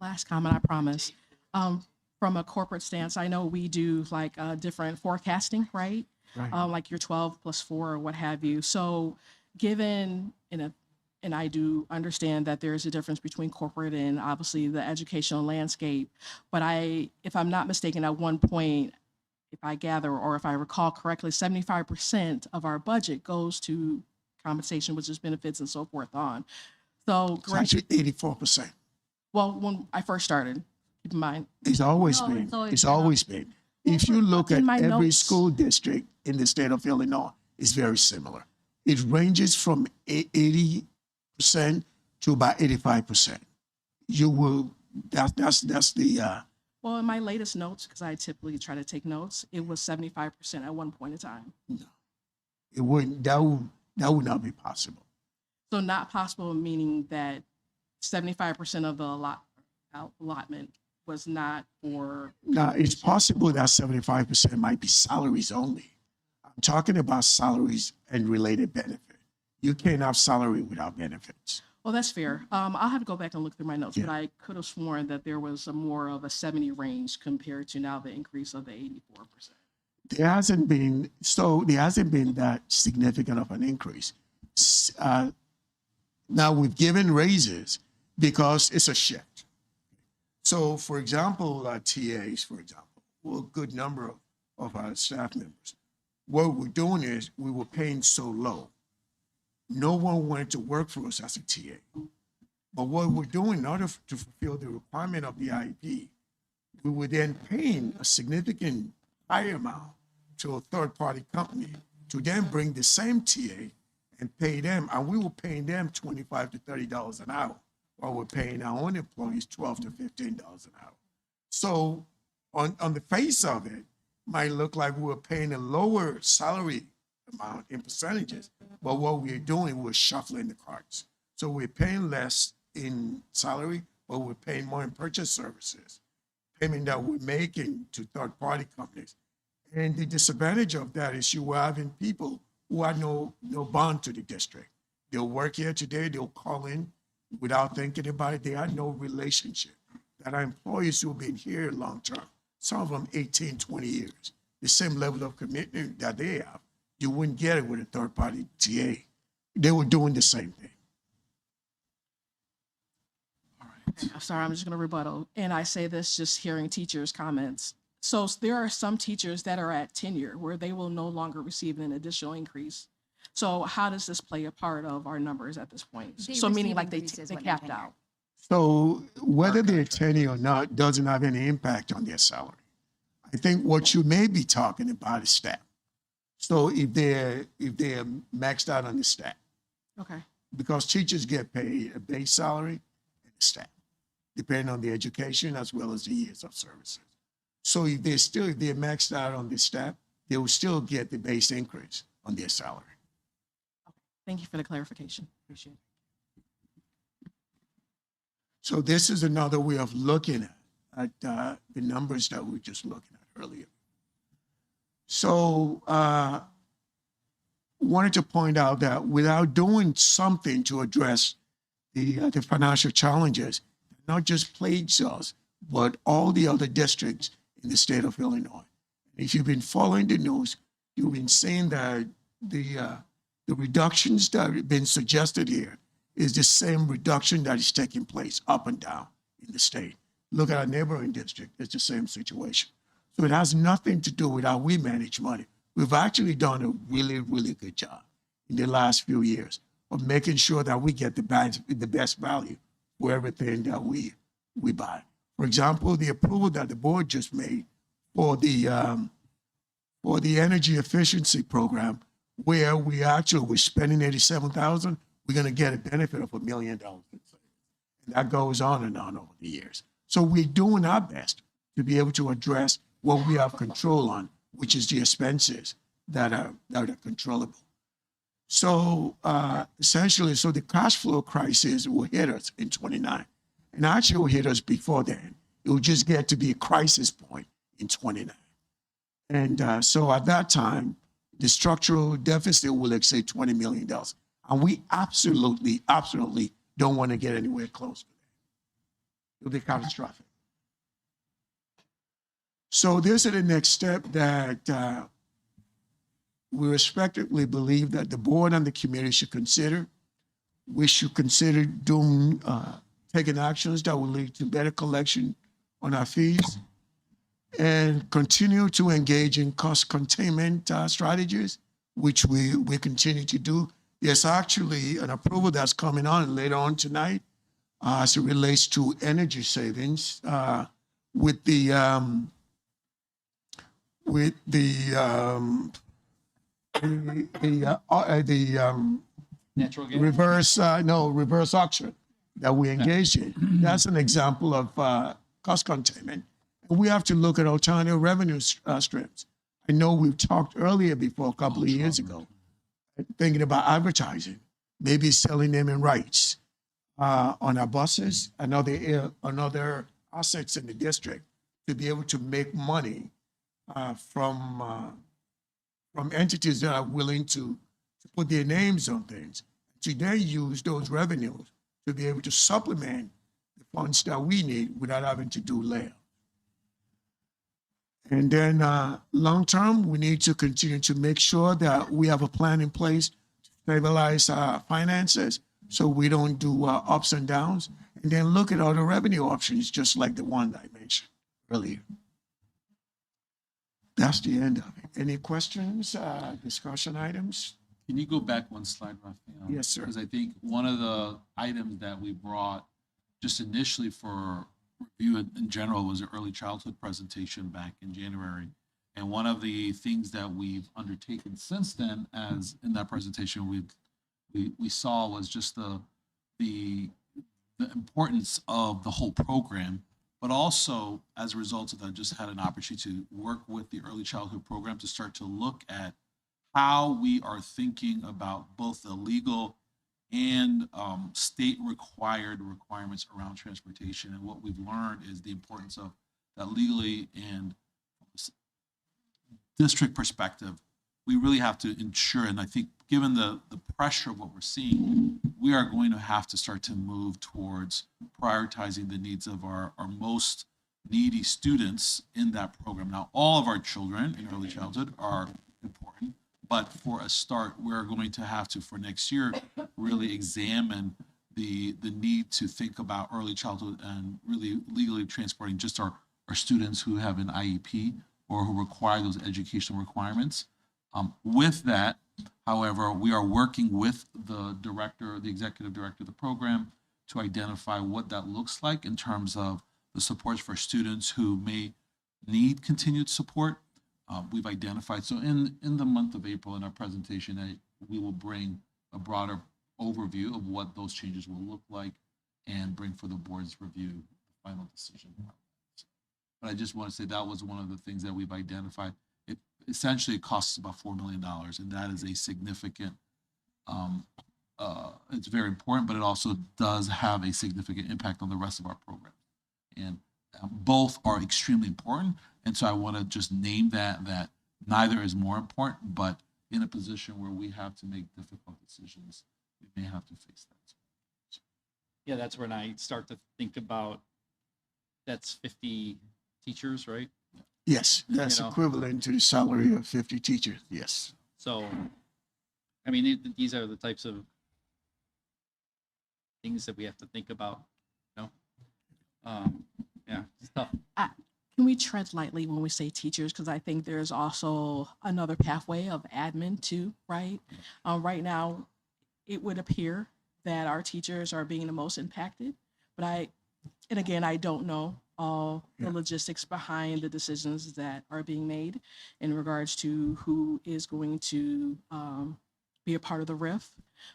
Last comment, I promise. From a corporate stance, I know we do like different forecasting, right? Right. Like your 12 plus 4 or what have you. So given and I do understand that there's a difference between corporate and obviously the educational landscape, but if I'm not mistaken, at one point, if I gather or if I recall correctly, 75% of our budget goes to compensation, which is benefits and so forth on. So It's actually 84%. well, when I first started, keep in mind. It's always No, been. it's always It's been. always been. If you look at in my every notes- school district in the state of Illinois, it's very similar. It ranges from 80% to about 85%. You will. That's the. Well, in my latest notes, because I typically try to take notes, it was 75% at one point in time. It wouldn't. That would not be possible. So not possible, meaning that 75% of the allotment was not for. Now, it's possible that 75% might be salaries only. I'm talking about salaries and related benefit. You can't have salary without benefits. Well, that's fair. I'll have to go back and look through my notes, Yeah. but I could have sworn that there was a more of a 70 range compared to now the increase of the 84%. There hasn't been that significant of an increase. Now we've given raises because it's a shift. So, for example, TAs, for example, well, a good number of our staff members, what we're doing is we were paying so low. No one wanted to work for us as a TA. But what we're doing in order to fulfill the requirement of the IEP, we were then paying a significant higher amount to a third-party company to then bring the same TA and pay them. And we were paying them $25 to $30 an hour, while we're paying our own employees $12 to $15 an hour. So on the face of it, might look like we were paying a lower salary amount in percentages, but what we're doing, we're shuffling the cards. So we're paying less in salary, but we're paying more in purchase services, payment that we're making to third-party companies. And the disadvantage of that is you are having people who have no bond to the district. They'll work here today, they'll call in without thinking about it. They have no relationship. That are employees who've been here long-term. some of them 18, 20 years. The same level of commitment that they have, you wouldn't get it with a third-party TA. They were doing the same thing. I'm sorry, I'm just going to rebuttal. And I say this just hearing teachers' comments. So there are some teachers that are at tenure where they will no longer receive an additional increase. So how does this play a part of our numbers at this point? They So meaning receive like they increases when they're capped tenured. out. So whether they're tenure or not doesn't have any impact on their salary. I think what you may be talking about is staff. So if they're maxed out on the staff, Okay. because teachers get paid a base salary and a staff, depending on the education as well as the years of services. So if they're maxed out on the staff, they will still get the base increase on their salary. Thank you for the clarification. Appreciate it. So this is another way of looking at the numbers that we were just looking at earlier. So wanted to point out that without doing something to address the financial challenges, not just plagues us, but all the other districts in the state of Illinois. If you've been following the news, you've been seeing that the reductions that have been suggested here is the same reduction that is taking place up and down in the state. Look at our neighboring district, it's the same situation. So it has nothing to do with how we manage money. We've actually done a really, really good job in the last few years of making sure that we get the best value for everything that we buy. For example, the approval that the board just made for the energy efficiency program, where we're spending $87,000, we're going to get a benefit of $1 million. And that goes on and on over the years. So we're doing our best to be able to address what we have control on, which is the expenses that are controllable. So essentially, so the cash flow crisis will hit us in 29. And actually will hit us before then. It will just get to be a crisis point in 29. And so at that time, the structural deficit will exceed $20 million. And we absolutely, absolutely don't want to get anywhere close to that. It'll be catastrophic. So this is the next step that we respectively believe that the board and the community should consider. We should consider taking actions that will lead to better collection on our fees and continue to engage in cost containment strategies, which we continue to do. There's actually an approval that's coming on later on tonight as it relates to energy savings with the Natural gas? reverse auction that we engaged in. That's an example of cost containment. And we have to look at alternative revenue streams. I know we've talked earlier before, a couple of years ago, thinking about advertising, maybe selling them in rights on our buses and other assets in the district to be able to make money from entities that are willing to put their names on things, to then use those revenues to be able to supplement the funds that we need without having to do layoffs. And then long-term, we need to continue to make sure that we have a plan in place to stabilize our finances so we don't do ups and downs, and then look at other revenue options, just like the one I mentioned earlier. That's the end of it. Any questions, discussion items? Can you go back one slide, Rafael? Yes, sir. Because I think one of the items that we brought just initially for review in general was an early childhood presentation back in January. And one of the things that we've undertaken since then, as in that presentation we saw, was just the importance of the whole program, but also as a result of that, just had an opportunity to work with the early childhood program to start to look at how we are thinking about both the legal and state requirements around transportation. And what we've learned is the importance of that legally and district perspective. We really have to ensure, and I think given the pressure of what we're seeing, we are going to have to start to move towards prioritizing the needs of our most needy students in that program. Now, all of our children in early childhood are important, but for a start, we're going to have to, for next year, really examine the need to think about early childhood and really legally transporting just our students who have an IEP or who require those educational requirements. With that, however, we are working with the executive director of the program to identify what that looks like in terms of the supports for students who may need continued support. We've identified, so in the month of April in our presentation, we will bring a broader overview of what those changes will look like and bring for the board's review the final decision. But I just want to say that was one of the things that we've identified. It essentially costs about $4 million, and that is a significant, it's very important, but it also does have a significant impact on the rest of our program. And both are extremely important. And so I want to just name that neither is more important, but in a position where we have to make difficult decisions, we may have to face that. Yeah, that's when I start to think about, that's 50 teachers, right? Yes, that's equivalent to the salary of 50 teachers. Yes. So, I mean, these are the types of things that we have to think about, yeah, it's tough. Can we tread lightly when we say teachers? Because I think there's also another pathway of admin too, right? Right now, it would appear that our teachers are being the most impacted, but and again, I don't know all the logistics behind the decisions that are being made in regards to who is going to be a part of the RIF.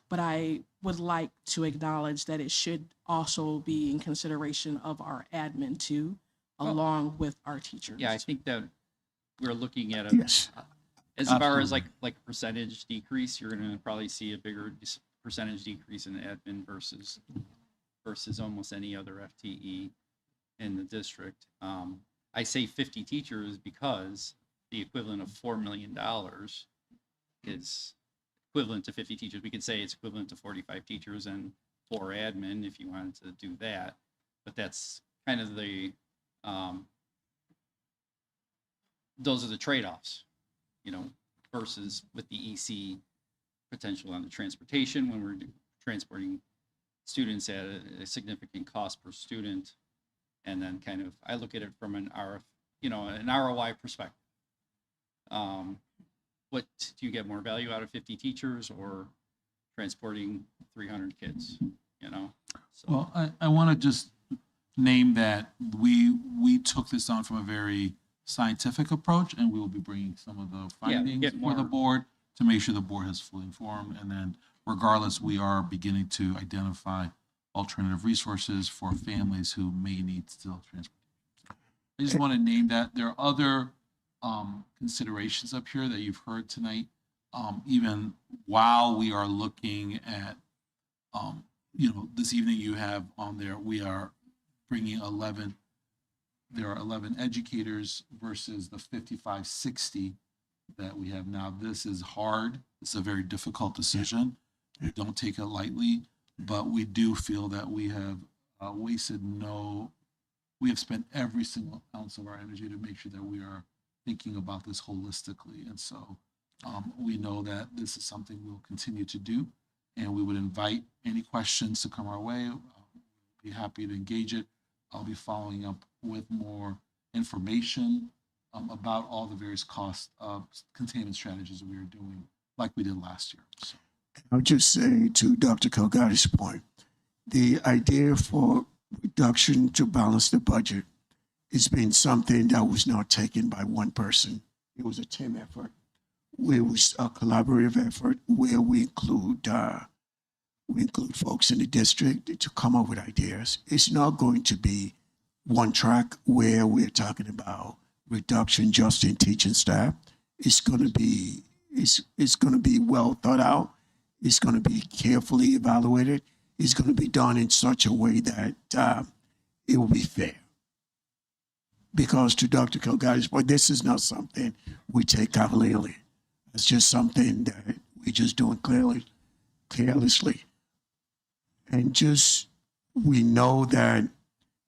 But I would like to acknowledge that it should also be in consideration of our admin too, along with our teachers. Yeah, I think that we're looking at a, as far as like percentage decrease, you're going to probably see a bigger percentage decrease in admin versus almost any other FTE in the district. I say 50 teachers because the equivalent of $4 million is equivalent to 50 teachers. We could say it's equivalent to 45 teachers and 4 admin if you wanted to do that, but that's kind of the those are the trade-offs, versus with the EC potential on the transportation when we're transporting students at a significant cost per student. And then kind of, I look at it from an ROI perspective. What do you get more value out of 50 teachers or transporting 300 kids, So. Well, I want to just name that we took this on from a very scientific approach, and we will be bringing some of the findings for the board to make sure the board is fully informed. And then regardless, we are beginning to identify alternative resources for families who may need still transportation. I just want to name that. There are other considerations up here that you've heard tonight. Even while we are looking at, this evening you have on there, we are bringing 11, there are 11 educators versus the 55, 60 that we have now. This is hard. It's a very difficult decision. We don't take it lightly, but we do feel that we have we have spent every single ounce of our energy to make sure that we are thinking about this holistically. And so we know that this is something we'll continue to do, and we would invite any questions to come our way. Be happy to engage it. I'll be following up with more information about all the various cost containment strategies that we are doing like we did last year. So. I'll just say to Dr. Kelghadi's point, the idea for reduction to balance the budget has been something that was not taken by one person. It was a team effort. It was a collaborative effort where we include folks in the district to come up with ideas. It's not going to be one track where we're talking about reduction just in teaching staff. It's going to be well thought out. It's going to be carefully evaluated. It's going to be done in such a way that it will be fair. Because to Dr. Kelghadi's point, this is not something we take cavalierly. It's just something that we're just doing carelessly. And we know that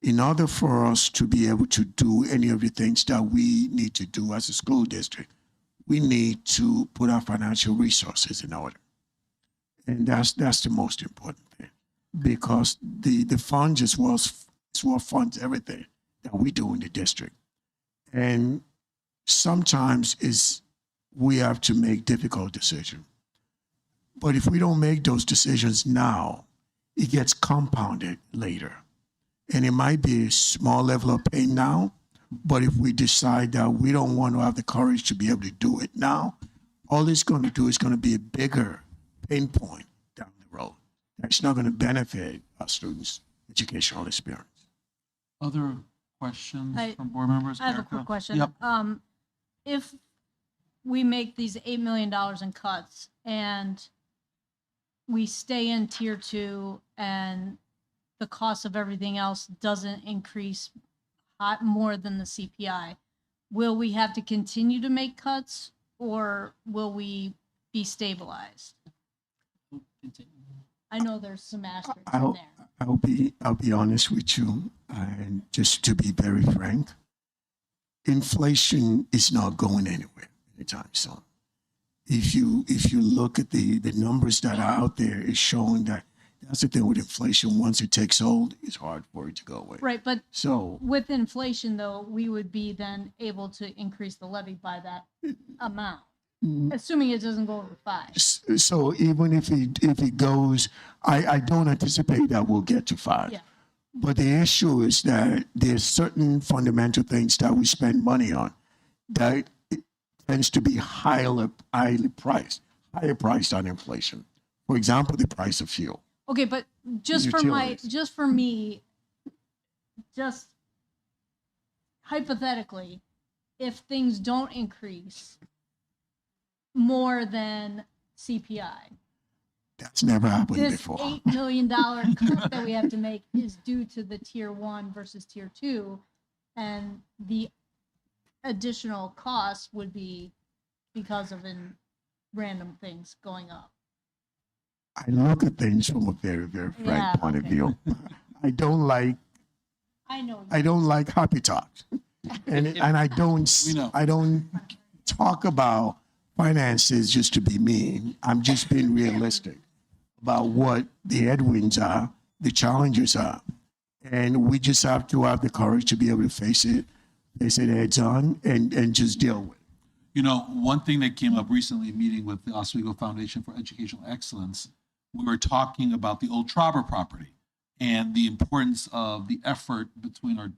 in order for us to be able to do any of the things that we need to do as a school district, we need to put our financial resources in order. And that's the most important thing, because the funds is what funds everything that we do in the district. And sometimes we have to make difficult decisions. But if we don't make those decisions now, it gets compounded later. And it might be a small level of pain now, but if we decide that we don't want to have the courage to be able to do it now, all it's going to do is going to be a bigger pain point down the road. It's not going to benefit our students' educational experience. Other questions from board members? I have a Erica? quick question. Yep. If we make these $8 million in cuts and we stay in tier 2 and the cost of everything else doesn't increase more than the CPI, will we have to continue to make cuts or will we be stabilized? I know there's some asterisks in there. I'll be honest with you, and just to be very frank, inflation is not going anywhere anytime soon. If you look at the numbers that are out there, it's showing that that's the thing with inflation. Once it takes hold, it's hard for it to go away. Right, but So with inflation though, we would be then able to increase the levy by that amount, assuming it doesn't go over 5. so even if it goes, I don't anticipate that we'll get to 5. Yeah. But the issue is that there's certain fundamental things that we spend money on that it tends to be higher priced on inflation. For example, the price of fuel. Okay, but just for me, just hypothetically, if things don't increase more than CPI, That's never happened this before. $8 million cut that we have to make is due to the tier 1 versus tier 2, and the additional cost would be because of random things going up. I look at things from a very, very frank point of view. I don't like happy talk, and I don't talk about finances just to be mean. I'm just being realistic about what the headwinds are, the challenges are, and we just have to have the courage to be able to face it heads on, and just deal with it. You know, one thing that came up recently, meeting with the Oswego Foundation for Educational Excellence, we were talking about the old Trauber property and the importance of the effort between our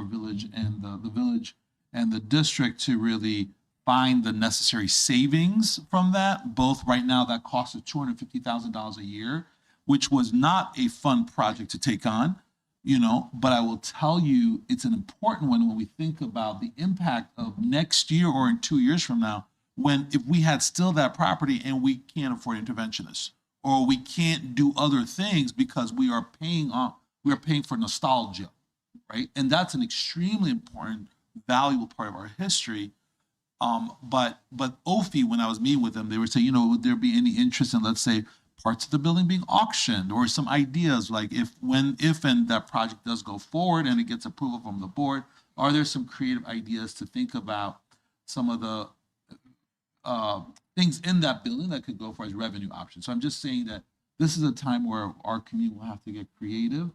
village and the village and the district to really find the necessary savings from that. Both right now, that cost of $250,000 a year, which was not a fun project to take on, you know, but I will tell you, it's an important one when we think about the impact of next year or in 2 years from now, if we had still that property and we can't afford interventionists, or we can't do other things because we are paying for nostalgia, right? And that's an extremely important, valuable part of our history. But OFI, when I was meeting with them, they were saying, you know, would there be any interest in, let's say, parts of the building being auctioned, or some ideas like if and that project does go forward and it gets approval from the board, are there some creative ideas to think about some of the things in that building that could go for as revenue options? So I'm just saying that this is a time where our community will have to get creative.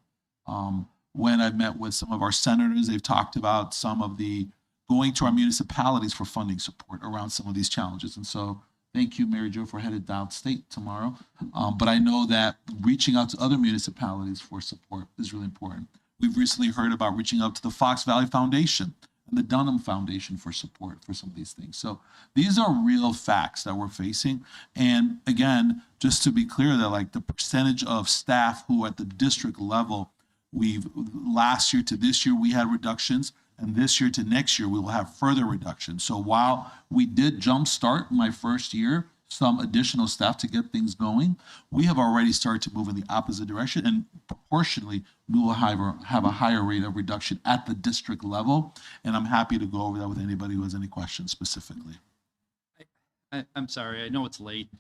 When I've met with some of our senators, they've talked about some of the going to our municipalities for funding support around some of these challenges. And so thank you, Mary Jo, for headed downstate tomorrow. But I know that reaching out to other municipalities for support is really important. We've recently heard about reaching out to the Fox Valley Foundation and the Dunham Foundation for support for some of these things. So these are real facts that we're facing. And again, just to be clear that like the percentage of staff who at the district level, last year to this year, we had reductions. And this year to next year, we will have further reductions. So while we did jumpstart my first year, some additional staff to get things going, we have already started to move in the opposite direction. And proportionally, we will have a higher rate of reduction at the district level. And I'm happy to go over that with anybody who has any questions specifically. I'm sorry, I know it's late.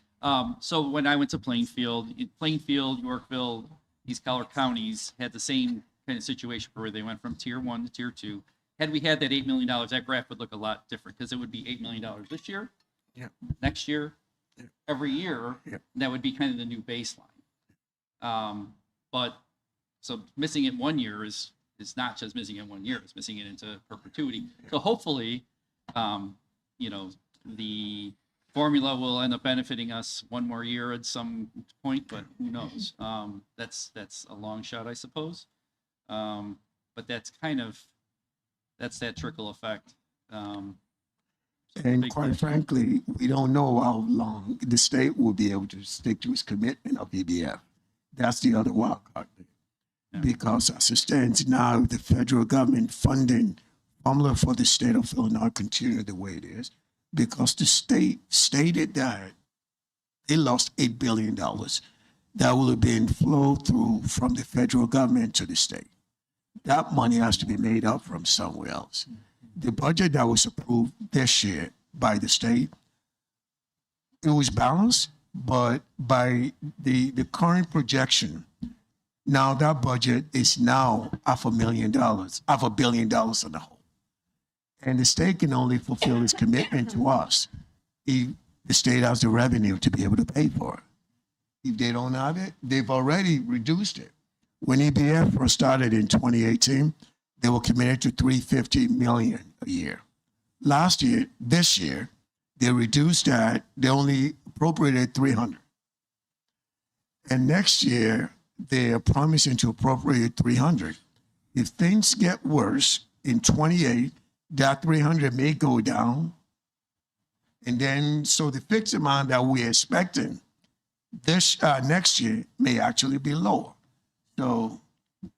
So when I went to Plainfield, Yorkville, these Keller counties had the same kind of situation where they went from tier 1 to tier 2. Had we had that $8 million, that graph would look a lot different because it would be $8 million this year, next year, every year. That would be kind of the new baseline. But so missing it 1 year is not just missing it 1 year; it's missing it into perpetuity. So hopefully, you know, the formula will end up benefiting us one more year at some point, but who knows? That's a long shot, I suppose. But that's that trickle effect. And quite frankly, we don't know how long the state will be able to stick to its commitment of EBF. That's the other wild card. Because as it stands now, the federal government funding formula for the state of Illinois continue the way it is, because the state stated that they lost $8 billion that will have been flowed through from the federal government to the state. That money has to be made up from somewhere else. The budget that was approved this year by the state, it was balanced, but by the current projection, now that budget is now $500 million in the hole. And the state can only fulfill its commitment to us if the state has the revenue to be able to pay for it. If they don't have it, they've already reduced it. When EBF first started in 2018, they were committed to $350 million a year. This year, they reduced that. They only appropriated $300. And next year, they are promising to appropriate $300. If things get worse in 28, that $300 may go down. And then, so the fixed amount that we're expecting this next year may actually be lower. So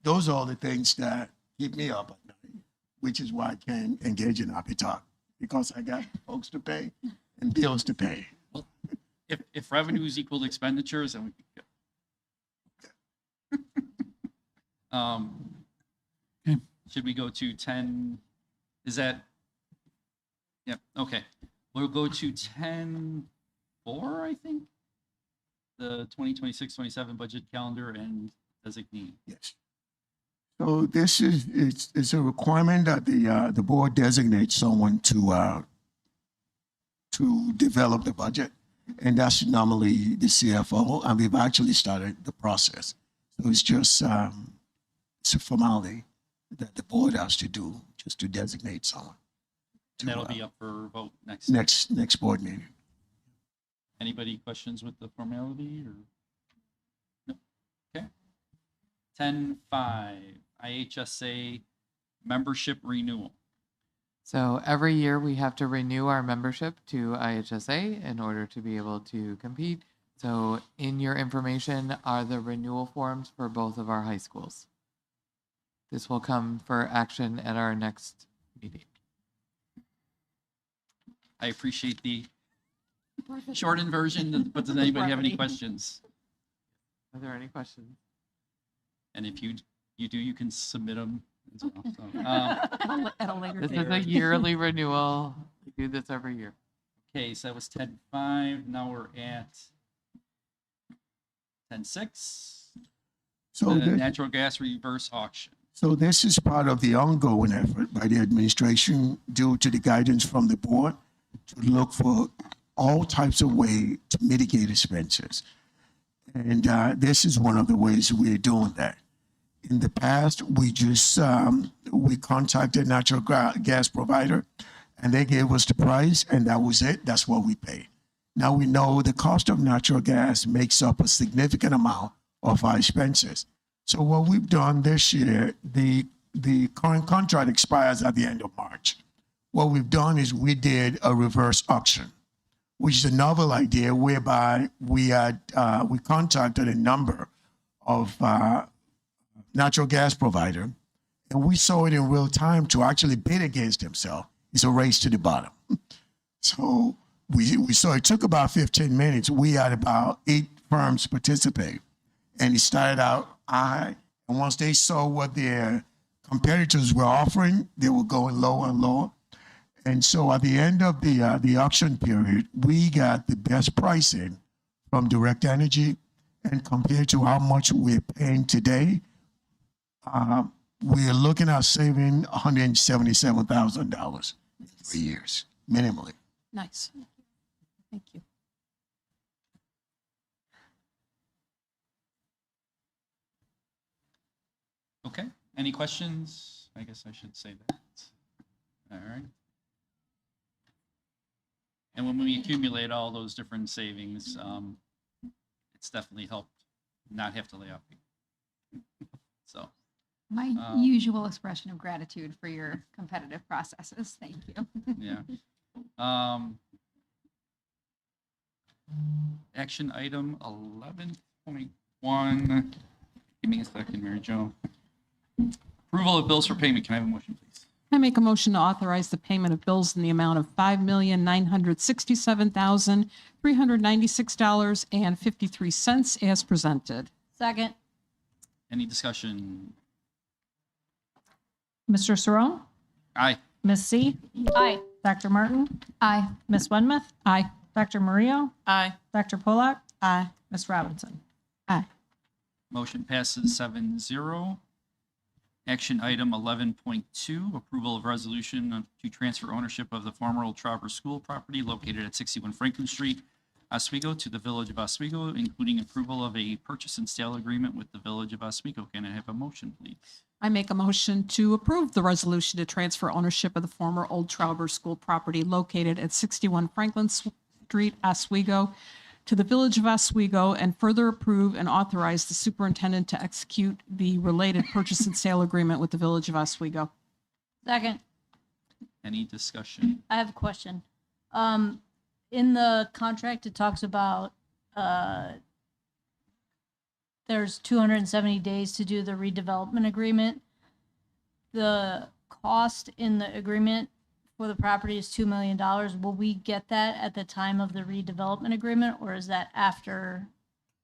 those are all the things that keep me up at night, which is why I can't engage in happy talk, because I got folks to pay and bills to pay. Well, if revenues equal expenditures, then we could go. Should we go to 10? Is that? Yeah. Okay. We'll go to 10-4, I think. The 2026-27 budget calendar and designee. Yes. So this is it's a requirement that the board designates someone to develop the budget, and that's normally the CFO. And we've actually started the process. So it's just it's a formality that the board has to do, just to designate someone. And that'll be up for vote next board meeting. Anybody questions with the formality or? No. Okay. 10-5, IHSA membership renewal. So every year we have to renew our membership to IHSA in order to be able to compete. So in your information are the renewal forms for both of our high schools. This will come for action at our next meeting. I appreciate the shortened version, but does anybody have any questions? Are there any questions? And if you do, you can submit them as well. So, At a later This date. is a yearly renewal. We do this every year. Okay, so that was 10-5. Now we're at 10-6. So The this- natural gas reverse auction. So this is part of the ongoing effort by the administration due to the guidance from the board to look for all types of ways to mitigate expenses. And this is one of the ways we're doing that. In the past, we just, we contacted natural gas provider and they gave us the price and that was it. That's what we paid. Now we know the cost of natural gas makes up a significant amount of our expenses. So what we've done this year, the current contract expires at the end of March. What we've done is we did a reverse auction, which is a novel idea whereby we contacted a number of natural gas provider, and we saw it in real time to actually bid against himself. It's a race to the bottom. So we saw it took about 15 minutes. We had about 8 firms participate, and it started out high, and once they saw what their competitors were offering, they were going lower and lower. And so at the end of the auction period, we got the best pricing from Direct Energy, and compared to how much we're paying today, we're looking at saving $177,000 in 3 years, minimally. Nice. Thank you. Okay, any questions? I guess I should say that. All right. And when we accumulate all those different savings, it's definitely helped not have to lay off people. So, My usual expression of gratitude for your competitive processes. Thank you. yeah. Action item 11.1. Give me a second, Mary Jo. Approval of bills for payment. Can I have a motion, please? I make a motion to authorize the payment of bills in the amount of $5,967,396.53 as presented. Second. Any discussion? Mr. Saron? Aye. Ms. C? Aye. Dr. Martin? Aye. Ms. Wenmouth? Aye. Dr. Murillo? Aye. Dr. Polak? Aye. Ms. Robinson? Aye. Motion passes 7-0. Action item 11.2, approval of resolution to transfer ownership of the former Old Trauber School property located at 61 Franklin Street, Oswego, to the Village of Oswego, including approval of a purchase and sale agreement with the Village of Oswego. Can I have a motion, please? I make a motion to approve the resolution to transfer ownership of the former Old Trauber School property located at 61 Franklin Street, Oswego, to the Village of Oswego, and further approve and authorize the superintendent to execute the related purchase and sale agreement with the Village of Oswego. Second. Any discussion? I have a question. In the contract, it talks about there's 270 days to do the redevelopment agreement. The cost in the agreement for the property is $2 million. Will we get that at the time of the redevelopment agreement, or is that after?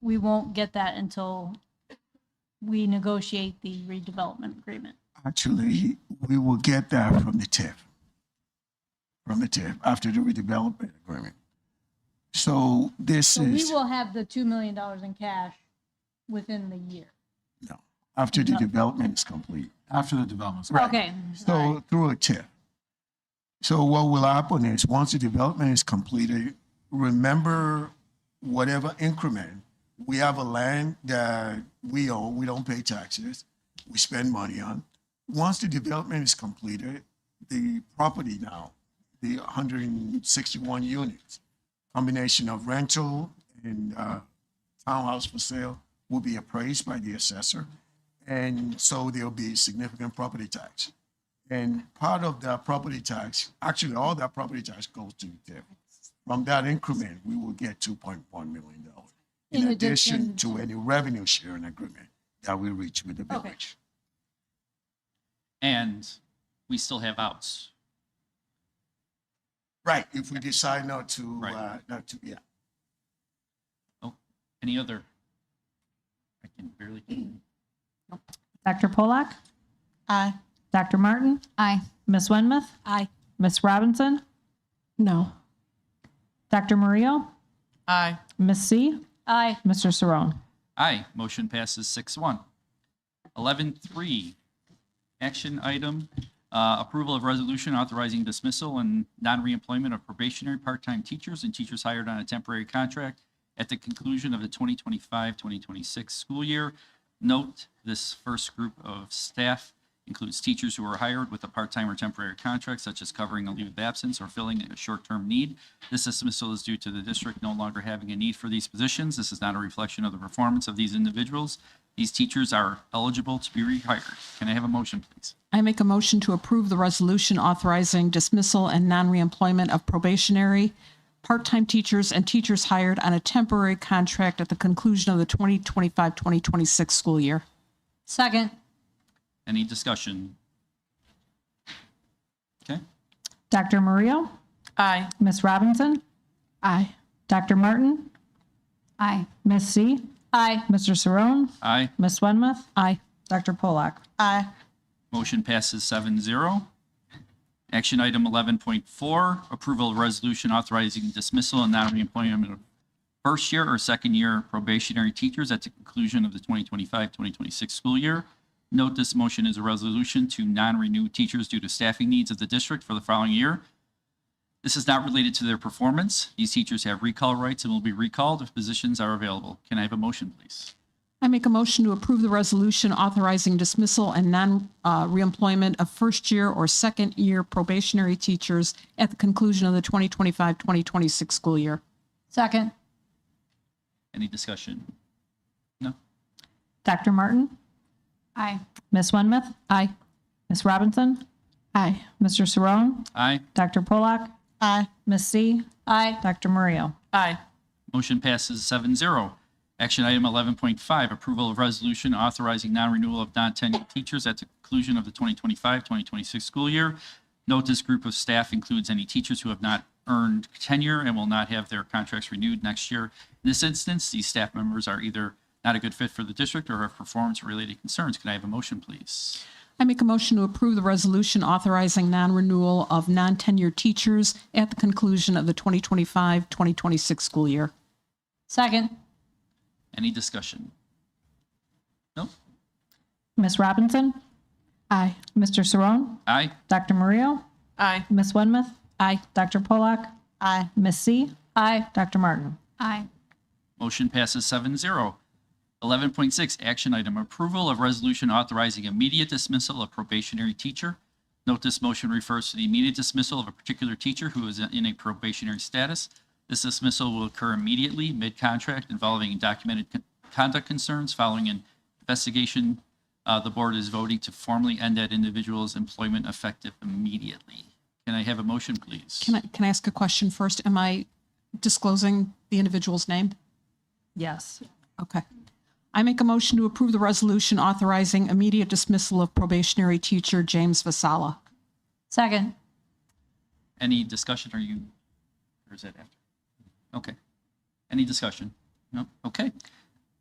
We won't get that until we negotiate the redevelopment agreement. Actually, we will get that from the TIF. From the TIF after the redevelopment agreement. So this So is we will have the $2 million in cash within the year. after the development is complete. After the development. Okay. So through a TIF. So what will happen is once the development is completed, remember whatever increment, we have a land that we own, we don't pay taxes, we spend money on. Once the development is completed, the property now, the 161 units, combination of rental and townhouse for sale will be appraised by the assessor. And so there'll be significant property tax. And part of that property tax, actually all that property tax goes to the TIF. From that increment, we will get $2.1 million in addition to any revenue sharing agreement that we reach with the village. And we still have outs. Right, if we decide not to, yeah. Oh, any other? I can barely. Dr. Polak? Aye. Dr. Martin? Aye. Ms. Wenmouth? Aye. Ms. Robinson? No. Dr. Murillo? Aye. Ms. C? Aye. Mr. Saron? Aye. Motion passes 6-1. 11.3, action item, approval of resolution authorizing dismissal and non-reemployment of probationary part-time teachers and teachers hired on a temporary contract at the conclusion of the 2025-2026 school year. Note, this first group of staff includes teachers who are hired with a part-time or temporary contract, such as covering a leave of absence or filling a short-term need. This dismissal is due to the district no longer having a need for these positions. This is not a reflection of the performance of these individuals. These teachers are eligible to be rehired. Can I have a motion, please? I make a motion to approve the resolution authorizing dismissal and non-reemployment of probationary, part-time teachers and teachers hired on a temporary contract at the conclusion of the 2025-2026 school year. Second. Any discussion? Okay. Dr. Murillo? Aye. Ms. Robinson? Aye. Dr. Martin? Aye. Ms. C? Aye. Mr. Saron? Aye. Ms. Wenmouth? Aye. Dr. Polak? Aye. Motion passes 7-0. Action item 11.4, approval of resolution authorizing dismissal and non-reemployment of first year or second year probationary teachers at the conclusion of the 2025-2026 school year. Note this motion is a resolution to non-renew teachers due to staffing needs of the district for the following year. This is not related to their performance. These teachers have recall rights and will be recalled if positions are available. Can I have a motion, please? I make a motion to approve the resolution authorizing dismissal and non-reemployment of first-year or second-year probationary teachers at the conclusion of the 2025-2026 school year. Second. Any discussion? No? Dr. Martin? Aye. Ms. Wenmouth? Aye. Ms. Robinson? Aye. Mr. Saron? Aye. Dr. Polak? Aye. Ms. C? Aye. Dr. Murillo? Aye. Motion passes 7-0. Action item 11.5, approval of resolution authorizing non-renewal of non-tenured teachers at the conclusion of the 2025-2026 school year. Note this group of staff includes any teachers who have not earned tenure and will not have their contracts renewed next year. In this instance, these staff members are either not a good fit for the district or have performance-related concerns. Can I have a motion, please? I make a motion to approve the resolution authorizing non-renewal of non-tenured teachers at the conclusion of the 2025-2026 school year. Second. Any discussion? No? Ms. Robinson? Aye. Mr. Saron? Aye. Dr. Murillo? Aye. Ms. Wenmouth? Aye. Dr. Polak? Aye. Ms. C? Aye. Dr. Martin? Aye. Motion passes 7-0. 11.6, action item, approval of resolution authorizing immediate dismissal of probationary teacher. Note this motion refers to the immediate dismissal of a particular teacher who is in a probationary status. This dismissal will occur immediately, mid-contract, involving documented conduct concerns. Following an investigation, the board is voting to formally end that individual's employment effective immediately. Can I have a motion, please? Can I ask a question first? Am I disclosing the individual's name? Yes. Okay. I make a motion to approve the resolution authorizing immediate dismissal of probationary teacher James Vasala. Second. Any discussion? Or is that after? Okay. Any discussion? No? Okay.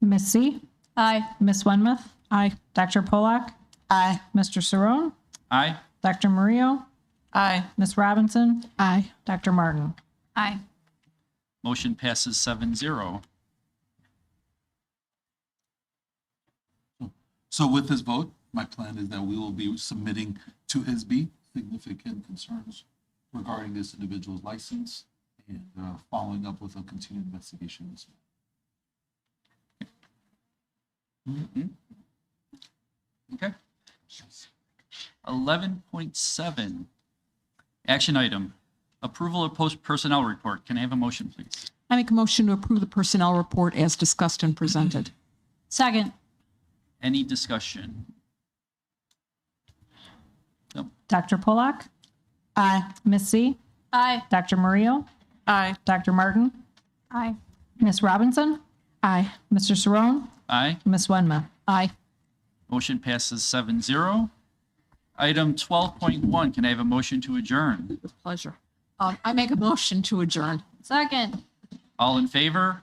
Ms. C? Aye. Ms. Wenmouth? Aye. Dr. Polak? Aye. Mr. Saron? Aye. Dr. Murillo? Aye. Ms. Robinson? Aye. Dr. Martin? Aye. Motion passes 7-0. So with this vote, my plan is that we will be submitting to ISB significant concerns regarding this individual's license and following up with a continued investigation. Okay. 11.7, action item, approval of post-personnel report. Can I have a motion, please? I make a motion to approve the personnel report as discussed and presented. Second. Any discussion? No. Dr. Polak? Aye. Ms. C? Aye. Dr. Murillo? Aye. Dr. Martin? Aye. Ms. Robinson? Aye. Mr. Saron? Aye. Ms. Wenmouth? Aye. Motion passes 7-0. Item 12.1, can I have a motion to adjourn? With pleasure. I make a motion to adjourn. Second. All in favor?